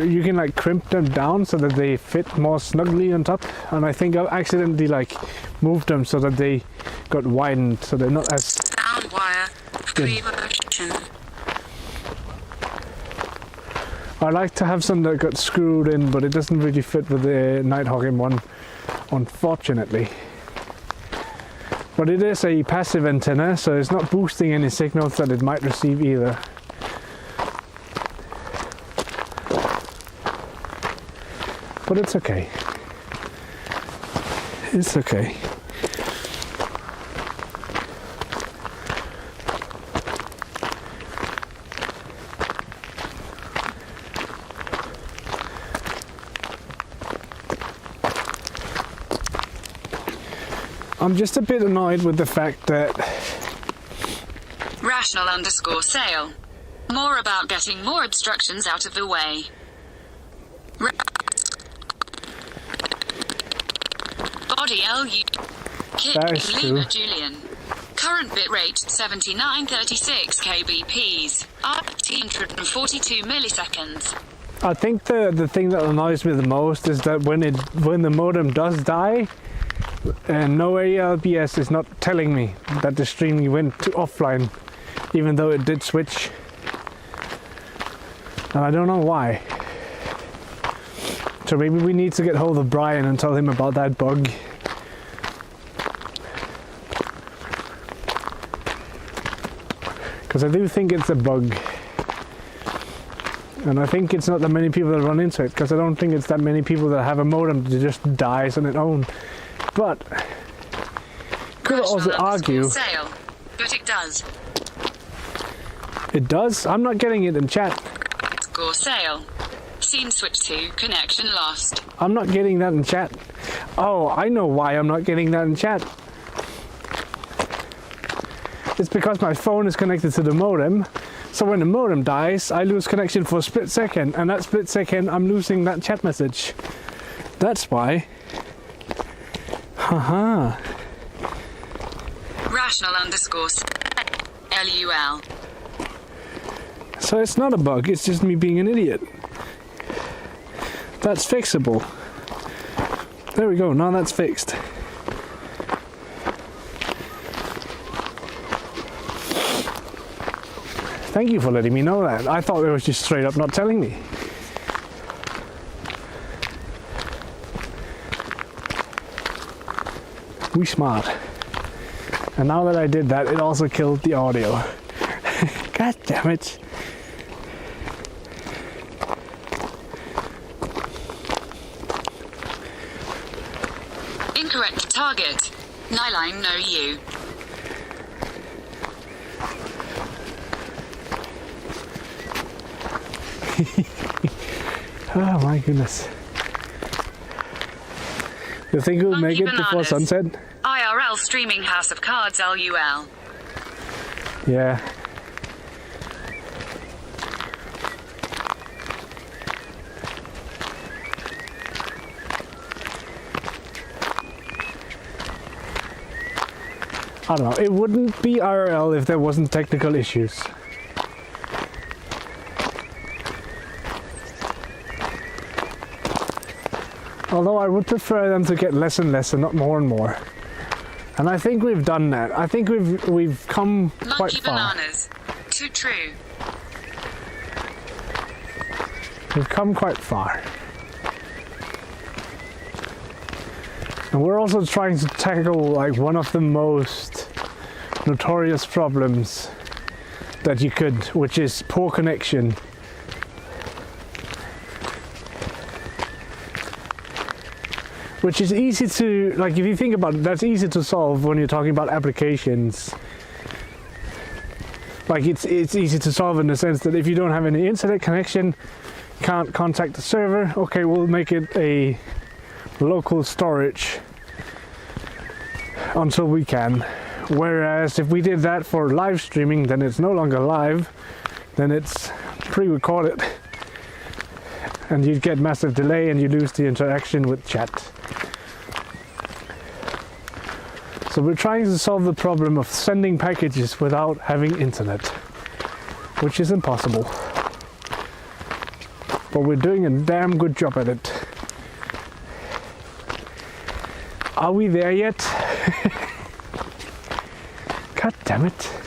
you can like crimp them down so that they fit more snugly on top, and I think I accidentally like moved them so that they got widened so they're not as Down wire. Pre-version. I like to have some that got screwed in, but it doesn't really fit with the Nighthawk M1, unfortunately. But it is a passive antenna, so it's not boosting any signals that it might receive either. But it's okay. It's okay. I'm just a bit annoyed with the fact that Rational_sale. More about getting more obstructions out of the way. Body LU. That is true. Lima Julian. Current bitrate 7936 kbps. RT 142 milliseconds. I think the thing that annoys me the most is that when the modem does die, and no ALBS is not telling me that the stream went to offline, even though it did switch. And I don't know why. So maybe we need to get hold of Brian and tell him about that bug. Because I do think it's a bug. And I think it's not that many people that run into it, because I don't think it's that many people that have a modem that just dies on its own. But could also argue Sale. But it does. it does. I'm not getting it in chat. Score sale. Scene switch to connection lost. I'm not getting that in chat. Oh, I know why I'm not getting that in chat. It's because my phone is connected to the modem. So when the modem dies, I lose connection for a split second, and that split second I'm losing that chat message. That's why. Haha. Rational_LUL. So it's not a bug, it's just me being an idiot. That's fixable. There we go, now that's fixed. Thank you for letting me know that. I thought it was just straight up not telling me. We smart. And now that I did that, it also killed the audio. God damn it. Incorrect target. Nyline no you. Oh my goodness. You think we'll make it before sunset? IRL streaming House of Cards LUL. Yeah. I don't know, it wouldn't be IRL if there wasn't technical issues. Although I would prefer them to get less and less and not more and more. And I think we've done that. I think we've come quite far. Bananas. Too true. We've come quite far. And we're also trying to tackle like one of the most notorious problems that you could, which is poor connection. Which is easy to, like if you think about it, that's easy to solve when you're talking about applications. Like it's easy to solve in the sense that if you don't have any internet connection, can't contact the server, okay, we'll make it a local storage until we can. Whereas if we did that for live streaming, then it's no longer live, then it's pre-recorded. And you'd get massive delay and you lose the interaction with chat. So we're trying to solve the problem of sending packages without having internet, which is impossible. But we're doing a damn good job at it. Are we there yet? God damn it.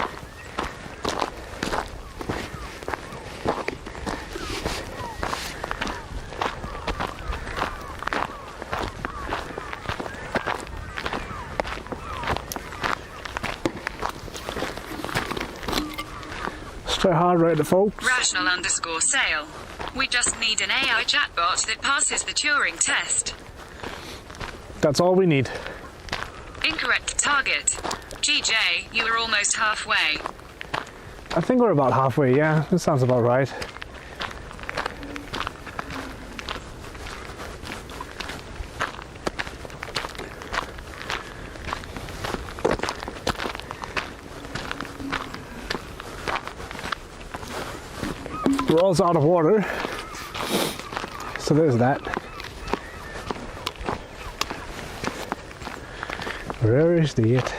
Try hard right, folks. Rational_sale. We just need an AI chatbot that passes the Turing test. That's all we need. Incorrect target. GJ, you were almost halfway. I think we're about halfway, yeah. That sounds about right. We're also out of water, so there's that. Where is the it?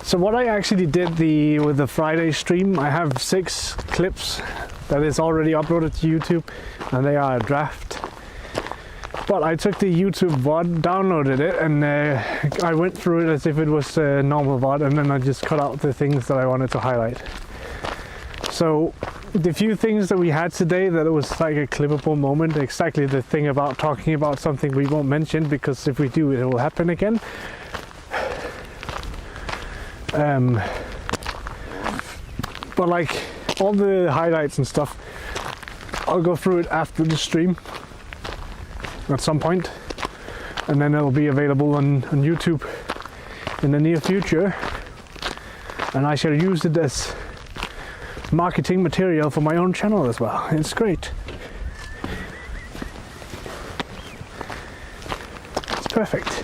So what I actually did with the Friday stream, I have 6 clips that is already uploaded to YouTube, and they are a draft. But I took the YouTube VOD, downloaded it, and I went through it as if it was a normal VOD, and then I just cut out the things that I wanted to highlight. So the few things that we had today that it was like a clippable moment, exactly the thing about talking about something we won't mention, because if we do, it will happen again. But like all the highlights and stuff, I'll go through it after the stream at some point, and then it'll be available on YouTube in the near future. and I shall use it as marketing material for my own channel as well. It's great. It's perfect.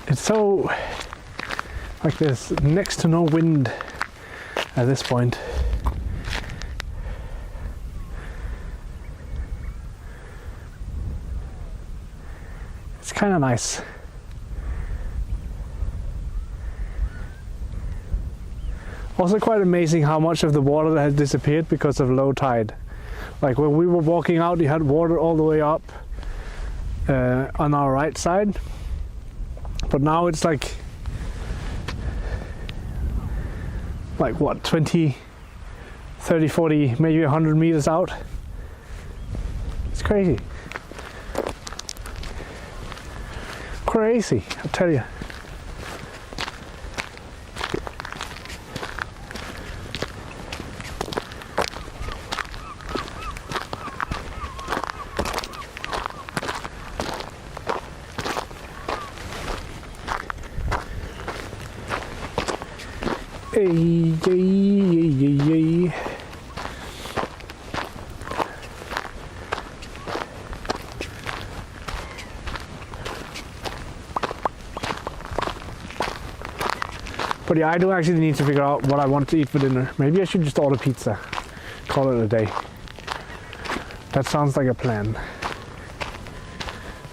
It's so, like, there's next to no wind at this point. It's kind of nice. Also quite amazing how much of the water has disappeared because of low tide. Like when we were walking out, you had water all the way up on our right side. But now it's like what, 20, 30, 40, maybe 100 meters out. It's crazy. Crazy, I tell you. Yay. But yeah, I do actually need to figure out what I want to eat for dinner. Maybe I should just order pizza. Call it a day. That sounds like a plan.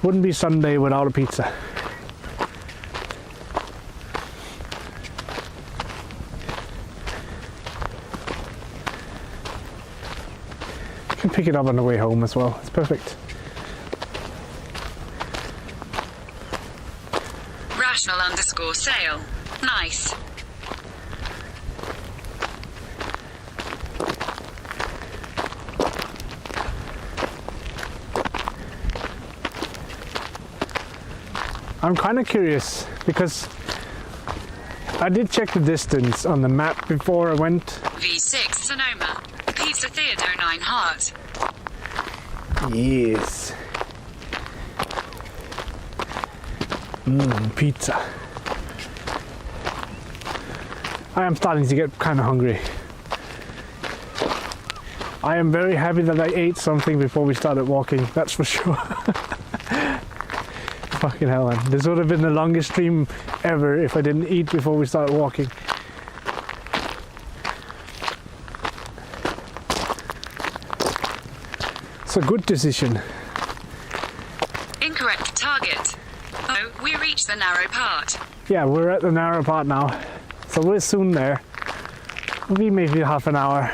Wouldn't be Sunday without a pizza. Pick it up on the way home as well. It's perfect. Rational_sale. Nice. I'm kind of curious because I did check the distance on the map before I went. V6 Sonoma. Pizza Theodore 9 Heart. Yes. Pizza. I am starting to get kind of hungry. I am very happy that I ate something before we started walking, that's for sure. Fucking hell, man. This would have been the longest stream ever if I didn't eat before we started walking. It's a good decision. Incorrect target. Oh, we reached the narrow part. Yeah, we're at the narrow part now. So we're soon there. It'll be maybe half an hour.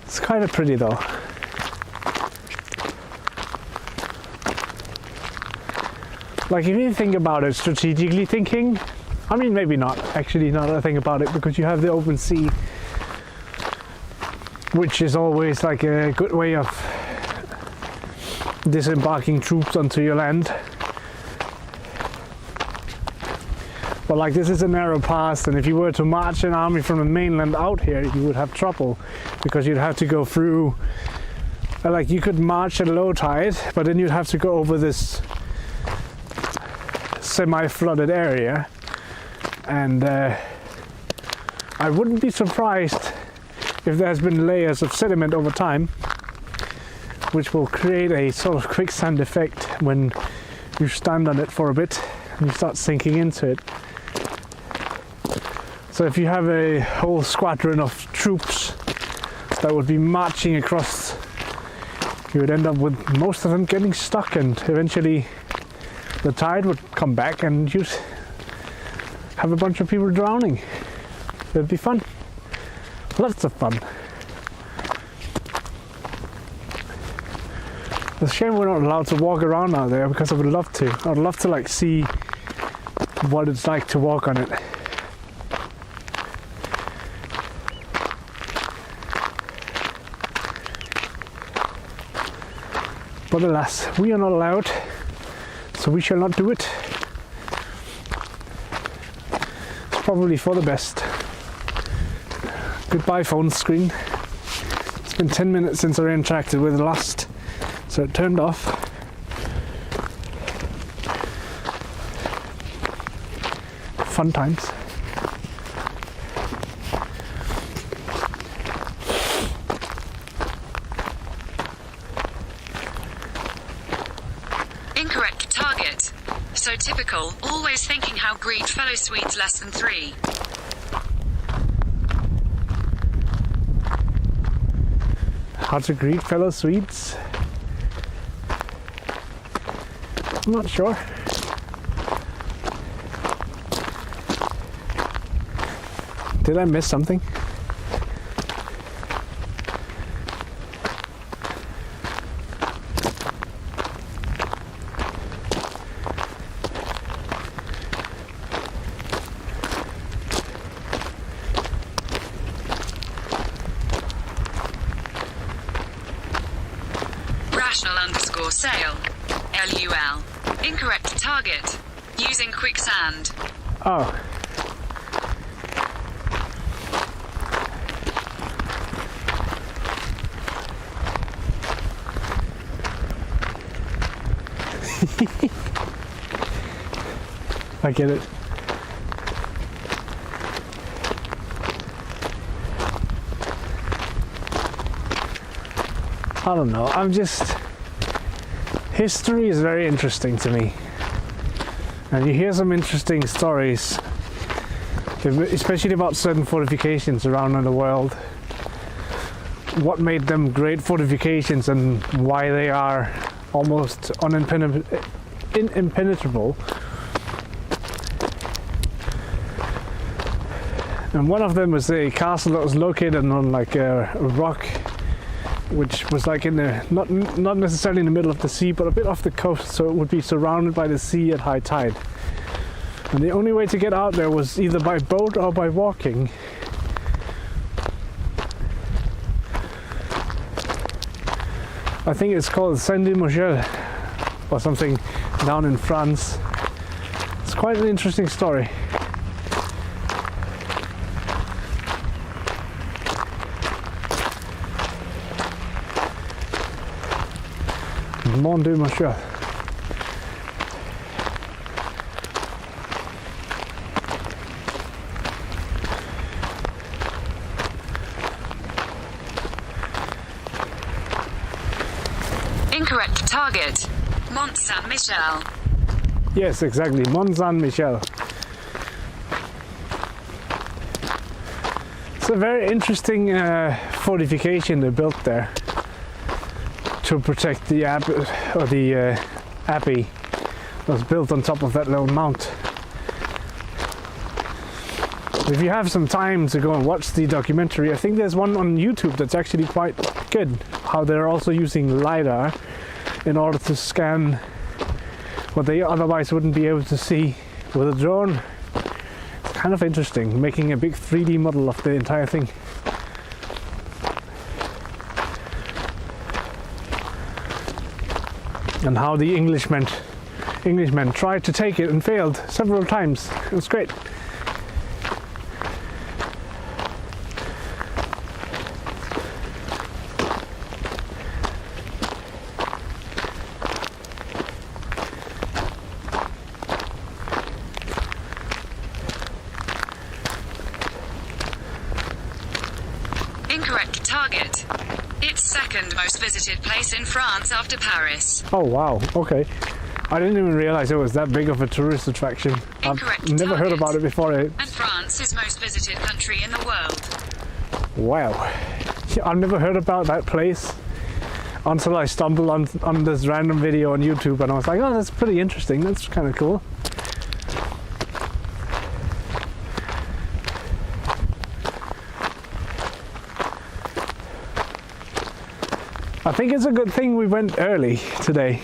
It's kind of pretty though. Like if you think about it, strategically thinking, I mean maybe not, actually now that I think about it, because you have the open sea, which is always like a good way of disembarking troops onto your land. But like this is a narrow pass, and if you were to march an army from the mainland out here, you would have trouble, because you'd have to go through, like you could march at low tide, but then you'd have to go over this semi-flooded area, and I wouldn't be surprised if there's been layers of sediment over time, which will create a sort of quicksand effect when you stand on it for a bit and you start sinking into it. So if you have a whole squadron of troops that would be marching across, you would end up with most of them getting stuck, and eventually the tide would come back and you'd have a bunch of people drowning. It'd be fun. Lots of fun. It's a shame we're not allowed to walk around out there, because I would love to. I'd love to like see what it's like to walk on it. But alas, we are not allowed, so we shall not do it. It's probably for the best. Goodbye phone screen. It's been 10 minutes since I interacted with Last, so it turned off. Fun times. Incorrect target. So typical, always thinking how greet fellow Swedes less than 3. How to greet fellow Swedes? I'm not sure. Did I miss something? Rational_sail. LUL. Incorrect target. Using quicksand. Oh. I get it. I don't know, history is very interesting to me. And you hear some interesting stories, especially about certain fortifications around in the world. What made them great fortifications and why they are almost impenetrable. And one of them was a castle that was located on like a rock, which was like in the not necessarily in the middle of the sea, but a bit off the coast, so it would be surrounded by the sea at high tide. And the only way to get out there was either by boat or by walking. I think it's called Saint-Michel or something down in France. It's quite an interesting story. Mon Dieu, monsieur. Incorrect target. Mont Saint-Michel. Yes, exactly. Mont Saint-Michel. It's a very interesting fortification they built there to protect the abbey that was built on top of that little mount. If you have some time to go and watch the documentary, I think there's one on YouTube that's actually quite good. How they're also using LiDAR in order to scan what they otherwise wouldn't be able to see with a drone. It's kind of interesting, making a big 3D model of the entire thing. And how the Englishmen tried to take it and failed several times. It was great. Incorrect target. Its second most visited place in France after Paris. Oh wow, okay. I didn't even realize it was that big of a tourist attraction. Incorrect I've never heard target. about it before. And France's most visited country in the world. Wow. I've never heard about that place until I stumbled on this random video on YouTube, and I was like, oh, that's pretty interesting. That's kind of cool. I think it's a good thing we went early today.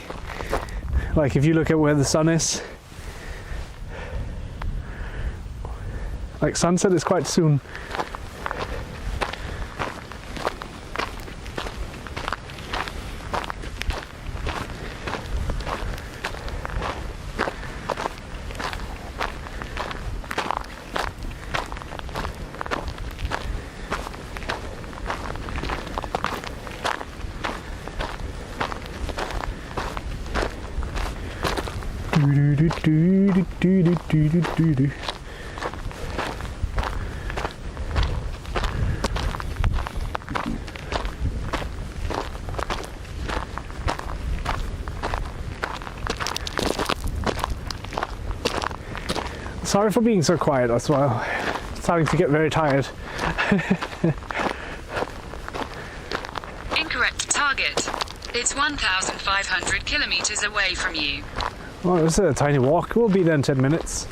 Like if you look at where the sun is, like sunset is quite soon. Do. Sorry for being so quiet as well. Starting to get very tired. Incorrect target. It's 1,500 kilometers away from you. Well, this is a tiny walk. We'll be there in 10 minutes.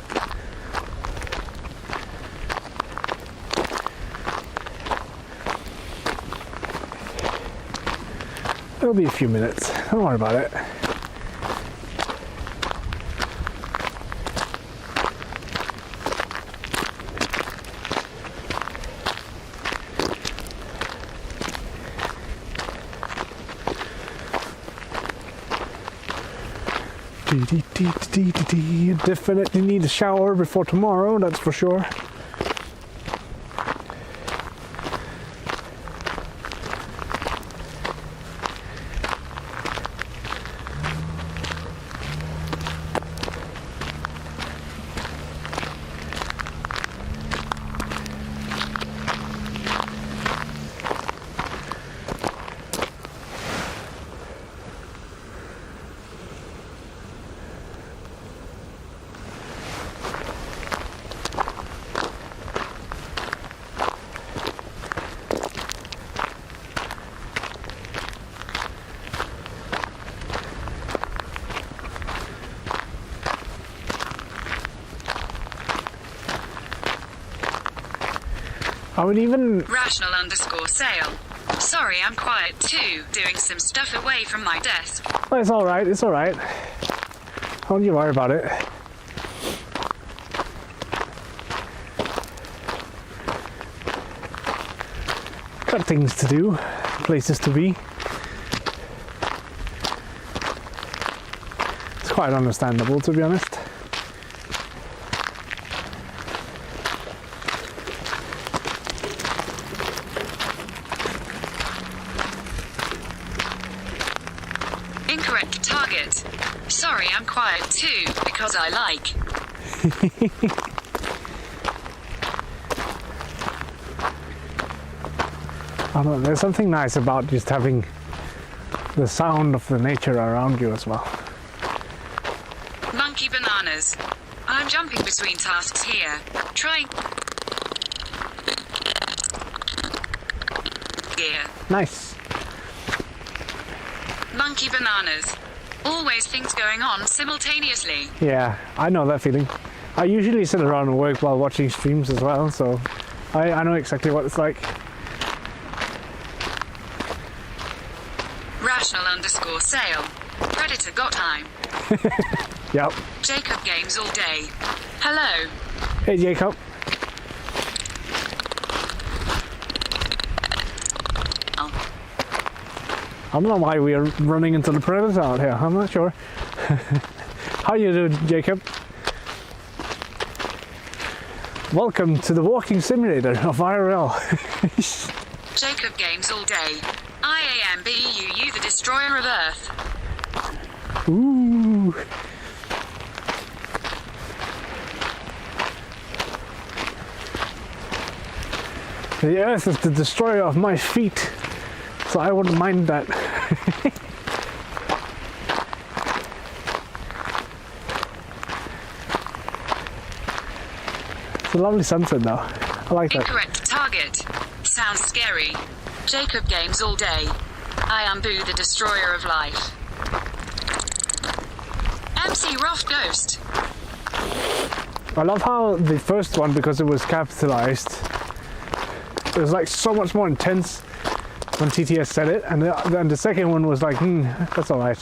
It'll be a few minutes. Don't worry about it. Definitely need a shower before tomorrow, that's for sure. I would even... Rational_sale. Sorry, I'm quiet too, doing some stuff away from my desk. Well, it's alright, it's alright. Don't you worry about it. Got things to do, places to be. It's quite understandable, to be honest. Incorrect target. Sorry, I'm quiet too, because I like. I don't know, there's something nice about just having the sound of the nature around you as well. Monkey bananas. I'm jumping between tasks here. Trying. Gear. Nice. Monkey bananas. Always things going on simultaneously. Yeah, I know that feeling. I usually sit around and work while watching streams as well, so I know exactly what it's like. Rational_sale. Predator got time. Yep. Jacob games all day. Hello. Hey, Jacob. Oh. I don't know why we are running into the predator out here. I'm not sure. How you doing, Jacob? Welcome to the walking simulator of IRL. Jacob games all day. IAMBUU, the destroyer of Earth. Ooh. The Earth is the destroyer of my feet, so I wouldn't mind that. It's a lovely sunset though. I like that. Incorrect target. Sounds scary. Jacob games all day. I am Boo, the destroyer of life. MC Rough Ghost. I love how the first one, because it was capitalized, it was like so much more intense when TTS said it, and then the second one was like, that's alright.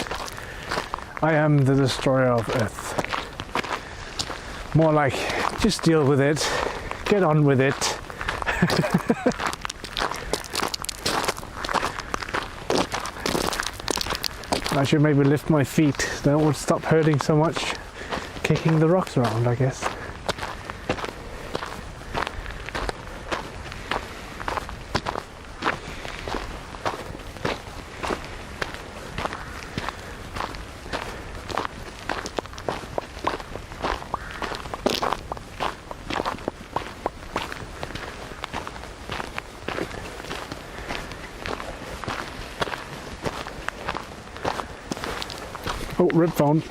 I am the destroyer of Earth. More like, just deal with it, get on with it. I should maybe lift my feet, then it would stop hurting so much, kicking the rocks around, I guess. Oh, rip phone.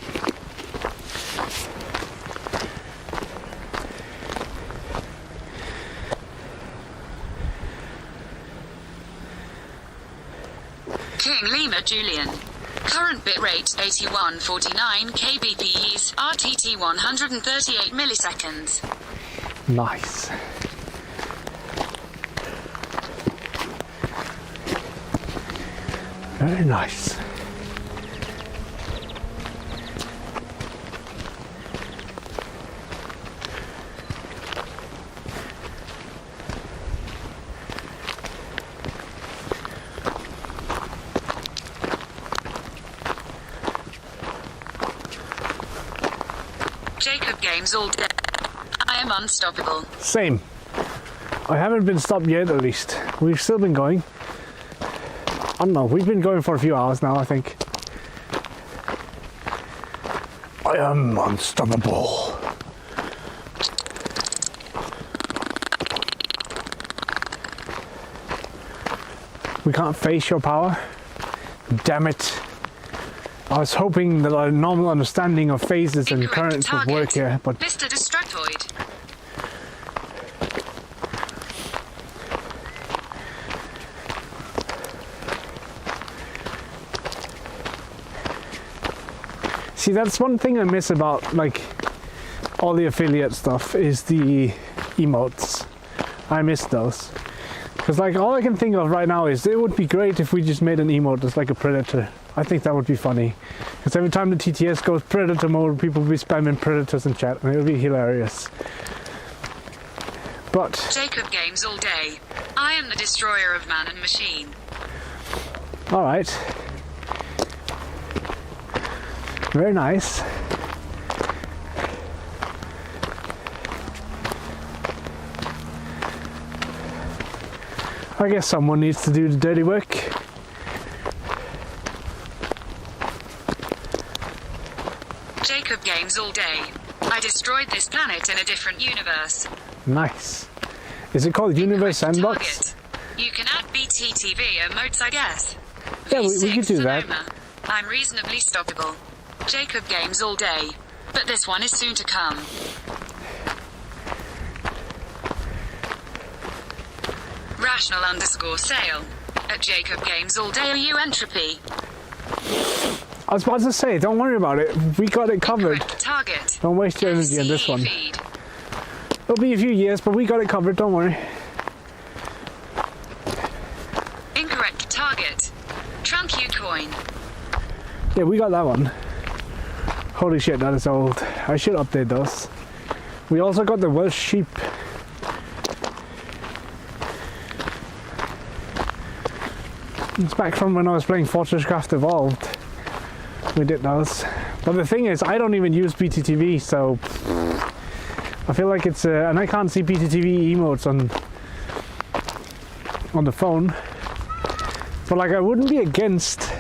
King Lima Julian. Current bitrate 8149 kbps, RTT 138 milliseconds. Nice. Very nice. Jacob Games all day. I am unstoppable. Same. I haven't been stopped yet, at least. We've still been going. I don't know, we've been going for a few hours now, I think. I am unstoppable. We can't face your power. Damn it. I was hoping that a normal understanding of phases and currents would work here, but Mr. Destructoid. see, that's one thing I miss about like all the affiliate stuff is the emotes. I miss those. Because like all I can think of right now is it would be great if we just made an emote that's like a predator. I think that would be funny. Because every time the TTS goes predator mode, people will be spamming predators in chat and it would be hilarious. But Jacob Games all day. I am the destroyer of man and machine. alright. Very nice. I guess someone needs to do the dirty work. Jacob Games all day. I destroyed this planet in a different universe. Nice. Is it called Universe Sandbox? Target. You can add BTTV emotes, I guess. Yeah, we could do that. Sonoma. I'm reasonably stoppable. Jacob Games all day. But this one is soon to come. Rational _sale. At Jacob Games all day U entropy. I was about to say, don't worry about it. We got it covered. Correct target. Don't waste your energy on this one. Feed. It'll be a few years, but we got it covered, don't worry. Incorrect target. Trunk U coin. Yeah, we got that one. Holy shit, that is old. I should update those. We also got the Welsh sheep. It's back from when I was playing Fortress Craft Evolved. We did those. But the thing is, I don't even use BTTV, so I feel like it's and I can't see BTTV emotes on the phone. But like, I wouldn't be against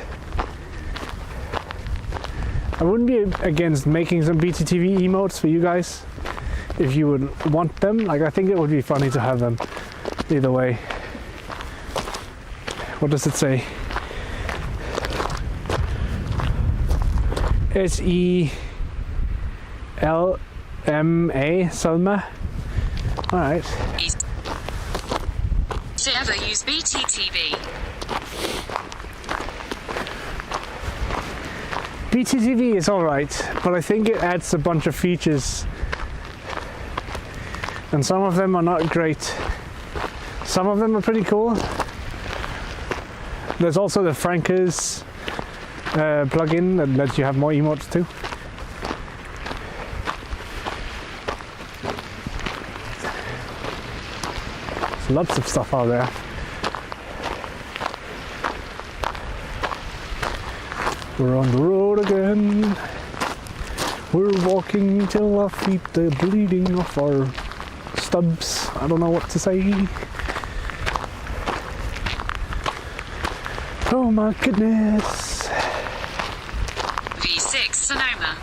making some BTTV emotes for you guys if you would want them. Like, I think it would be funny to have them either way. What does it say? SELMA, Selma. Alright. To ever use BTTV. BTTV is alright, but I think it adds a bunch of features. And some of them are not great. Some of them are pretty cool. There's also the Frankers plugin that lets you have more emotes too. There's lots of stuff out there. We're on the road again. We're walking till our feet are bleeding off our stubs. I don't know what to say. Oh my goodness. V6 Sonoma.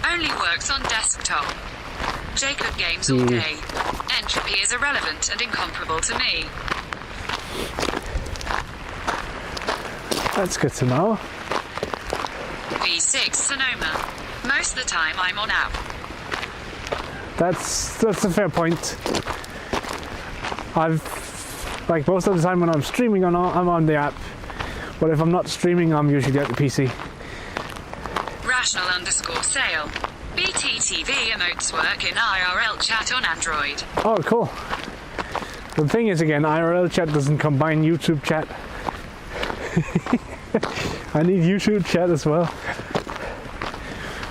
Only works on desktop. Jacob Games all day. Entropy is irrelevant and incomparable to me. That's good to know. V6 Sonoma. Most of the time I'm on app. That's a fair point. Like most of the time when I'm streaming, I'm on the app. But if I'm not streaming, I'm usually at the PC. Rational_sale. BTTV emotes work in IRL chat on Android. Oh, cool. The thing is, again, IRL chat doesn't combine YouTube chat. I need YouTube chat as well.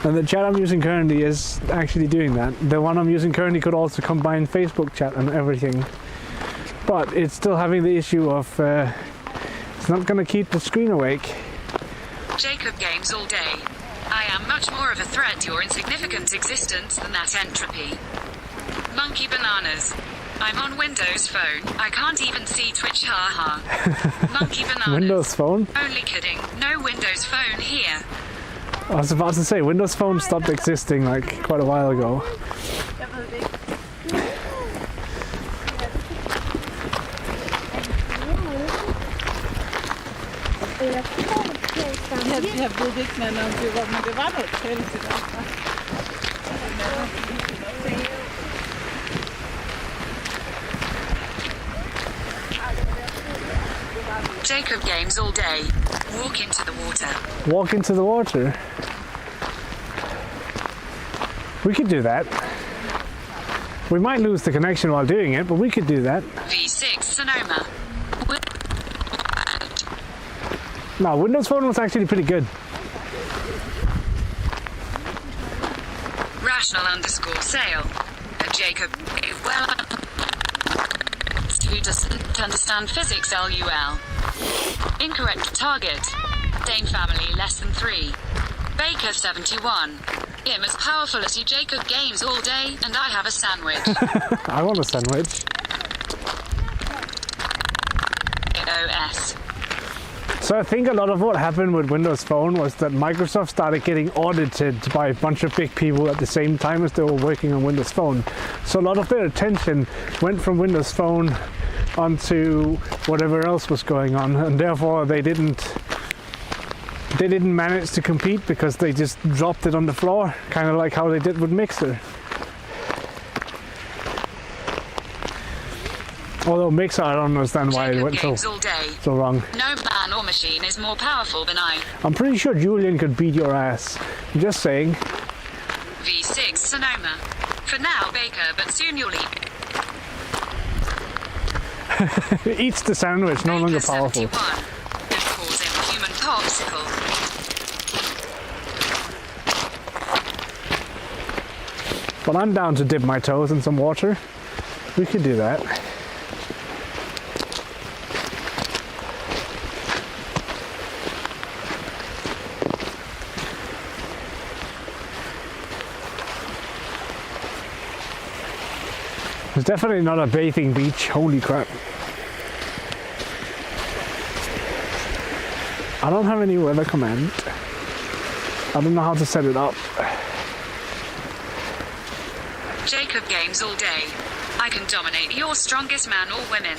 And the chat I'm using currently is actually doing that. The one I'm using currently could also combine Facebook chat and everything. But it's still having the issue of it's not going to keep the screen awake. Jacob Games all day. I am much more of a threat to your insignificant existence than that entropy. Monkey bananas. I'm on Windows Phone. I can't even see Twitch, haha. Monkey bananas. Windows Phone? Only kidding. No Windows Phone here. I was about to say, Windows Phone stopped existing like quite a while ago. Jeg ved ikke, Nano, om det var, men det var noget tælle til dig. Jacob Games all day. Walk into the water. Walk into the water? We could do that. We might lose the connection while doing it, but we could do that. V6 Sonoma. No, Windows Phone was actually pretty good. Rational_sale. Jacob. Well, who doesn't understand physics, LUL. Incorrect target. Dane family less than 3. Baker 71. I'm as powerful as you, Jacob Games all day, and I have a sandwich. I want a sandwich. OS. So I think a lot of what happened with Windows Phone was that Microsoft started getting audited by a bunch of big people at the same time as they were working on Windows Phone. So a lot of their attention went from Windows Phone onto whatever else was going on, and therefore they didn't manage to compete because they just dropped it on the floor, kind of like how they did with Mixer. Although Mixer, I don't understand why it went so wrong. No man or machine is more powerful than I. I'm pretty sure Julian could beat your ass. I'm just saying. V6 Sonoma. For now, Baker, but soon you'll eat. Eats the sandwich, no longer powerful. 71. And calls him human popsicle. But I'm down to dip my toes in some water. We could do that. It's definitely not a bathing beach, holy crap. I don't have any weather command. I don't know how to set it up. Jacob Games all day. I can dominate your strongest man or women.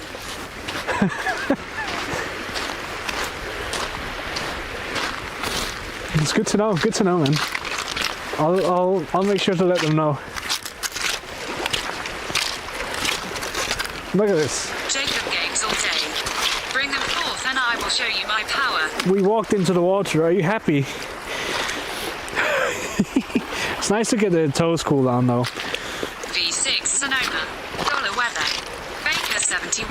It's good to know, man. I'll make sure to let them know. Look at this. Jacob Games all day. Bring them forth and I will show you my power. We walked into the water. Are you happy? It's nice to get the toes cool down though. V6 Sonoma. Dollar weather. Baker 71.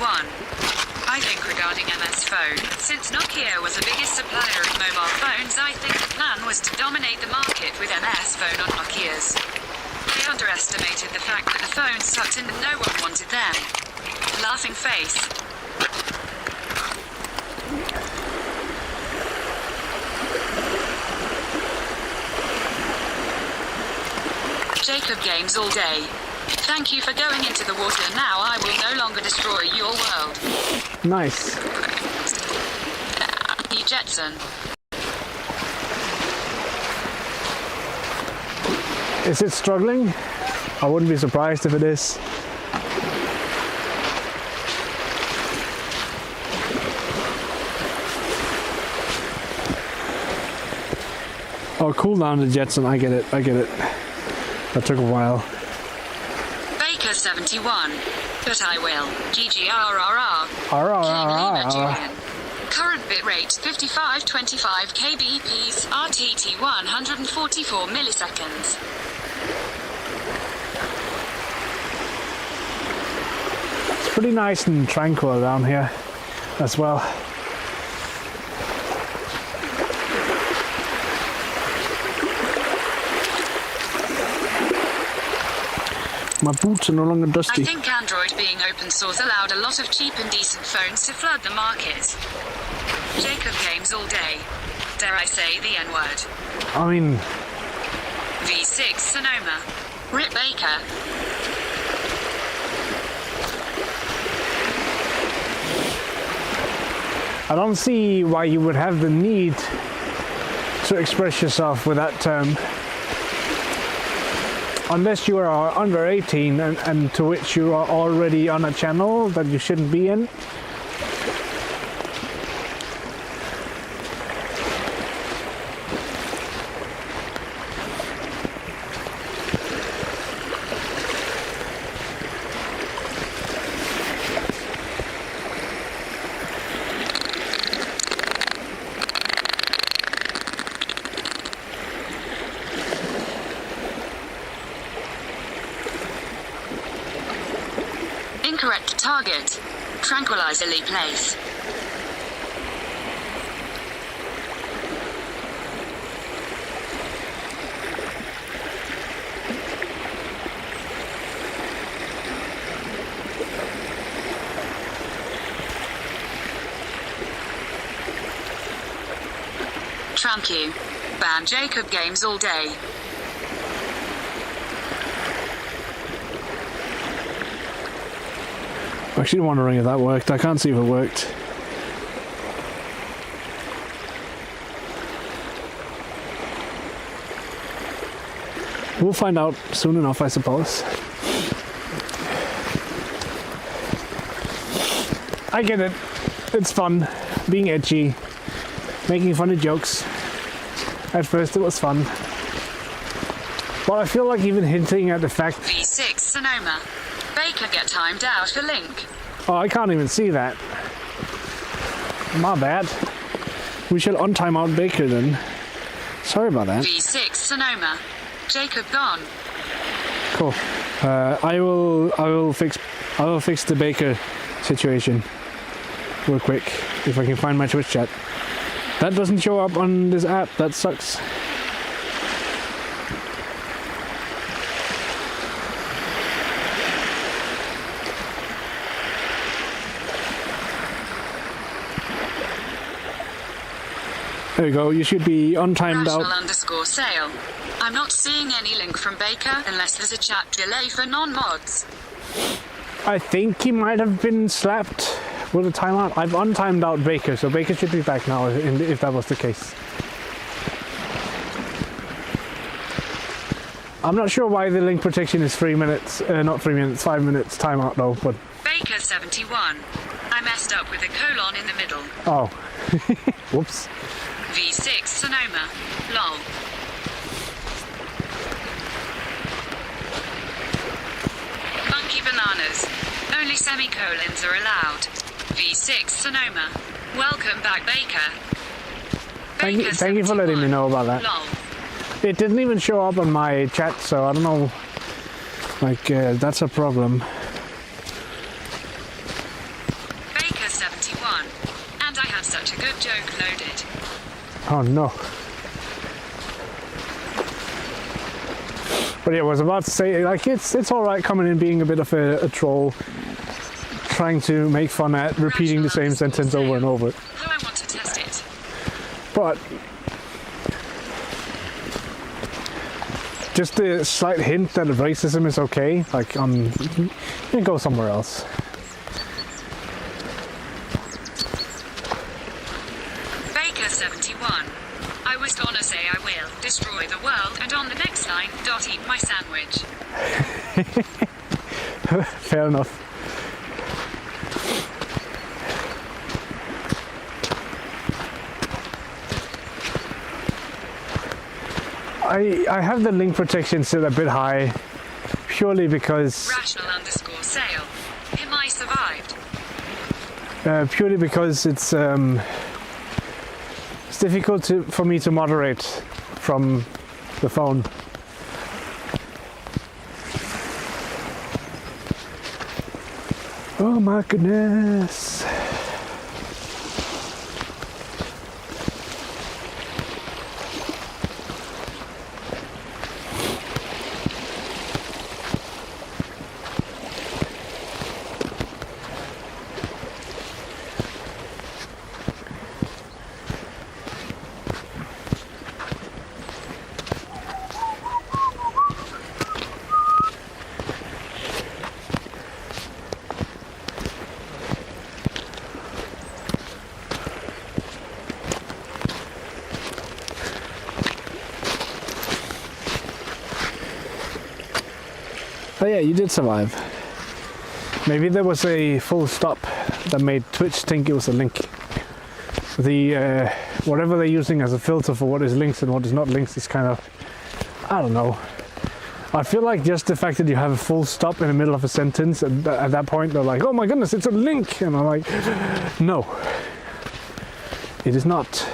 I think regarding MS Phone, since Nokia was the biggest supplier of mobile phones, I think the plan was to dominate the market with MS Phone on Nokia's. They underestimated the fact that the phones sucked and no one wanted them. Laughing face. Jacob Games all day. Thank you for going into the water. Now I will no longer destroy your world. Nice. The Jetson. Is it struggling? I wouldn't be surprised if it is. Oh, cool down the Jetson. I get it. That took a while. Baker 71. But I will. GGRRR. King Lima Julian. Current bitrate 5525 kbps. RTT 144 milliseconds. It's pretty nice and tranquil down here as well. My boots are no longer dusty. I think Android being open source allowed a lot of cheap and decent phones to flood the market. Jacob games all day. Dare I say the N-word. I mean, V6 Sonoma. Rip Baker. I don't see why you would have the need to express yourself with that term. Unless you are under 18 and to which you are already on a channel that you shouldn't be in. Incorrect target. Tranquilizerly place. Thank you. Ban Jacob games all day. I'm actually wondering if that worked. I can't see if it worked. We'll find out soon enough, I suppose. I get it. It's fun. Being edgy. Making funny jokes. At first it was fun. But I feel like even hinting at the fact... V6 Sonoma. Baker get timed out for link. Oh, I can't even see that. My bad. We shall untime out Baker then. Sorry about that. V6 Sonoma. Jacob gone. Cool. I will fix the Baker situation real quick if I can find my Twitch chat. That doesn't show up on this app. That sucks. There you go. You should be untimed out. National _sale. I'm not seeing any link from Baker unless there's a chat delay for non-mods. I think he might have been slapped with a timeout. I've untimed out Baker, so Baker should be back now if that was the case. I'm not sure why the link protection is 3 minutes, not 3 minutes, 5 minutes timeout though, but... Baker 71. I messed up with a colon in the middle. Oh. Whoops. V6 Sonoma. Lol. Funky bananas. Only semicolons are allowed. V6 Sonoma. Welcome back, Baker. Thank you for letting me know about that. Lol. It didn't even show up on my chat, so I don't know. Like, that's a problem. Baker 71. And I have such a good joke loaded. Oh no. But yeah, I was about to say, like, it's alright coming in being a bit of a troll, trying to make fun at repeating the same sentence over and over. How I want to test it. But just a slight hint that racism is okay, like, you can go somewhere else. Baker 71. I was gonna say I will destroy the world, and on the next line, eat my sandwich. Fair enough. I have the link protection set a bit high, purely because Rational_sale. Him I survived. it's difficult for me to moderate from the phone. Oh my goodness. Oh yeah, you did survive. Maybe there was a full stop that made Twitch think it was a link. The whatever they're using as a filter for what is links and what is not links is kind of, I don't know. I feel like just the fact that you have a full stop in the middle of a sentence, and at that point they're like, oh my goodness, it's a link, and I'm like, no, it is not.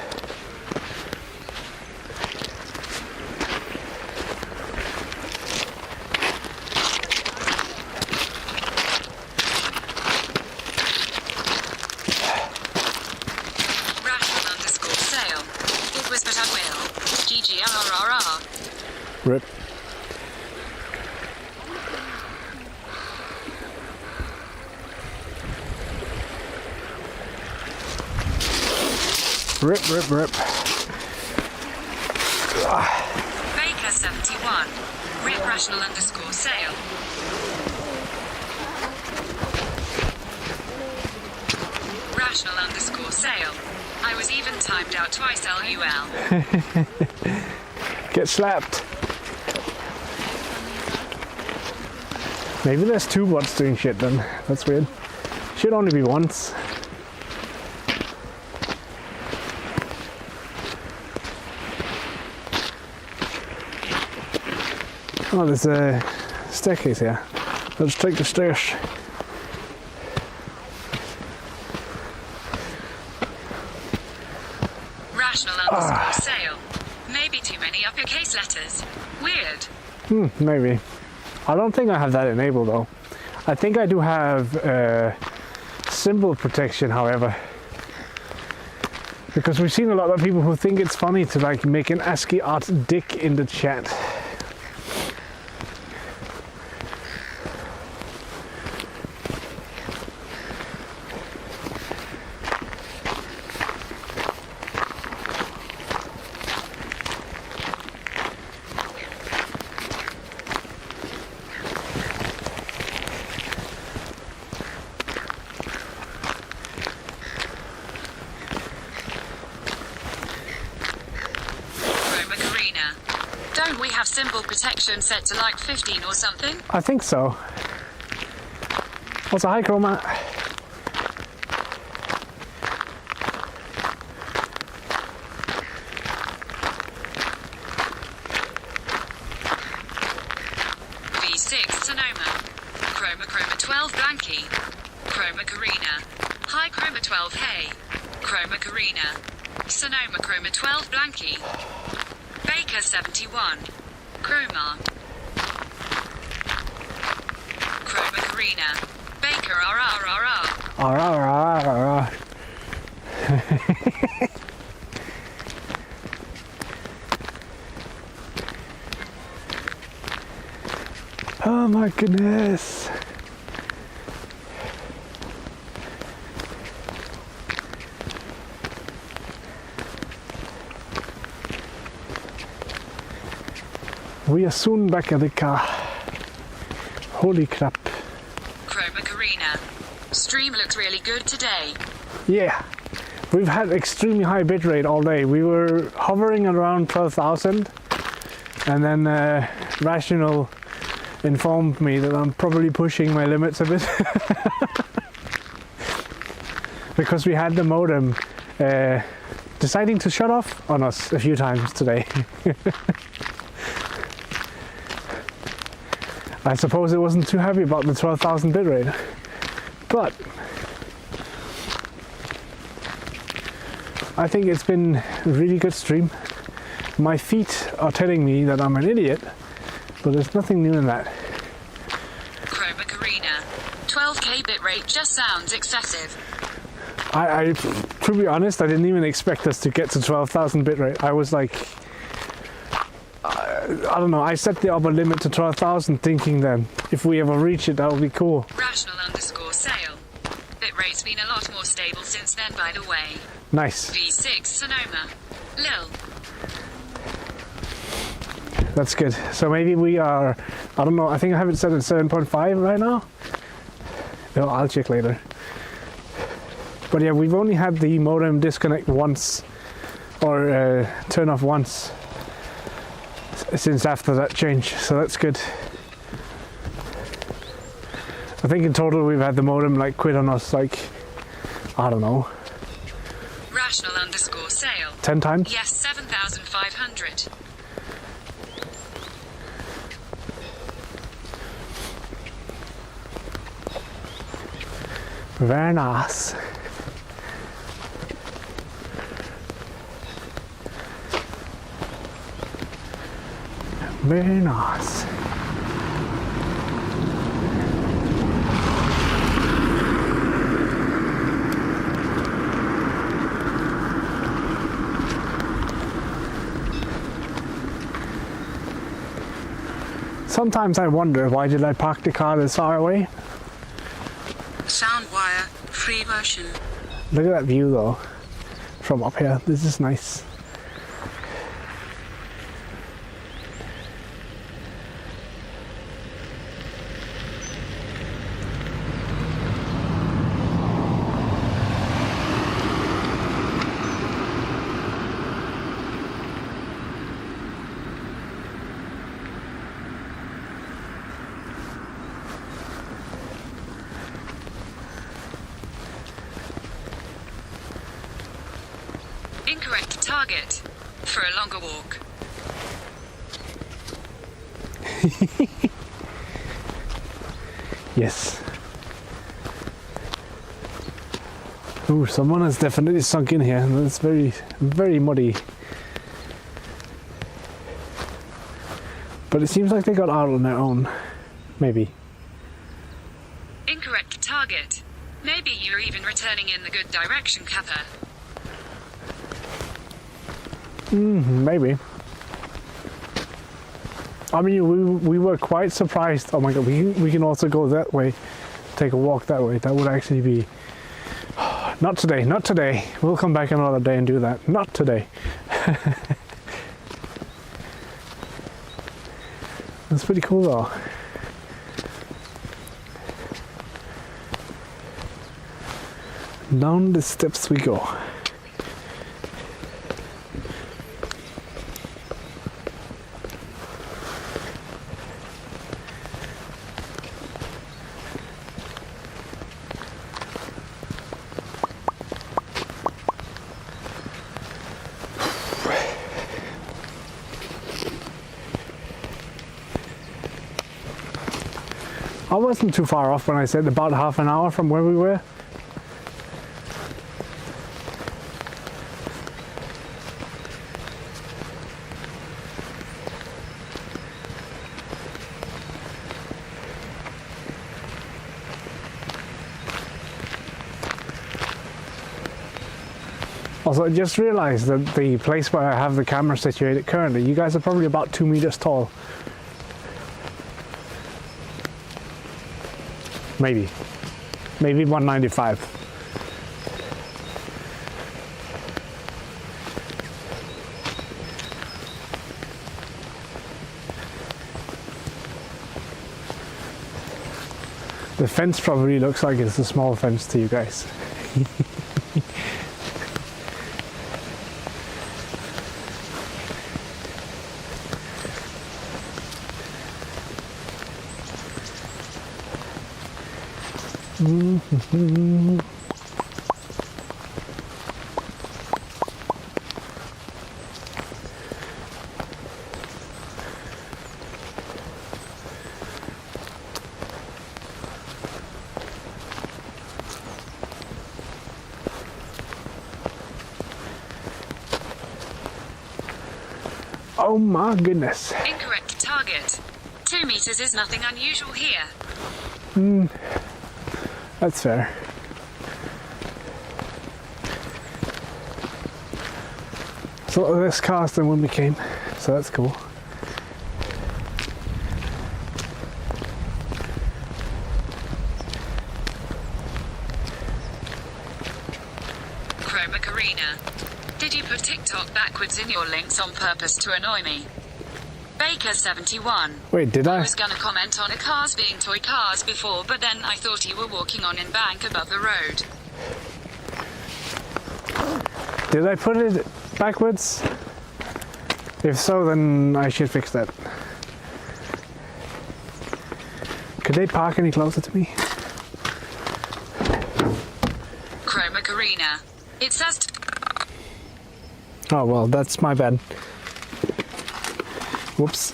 Rip. Rip, rip, rip. Baker 71. Rip rational_sale. Rational_sale. I was even timed out twice, LUL. Get slapped. Maybe there's two bots doing shit then. That's weird. Should only be once. Oh, there's a staircase here. Let's take the stairs. Rational_sale. Maybe too many uppercase letters. Weird. Maybe. I don't think I have that enabled though. I think I do have symbol protection, however. Because we've seen a lot of people who think it's funny to like make an ASCII art dick in the chat. Don't we have symbol protection set to like 15 or something? I think so. Also, hi Chroma. V6 Sonoma. Chroma 12 Blanky. Chroma Karina. Hi Chroma 12 Hey. Chroma Karina. Sonoma Chroma 12 Blanky. Baker 71. Chroma. Chroma Karina. Baker RRRR. Oh my goodness. We are soon back at the car. Holy crap. Chroma Karina. Stream looks really good today. Yeah. We've had extremely high bitrate all day. We were hovering around 12,000 and then Rational informed me that I'm probably pushing my limits a bit. Because we had the modem deciding to shut off on us a few times today. I suppose it wasn't too happy about the 12,000 bitrate, but I think it's been a really good stream. My feet are telling me that I'm an idiot, but there's nothing new in that. Chroma Arena. 12K bitrate just sounds excessive. I to be honest, I didn't even expect us to get to 12,000 bitrate. I was like, I don't know, I set the upper limit to 12,000 thinking that if we ever reach it, that would be cool. Rational_sale. Bitrate's been a lot more stable since then, by the way. Nice. V6 Sonoma. Lil. That's good. So maybe we are, I don't know, I think I have it set at 7.5 right now. No, I'll check later. But yeah, we've only had the modem disconnect once, or turn off once, since after that change, so that's good. I think in total we've had the modem like quit on us like, I don't know, Rational_sale. 10 times? Yes, 7,500. Very nice. Very nice. Sometimes I wonder, why did I park the car this far away? Soundwire. Free version. Look at that view though, from up here. This is nice. Incorrect target. For a longer walk. Yes. Ooh, someone has definitely sunk in here, and it's very, very muddy. But it seems like they got out on their own. Maybe. Incorrect target. Maybe you're even returning in the good direction, Kappa. Maybe. I mean, we were quite surprised. Oh my god, we can also go that way. Take a walk that way. That would actually be... Not today, not today. We'll come back another day and do that. Not today. That's pretty cool though. Down the steps we go. I wasn't too far off when I said about half an hour from where we were. Also, I just realized that the place where I have the camera situated currently, you guys are probably about 2 meters tall. Maybe 195. The fence probably looks like it's a small fence to you guys. Oh my goodness. Incorrect target. 2 meters is nothing unusual here. That's fair. It's a lot less cast than when we came, so that's cool. Chroma Arena. Did you put TikTok backwards in your links on purpose to annoy me? Baker71. Wait, did I I? was gonna comment on cars being toy cars before, but then I thought you were walking on in bank above the road. Did I put it backwards? If so, then I should fix that. Could they park any closer to me? Chroma Arena. It says Oh well, that's my bad. Whoops.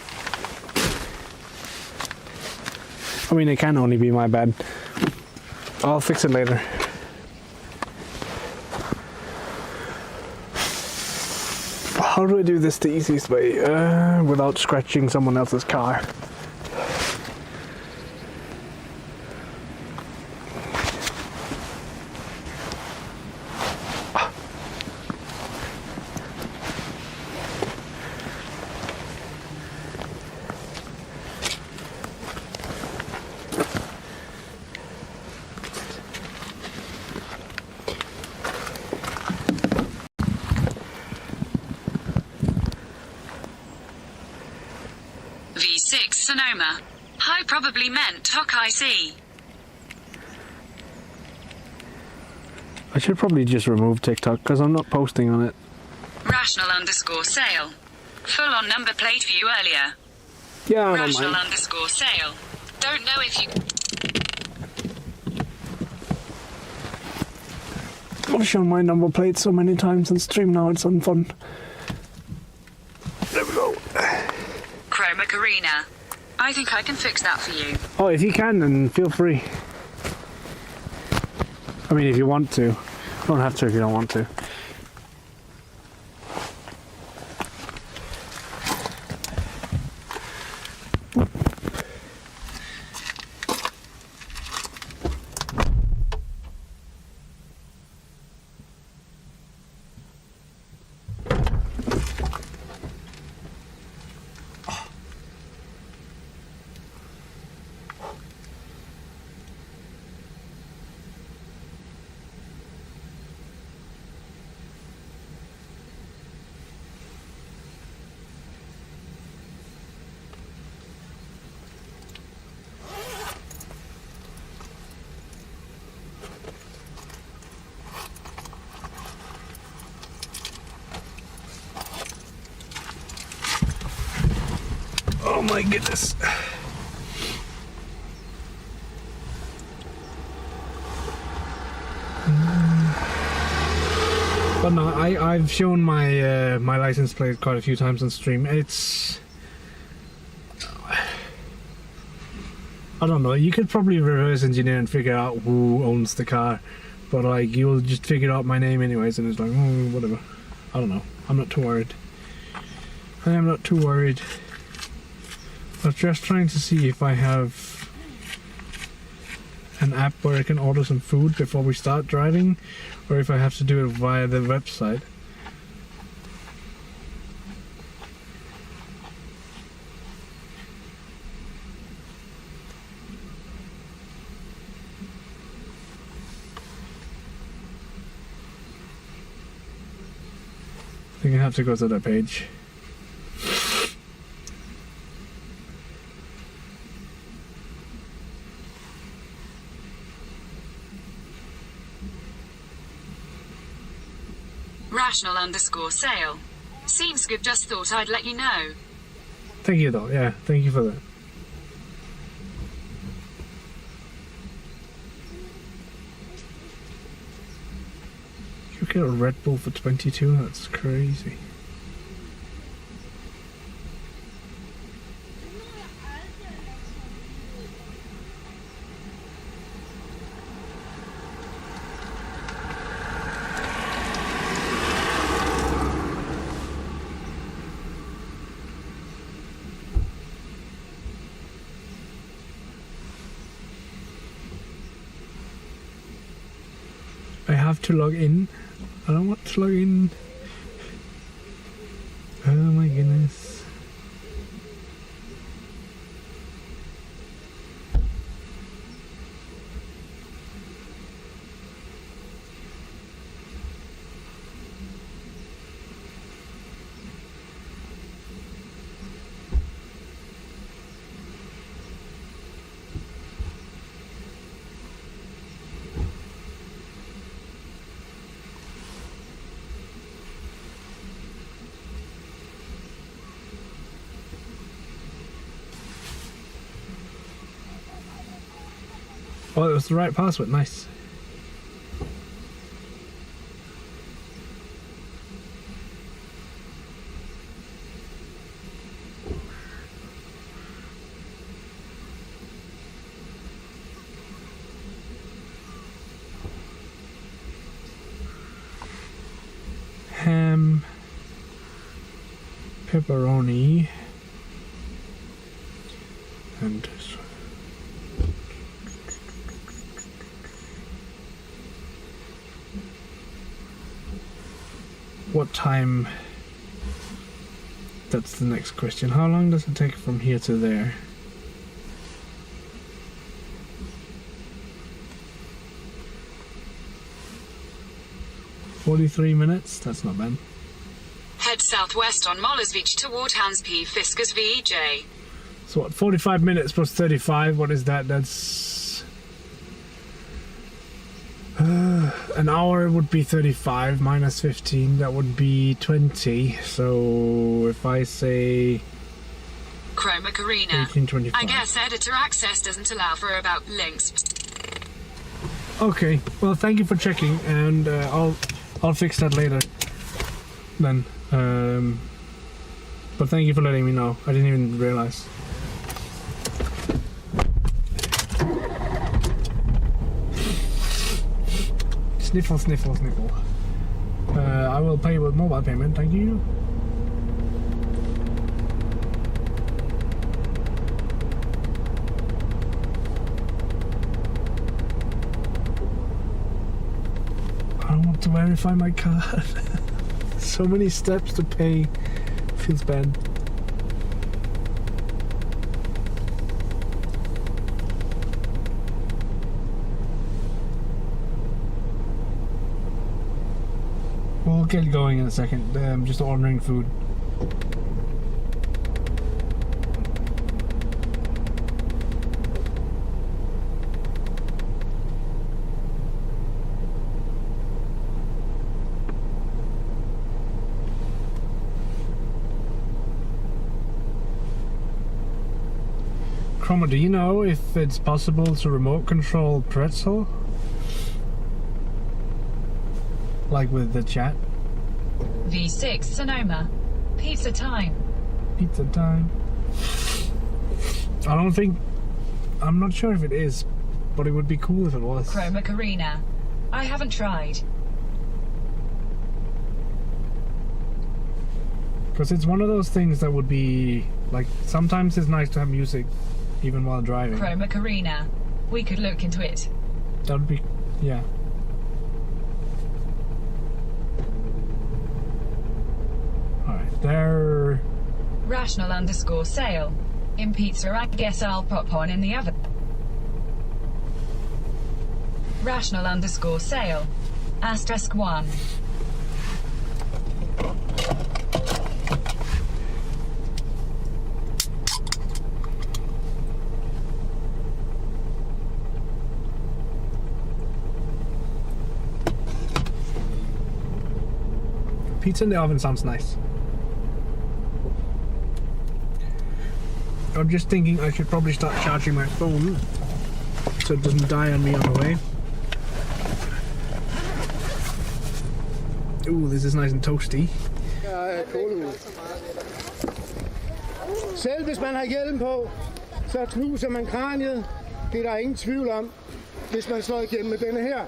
I mean, it can only be my bad. I'll fix it later. How do I do this the easiest way? Without scratching someone else's car. V6 Sonoma. Hi probably meant TOC IC. I should probably just remove TikTok because I'm not posting on it. Rational_sale. Full on number plate view earlier. Yeah, I don't mind. Rational_sale. Don't know if you... I've shown my number plate so many times on stream now, it's unfun. There we go. Chroma Arena. I think I can fix that for you. Oh, if you can, then feel free. I mean, if you want to. You don't have to if you don't want to. Oh my goodness. But no, I've shown my my license plate quite a few times on stream. It's, I don't know, you could probably reverse engineer and figure out who owns the car, but like you'll just figure out my name anyways, and it's like, oh, whatever. I don't know. I'm not too worried. I am not too worried. I was just trying to see if I have an app where I can order some food before we start driving, or if I have to do it via the website. I think I have to go to that page. Rational_sale. Seems good, just thought I'd let you know. Thank you though, yeah, thank you for that. You get a Red Bull for 22, that's crazy. to log in. I don't want to log in. Oh my goodness. Oh, it was the right password, nice. Ham, pepperoni, and what time? That's the next question. How long does it take from here to there? $43 minutes? That's not bad. Head southwest on Mollersbeach toward Hans P. Fiskus VEJ. So what, 45 minutes plus 35, what is that? That's... an hour would be 35 minus 15, that would be 20. So if I say... Chroma Arena. 1825. I guess editor access doesn't allow for about links. Okay, well thank you for checking, and I'll fix that later then. But thank you for letting me know. I didn't even realize. Sniffle, sniffle, sniffle. I will pay with mobile payment, thank you. I don't want to verify my card. So many steps to pay. Feels bad. We'll get going in a second. I'm just ordering food. Chroma, do you know if it's possible to remote control Pretzel? Like with the chat? V6 Sonoma. Pizza time. Pizza time. I don't think... I'm not sure if it is, but it would be cool if it was. Chroma Arena. I haven't tried. Because it's one of those things that would be... Like, sometimes it's nice to have music even while driving. Chroma Arena. We could look into it. That would be... yeah. Alright, there... Rational _ sale. In pizza, I guess I'll pop on in the oven. Rational _ sale. *1. Pizza in the oven sounds nice. I'm just thinking I should probably start charging my phone so it doesn't die on me on the way. Ooh, this is nice and toasty. Selv hvis man har hjelm på, så knuser man kraniet. Det er der ingen tvivl om, hvis man slår igennem med denne her.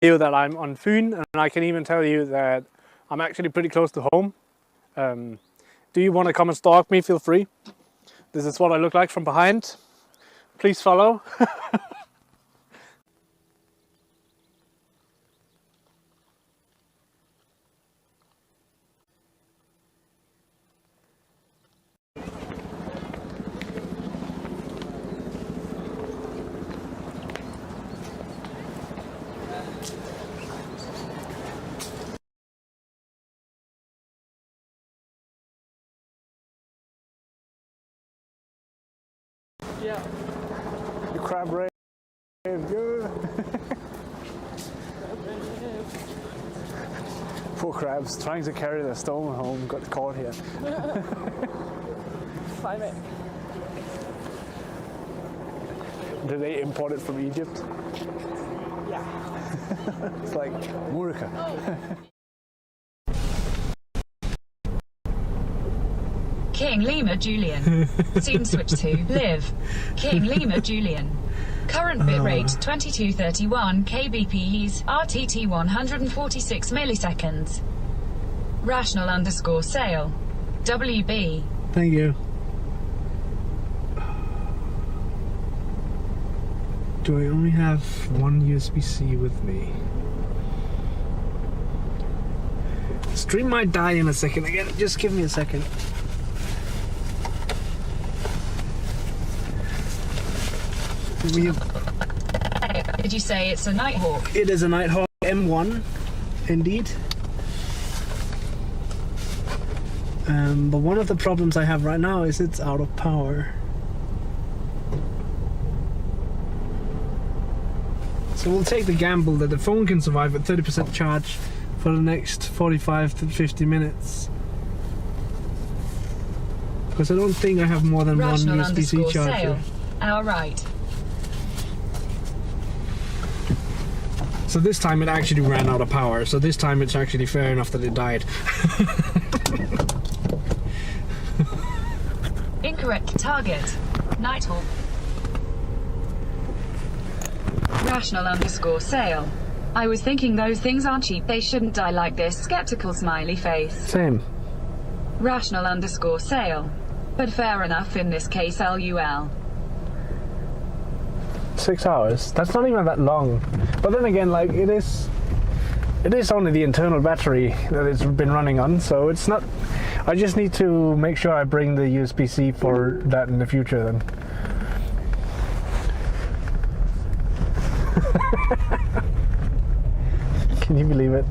You that I'm on Funen, and I can even tell you that I'm actually pretty close to home. Do you want to come and stalk me? Feel free. This is what I look like from behind. Please follow. Yeah. The crab rave. Good. Poor crabs trying to carry their stone home got caught here. 5 minutes. Did they import it from Egypt? Yeah. It's like Murica. King Lima Julian. Soon switch to Live. King Lima Julian. Current bitrate 2231 kbps, RTT 146 milliseconds. Rational _ sale. WB. Thank you. Do I only have one USB-C with me? Stream might die in a second again. Just give me a second. Did you say it's a Nighthawk? It is a Nighthawk M1, indeed. But one of the problems I have right now is it's out of power. So we'll take the gamble that the phone can survive at 30% charge for the next 45 to 50 minutes. Because I don't think I have more than Rational one USB-C _ charger. sale. All right. So this time it actually ran out of power. So this time it's actually fair enough that it died. Incorrect target. Nighthawk. Rational _ sale. I was thinking those things aren't cheap. They shouldn't die like this. Skeptical smiley face. Same. Rational _ sale. But fair enough in this case, LUL. 6 hours. That's not even that long. But then again, like it is only the internal battery that it's been running on, so it's not. I just need to make sure I bring the USB-C for that in the future then. Can you believe it?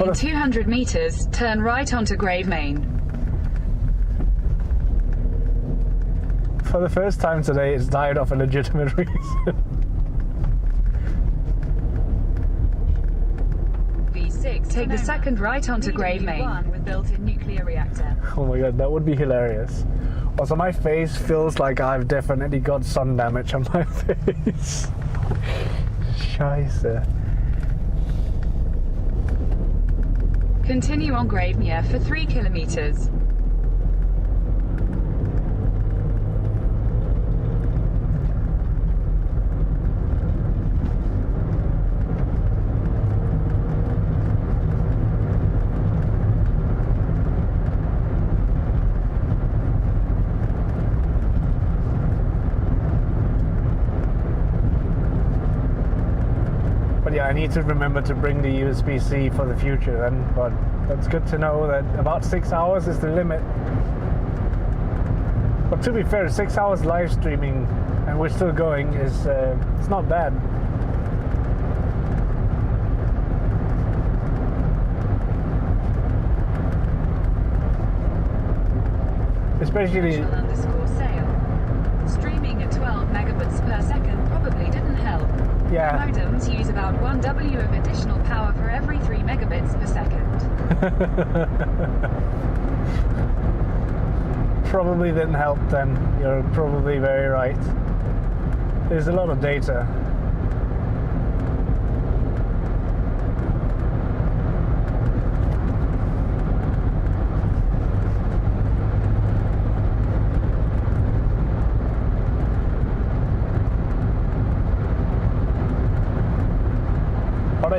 In 200 meters, turn right onto Grave Main. For the first time today, it's died of a legitimate reason. V6. Take the second right onto Grave Main. With built-in nuclear reactor. Oh my god, that would be hilarious. Also, my face feels like I've definitely got sun damage on my face. Scheiße. Continue on Gravemere for 3 kilometers. Yeah, I need to remember to bring the USB-C for the future then, but that's good to know that about 6 hours is the limit. But to be fair, 6 hours live streaming and we're still going is it's not bad. Especially _ streaming at 12 megabits per second probably didn't help. yeah. Modems use about 1 W of additional power for every 3 megabits per second. Probably didn't help then. You're probably very right. There's a lot of data.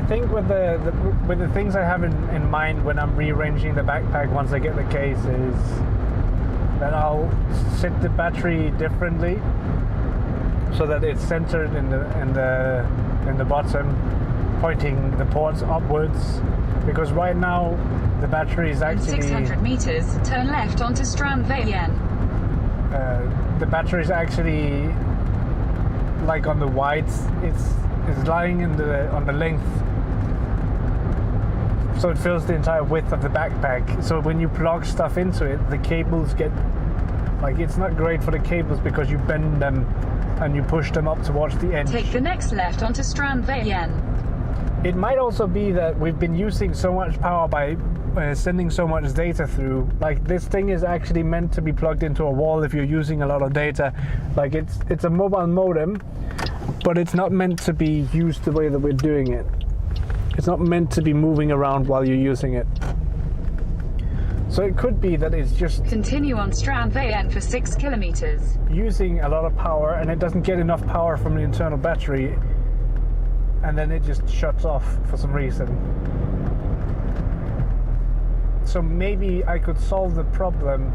think with the things I have in mind when I'm rearranging the backpack once I get the case is that I'll set the battery differently so that it's centered in the bottom, pointing the ports upwards. Because right now the battery is actually 600 meters, turn left onto Strandveien. The battery is actually like on the wides. It's lying on the length, so it fills the entire width of the backpack. So when you plug stuff into it, the cables get like, it's not great for the cables because you bend them and you push them up towards the edge. Take the next left onto Strandveien. It might also be that we've been using so much power by sending so much data through. Like, this thing is actually meant to be plugged into a wall if you're using a lot of data. Like, it's a mobile modem, but it's not meant to be used the way that we're doing it. It's not meant to be moving around while you're using it. So it could be that it's just Continue on Strandveien for 6 kilometers. using a lot of power, and it doesn't get enough power from the internal battery, and then it just shuts off for some reason. So maybe I could solve the problem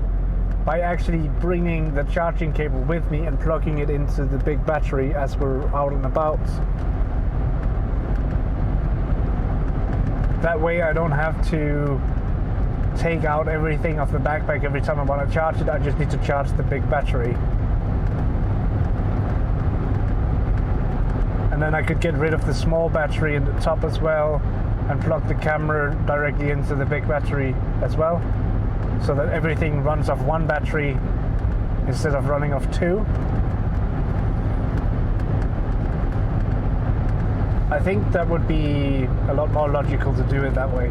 by actually bringing the charging cable with me and plugging it into the big battery as we're out and about. That way I don't have to take out everything off the backpack every time I want to charge it. I just need to charge the big battery. And then I could get rid of the small battery in the top as well and plug the camera directly into the big battery as well, so that everything runs off one battery instead of running off two. I think that would be a lot more logical to do it that way.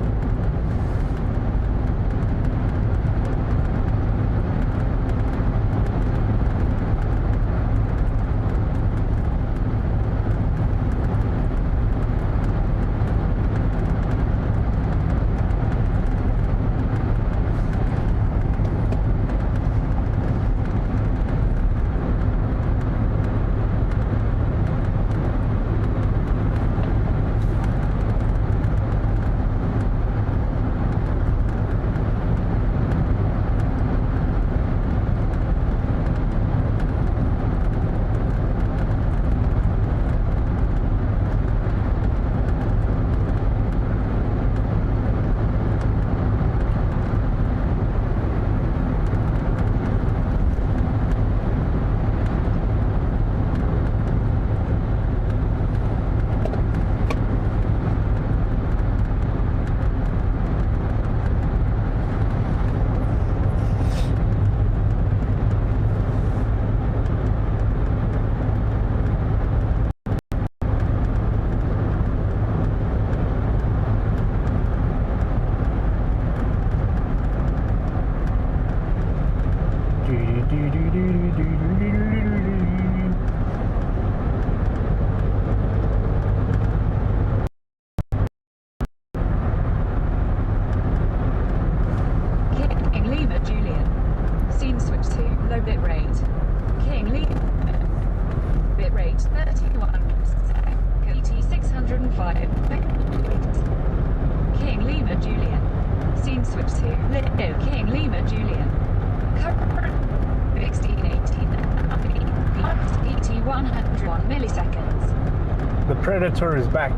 Predator is back.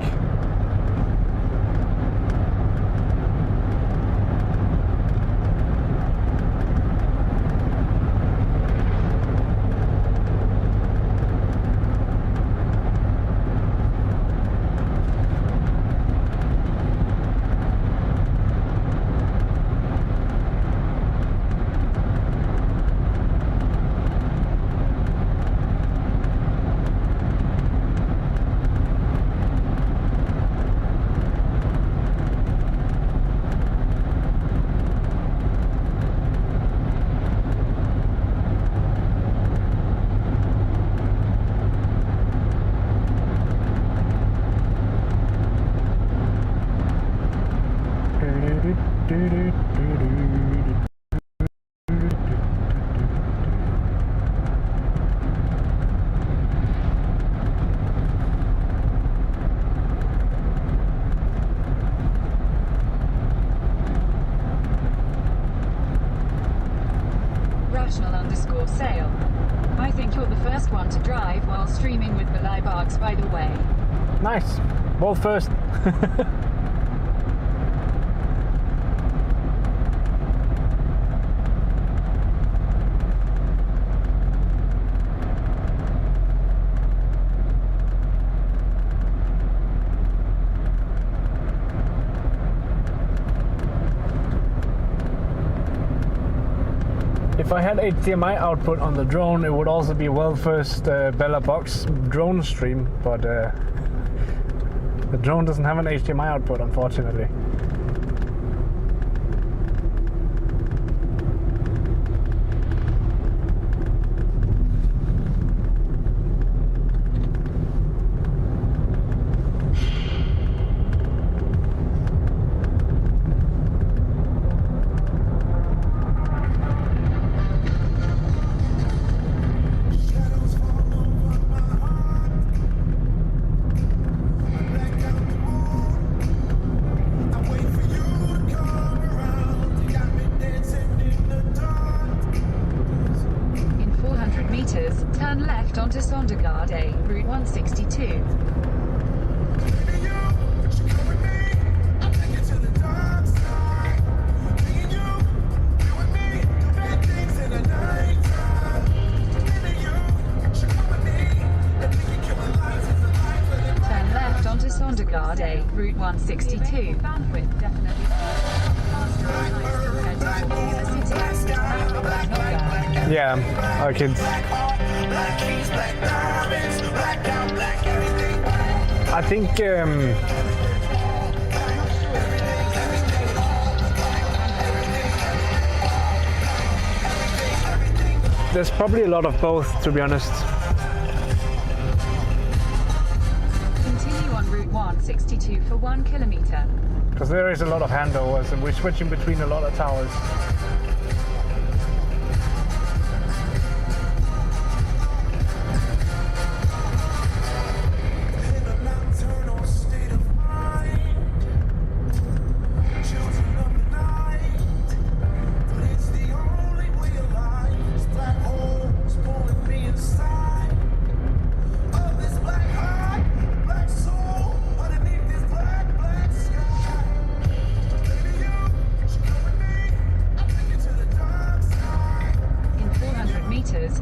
for sale. I think you're the first one to drive while streaming with BelaBox, by the way. Nice. World first. If I had HDMI output on the drone, it would also be world first BelaBox drone stream, but the drone doesn't have an HDMI output, unfortunately. Turn left onto Sondergaard A, Route 162. Turn left onto Sondergaard A, Route 162. Bandwidth definitely faster and nice compared to the city. Yeah, our kids. I think there's probably a lot of both, to be honest. Continue on Route 162 for 1 kilometer. Because there is a lot of handovers and we're switching between a lot of towers.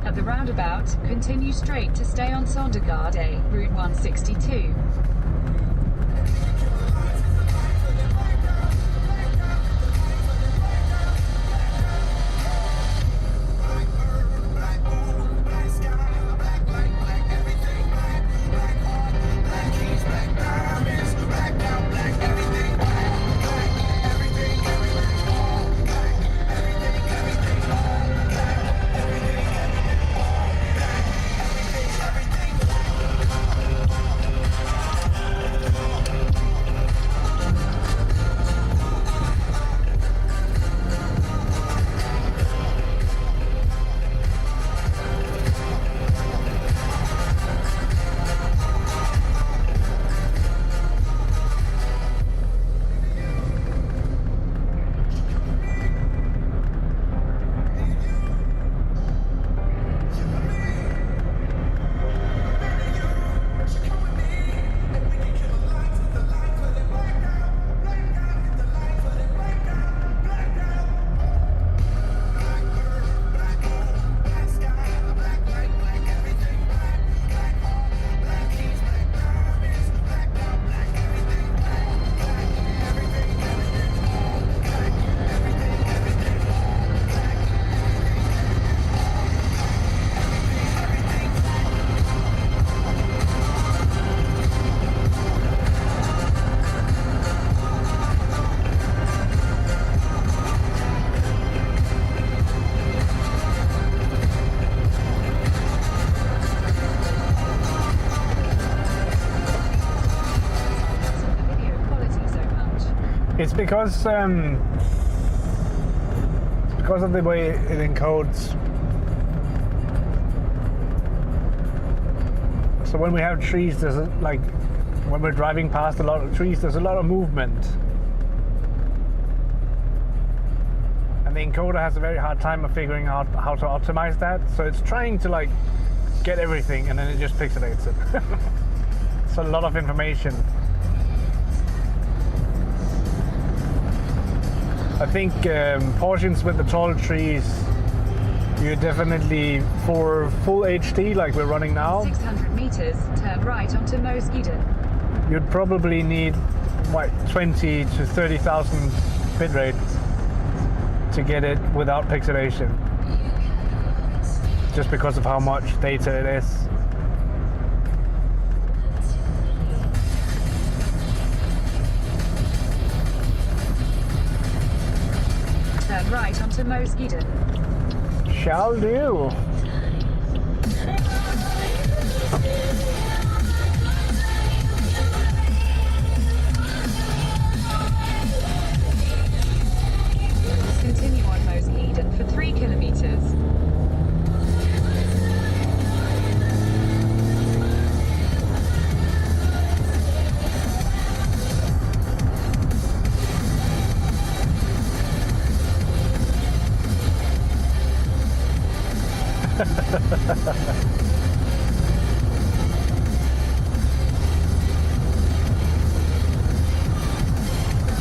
At the roundabout, continue straight to stay on Sondergaard A, Route 162. It's because of the way it encodes. So when we have trees, there's when we're driving past a lot of trees, there's a lot of movement. And the the encoder has a very hard time of figuring out how to optimize that. So it's trying to like get everything and then it just pixelates it. It's a lot of information. I think portions with the tall trees, you definitely, for full HD like we're running now, 600 meters, turn right onto Mosgiden. you'd probably need what, 20 to 30,000 bitrate to get it without pixelation, just because of how much data it is. Turn right onto Mosgiden. Shall do. Continue on Mosgiden for 3 kilometers.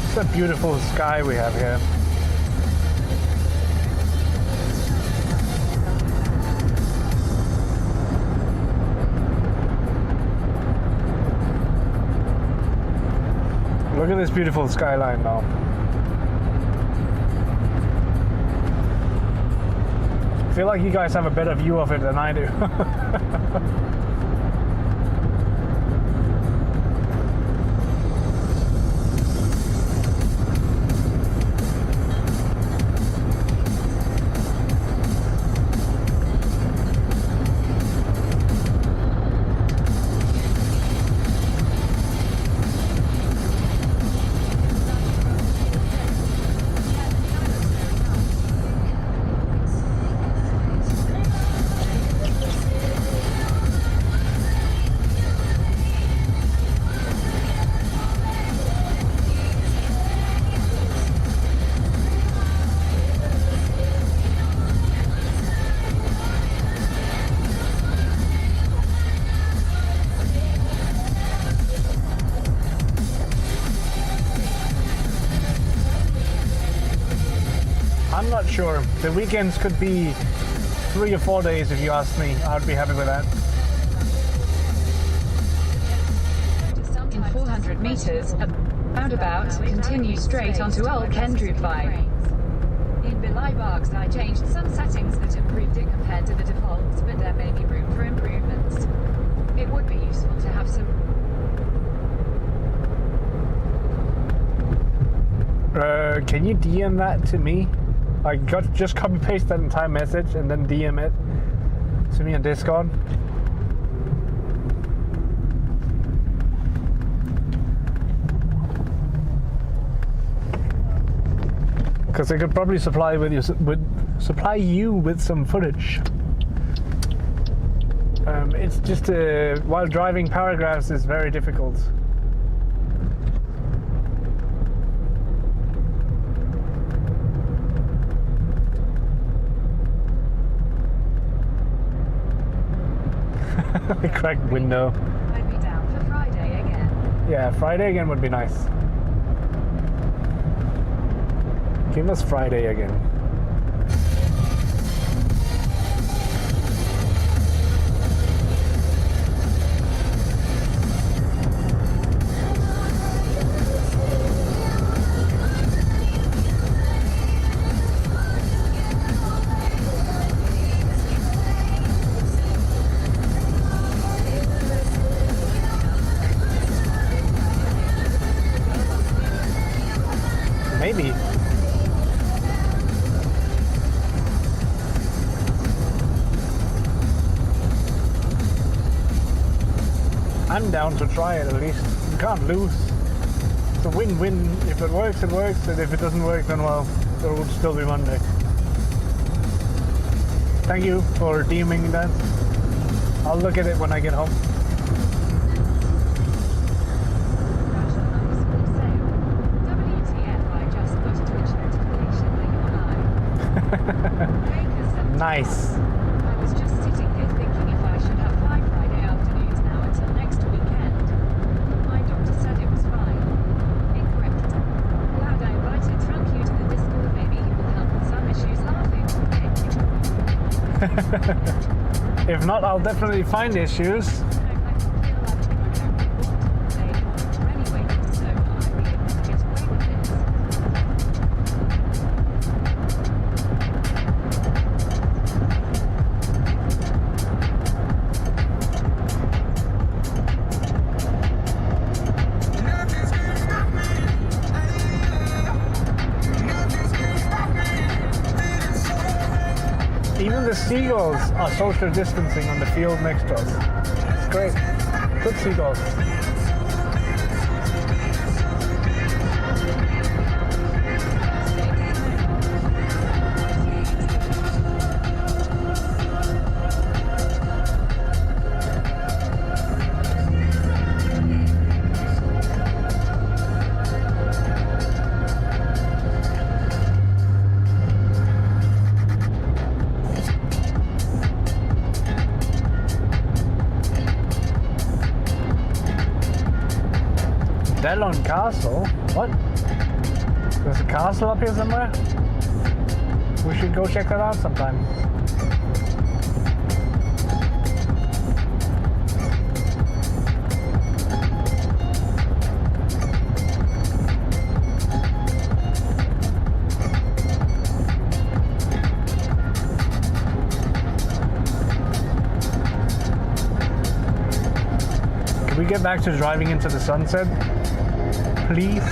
It's a beautiful sky we have here. Look at this beautiful skyline now. I feel like you guys have a better view of it than I do. I'm not sure. The weekends could be 3 or 4 days if you ask me. I'd be happy with that. In 400 meters, a roundabout, continue straight onto Alkendruvvej. In BelaBox, I changed some settings that improved it compared to the defaults, but there may be room for improvements. It would be useful to have some... Can you DM that to me? Like, just copy paste that entire message and then DM it to me on Discord. Because I could probably supply you with some footage. It's just while driving paragraphs is very difficult. The cracked window. I'd be down for Friday again. Yeah, Friday again would be nice. Give us Friday again. Maybe. I'm down to try it at least. You can't lose. It's a win-win. If it works, it works. And if it doesn't work, then well, it will still be Monday. Thank you for DMing that. I'll look at it when I get home. Nice. I was just sitting here thinking if I should have 5 Friday afternoons now until next weekend. My doctor said it was fine. Incorrect. Glad I invited Trump you to the Discord. Maybe he will help with some issues laughing. If not, I'll definitely find issues. Even the seagulls are social distancing on the field next to us. It's great. Good seagulls. Delon Castle? What? There's a castle up here somewhere? We should go check that out sometime. Can we get back to driving into the sunset? Please.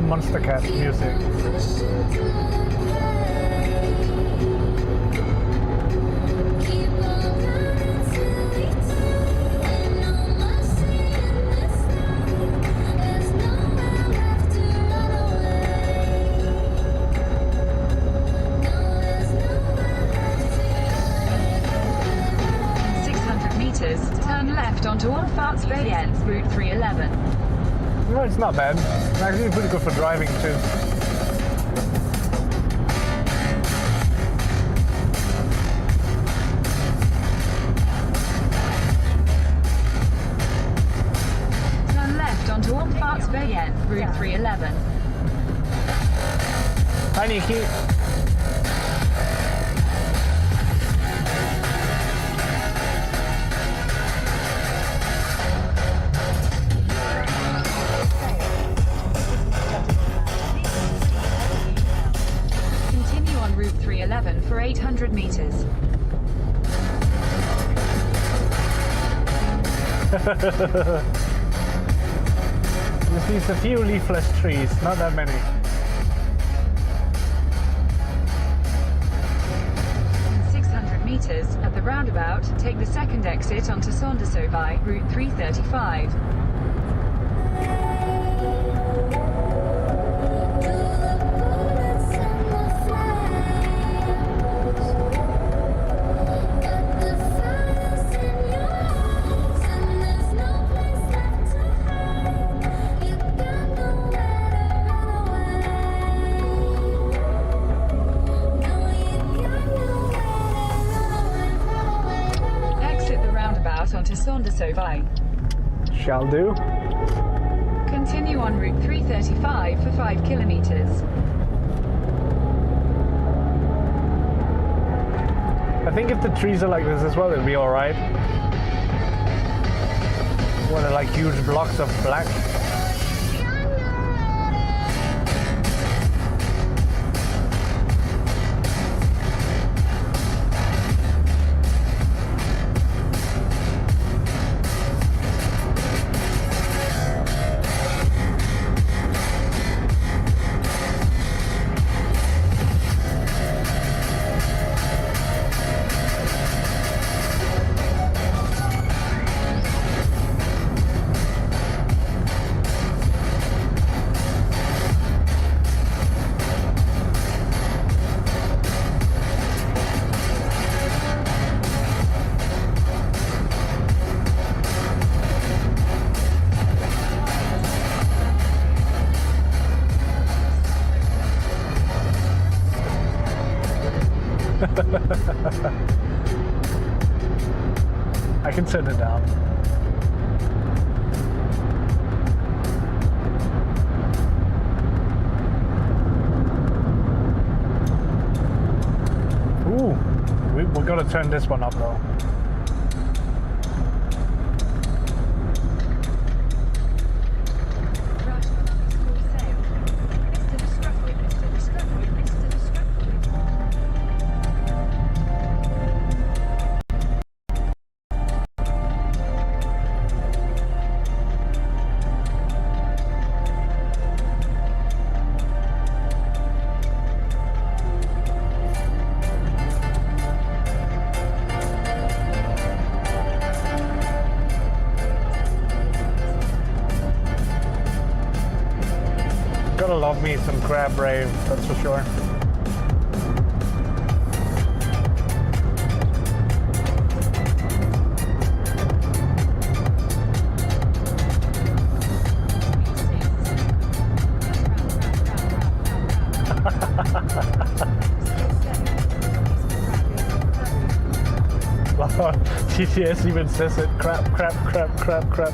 Monster Cat music. Turn left onto Orfarts Bay End, Route 311. No, it's not bad. It's actually pretty good for driving too. Turn left onto Orfarts Bay End, Route 311. Hi, Nikki. Route 311 for 800 meters. This needs a few leafless trees, not that many. In 600 meters, at the roundabout, take the second exit onto Saundersoby, Route 335. to Saundersovai. Shall do. Continue on Route 335 for 5 kilometers. I think if the trees are like this as well, it'll be alright. When they're like huge blocks of black. I can turn it down. Ooh, we're gonna turn this one up though. Gotta love me some crab rave, that's for sure. TTS even says it, crap, crap, crap, crap, crap.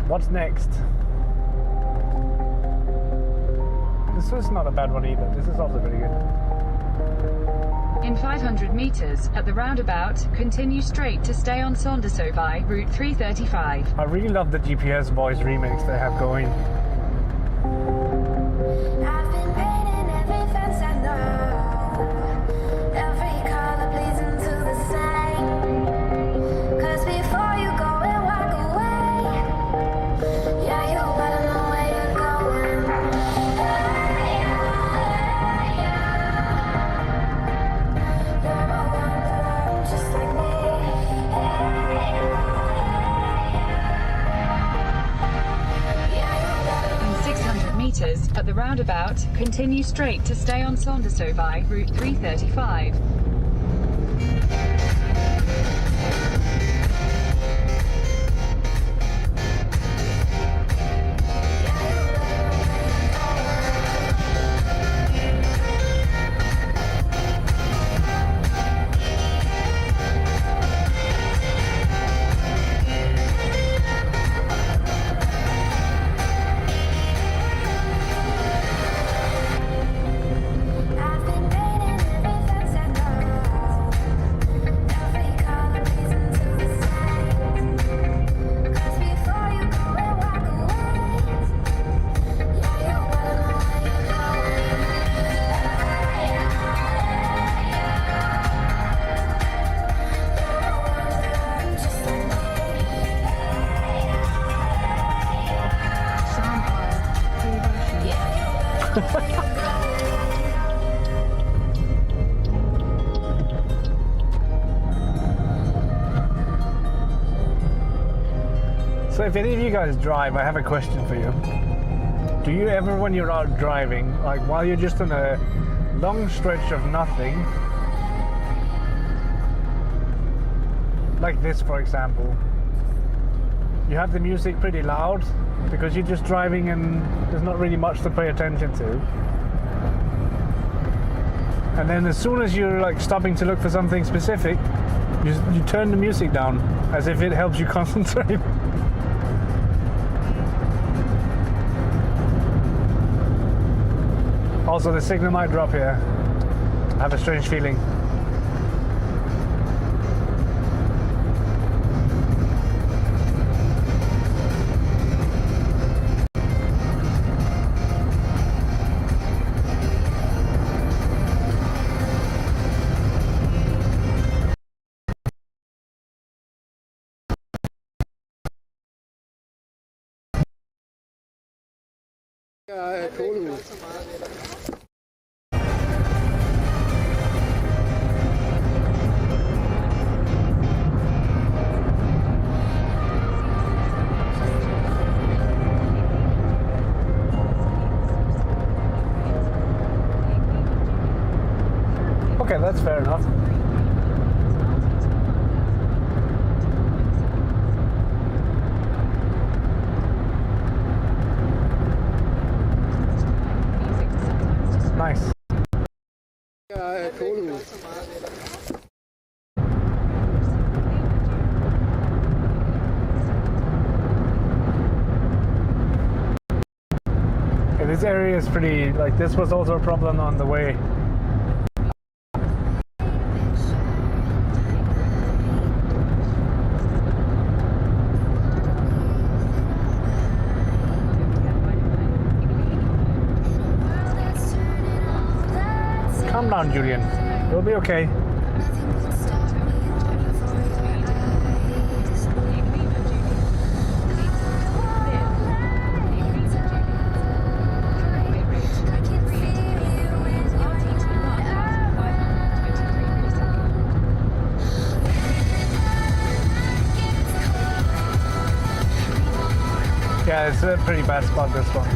What's next? This is not a bad one either. This is also pretty good. In 500 meters, at the roundabout, continue straight to stay on Saundersovai, Route 335. I really love the GPS voice remix they have going. I've been painting every fence I know, every color pleasing to the same. 'Cause before you go and walk away, yeah, you better know where you're going. You're a wanderer just like me. In 600 meters, at the roundabout, continue straight to stay on Saundersovai, Route 335. So if any of you guys drive, I have a question for you. Do you ever, when you're out driving, like while you're just on a long stretch of nothing, like this for example, you have the music pretty loud because you're just driving and there's not really much to pay attention to, and then as soon as you're like stopping to look for something specific, you turn the music down as if it helps you concentrate? Also, the signal might drop here. I have a strange feeling. Okay, that's fair enough. Nice. Okay, this area is pretty, like this was also a problem on the way. Calm down, Julian. You'll be okay. Yeah, it's a pretty bad spot, this one.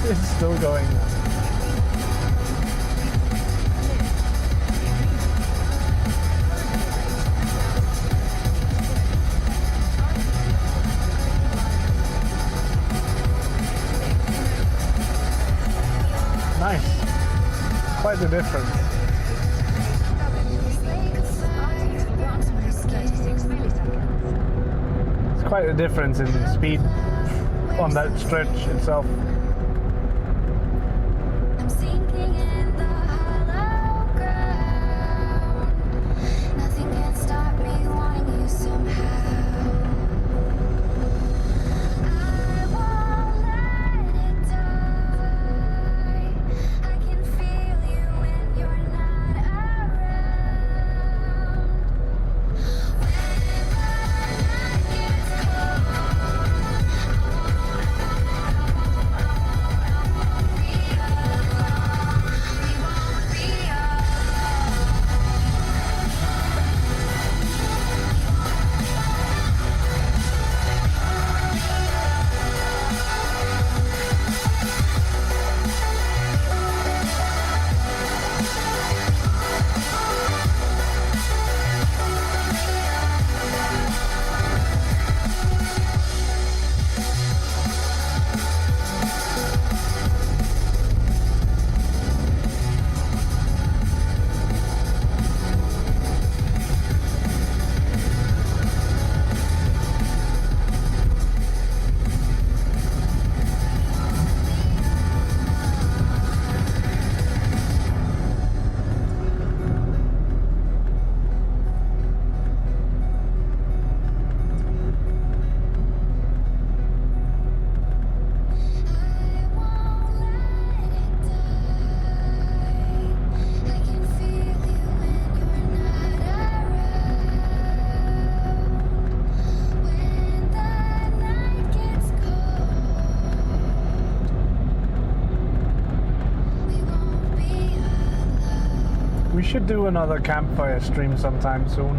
It's still going. Nice. Quite the difference. It's quite a difference in speed on that stretch itself. should do another campfire stream sometime soon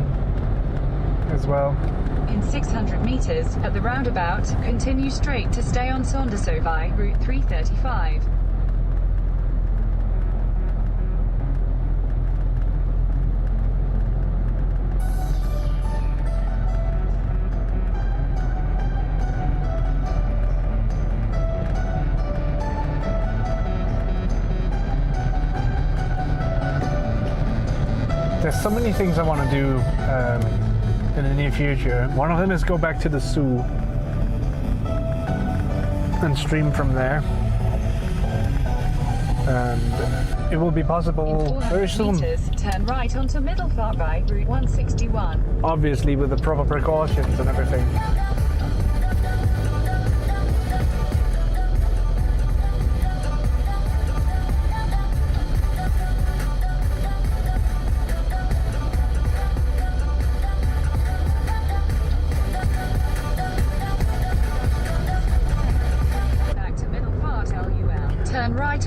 as well. In 600 meters, at the roundabout, continue straight to stay on Saundersøvej, Route 335. There's so many things I want to do in the near future. One of them is go back to the zoo and stream from there. And it will be possible very soon. Meters, turn right onto Middelfartvej, Route 161. Obviously with the proper precautions and everything.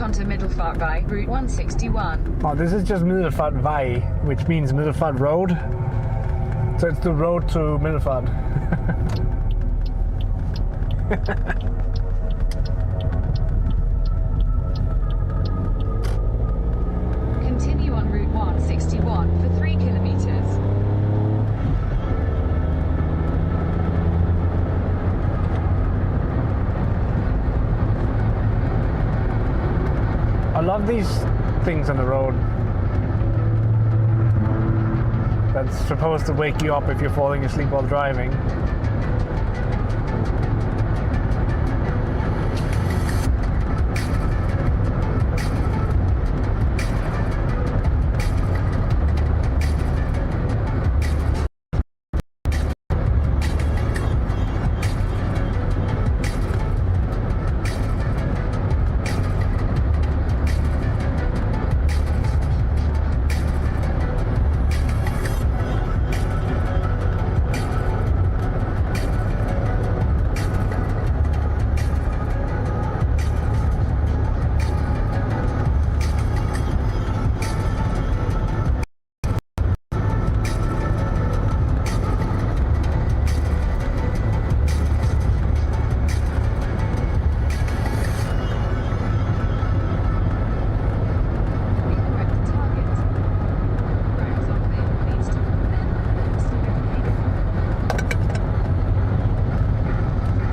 Onto Middelfartvej, Route 161. Oh, this is just Middelfartvej, which means Middelfart Road. So it's the road to Middelfart. Continue on Route 161 for 3 kilometers. I love these things on the road that's supposed to wake you up if you're falling asleep while driving.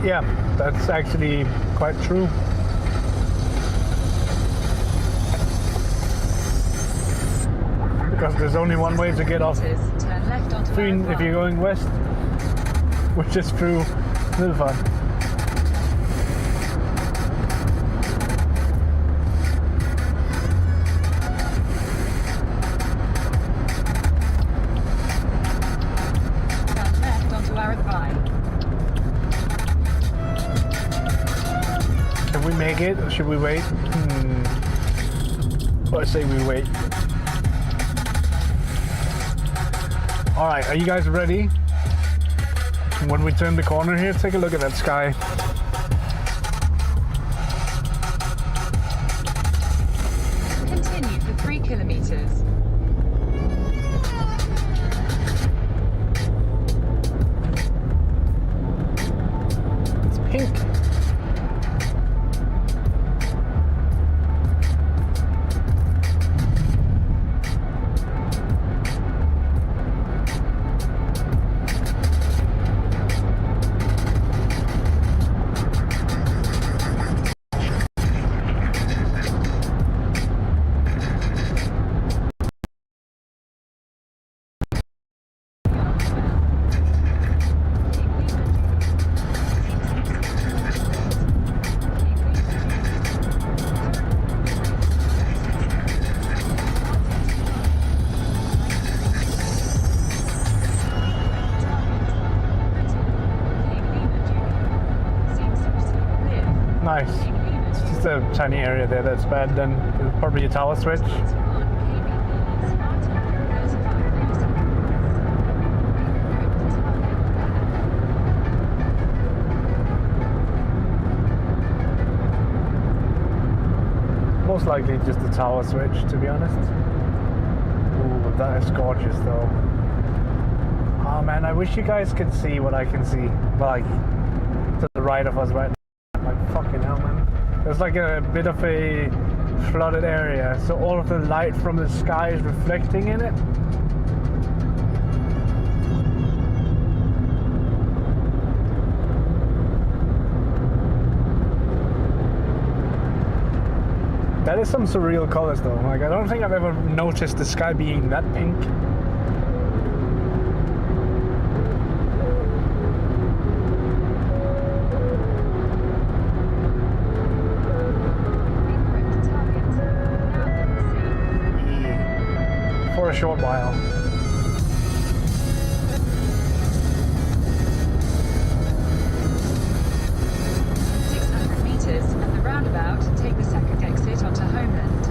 Yeah, that's actually quite true. Because there's only one way to get off Turn left onto Funen if you're going west, which is through Middelfart. Turn left onto Aradvai. Can we make it, or should we wait? I say we wait. Alright, are you guys ready? When we turn the corner here, take a look at that sky. Continue for 3 kilometers. It's pink. Nice. It's just a tiny area there that's bad, then there's probably a tower switch. Most likely just a tower switch, to be honest. Ooh. that is gorgeous though. Oh man, I wish you guys could see what I can see. Like, to the right of us right now. Like, fucking hell, man. There's like a bit of a flooded area, so all of the light from the sky is reflecting in it. That is some surreal colors though. Like, I don't think I've ever noticed the sky being that pink. For a short while. At the roundabout, take the second exit onto Homeland.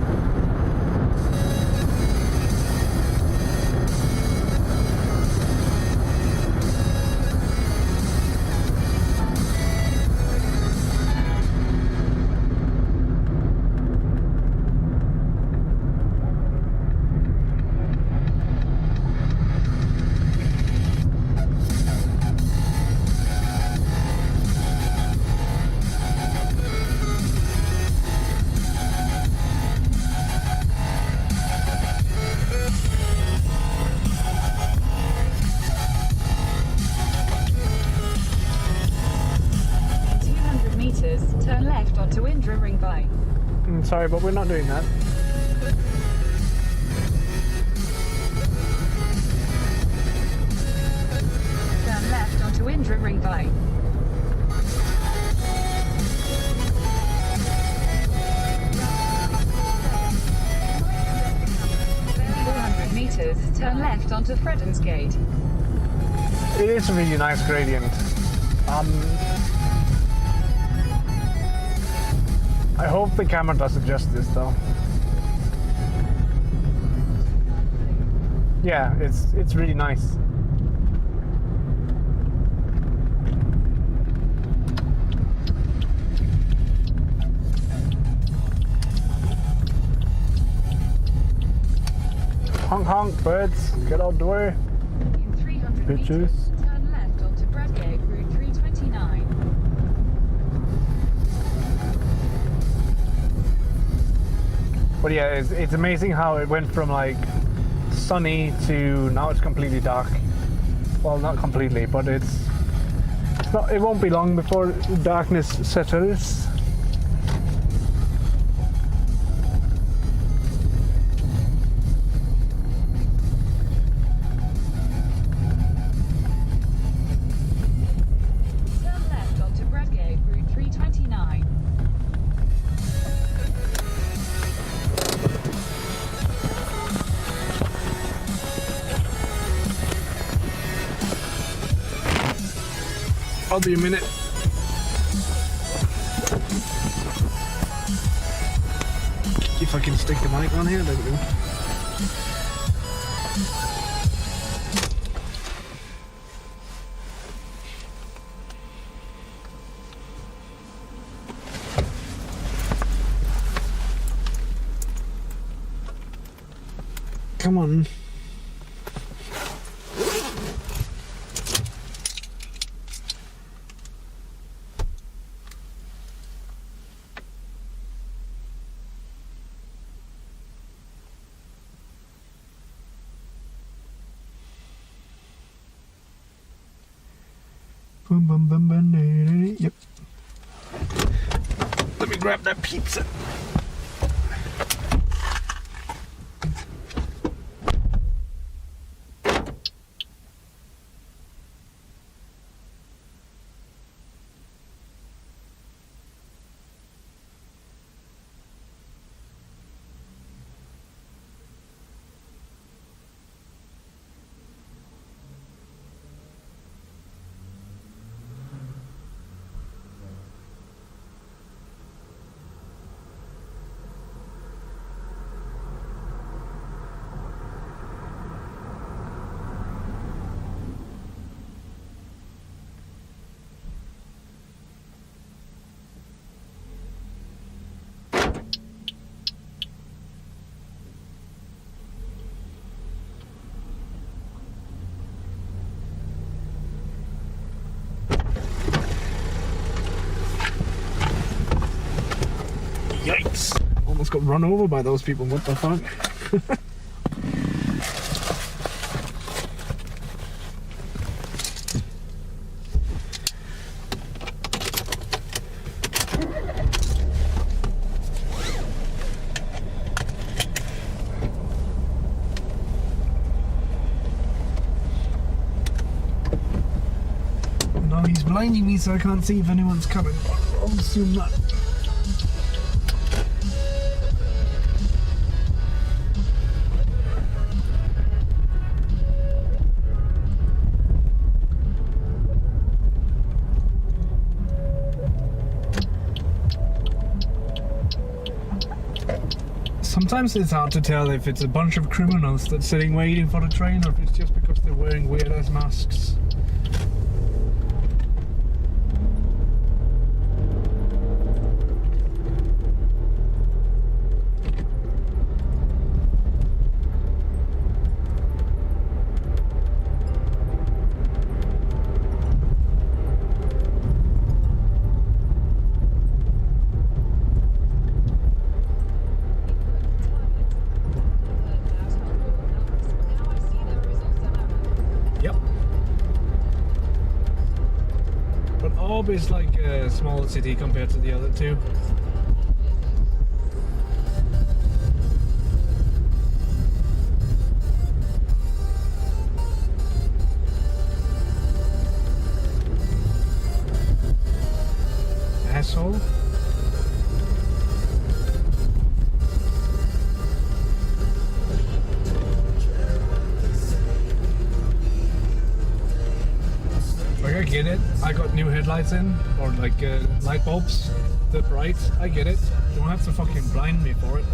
Turn left onto Indra Ring By. Sorry, but we're not doing that. Turn left onto Indra Ring By. 400 meters, turn left onto Fredden's Gate. It is a really nice gradient. I hope the camera does it justice though. Yeah, it's really nice. Honk honk birds, get out the way. In 300 Bitches. meters, turn left onto Bradgate Route 329. But yeah, it's amazing how it went from like sunny to now it's completely dark. Well, not completely, but it's not. It won't be long before darkness settles. Turn left onto Bradgate Route 329. I'll be a minute. If I can stick the mic on here, there we go. Come on. Yep. Let me grab that pizza. almost got run over by those people. What the fuck? No, he's blinding me so I can't see if anyone's coming. I'll assume that. Sometimes it's hard to tell if it's a bunch of criminals that's sitting waiting for the train or if it's just because they're wearing weird ass masks. Is like a small city compared to the other two. Asshole. I get it. I got new headlights in, or like light bulbs, the bright. I get it. You don't have to fucking blind me for it.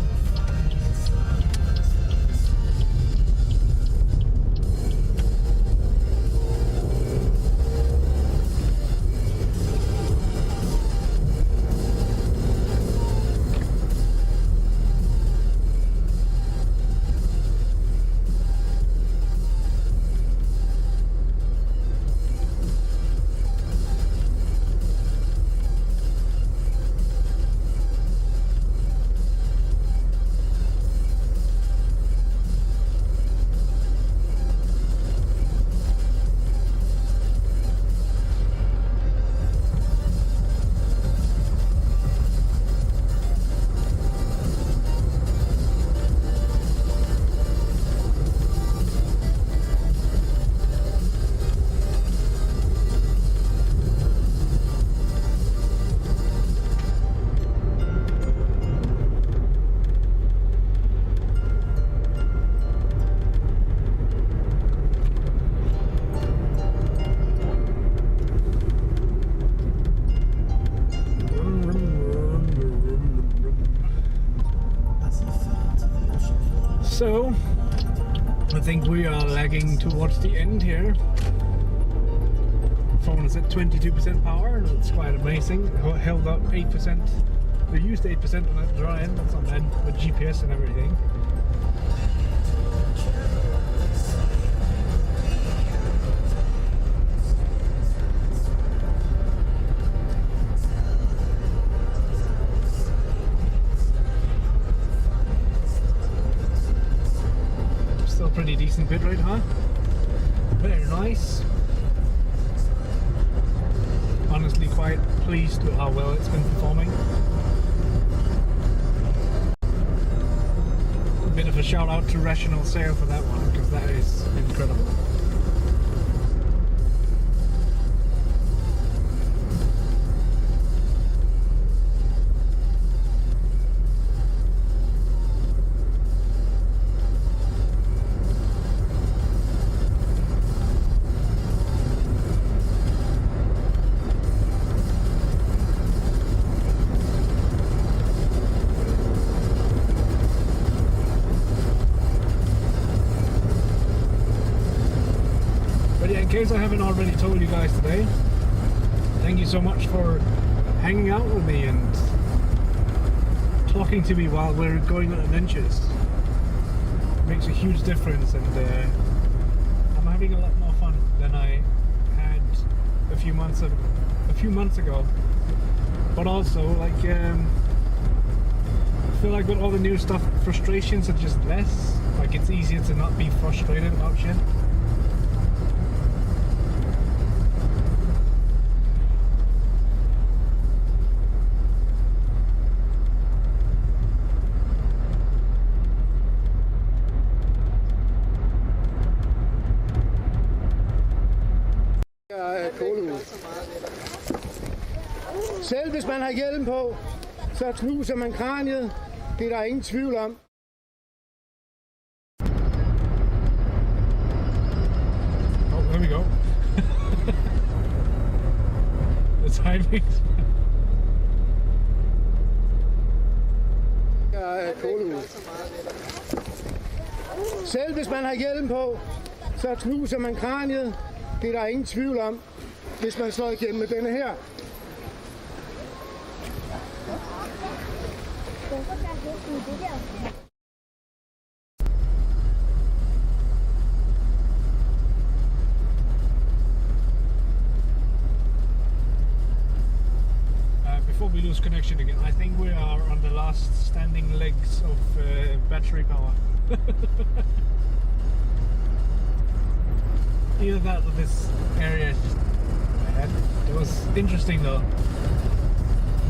So, I think we are lagging towards the end here. Phone is at 22% power, that's quite amazing. Held up 8%. We used 8% on that dry end, that's not bad with GPS and everything. Pretty decent bit rate, huh? Very nice. Honestly, quite pleased with how well it's been performing. A bit of a shout out to Rational Sale for that one, because that is incredible. In case I haven't already told you guys today, thank you so much for hanging out with me and talking to me while we're going on adventures. It makes a huge difference, and I'm having a lot more fun than I had a few months ago. But also, like, feel like with all the new stuff, frustrations are just less. Like it's easier to not be frustrated about shit. Selv hvis man har hjelm på, så knuser man kraniet. Det er der ingen tvivl om. Oh, there we go. The timing. Selv hvis man har hjelm på, så knuser man kraniet. Det er der ingen tvivl om, hvis man slår igennem med denne her. Before we lose connection again, I think we are on the last standing legs of battery power. Either that or this area is just bad. It was interesting though.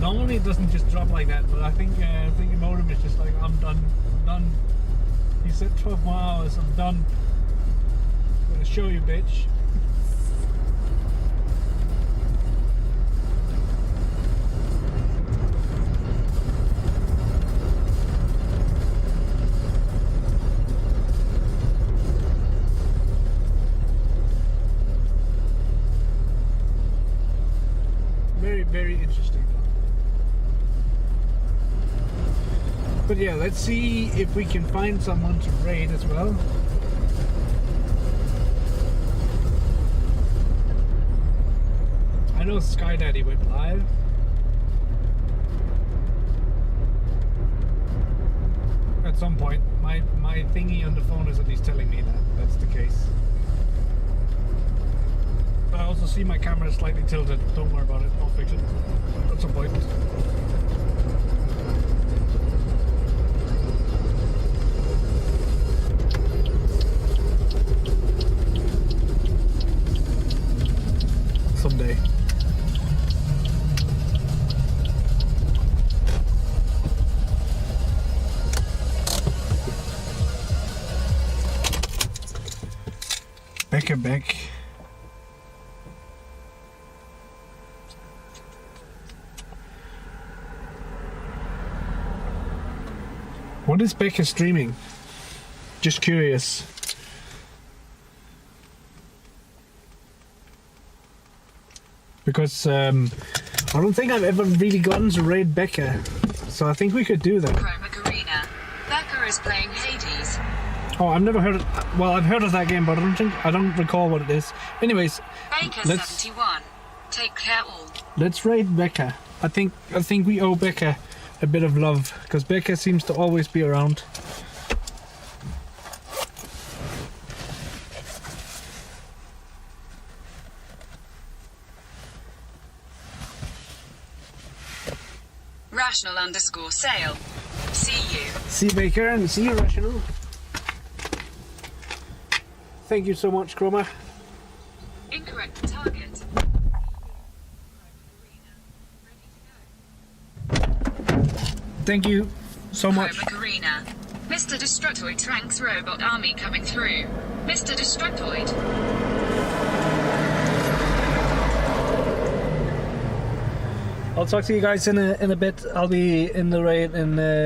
Normally it doesn't just drop like that, but I think the modem is just like, I'm done. He said 12 more hours, I'm done. I'm gonna show you, bitch. Very interesting. But yeah, let's see if we can find someone to raid as well. I know Sky Daddy went live. At some point, my thingy on the phone is at least telling me that that's the case. I also see my camera is slightly tilted. Don't worry about it. I'll fix it at some point. Someday. Back. What is Becca streaming? Just curious. Because I don't think I've ever really gotten to raid Becca, so I think we could do that. Arena. Becca is playing Hades. Oh, I've never heard of. Well, I've heard of that game, but I don't recall what it is. Anyways, Baker 71. Take care all. Let's raid Becca. I think we owe Becca a bit of love, because Becca seems to always be around. Rational_sale. See you. See Baker and see you, Rational. Thank you so much, Chroma. Incorrect target. Thank you so much. Arena. Mr. Destructoid Tranks robot army coming through. Mr. Destructoid. I'll talk to you guys in a bit. I'll be in the raid in